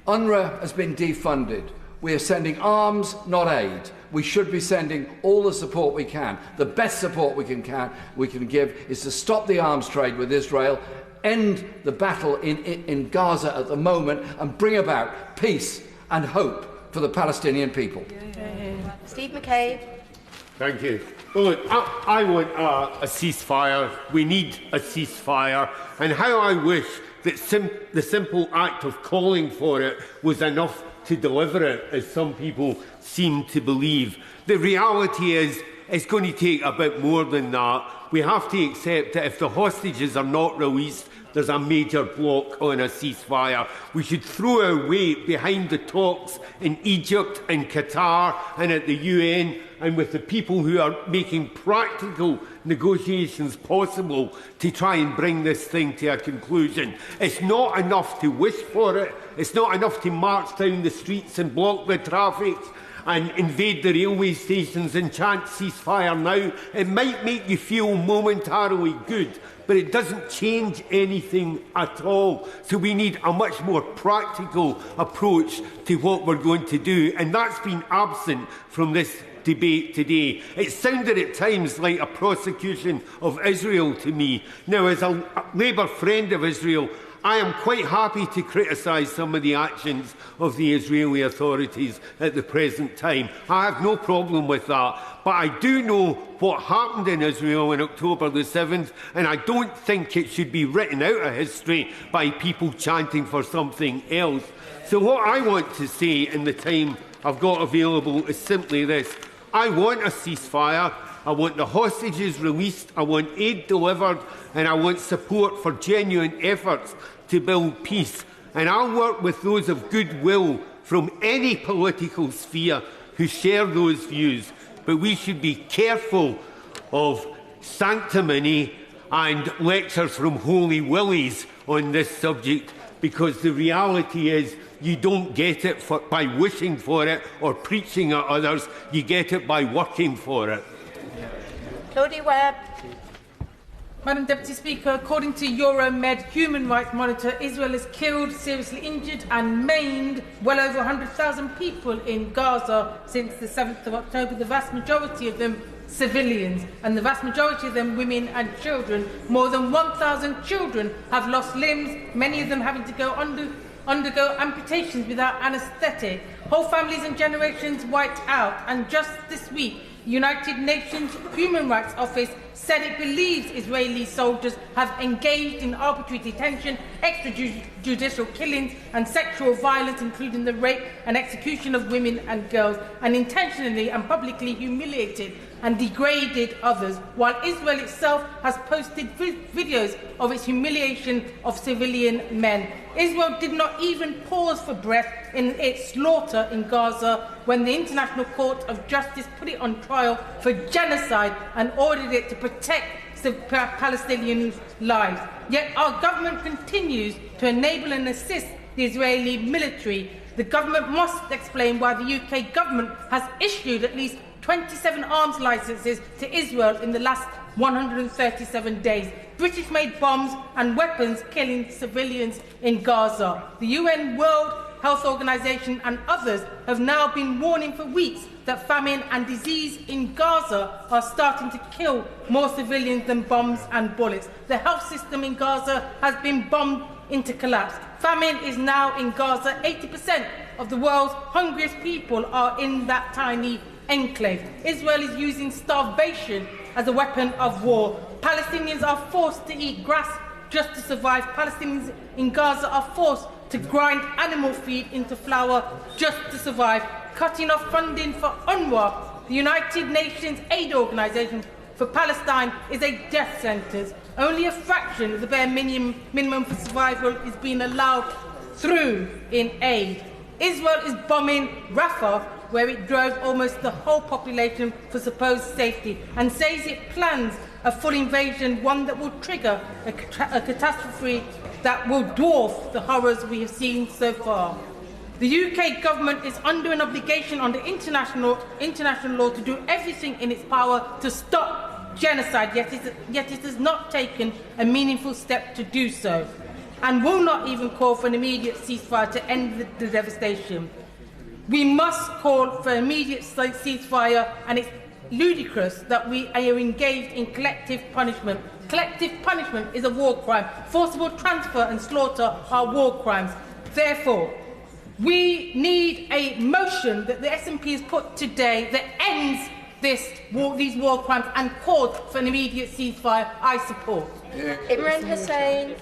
UNRWA has been defunded. We are sending arms, not aid. We should be sending all the support we can. The best support we can give is to stop the arms trade with Israel, end the battle in Gaza at the moment and bring about peace and hope for the Palestinian people. Steve McCabe. Thank you. Well, look, I want a ceasefire. We need a ceasefire. And how I wish that the simple act of calling for it was enough to deliver it, as some people seem to believe. The reality is it's going to take a bit more than that. We have to accept that if the hostages are not released, there's a major block on a ceasefire. We should throw our weight behind the talks in Egypt and Qatar and at the UN and with the people who are making practical negotiations possible to try and bring this thing to a conclusion. It's not enough to wish for it. It's not enough to march down the streets and block the traffic and invade the railway stations and chant ceasefire now. It might make you feel momentarily good, but it doesn't change anything at all. So we need a much more practical approach to what we're going to do, and that's been absent from this debate today. It sounded at times like a prosecution of Israel to me. Now, as a Labour friend of Israel, I am quite happy to criticise some of the actions of the Israeli authorities at the present time. I have no problem with that. But I do know what happened in Israel on October the 7th, and I don't think it should be written out of history by people chanting for something else. So what I want to say in the time I've got available is simply this. I want a ceasefire. I want the hostages released, I want aid delivered, and I want support for genuine efforts to build peace. And I'll work with those of goodwill from any political sphere who share those views. But we should be careful of sanctimony and lectures from Holy Willies on this subject, because the reality is you don't get it by wishing for it or preaching at others, you get it by working for it. Claudia Webb. Madam Deputy Speaker, according to Euromed Human Rights Monitor, Israel has killed, seriously injured and maimed well over 100,000 people in Gaza since the 7th of October, the vast majority of them civilians, and the vast majority of them women and children. More than 1,000 children have lost limbs, many of them having to undergo amputations without anaesthetic. Whole families and generations wiped out, and just this week The United Nations Human Rights Office said it believes Israeli soldiers have engaged in arbitrary detention, extrajudicial killings and sexual violence, including the rape and execution of women and girls, and intentionally and publicly humiliated and degraded others, while Israel itself has posted videos of its humiliation of civilian men. Israel did not even pause for breath in its slaughter in Gaza when the International Court of Justice put it on trial for genocide and ordered it to protect Palestinian lives. Yet our government continues to enable and assist the Israeli military. The government must explain why the UK government has issued at least 27 arms licences to Israel in the last 137 days. British-made bombs and weapons killing civilians in Gaza. The UN World Health Organization and others have now been warning for weeks that famine and disease in Gaza are starting to kill more civilians than bombs and bullets. The health system in Gaza has been bombed into collapse. Famine is now in Gaza. 80% of the world's hungriest people are in that tiny enclave. Israel is using starvation as a weapon of war. Palestinians are forced to eat grass just to survive. Palestinians in Gaza are forced to grind animal feed into flour just to survive. Cutting off funding for UNRWA, the United Nations aid organisation for Palestine, is a death sentence. Only a fraction of the bare minimum for survival is being allowed through in aid. Israel is bombing Rafah, where it drove almost the whole population for supposed safety, and says it plans a full invasion, one that will trigger a catastrophe that will dwarf the horrors we have seen so far. The UK government is under an obligation under international law to do everything in its power to stop genocide, yet it has not taken a meaningful step to do so, and will not even call for an immediate ceasefire to end the devastation. We must call for immediate ceasefire, and it's ludicrous that we are engaged in collective punishment. Collective punishment is a war crime. Forcible transfer and slaughter are war crimes. Therefore, we need a motion that the SNP has put today that ends these war crimes and calls for an immediate ceasefire. I support. Imran Hussain.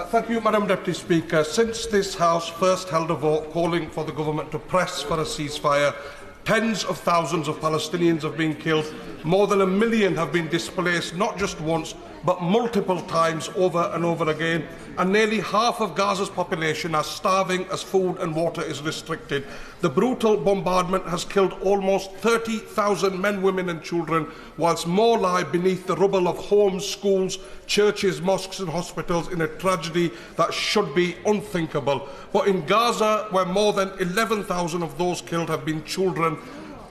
Thank you, Madam Deputy Speaker. Since this House first held a vote calling for the government to press for a ceasefire, tens of thousands of Palestinians have been killed, more than 1 million have been displaced, not just once, but multiple times over and over again, and nearly half of Gaza's population are starving as food and water is restricted. The brutal bombardment has killed almost 30,000 men, women and children, whilst more lie beneath the rubble of homes, schools, churches, mosques and hospitals in a tragedy that should be unthinkable. But in Gaza, where more than 11,000 of those killed have been children,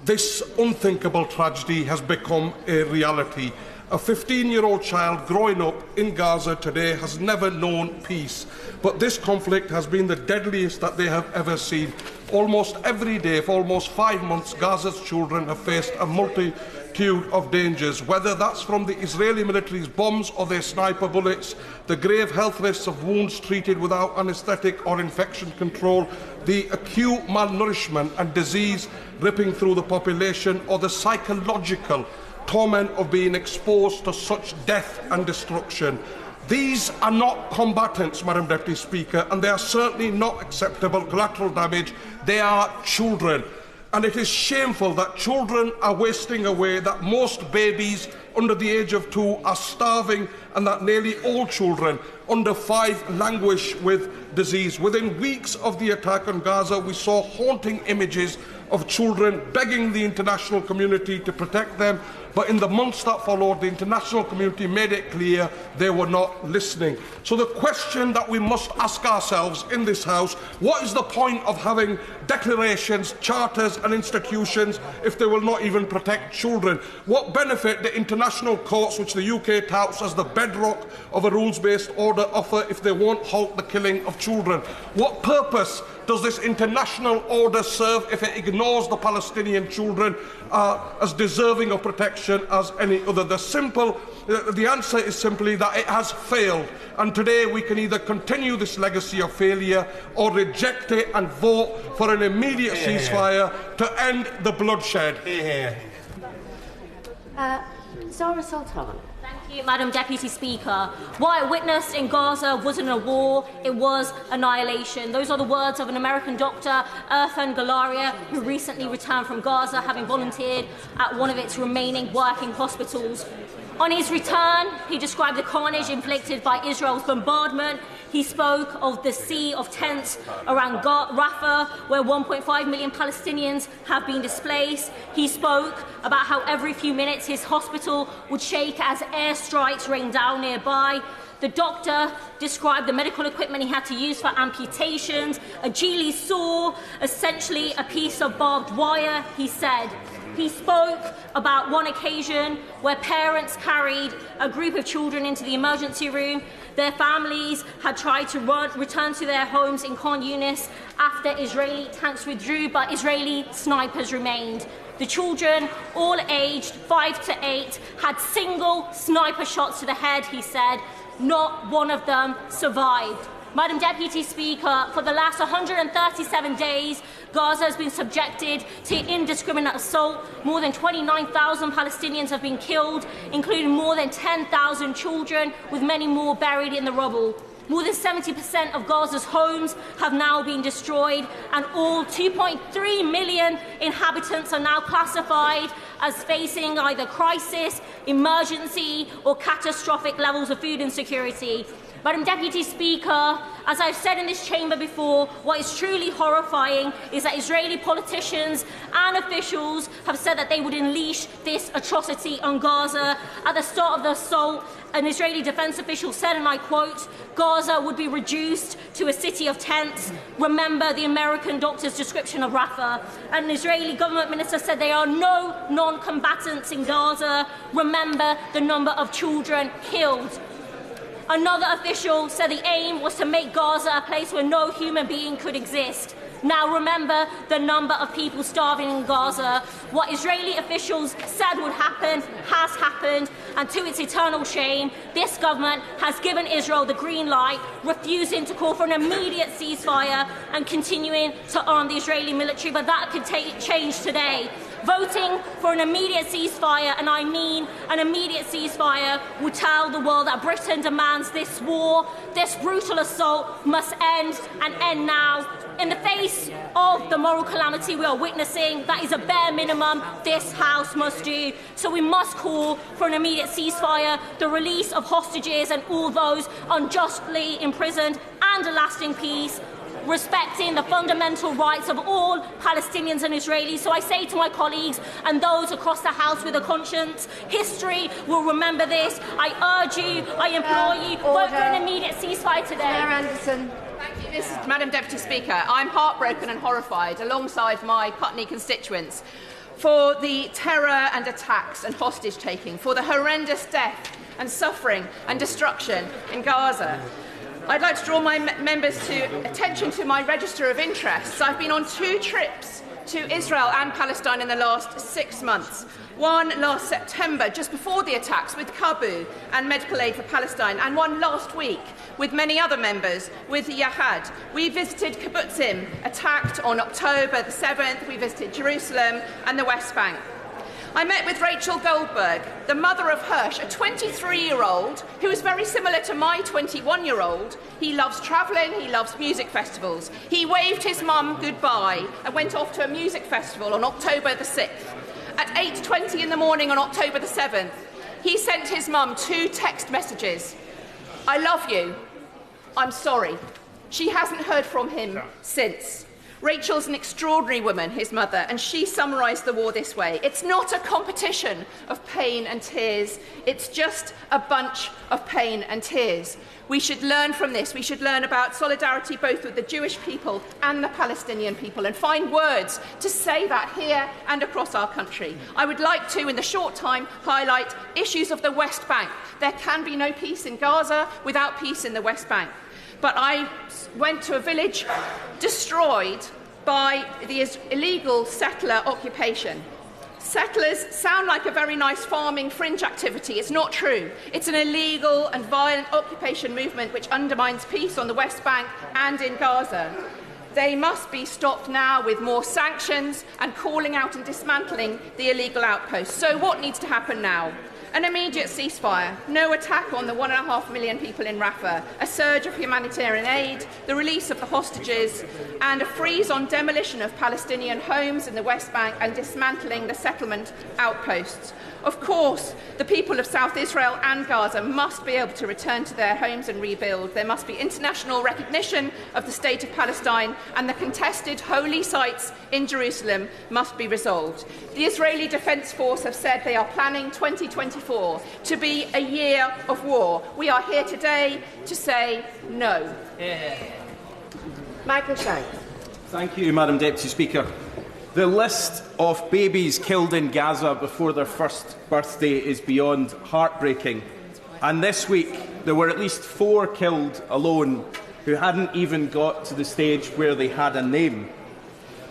this unthinkable tragedy has become a reality. A 15-year-old child growing up in Gaza today has never known peace, but this conflict has been the deadliest that they have ever seen. Almost every day for almost 5 months, Gaza's children have faced a multitude of dangers, whether that's from the Israeli military's bombs or their sniper bullets, the grave health risks of wounds treated without anaesthetic or infection control, the acute malnourishment and disease ripping through the population, or the psychological torment of being exposed to such death and destruction. These are not combatants, Madam Deputy Speaker, and they are certainly not acceptable collateral damage. They are children. And it is shameful that children are wasting away, that most babies under the age of 2 are starving, and that nearly all children under 5 languish with disease. Within weeks of the attack on Gaza, we saw haunting images of children begging the international community to protect them, but in the months that followed, the international community made it clear they were not listening. So the question that we must ask ourselves in this House, what is the point of having declarations, charters and institutions if they will not even protect children? What benefit do international courts, which the UK touts as the bedrock of a rules-based order, offer if they won't halt the killing of children? What purpose does this international order serve if it ignores the Palestinian children as deserving of protection as any other? The answer is simply that it has failed, and today we can either continue this legacy of failure or reject it and vote for an immediate ceasefire to end the bloodshed. Zara Sultan. Thank you, Madam Deputy Speaker. What I witnessed in Gaza wasn't a war, it was annihilation. Those are the words of an American doctor, Irfan Galaria, who recently returned from Gaza, having volunteered at one of its remaining working hospitals. On his return, he described the carnage inflicted by Israel's bombardment. He spoke of the sea of tents around Rafah, where 1.5 million Palestinians have been displaced. He spoke about how every few minutes his hospital would shake as airstrikes rained down nearby. The doctor described the medical equipment he had to use for amputations, a Geely saw, essentially a piece of barbed wire, he said. He spoke about one occasion where parents carried a group of children into the emergency room. Their families had tried to return to their homes in Khan Yunis after Israeli tanks withdrew, but Israeli snipers remained. The children, all aged 5 to 8, had single sniper shots to the head, he said. Not one of them survived. Madam Deputy Speaker, for the last 137 days, Gaza has been subjected to indiscriminate assault. More than 29,000 Palestinians have been killed, including more than 10,000 children, with many more buried in the rubble. More than 70% of Gaza's homes have now been destroyed, and all 2.3 million inhabitants are now classified as facing either crisis, emergency, or catastrophic levels of food insecurity. Madam Deputy Speaker, as I've said in this chamber before, what is truly horrifying is that Israeli politicians and officials have said that they would unleash this atrocity on Gaza. At the start of the assault, an Israeli defence official said, and I quote, "Gaza would be reduced to a city of tents. Remember the American doctor's description of Rafah." And an Israeli government minister said there are no non-combatants in Gaza. Remember the number of children killed. Another official said the aim was to make Gaza a place where no human being could exist. Now remember the number of people starving in Gaza. What Israeli officials said would happen has happened, and to its eternal shame, this government has given Israel the green light, refusing to call for an immediate ceasefire and continuing to arm the Israeli military. But that could change today. Voting for an immediate ceasefire, and I mean an immediate ceasefire, would tell the world that Britain demands this war, this brutal assault must end, and end now. In the face of the moral calamity we are witnessing, that is a bare minimum this House must do. So we must call for an immediate ceasefire, the release of hostages and all those unjustly imprisoned, and a lasting peace, respecting the fundamental rights of all Palestinians and Israelis. So I say to my colleagues and those across the House with a conscience, history will remember this. I urge you, I implore you, vote for an immediate ceasefire today. Anderson. Thank you, Madam Deputy Speaker. I'm heartbroken and horrified, alongside my Putney constituents, for the terror and attacks and hostage-taking, for the horrendous death and suffering and destruction in Gaza. I'd like to draw my members' attention to my register of interests. I've been on 2 trips to Israel and Palestine in the last 6 months. One last September, just before the attacks, with Kabu and Medical Aid for Palestine, and one last week with many other members with Yahad. We visited kibbutzim, attacked on October the 7th. We visited Jerusalem and the West Bank. I met with Rachel Goldberg, the mother of Hirsch, a 23-year-old who is very similar to my 21-year-old. He loves travelling, he loves music festivals. He waved his mum goodbye and went off to a music festival on October the 6th. At 8:20 in the morning on October the 7th, he sent his mum 2 text messages. "I love you. I'm sorry." She hasn't heard from him since. Rachel's an extraordinary woman, his mother, and she summarised the war this way: "It's not a competition of pain and tears, it's just a bunch of pain and tears." We should learn from this. We should learn about solidarity both with the Jewish people and the Palestinian people, and find words to say that here and across our country. I would like to, in the short time, highlight issues of the West Bank. There can be no peace in Gaza without peace in the West Bank. But I went to a village destroyed by the illegal settler occupation. Settlers sound like a very nice farming fringe activity. It's not true. It's an illegal and violent occupation movement which undermines peace on the West Bank and in Gaza. They must be stopped now with more sanctions and calling out and dismantling the illegal outposts. So what needs to happen now? An immediate ceasefire, no attack on the 1.5 million people in Rafah, a surge of humanitarian aid, the release of the hostages, and a freeze on demolition of Palestinian homes in the West Bank and dismantling the settlement outposts. Of course, the people of South Israel and Gaza must be able to return to their homes and rebuild. There must be international recognition of the State of Palestine, and the contested holy sites in Jerusalem must be resolved. The Israeli Defence Force have said they are planning 2024 to be a year of war. We are here today to say no. Michael Shanks. Thank you, Madam Deputy Speaker. The list of babies killed in Gaza before their first birthday is beyond heartbreaking. And this week, there were at least 4 killed alone who hadn't even got to the stage where they had a name.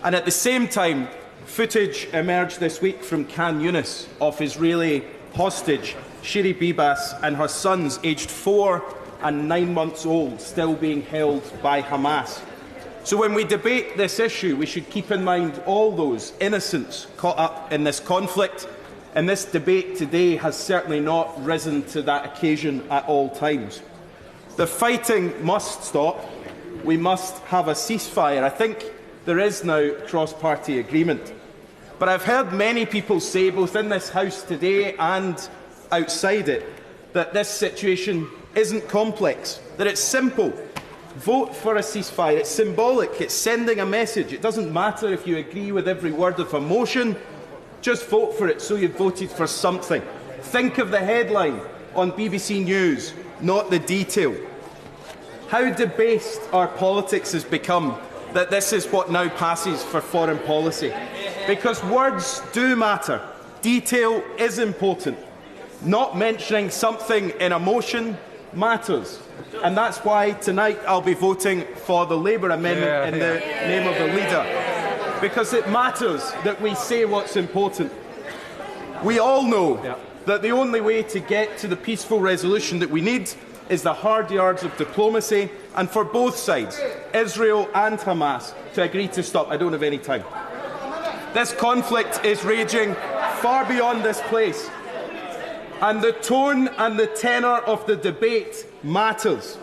And at the same time, footage emerged this week from Khan Yunis of Israeli hostage Shiri Bibas and her sons, aged 4 and 9 months old, still being held by Hamas. So when we debate this issue, we should keep in mind all those innocents caught up in this conflict, and this debate today has certainly not risen to that occasion at all times. The fighting must stop. We must have a ceasefire. I think there is now cross-party agreement. But I've heard many people say, both in this House today and outside it, that this situation isn't complex, that it's simple. Vote for a ceasefire. It's symbolic. It's sending a message. It doesn't matter if you agree with every word of a motion. Just vote for it so you've voted for something. Think of the headline on BBC News, not the detail. How debased our politics has become that this is what now passes for foreign policy. Because words do matter. Detail is important. Not mentioning something in a motion matters. And that's why tonight I'll be voting for the Labour amendment in the name of the leader. Because it matters that we say what's important. We all know that the only way to get to the peaceful resolution that we need is the hard yards of diplomacy, and for both sides, Israel and Hamas, to agree to stop. I don't have any time. This conflict is raging far beyond this place. And the tone and the tenor of the debate matters.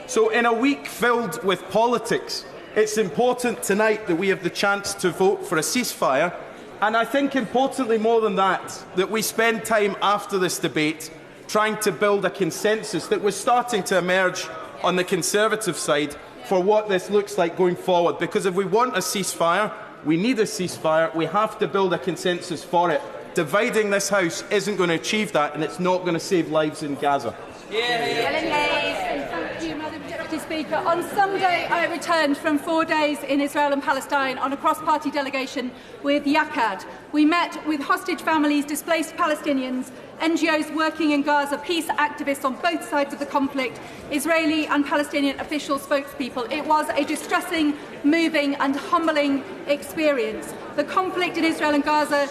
So in a week filled with politics, it's important tonight that we have the chance to vote for a ceasefire. And I think importantly more than that we spend time after this debate trying to build a consensus that was starting to emerge on the Conservative side for what this looks like going forward. Because if we want a ceasefire, we need a ceasefire, we have to build a consensus for it. Dividing this House isn't going to achieve that, and it's not going to save lives in Gaza. Thank you, Madam Deputy Speaker. On Sunday, I returned from 4 days in Israel and Palestine on a cross-party delegation with Yakad. We met with hostage families, displaced Palestinians, NGOs working in Gaza, peace activists on both sides of the conflict, Israeli and Palestinian official spokespeople. It was a distressing, moving and humbling experience. The conflict in Israel and Gaza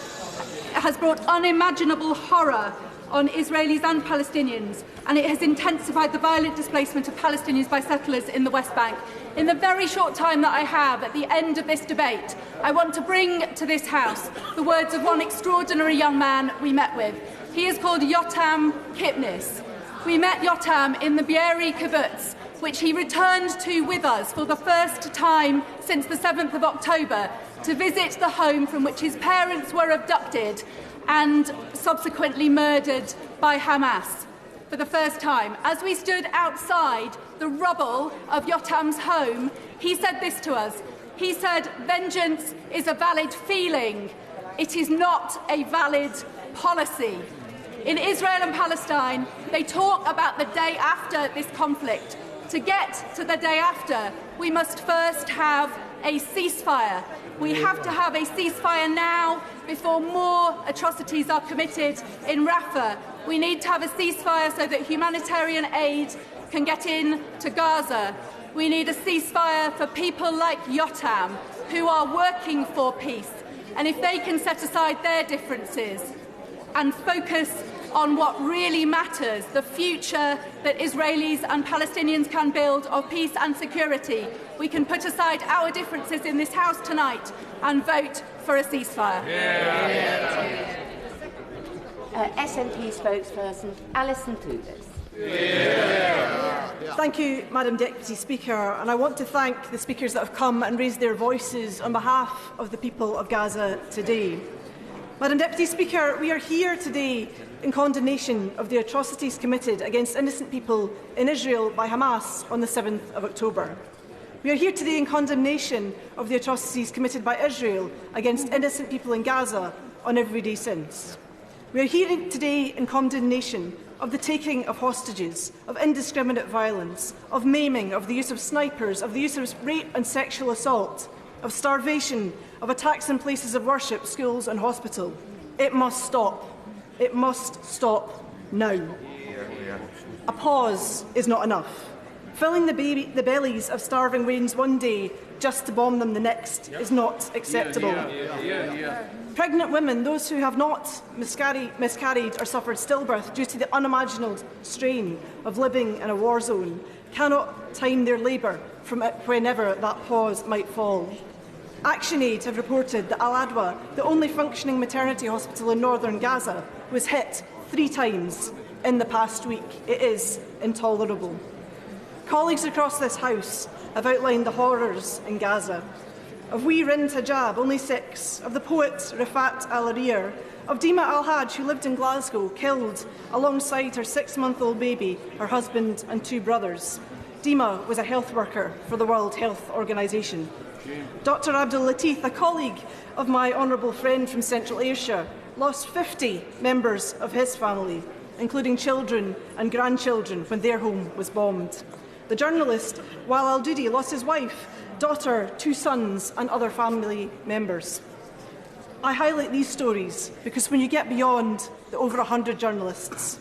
has brought unimaginable horror on Israelis and Palestinians, and it has intensified the violent displacement of Palestinians by settlers in the West Bank. In the very short time that I have at the end of this debate, I want to bring to this House the words of one extraordinary young man we met with. He is called Yotam Kipnis. We met Yotam in the Mhairi kibbutz, which he returned to with us for the first time since the 7th of October to visit the home from which his parents were abducted and subsequently murdered by Hamas. For the first time, as we stood outside the rubble of Yotam's home, he said this to us. He said, "Vengeance is a valid feeling. It is not a valid policy." In Israel and Palestine, they talk about the day after this conflict. To get to the day after, we must first have a ceasefire. We have to have a ceasefire now before more atrocities are committed in Rafah. We need to have a ceasefire so that humanitarian aid can get in to Gaza. We need a ceasefire for people like Yotam, who are working for peace. And if they can set aside their differences, and focus on what really matters, the future that Israelis and Palestinians can build of peace and security, we can put aside our differences in this House tonight and vote for a ceasefire. SNP spokesperson Alison Tobias. Thank you, Madam Deputy Speaker, and I want to thank the speakers that have come and raised their voices on behalf of the people of Gaza today. Madam Deputy Speaker, we are here today in condemnation of the atrocities committed against innocent people in Israel by Hamas on the 7th of October. We are here today in condemnation of the atrocities committed by Israel against innocent people in Gaza on every day since. We are here today in condemnation of the taking of hostages, of indiscriminate violence, of maiming, of the use of snipers, of the use of rape and sexual assault, of starvation, of attacks in places of worship, schools and hospital. It must stop. It must stop now. A pause is not enough. Filling the bellies of starving Wains one day just to bomb them the next is not acceptable. Pregnant women, those who have not miscarried or suffered stillbirth due to the unimaginable strain of living in a war zone, cannot time their labour from whenever that pause might fall. ActionAid have reported that Al-Adwa, the only functioning maternity hospital in northern Gaza, was hit 3 times in the past week. It is intolerable. Colleagues across this House have outlined the horrors in Gaza. Of Wee Rind Hijab, only 6, of the poet Rifat Al-Arir, of Dima Al-Haj, who lived in Glasgow, killed alongside her 6-month-old baby, her husband and 2 brothers. Dima was a health worker for the World Health Organisation. Dr Abdul Latif, a colleague of my honourable friend from Central Ayrshire, lost 50 members of his family, including children and grandchildren, when their home was bombed. The journalist, Wael Al-Dudi, lost his wife, daughter, 2 sons and other family members. I highlight these stories because when you get beyond the over 100 journalists,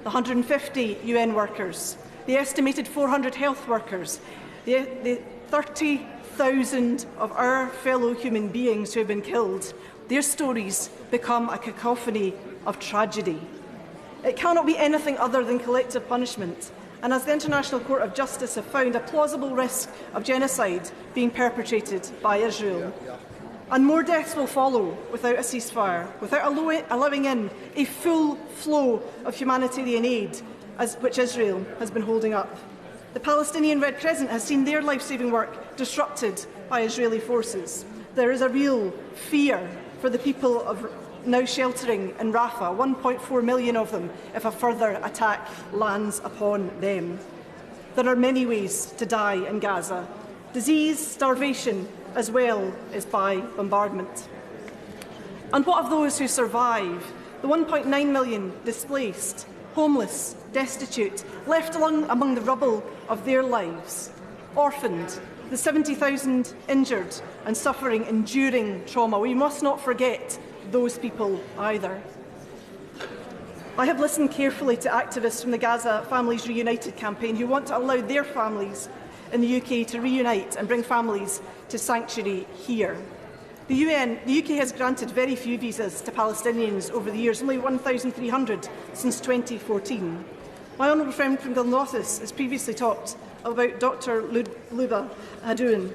the 150 UN workers, the estimated 400 health workers, the 30,000 of our fellow human beings who have been killed, their stories become a cacophony of tragedy. It cannot be anything other than collective punishment, and as the International Court of Justice have found, a plausible risk of genocide being perpetrated by Israel. And more deaths will follow without a ceasefire, without allowing in a full flow of humanitarian aid, which Israel has been holding up. The Palestinian Red Crescent has seen their life-saving work disrupted by Israeli forces. There is a real fear for the people of now sheltering in Rafah, 1.4 million of them, if a further attack lands upon them. There are many ways to die in Gaza: disease, starvation, as well as by bombardment. And what of those who survive? The 1.9 million displaced, homeless, destitute, left among the rubble of their lives, orphaned, the 70,000 injured and suffering enduring trauma. We must not forget those people either. I have listened carefully to activists from the Gaza Families Reunited campaign who want to allow their families in the UK to reunite and bring families to sanctuary here. The UK has granted very few visas to Palestinians over the years, only 1,300 since 2014. My honourable friend from Gilnorthis has previously talked about Dr Luba Hadouin.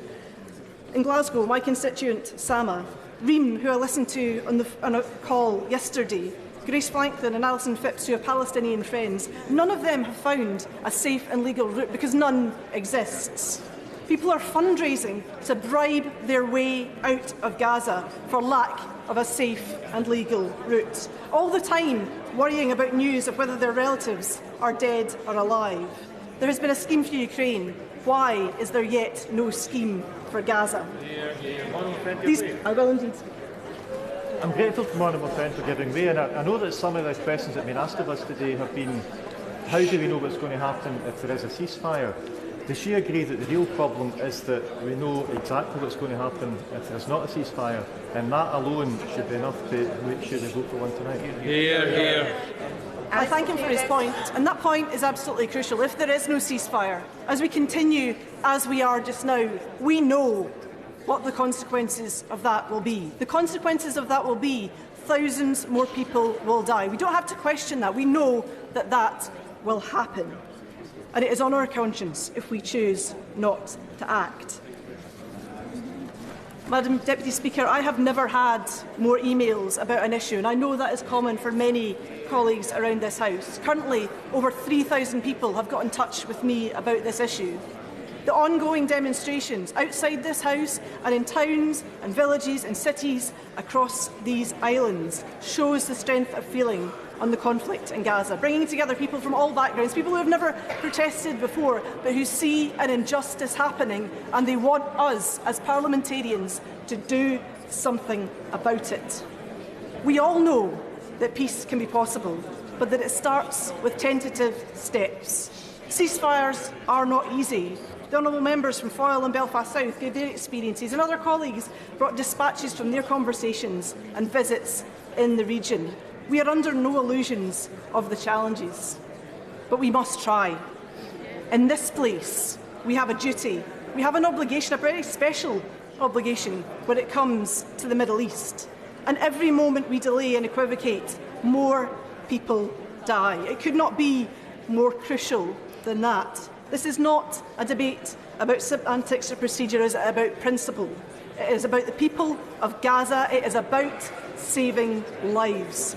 In Glasgow, my constituent Sama, Reem, who I listened to on a call yesterday, Grace Franklin and Alison Phipps, who are Palestinian friends, none of them have found a safe and legal route because none exists. People are fundraising to bribe their way out of Gaza for lack of a safe and legal route, all the time worrying about news of whether their relatives are dead or alive. There has been a scheme for Ukraine. Why is there yet no scheme for Gaza? I will indeed speak. I'm grateful to my honourable friend for giving way, and I know that some of the questions that have been asked of us today have been, how do we know what's going to happen if there is a ceasefire? Does she agree that the real problem is that we know exactly what's going to happen if there's not a ceasefire, and that alone should be enough to make sure they vote for one tonight? I thank him for his point, and that point is absolutely crucial. If there is no ceasefire, as we continue as we are just now, we know what the consequences of that will be. The consequences of that will be thousands more people will die. We don't have to question that. We know that that will happen. And it is on our conscience if we choose not to act. Madam Deputy Speaker, I have never had more emails about an issue, and I know that is common for many colleagues around this House. Currently, over 3,000 people have got in touch with me about this issue. The ongoing demonstrations outside this House and in towns and villages and cities across these islands shows the strength of feeling on the conflict in Gaza, bringing together people from all backgrounds, people who have never protested before, but who see an injustice happening, and they want us, as parliamentarians, to do something about it. We all know that peace can be possible, but that it starts with tentative steps. Ceasefires are not easy. The honourable members from Foyle and Belfast South gave their experiences, and other colleagues brought dispatches from their conversations and visits in the region. We are under no illusions of the challenges, but we must try. In this place, we have a duty, we have an obligation, a very special obligation when it comes to the Middle East. And every moment we delay and equivocate, more people die. It could not be more crucial than that. This is not a debate about semantics or procedure, it is about principle. It is about the people of Gaza. It is about saving lives.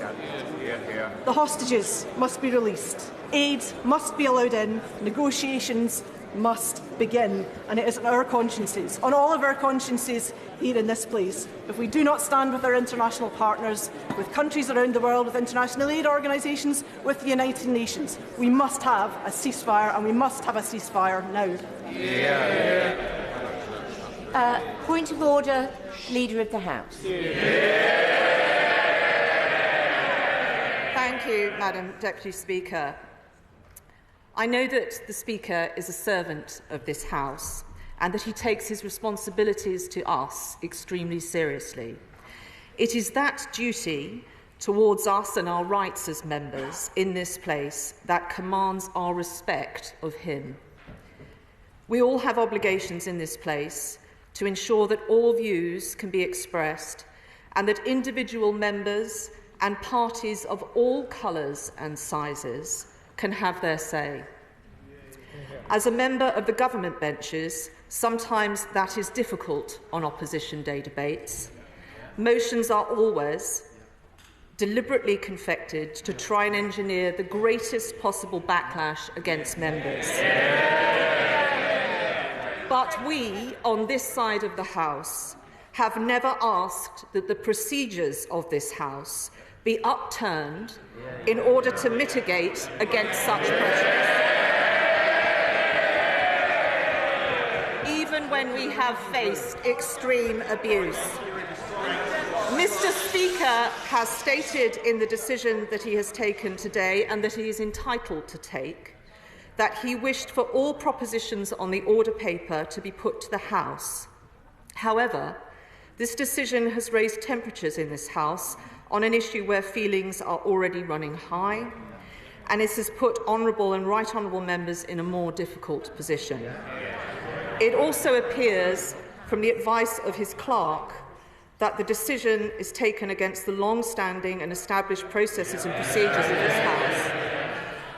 The hostages must be released. Aid must be allowed in. Negotiations must begin. And it is on our consciences, on all of our consciences here in this place. If we do not stand with our international partners, with countries around the world, with international aid organisations, with the United Nations, we must have a ceasefire, and we must have a ceasefire now. Point of order, Leader of the House. Thank you, Madam Deputy Speaker. I know that the Speaker is a servant of this House and that he takes his responsibilities to us extremely seriously. It is that duty towards us and our rights as members in this place that commands our respect of him. We all have obligations in this place to ensure that all views can be expressed and that individual members and parties of all colours and sizes can have their say. As a member of the government benches, sometimes that is difficult on Opposition Day debates. Motions are always deliberately confected to try and engineer the greatest possible backlash against members. But we, on this side of the House, have never asked that the procedures of this House be upturned in order to mitigate against such pressures. Even when we have faced extreme abuse. Mr. Speaker has stated in the decision that he has taken today, and that he is entitled to take, that he wished for all propositions on the order paper to be put to the House. However, this decision has raised temperatures in this House on an issue where feelings are already running high, and it has put honourable and right honourable members in a more difficult position. It also appears from the advice of his clerk that the decision is taken against the long-standing and established processes and procedures of this House,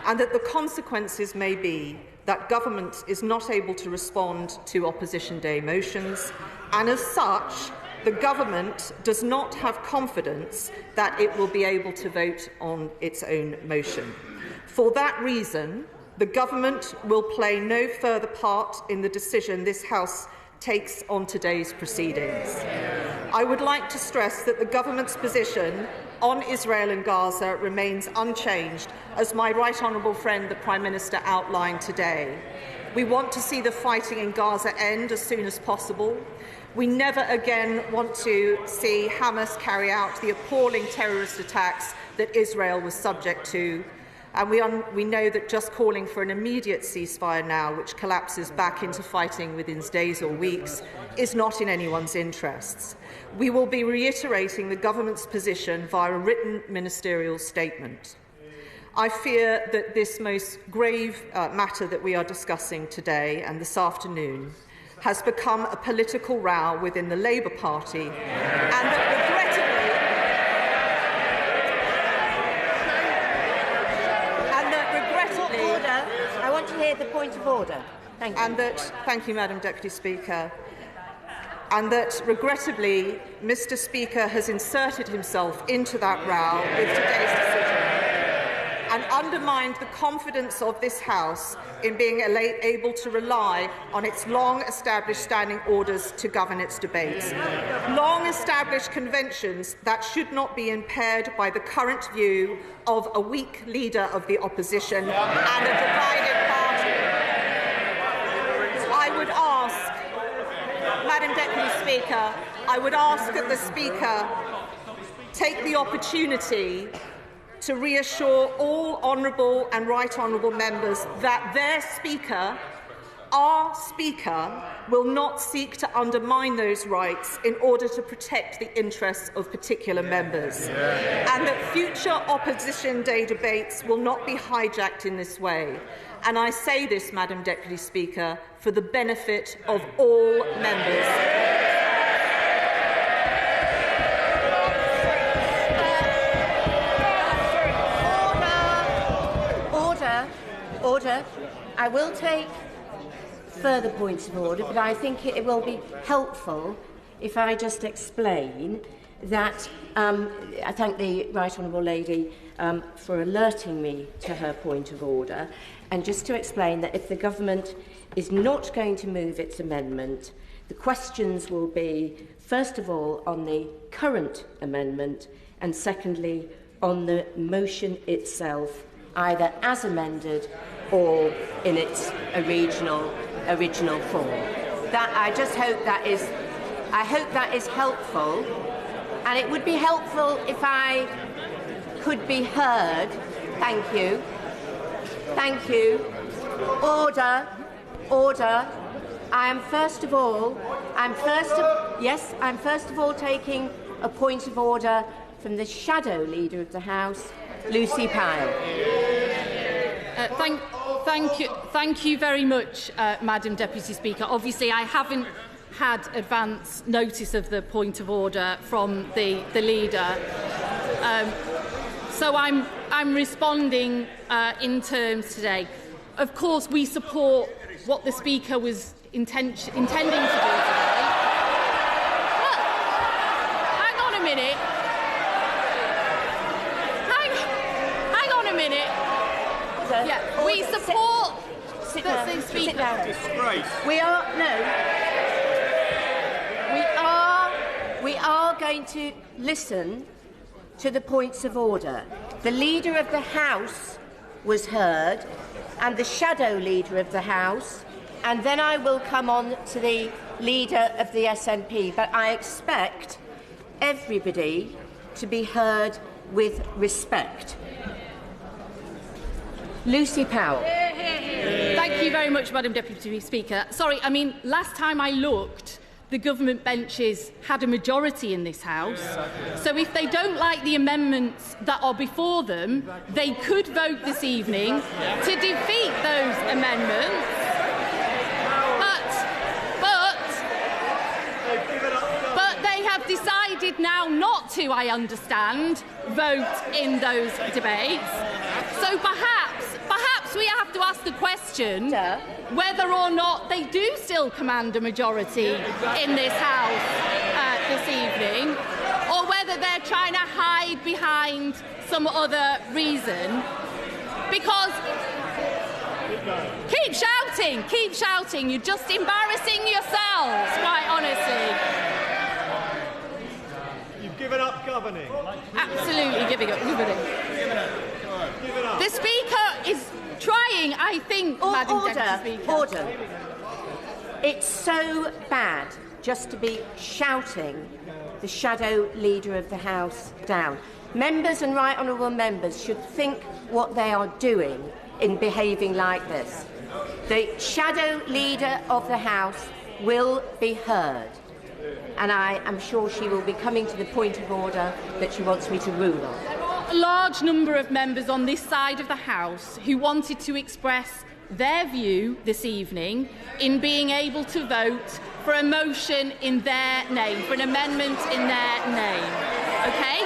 and that the consequences may be that government is not able to respond to Opposition Day motions, and as such, the government does not have confidence that it will be able to vote on its own motion. For that reason, the government will play no further part in the decision this House takes on today's proceedings. I would like to stress that the government's position on Israel and Gaza remains unchanged, as my right honourable friend, the Prime Minister, outlined today. We want to see the fighting in Gaza end as soon as possible. We never again want to see Hamas carry out the appalling terrorist attacks that Israel was subject to. And we know that just calling for an immediate ceasefire now, which collapses back into fighting within days or weeks, is not in anyone's interests. We will be reiterating the government's position via a written ministerial statement. I fear that this most grave matter that we are discussing today and this afternoon has become a political row within the Labour Party, and that want to hear the point of order. Thank you. Thank you, Madam Deputy Speaker. And that, regrettably, Mr. Speaker has inserted himself into that row with today's decision and undermined the confidence of this House in being able to rely on its long-established standing orders to govern its debates. Long-established conventions that should not be impaired by the current view of a weak leader of the opposition and a divided party. I would ask, Madam Deputy Speaker, I would ask that the Speaker take the opportunity to reassure all honourable and right honourable members that their Speaker, our Speaker, will not seek to undermine those rights in order to protect the interests of particular members, and that future Opposition Day debates will not be hijacked in this way. And I say this, Madam Deputy Speaker, for the benefit of all members. Order. I will take further points of order, but I think it will be helpful if I just explain that I thank the Right Honourable Lady for alerting me to her point of order, and just to explain that if the Government is not going to move its amendment, the questions will be, first of all, on the current amendment, and secondly, on the motion itself, either as amended or in its original form. I just hope that is. I hope that is helpful, and it would be helpful if I could be heard. Thank you. Thank you. Order. I'm first of all taking a point of order from the Shadow Leader of the House, Lucy Powell. Thank you very much, Madam Deputy Speaker. Obviously, I haven't had advance notice of the point of order from the leader, so I'm responding in terms today. Of course, we support what the Speaker was intending to do today. Well, hang on a minute. Hang on a minute. Yeah, we support the Speaker. Disgrace. We are going to listen to the points of order. The Leader of the House was heard, and the Shadow Leader of the House, and then I will come on to the Leader of the SNP. But I expect everybody to be heard with respect. Lucy Powell. Thank you very much, Madam Deputy Speaker. Sorry, I mean, last time I looked, the government benches had a majority in this House. So if they don't like the amendments that are before them, they could vote this evening to defeat those amendments. But they have decided now not to, I understand, vote in those debates. So perhaps we have to ask the question whether or not they do still command a majority in this House this evening, or whether they're trying to hide behind some other reason. Because keep shouting, you're just embarrassing yourselves, quite honestly. You've given up governing. Absolutely giving up governing. The Speaker is trying, I think, Madam Deputy Speaker. Order. It's so bad just to be shouting the Shadow Leader of the House down. Members and Right Honourable members should think what they are doing in behaving like this. The Shadow Leader of the House will be heard, and I am sure she will be coming to the point of order that she wants me to rule on. A large number of members on this side of the House who wanted to express their view this evening in being able to vote for a motion in their name, for an amendment in their name. OK?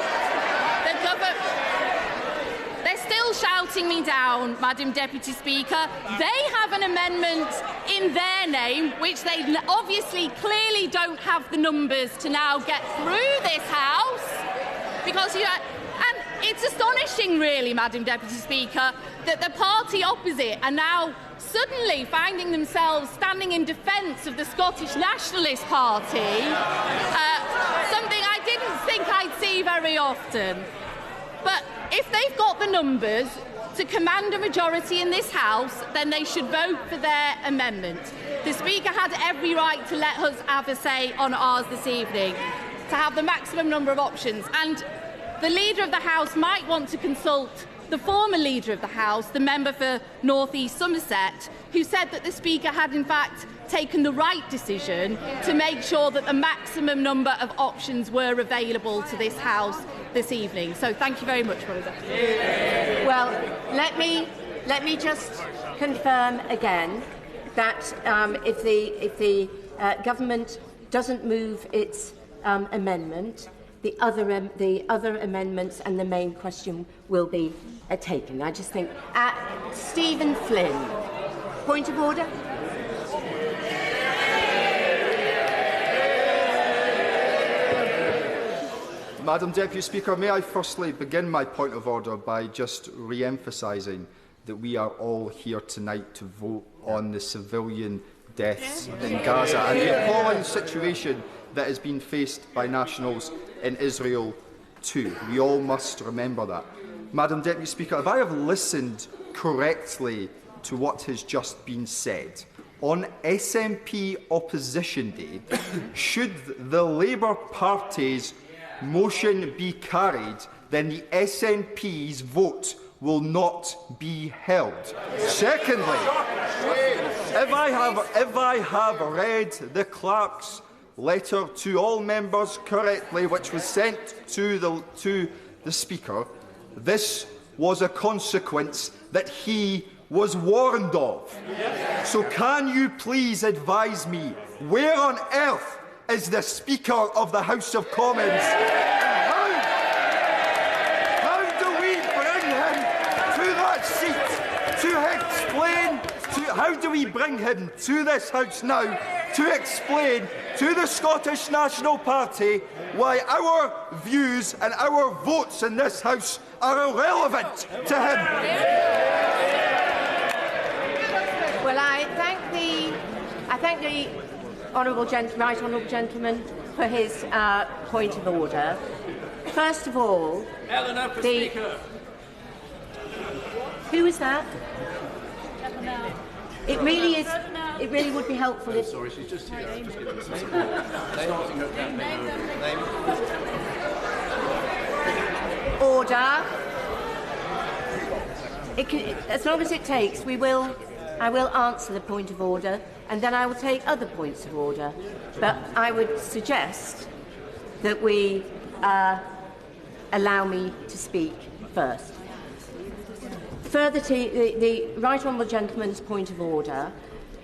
They're still still shouting me down, Madam Deputy Speaker. They have an amendment in their name, which they obviously clearly don't have the numbers to now get through this House, because and it's astonishing, really, Madam Deputy Speaker, that the party opposite are now suddenly finding themselves standing in defence of the Scottish Nationalist Party, something I didn't think I'd see very often. But if they've got the numbers to command a majority in this House, then they should vote for their amendment. The Speaker had every right to let us have a say on ours this evening, to have the maximum number of options. And the Leader of the House might want to consult the former Leader of the House, the member for North East Somerset, who said that the Speaker had in fact taken the right decision to make sure that the maximum number of options were available to this House this evening. So thank you very much, Rhoda. Well, let me just confirm again that if the government doesn't move its amendment, the other amendments and the main question will be taken. I just think Stephen Flynn, point of order. Madam Deputy Speaker, may I firstly begin my point of order by just re-emphasising that we are all here tonight to vote on the civilian deaths in Gaza and the appalling situation that has been faced by nationals in Israel too. We all must remember that. Madam Deputy Speaker, if I have listened correctly to what has just been said, on SNP Opposition Day, should the Labour Party's motion be carried, then the SNP's vote will not be held. Secondly, if I have read the clerk's letter to all members correctly, which was sent to the Speaker, this was a consequence that he was warned of. So can you please advise me, where on earth is the Speaker of the House of Commons? How do we bring him to that seat to explain? How do we bring him to this House now to explain to the Scottish National Party why our views and our votes in this House are irrelevant to him? Well, I thank the right honourable gentleman for his point of order. First of all, who is that? It really is. It really would be helpful if. Sorry, she's just here. Order. As long as it takes, I will answer the point of order, and then I will take other points of order. But I would suggest that we allow me to speak first. Further to the right honourable gentleman's point of order,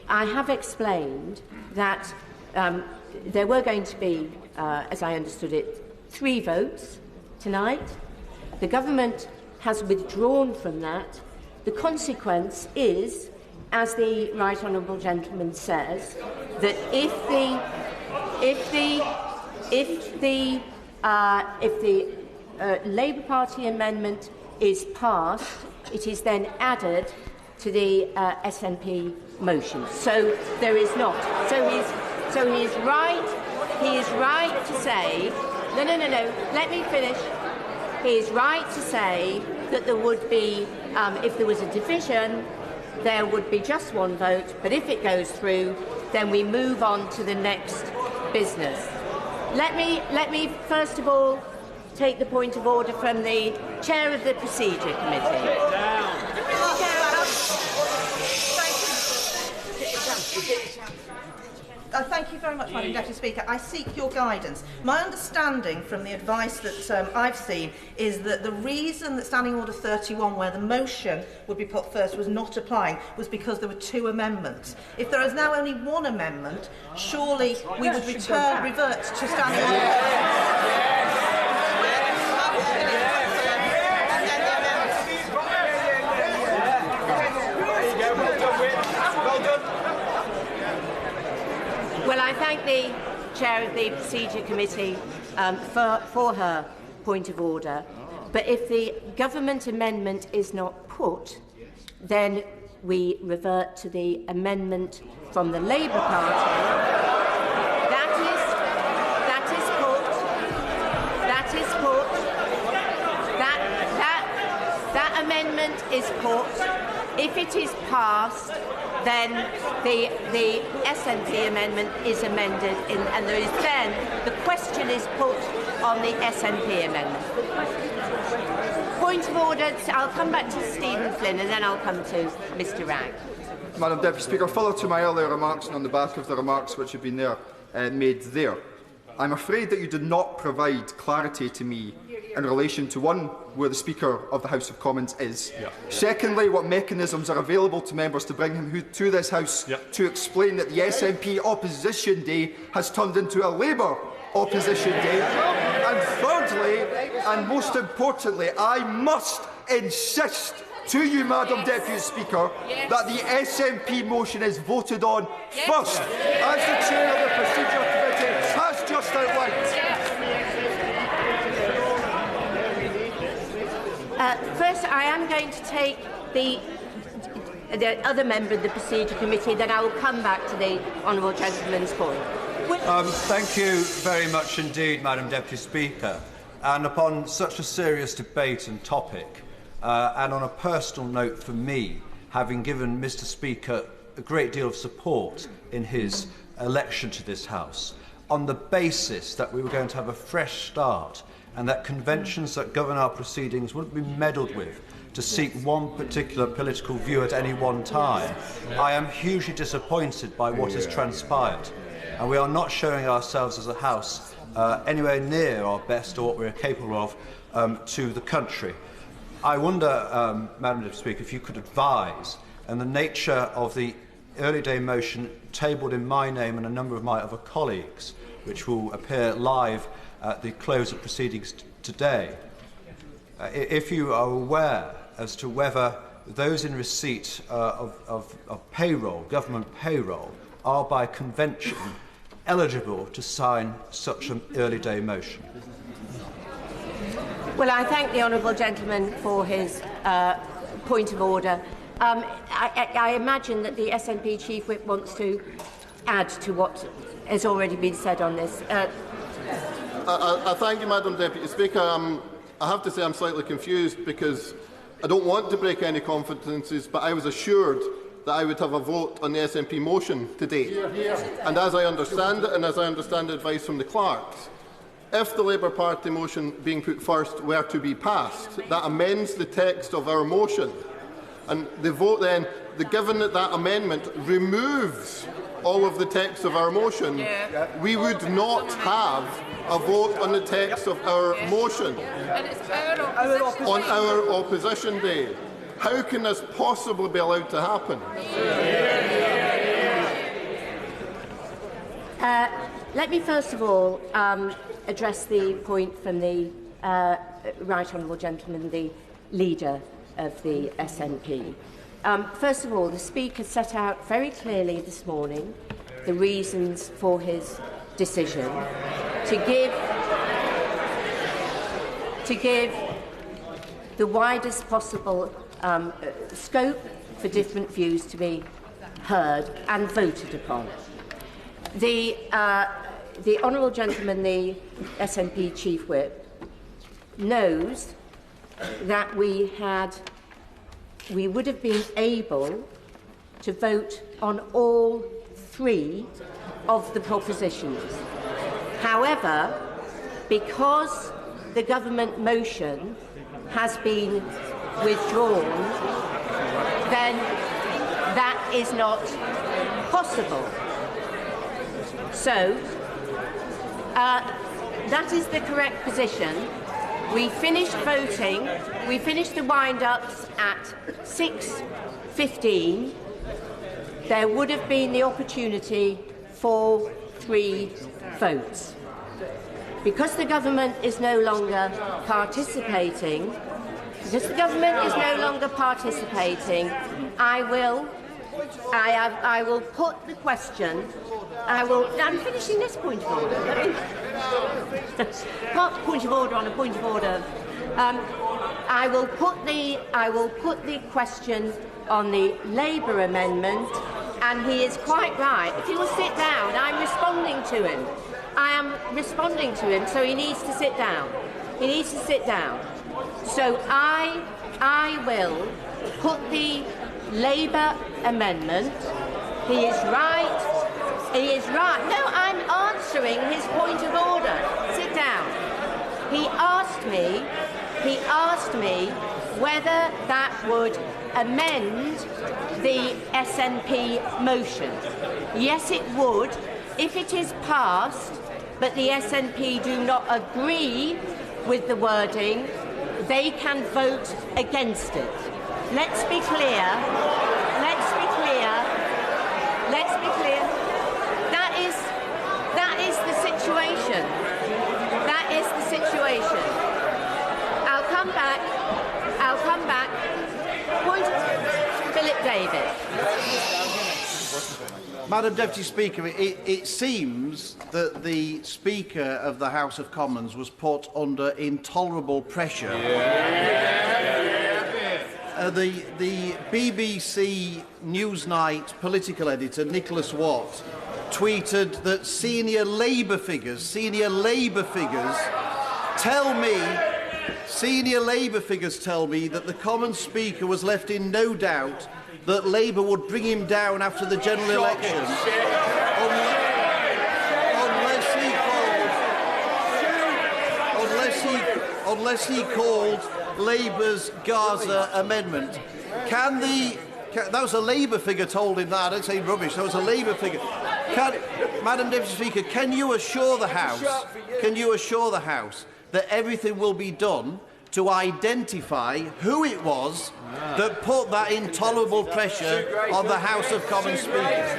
I have explained that there were going to be, as I understood it, 3 votes tonight. The government has withdrawn from that. The consequence is, as the right honourable gentleman says, that if the Labour Party amendment is passed, it is then added to the SNP motion. So there is not. So he is right. He is right to say. No. Let me finish. He is right to say that there would be, if there was a division, there would be just 1 vote. But if it goes through, then we move on to the next business. Let me first of all take the point of order from the chair of the Procedure Committee. Thank you very much, Madam Deputy Speaker. I seek your guidance. My understanding from the advice that I've seen is that the reason that Standing Order 31, where the motion would be put first, was not applying was because there were 2 amendments. If there is now only 1 amendment, surely we would revert to Standing Order 31. thank the Chair of the Procedure Committee for her point of order, but if the government amendment is not put, then we revert to the amendment from the Labour Party. That amendment is put. If it is passed, then the SNP amendment is amended, and there is then the question is put on the SNP amendment. Point of order. I'll come back to Stephen Flynn, and then I'll come to Mr. Wragg. Madam Deputy Speaker, follow to my earlier remarks and on the back of the remarks which have been made there. I'm afraid that you did not provide clarity to me in relation to, one, where the Speaker of the House of Commons is. Secondly, what mechanisms are available to members to bring him to this House to explain that the SNP opposition day has turned into a Labour opposition day. And thirdly, and most importantly, I must insist to you, Madam Deputy Speaker, that the SNP motion is voted on first, as the Chair of the Procedure Committee has just outlined. First, I am going to take the other member of the Procedure Committee, then I will come back to the honourable gentleman's point. Thank you very much indeed, Madam Deputy Speaker. And upon such a serious debate and topic, and on a personal note for me, having given Mr. Speaker a great deal of support in his election to this House, on the basis that we were going to have a fresh start and that conventions that govern our proceedings wouldn't be meddled with to seek one particular political view at any one time, I am hugely disappointed by what has transpired. And we are not showing ourselves as a House anywhere near our best or what we are capable of to the country. I wonder, Madam Deputy Speaker, if you could advise on the nature of the early day motion tabled in my name and a number of my other colleagues, which will appear live at the close of proceedings today. If you are aware as to whether those in receipt of payroll, government payroll, are by convention eligible to sign such an early day motion. Well, I thank the honourable gentleman for his point of order. I imagine that the SNP Chief Whip wants to add to what has already been said on this. I thank you, Madam Deputy Speaker. I have to say I'm slightly confused because I don't want to break any confidences, but I was assured that I would have a vote on the SNP motion today. And as I understand it, and as I understand the advice from the clerks, if the Labour Party motion being put first were to be passed, that amends the text of our motion. And the vote then, given that that amendment removes all of the text of our motion, we would not have a vote on the text of our motion on our opposition day. How can this possibly be allowed to happen? Let me first of all address the point from the right honourable gentleman, the leader of the SNP. First of all, the Speaker set out very clearly this morning the reasons for his decision to give the widest possible scope for different views to be heard and voted upon. The honourable gentleman, the SNP Chief Whip, knows that we would have been able to vote on all three of the propositions. However, because the government motion has been withdrawn, then that is not possible. So, that is the correct position. We finished voting, we finished the wind-ups at 6:15. There would have been the opportunity for 3 votes. Because the government is no longer participating, I will I will put the question. I'm finishing this point of order. Not point of order on a point of order. I will put the question on the Labour amendment, and he is quite right. If he will sit down, I'm responding to him. I am responding to him, so he needs to sit down. He needs to sit down. So I will put the Labour amendment. He is right. He is right. No, I'm answering his point of order. Sit down. He asked me whether that would amend the SNP motion. Yes, it would, if it is passed, but the SNP do not agree with the wording, they can vote against it. Let's be clear. Let's be clear. Let's be clear. That is the situation. That is the situation. I'll come back. Point Philip David. Madam Deputy Speaker, it seems that the Speaker of the House of Commons was put under intolerable pressure. The BBC Newsnight political editor, Nicholas Watt, tweeted that senior Labour figures tell me that the Commons Speaker was left in no doubt that Labour would bring him down after the general election unless he called Labour's Gaza amendment. That was a Labour figure told him that. I don't say rubbish. That was a Labour figure. Madam Deputy Speaker, can you assure the House that everything will be done to identify who it was that put that intolerable pressure on the House of Commons Speakers?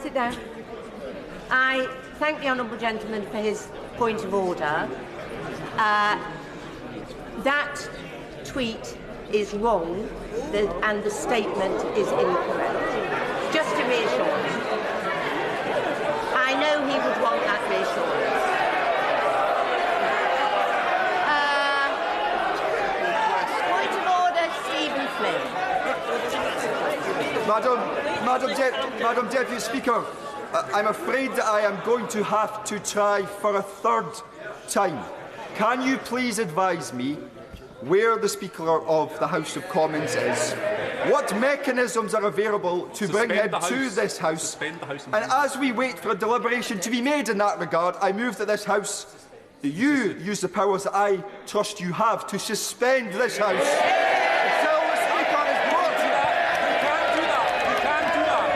Sit down. I thank the honourable gentleman for his point of order. That tweet is wrong and the statement is incorrect. Just to reassure him. I know he would want that reassurance. Point of order, Stephen Flynn. Madam Deputy Speaker, I'm afraid that I am going to have to try for a third time. Can you please advise me where the Speaker of the House of Commons is, what mechanisms are available to bring him to this House, and as we wait for a deliberation to be made in that regard, I move that this House, that you use the powers that I trust you have to suspend this House until the Speaker is brought to that. You can't do that. You can't do that.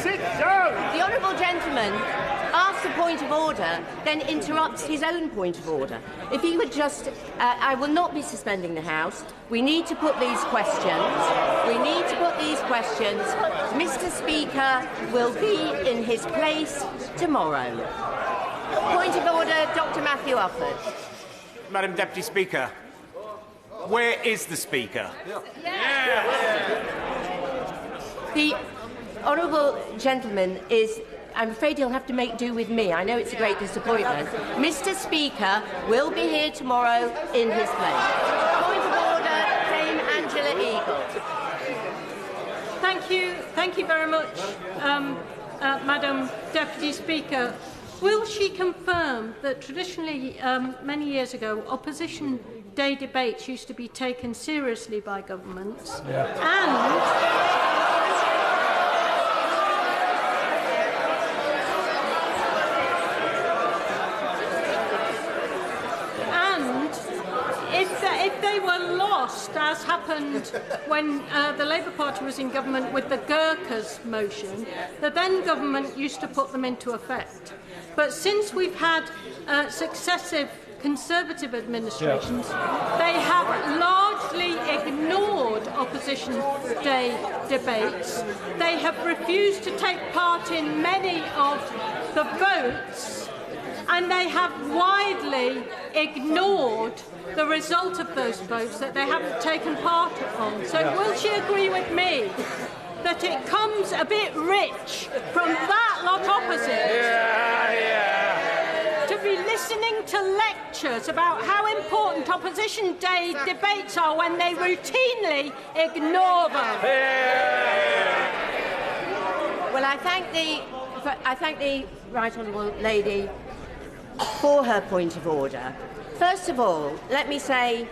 Sit down. The honourable gentleman asks a point of order, then interrupts his own point of order. If he would just... I will not be suspending the House. We need to put these questions. Mr Speaker will be in his place tomorrow. Point of order, Dr Matthew Ufford. Madam Deputy Speaker, where is the Speaker? The honourable gentleman is... I'm afraid he'll have to make do with me. I know it's a great disappointment. Mr Speaker will be here tomorrow in his place. Point of order, Dame Angela Eagle. Thank you very much, Madam Deputy Speaker. Will she confirm that traditionally, many years ago, opposition day debates used to be taken seriously by governments, if they were lost, as happened when the Labour Party was in government with the Gurkhas motion, the then government used to put them into effect. But since we've had successive Conservative administrations, they have largely ignored ignored Opposition Day debates. They have refused to take part in many of the votes, and they have widely ignored the result of those votes that they haven't taken part on. So will she agree with me that it comes a bit rich from that lot opposite to be listening to lectures about how important Opposition Day debates are when they routinely ignore them? Well, I thank the Right Honourable Lady for her point of order. First of all, let me say,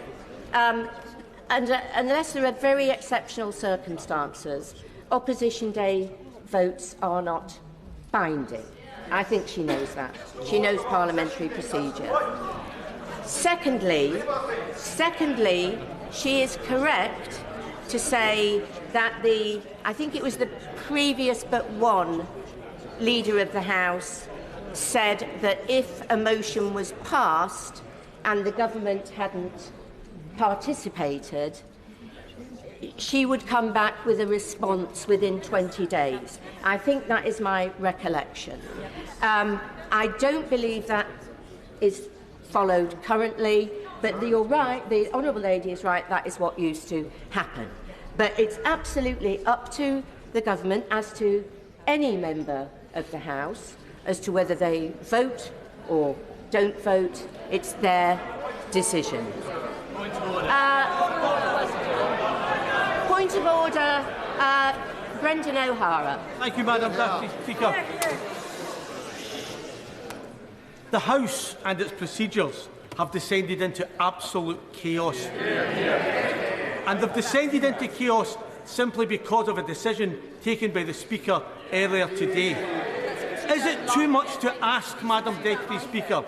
unless there are very exceptional circumstances, Opposition Day votes are not binding. I think she knows that. She knows parliamentary procedure. Secondly, she is correct to say that I think it was the previous but one Leader of the House said that if a motion was passed and the government hadn't participated, she would come back with a response within 20 days. I think that is my recollection. I don't believe that is followed currently, but you're right, the Honourable Lady is right, that is what used to happen. But it's absolutely up to the government, as to any member of the House, as to whether they vote or don't vote. It's their decision. Point of order, Brendan O'Hara. Thank you, Madam Deputy Speaker. The House and its procedures have descended into absolute chaos. And they've descended into chaos simply because of a decision taken by the Speaker earlier today. Is it too much to ask, Madam Deputy Speaker,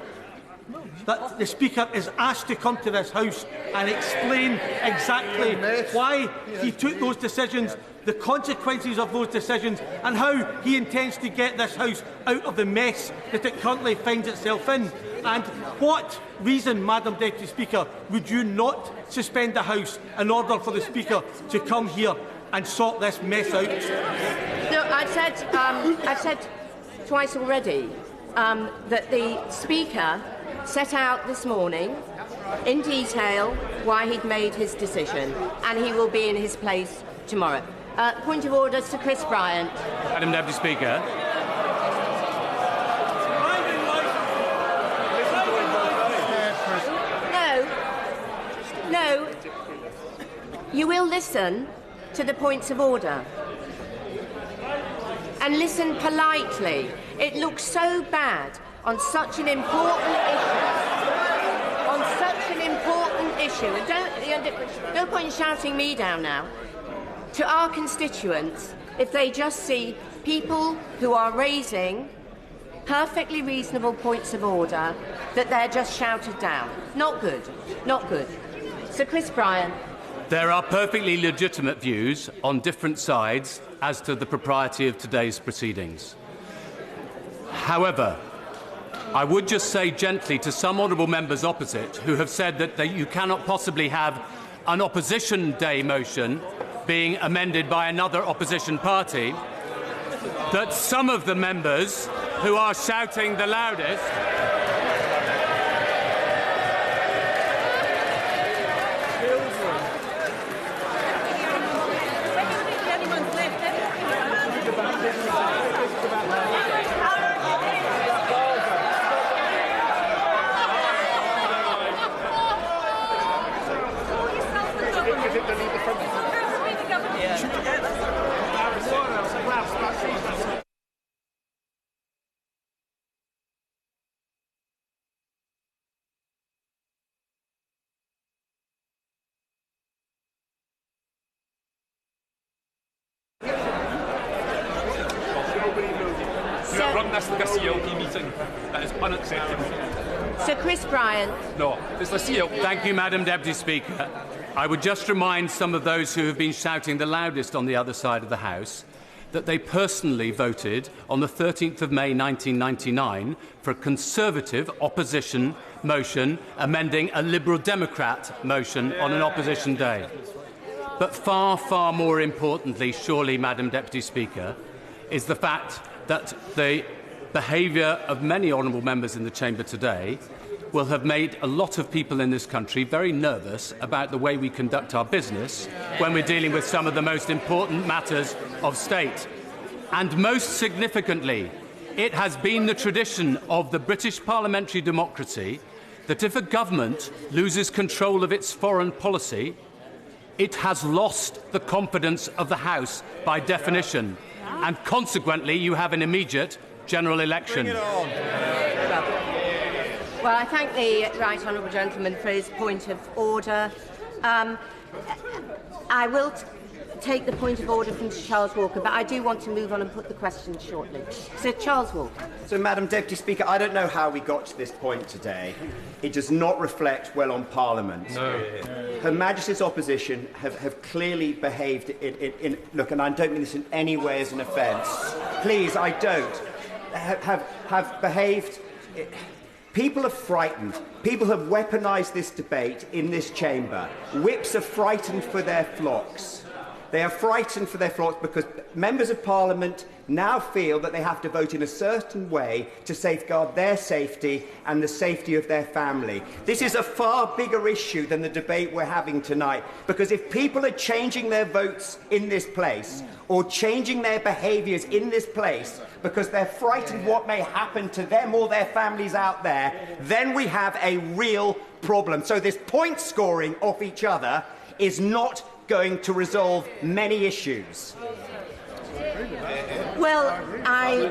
that the Speaker is asked to come to this House and explain exactly why he took those decisions, the consequences of those decisions, and how he intends to get this House out of the mess that it currently finds itself in? And what reason, Madam Deputy Speaker, would you not suspend the House in order for the Speaker to come here and sort this mess out? No, I've said twice already that the Speaker set out this morning in detail why he'd made his decision, and he will be in his place tomorrow. Point of order, Sir Chris Bryant. Madam Deputy Speaker. No. You will listen to the points of order. And listen politely. It looks so bad on such an important issue. And no point in shouting me down now. To our constituents, if they just see people who are raising perfectly reasonable points of order, that they're just shouted down. Not good. Not good. Sir Chris Bryant. There are perfectly legitimate views on different sides as to the propriety of today's proceedings. However, I would just say gently to some honourable members opposite who have said that you cannot possibly have an opposition day motion being amended by another opposition party, that some of the members who are shouting the loudest this CLP meeting. That is unacceptable. Sir Chris Bryant. No, it's the CLP. Thank you, Madam Deputy Speaker. I would just remind some of those who have been shouting the loudest on the other side of the House that they personally voted on the 13th of May 1999 for a Conservative opposition motion amending a Liberal Democrat motion on an opposition day. But far, far more importantly, surely, Madam Deputy Speaker, is the fact that the behaviour of many honourable members in the chamber today will have made a lot of people in this country very nervous about the way we conduct our business when we're dealing with some of the most important matters of state. And most significantly, it has been the tradition of the British parliamentary democracy that if a government loses control of its foreign policy, it has lost the confidence of the House by definition, and consequently you have an immediate general election. Well, I thank the right honourable gentleman for his point of order. I will take the point of order from Charles Walker, but I do want to move on and put the question shortly. So, Charles Walker. So, Madam Deputy Speaker, I don't know how we got to this point today. It does not reflect well on Parliament. No. Her Majesty's opposition have clearly behaved in look, and I don't mean this in any way as an offence. Please, I don't. Have behaved. People are frightened. People have weaponised this debate in this chamber. Whips are frightened for their flocks. They are frightened for their flocks because members of Parliament now feel that they have to vote in a certain way to safeguard their safety and the safety of their family. This is a far bigger issue than the debate we're having tonight, because if people are changing their votes in this place or changing their behaviours in this place because they're frightened what may happen to them or their families out there, then we have a real problem. So this point scoring off each other is not going to resolve many issues. Well, I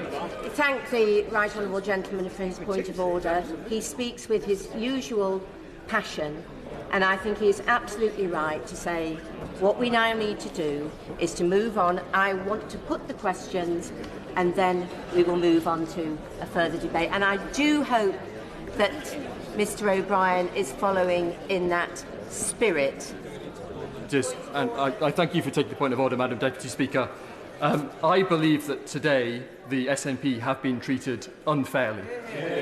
thank the right honourable gentleman for his point of order. He speaks with his usual passion, and I think he is absolutely right to say what we now need to do is to move on. I want to put the questions, and then we will move on to a further debate. And I do hope that Mr O'Brien is following in that spirit. And I thank you for taking the point of order, Madam Deputy Speaker. I believe that today the SNP have been treated unfairly.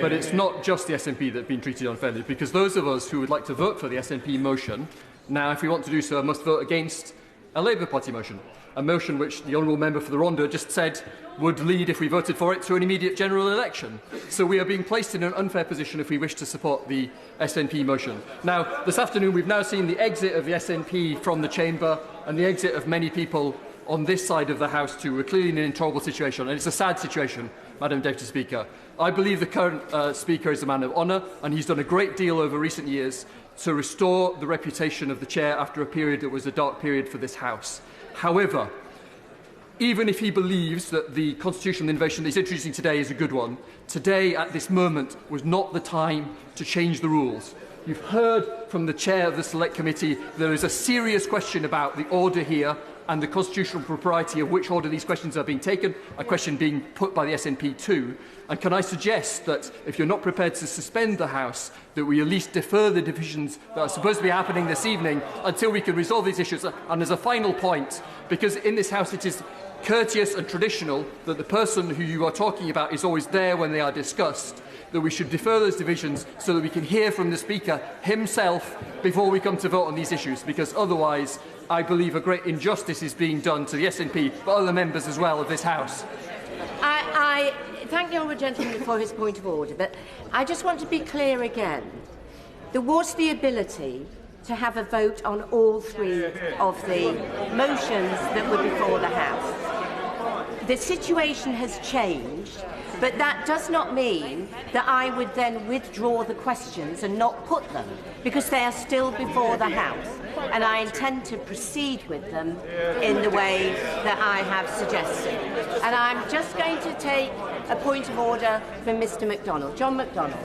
But it's not just the SNP that have been treated unfairly, because those of us who would like to vote for the SNP motion, now, if we want to do so, must vote against a Labour Party motion, a motion which the Honourable Member for the Ronda just said would lead, if we voted for it, to an immediate general election. So we are being placed in an unfair position if we wish to support the SNP motion. Now, this afternoon we've now seen the exit of the SNP from the chamber and the exit of many people on this side of the House too. We're clearly in an intolerable situation, and it's a sad situation, Madam Deputy Speaker. I believe the current Speaker is a man of honour, and he's done a great deal over recent years to restore the reputation of the Chair after a period that was a dark period for this House. However, even if he believes that the constitutional innovation that he's introducing today is a good one, today, at this moment, was not the time to change the rules. You've heard from the Chair of the Select Committee there is a serious question about the order here and the constitutional propriety of which order these questions are being taken, a question being put by the SNP too. And can I suggest that if you're not prepared to suspend the House, that we at least defer the divisions that are supposed to be happening this evening until we can resolve these issues? And as a final point, because in this House it is courteous and traditional that the person who you are talking about is always there when they are discussed, that we should defer those divisions so that we can hear from the Speaker himself before we come to vote on these issues, because otherwise I believe a great injustice is being done to the SNP, but other members as well of this House. I thank the honourable gentleman for his point of order, but I just want to be clear again. There was the ability to have a vote on all three of the motions that were before the House. The situation has changed, but that does not mean that I would then withdraw the questions and not put them, because they are still before the House, and I intend to proceed with them in the way that I have suggested. And I'm just going to take a point of order from Mr MacDonald. John MacDonald.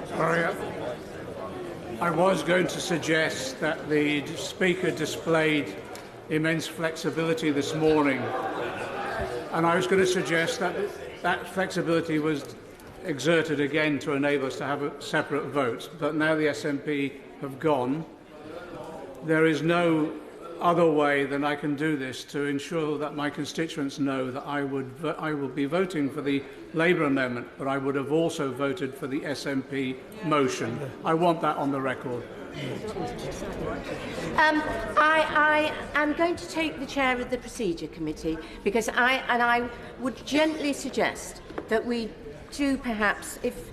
I was going to suggest that the Speaker displayed immense flexibility this morning, and I was going to suggest that that flexibility was exerted again to enable us to have a separate vote. But now the SNP have gone, there is no other way than I can do this to ensure that my constituents know that I will be voting for the Labour amendment, but I would have also voted for the SNP motion. I want that on the record. I am going to take the chair of the Procedure Committee because I would gently suggest that we do perhaps, if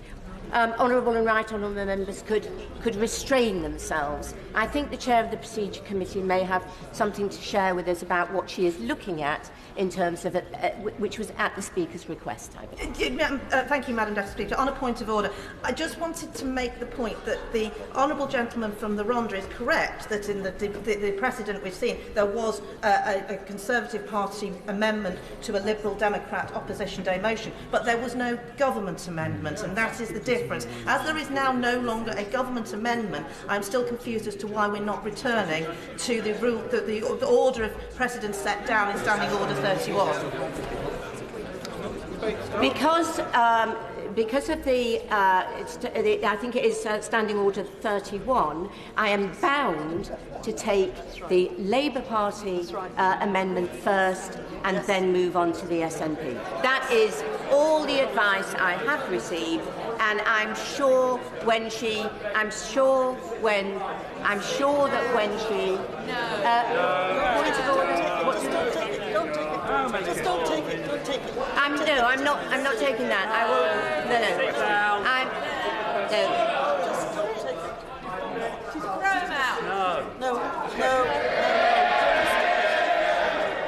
honourable and right honourable members could restrain themselves. I think the chair of the Procedure Committee may have something to share with us about what she is looking at in terms of which was at the Speaker's request, I believe. Thank you, Madam Deputy Speaker. On a point of order, I just wanted to make the point that the honourable gentleman from the Rhondda is correct that in the precedent we've seen, there was a Conservative Party amendment to a Liberal Democrat Opposition Day motion, but there was no government amendment, and that is the difference. As there is now no longer a government amendment, I'm still confused as to why we're not returning to the rule, the order of precedence set down in Standing Order 31. Because of I think it is Standing Order 31, I am bound to take the Labour Party amendment first and then move on to the SNP. That is all the advice I have received, and I'm sure that when she Just don't take it. Don't take it. I'm not taking that. I will. Just don't take it. Throw him out. No.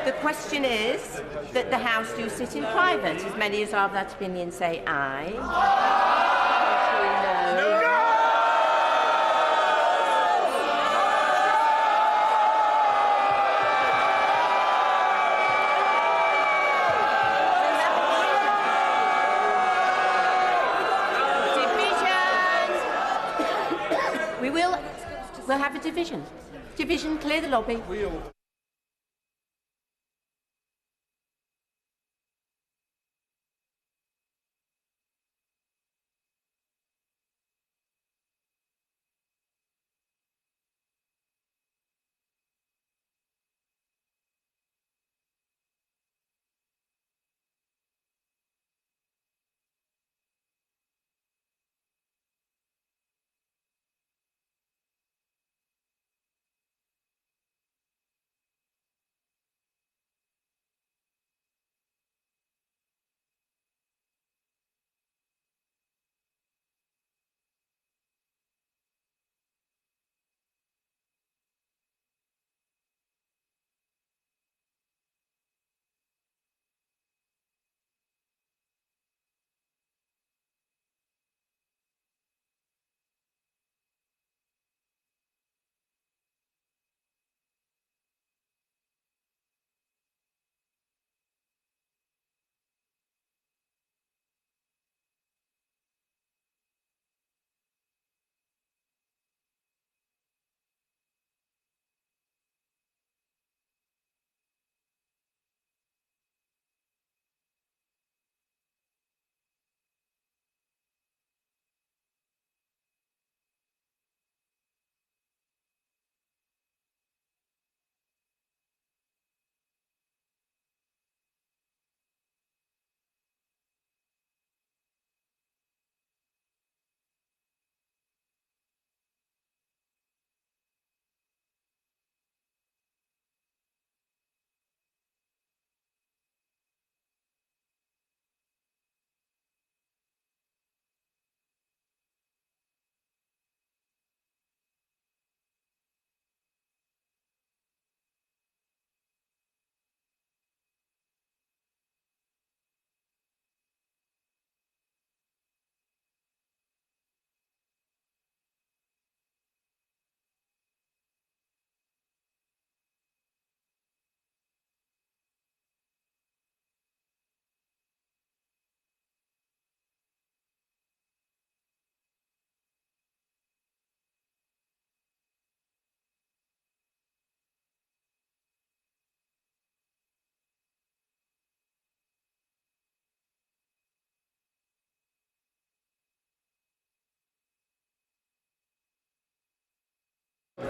The question is that the House do sit in private. As many as are of that opinion say aye. No. We'll have a division. Division, clear the lobby.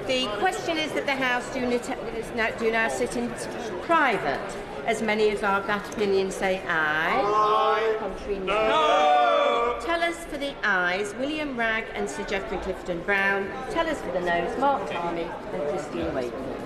The question is that the House do now sit in private. As many as are of that opinion say aye. Contrary, no. Tell us for the ayes William Ragg and Sir Geoffrey Clifton-Brown. Tell us for the noes Mark Tarney and Christine Wakefield.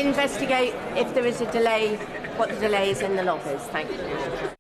investigate if there is a delay, what the delay is in the lobbies. Thank you.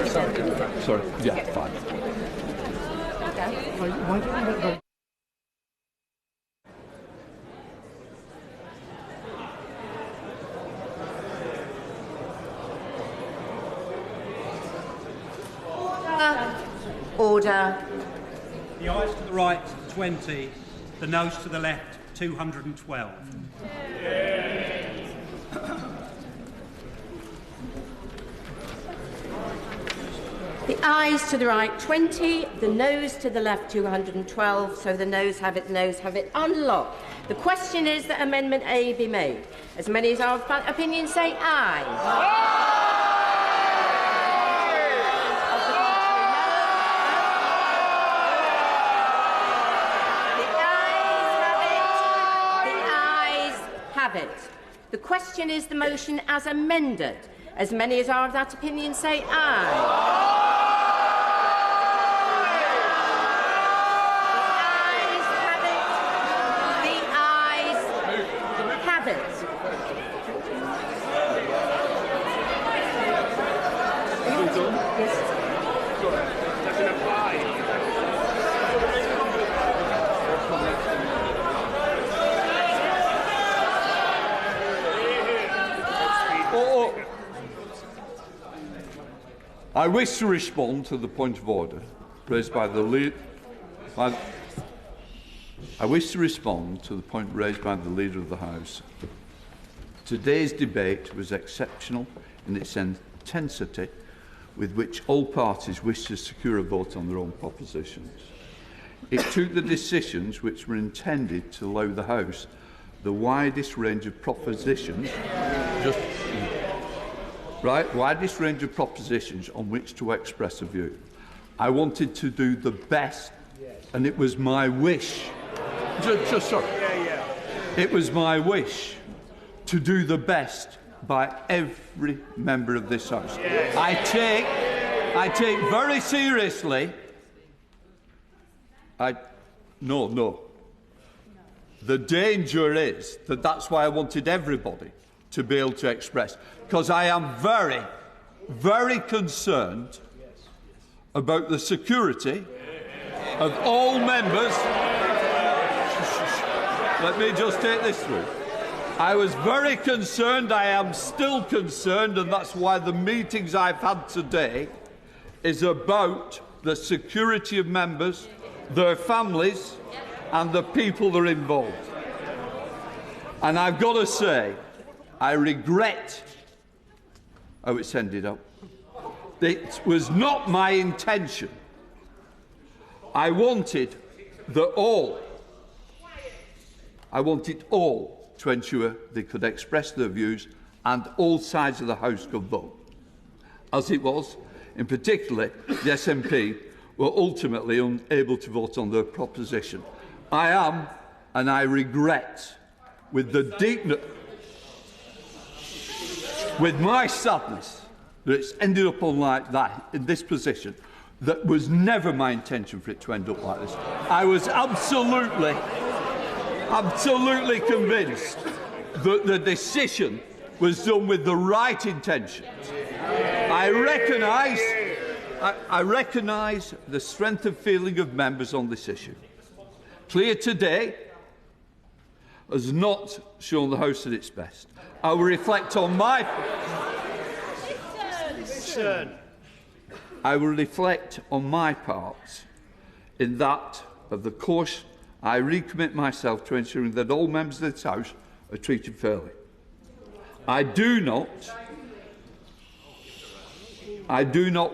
Sorry. Yeah, fine. Why don't we let the... Order. The ayes to the right, 20. The noes to the left, 212. The ayes to the right, 20. The noes to the left, 212. So the noes have it, the noes have it. Unlocked. The question is that Amendment A be made. As many as are of opinion say aye. It. The question is the motion as amended. As many as are of that opinion say aye. I wish to respond to the point of order raised by the leader. I wish to respond to the point raised by the Leader of the House. Today's debate was exceptional in its intensity with which all parties wished to secure a vote on their own propositions. It took the decisions which were intended to allow the House the widest range of propositions widest range of propositions on which to express a view. I wanted to do the best, and it was my wish. It was my wish to do the best by every member of this House. I take very seriously. No. The danger is that that's why I wanted everybody to be able to express, because I am very, very concerned about the security of all members. Let me just take this through. I was very concerned, I am still concerned, and that's why the meetings I've had today is about the security of members, their families, and the people that are involved. And I've got to say, I regret how it's ended up. It was not my intention. I wanted all to ensure they could express their views and all sides of the House could vote. As it was, in particular, the SNP were ultimately unable to vote on their proposition. I am, and I regret, with my sadness that it's ended up like that, in this position. That was never my intention for it to end up like this. I was absolutely convinced that the decision was done with the right intentions. I recognise the strength of feeling of members on this issue. Clear today has not shown the House at its best. I will reflect on my part in that of the course I recommit myself to ensuring that all members of this House are treated fairly. I do not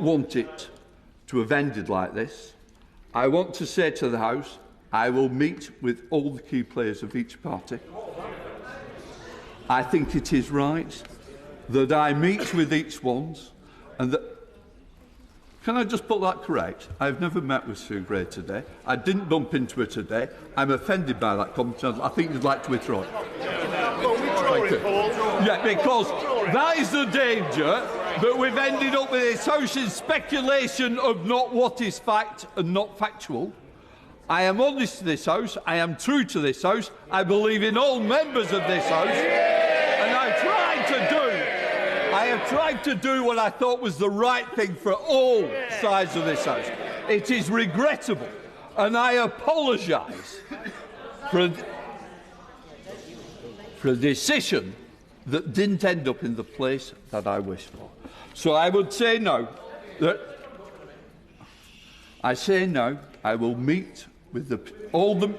want it to have ended like this. I want to say to the House, I will meet with all the key players of each party. I think it is right that I meet with each one, and that. Can I just put that correct? I've never met with Sue Gray today. I didn't bump into her today. I'm offended by that comment. I think you'd like to withdraw it. Yeah, because that is the danger that we've ended up with this House in speculation of not what is fact and not factual. I am honest to this House. I am true to this House. I believe in all members of this House. And I have tried to do what I thought was the right thing for all sides of this House. It is regrettable, and I apologise for a decision that didn't end up in the place that I wished for. So I would say no. I say no. I will meet with all the...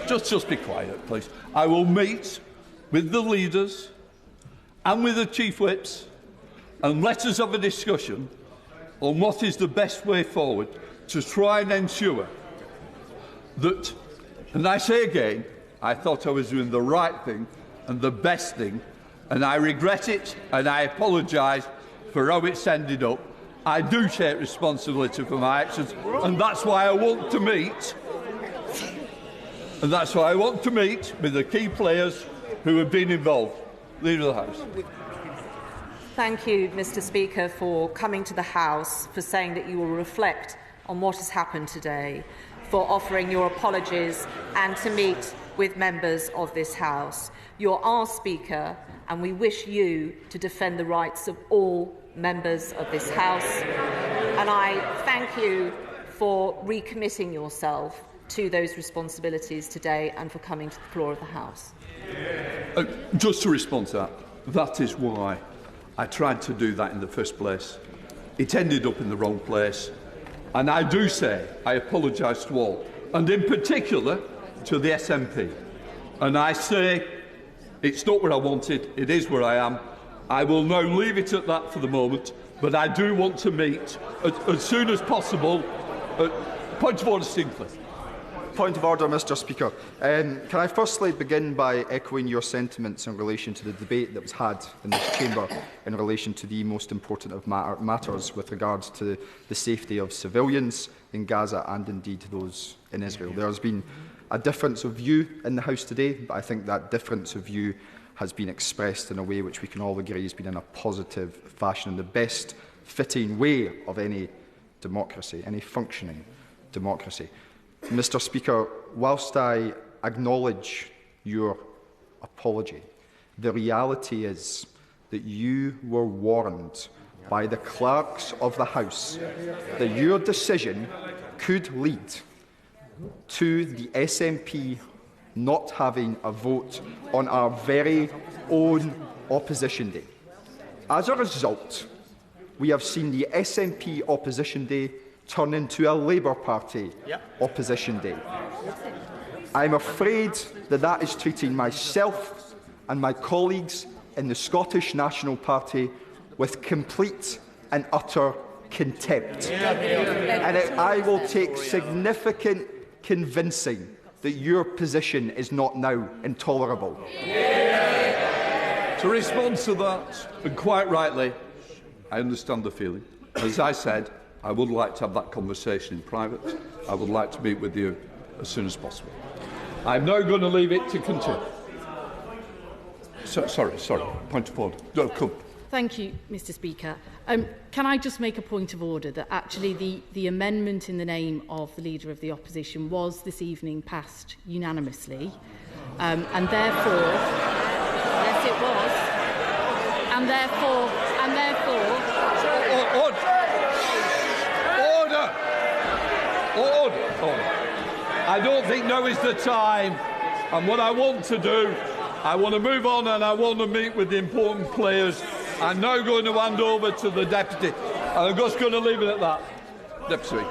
Just be quiet, please. I will meet with the leaders and with the chief whips, and let us have a discussion on what is the best way forward to try and ensure that, and I say again, I thought I was doing the right thing and the best thing, and I regret it and I apologise for how it's ended up. I do take responsibility for my actions, and that's why I want to meet. And that's why I want to meet with the key players who have been involved. Leader of the House. Thank you, Mr. Speaker, for coming to the House, for saying that you will reflect on what has happened today, for offering your apologies and to meet with members of this House. You're our Speaker, and we wish you to defend the rights of all members of this House. And I thank you for recommitting yourself to those responsibilities today and for coming to the floor of the House. Just to respond to that, that is why I tried to do that in the first place. It ended up in the wrong place. And I do say I apologise to all, and in particular to the SNP. And I say it's not where I wanted, it is where I am. I will now leave it at that for the moment, but I do want to meet as soon as possible. Point of order, Sinclair. Point of order, Mr. Speaker. Can I firstly begin by echoing your sentiments in relation to the debate that was had in this chamber in relation to the most important of matters with regards to the safety of civilians in Gaza and indeed those in Israel. There has been a difference of view in the House today, but I think that difference of view has been expressed in a way which we can all agree has been in a positive fashion, in the best fitting way of any democracy, any functioning democracy. Mr. Speaker, whilst I acknowledge your apology, the reality is that you were warned by the clerks of the House that your decision could lead to the SNP not having a vote on our very own opposition day. As a result, we have seen the SNP opposition day turn into a Labour Party opposition day. I'm afraid that that is treating myself and my colleagues in the Scottish National Party with complete and utter contempt. And I will take significant convincing that your position is not now intolerable. To respond to that, and quite rightly, I understand the feeling. As I said, I would like to have that conversation in private. I would like to meet with you as soon as possible. I'm now going to leave it to continue. Sorry. Point of order. No, come. Thank you, Mr. Speaker. Can I just make a point of order that actually the amendment in the name of the Leader of the Opposition was this evening passed unanimously, and therefore, yes, it was, and therefore. Order. I don't think now is the time, and what I want to do, I want to move on and I want to meet with the important players. I'm now going to hand over to the Deputy, and I'm just going to leave it at that. Deputy.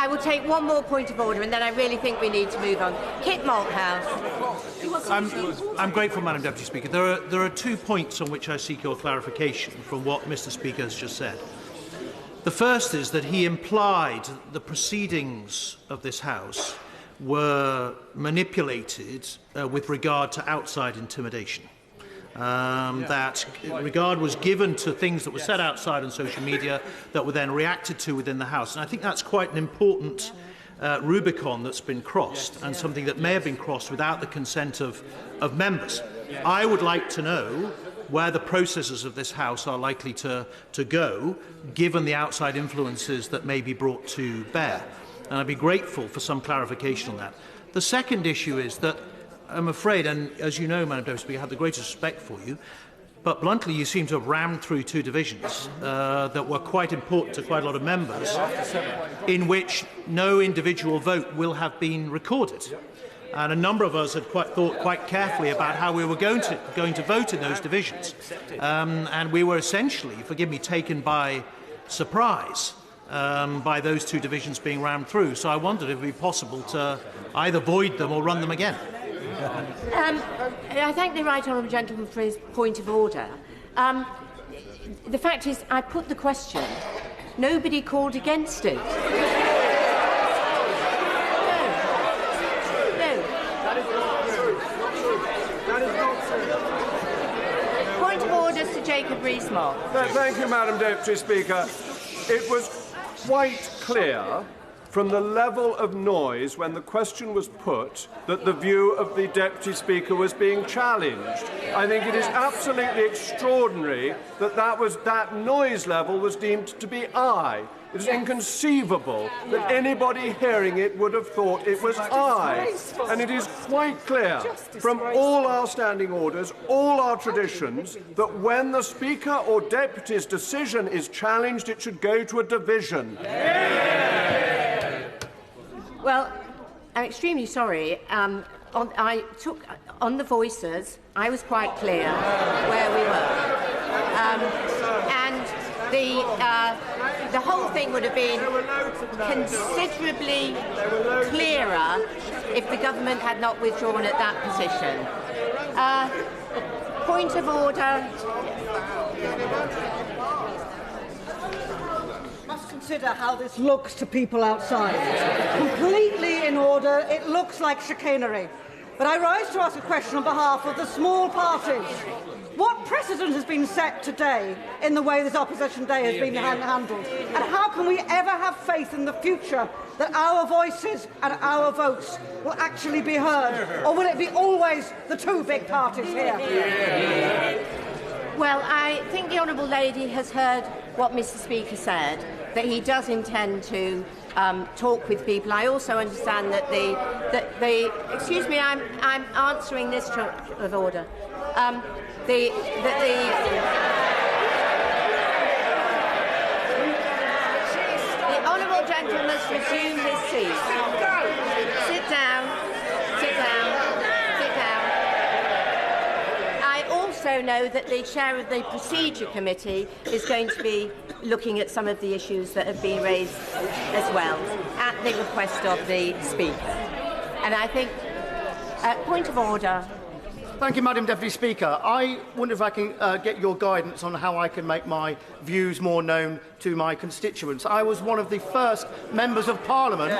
I will take one more point of order, and then I really think we need to move on. Kit Malthouse. I'm grateful, Madam Deputy Speaker. There are 2 points on which I seek your clarification from what Mr. Speaker has just said. The first is that he implied the proceedings of this House were manipulated with regard to outside intimidation. That regard was given to things that were said outside on social media that were then reacted to within the House. And I think that's quite an important Rubicon that's been crossed, and something that may have been crossed without the consent of members. I would like to know where the processes of this House are likely to go, given the outside influences that may be brought to bear. and I'd be grateful for some clarification on that. The second issue is that I'm afraid, and as you know, Madam Deputy Speaker, I have the greatest respect for you, but bluntly, you seem to have rammed through two divisions that were quite important to quite a lot of members, in which no individual vote will have been recorded. And a number of us had thought quite carefully about how we were going to vote in those divisions. And we were essentially, forgive me, taken by surprise by those two divisions being rammed through. So I wondered if it would be possible to either void them or run them again. I thank the right honourable gentleman for his point of order. The fact is, I put the question. Nobody called against it. Point of order, Sir Jacob Rees-Mogg. Thank you, Madam Deputy Speaker. It was quite clear from the level of noise when the question was put that the view of the Deputy Speaker was being challenged. I think it is absolutely extraordinary that that noise level was deemed to be I. It is inconceivable that anybody hearing it would have thought it was I. And it is quite clear from all our standing orders, all our traditions, that when the Speaker or Deputy's decision is challenged, it should go to a division. Well, I'm extremely sorry. I took on the voices. I was quite clear where we were, and the whole thing would have been considerably clearer if the government had not withdrawn at that position. Point of order. Consider how this looks to people outside. Completely in order, it looks like chicanery. But I rise to ask a question on behalf of the small parties. What precedent has been set today in the way this opposition day has been handled? And how can we ever have faith in the future that our voices and our votes will actually be heard? Or will it be always the two big parties here? Well, I think the Honourable Lady has heard what Mr. Speaker said, that he does intend to talk with people. I also understand that the excuse me, I'm answering this of order. The Honourable gentleman must resume his seat. Sit down. Sit down. Sit down. I also know that the chair of the Procedure Committee is going to be looking at some of the issues that have been raised as well, at the request of the Speaker. And I think, point of order. Thank you, Madam Deputy Speaker. I wonder if I can get your guidance on how I can make my views more known to my constituents. I was one of the first members of Parliament.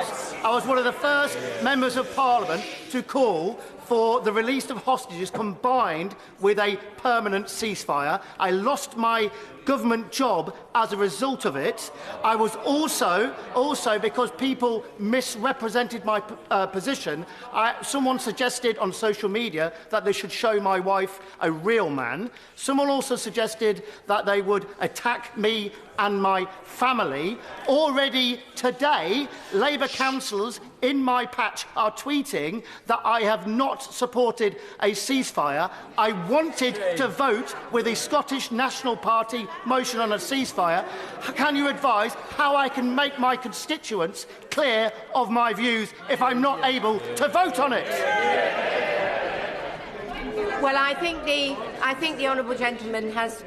I was one of the first members of Parliament to call for the release of hostages combined with a permanent ceasefire. I lost my government job as a result of it. I was also because people misrepresented my position, someone suggested on social media that they should show my wife a real man. Someone also suggested that they would attack me and my family. Already today, Labour councillors in my patch are tweeting that I have not supported a ceasefire. I wanted to vote with the Scottish National Party motion on a ceasefire. Can you advise how I can make my constituents clear of my views if I'm not able to vote on it? Well, I think the honourable gentleman has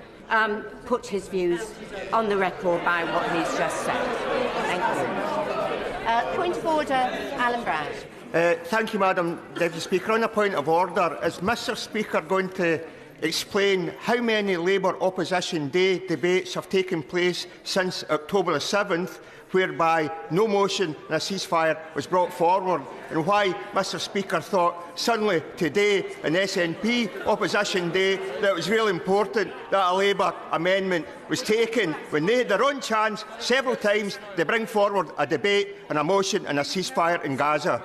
put his views on the record by what he's just said. Thank you. Point of order, Allan Brown. Thank you, Madam Deputy Speaker. On a point of order, is Mr Speaker going to explain how many Labour Opposition Day debates have taken place since October the 7th, whereby no motion and a ceasefire was brought forward, and why Mr Speaker thought suddenly today, an SNP Opposition Day, that it was really important that a Labour amendment was taken when they had their own chance several times to bring forward a debate and a motion and a ceasefire in Gaza.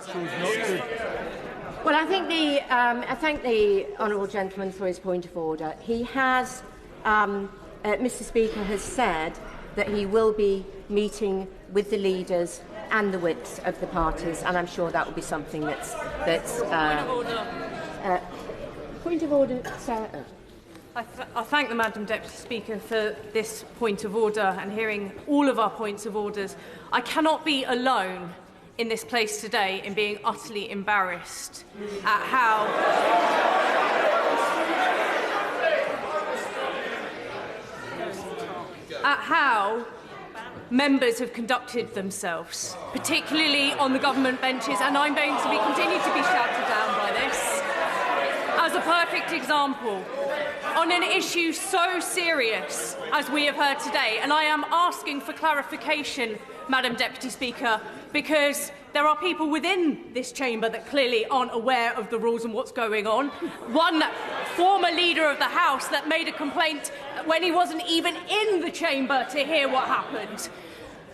Well, I thank the honourable gentleman for his point of order. He has, Mr Speaker has said that he will be meeting with the leaders and the whips of the parties, and I'm sure that will be something that's point of order, Sarah. I thank the Madam Deputy Speaker for this point of order and hearing all of our points of orders. I cannot be alone in this place today in being utterly embarrassed at how members have conducted themselves, particularly on the government benches, and I'm going to continue to be shouted down by this. As a perfect example, on an issue so serious as we have heard today, and I am asking for clarification, Madam Deputy Speaker, because there are people within this chamber that clearly aren't aware of the rules and what's going on. One former leader of the House that made a complaint when he wasn't even in the chamber to hear what happened.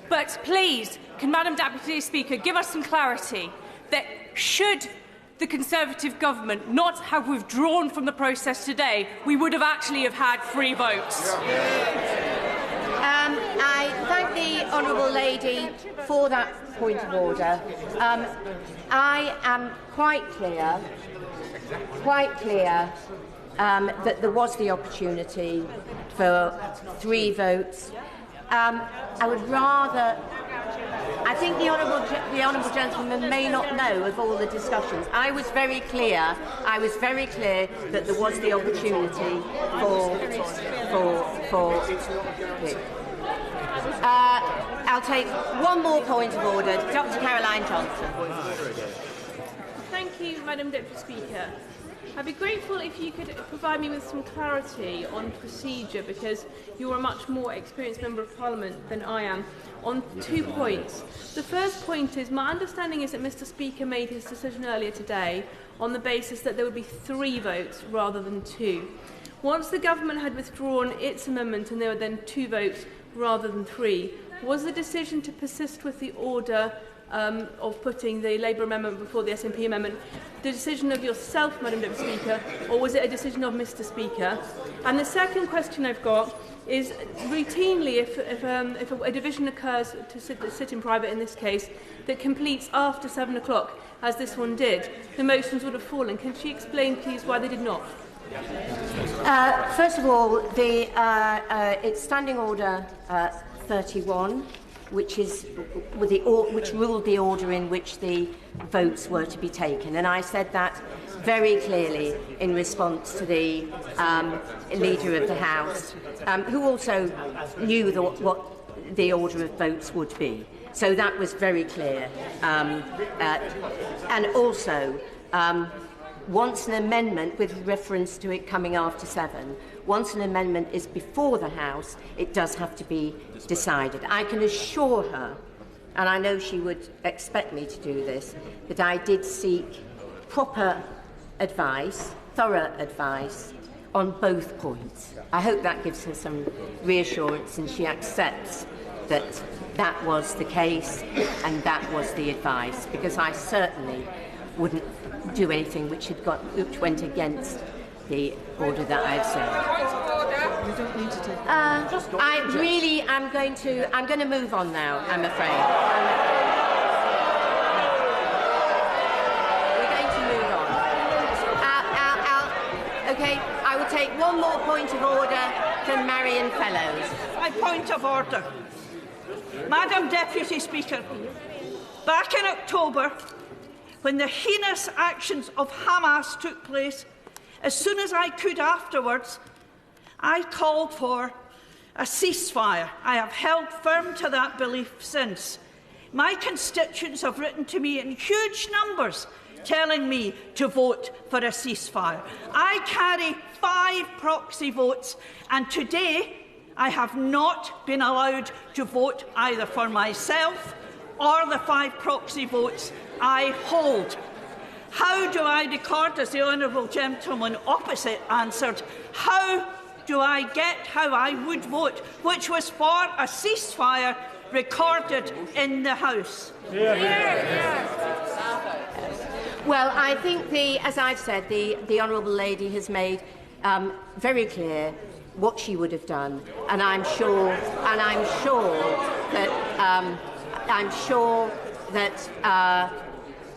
But please, can Madam Deputy Speaker give us some clarity that should the Conservative government not have withdrawn from the process today, we would have actually had 3 votes. I thank the honourable lady for that point of order. I am quite clear that there was the opportunity for 3 votes. I would rather. I think the honourable gentleman may not know of all the discussions. I was very clear that there was the opportunity for. I'll take one more point of order. Dr. Caroline Johnson. Thank you, Madam Deputy Speaker. I'd be grateful if you could provide me with some clarity on procedure, because you're a much more experienced Member of Parliament than I am, on 2 points. The first point is, my understanding is that Mr. Speaker made his decision earlier today on the basis that there would be 3 votes rather than 2. Once the government had withdrawn its amendment and there were then 2 votes rather than 3, was the decision to persist with the order of putting the Labour amendment before the SNP amendment the decision of yourself, Madam Deputy Speaker, or was it a decision of Mr. Speaker? And the second question I've got is, routinely, if a division occurs to sit in private in this case that completes after 7 o'clock, as this one did, the motions would have fallen. Can she explain, please, why they did not? First of all, it's Standing Order 31, which ruled the order in which the votes were to be taken, and I said that very clearly in response to the Leader of the House, who also knew what the order of votes would be. So that was very clear. And also, once an amendment, with reference to it coming after 7, once an amendment is before the House, it does have to be decided. I can assure her, and I know she would expect me to do this, that I did seek proper advice, thorough advice, on both points. I hope that gives her some reassurance and she accepts that that was the case and that was the advice, because I certainly wouldn't do anything which went against the order that I've said. You don't need to take. I'm going to move on now, I'm afraid. We're going to move on. Okay, I will take one more point of order from Marion Fellows. My point of order. Madam Deputy Speaker, back in October, when the heinous actions of Hamas took place, as soon as I could afterwards, I called for a ceasefire. I have held firm to that belief since. My constituents have written to me in huge numbers telling me to vote for a ceasefire. I carry 5 proxy votes, and today I have not been allowed to vote either for myself or the 5 proxy votes I hold. How do I record, as the honourable gentleman opposite answered, how do I get how I would vote, which was for a ceasefire recorded in the House? Well, I think, as I've said, the honourable lady has made very clear what she would have done, and I'm sure that I'm sure that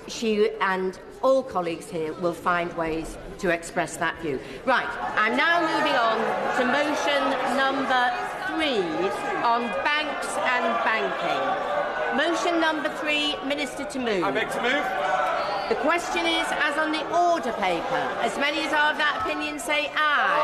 she and all colleagues here will find ways to express that view. Right, I'm now moving on to motion number 3 on banks and banking. Motion number 3, Minister to move. I beg to move. The question is, as on the order paper, as many as are of that opinion say aye.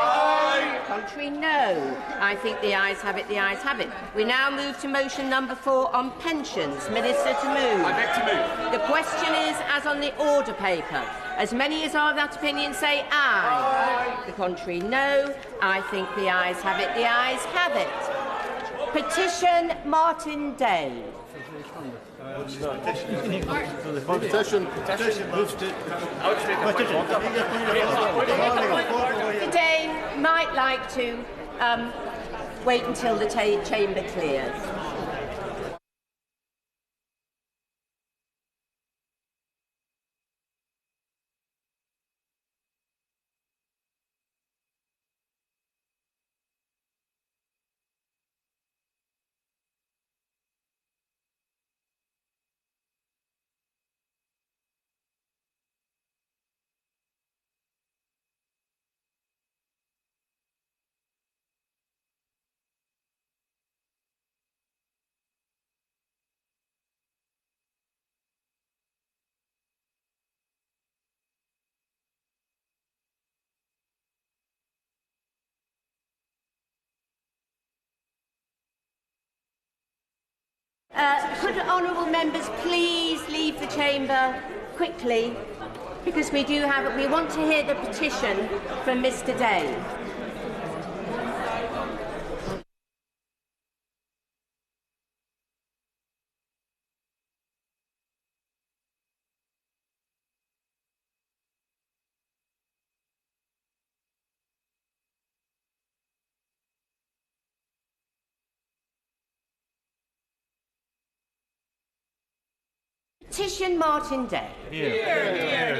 Aye. Contrary, no. I think the ayes have it, the ayes have it. We now move to motion number 4 on pensions. Minister to move. I beg to move. The question is, as on the order paper, as many as are of that opinion say aye. The contrary, no. I think the ayes have it, the ayes have it. Petition Martin Day. Today might like to wait until the chamber clears. Could honourable members please leave the chamber quickly, because we want to hear the petition from Mr. Day. Petition Martin Day. Here.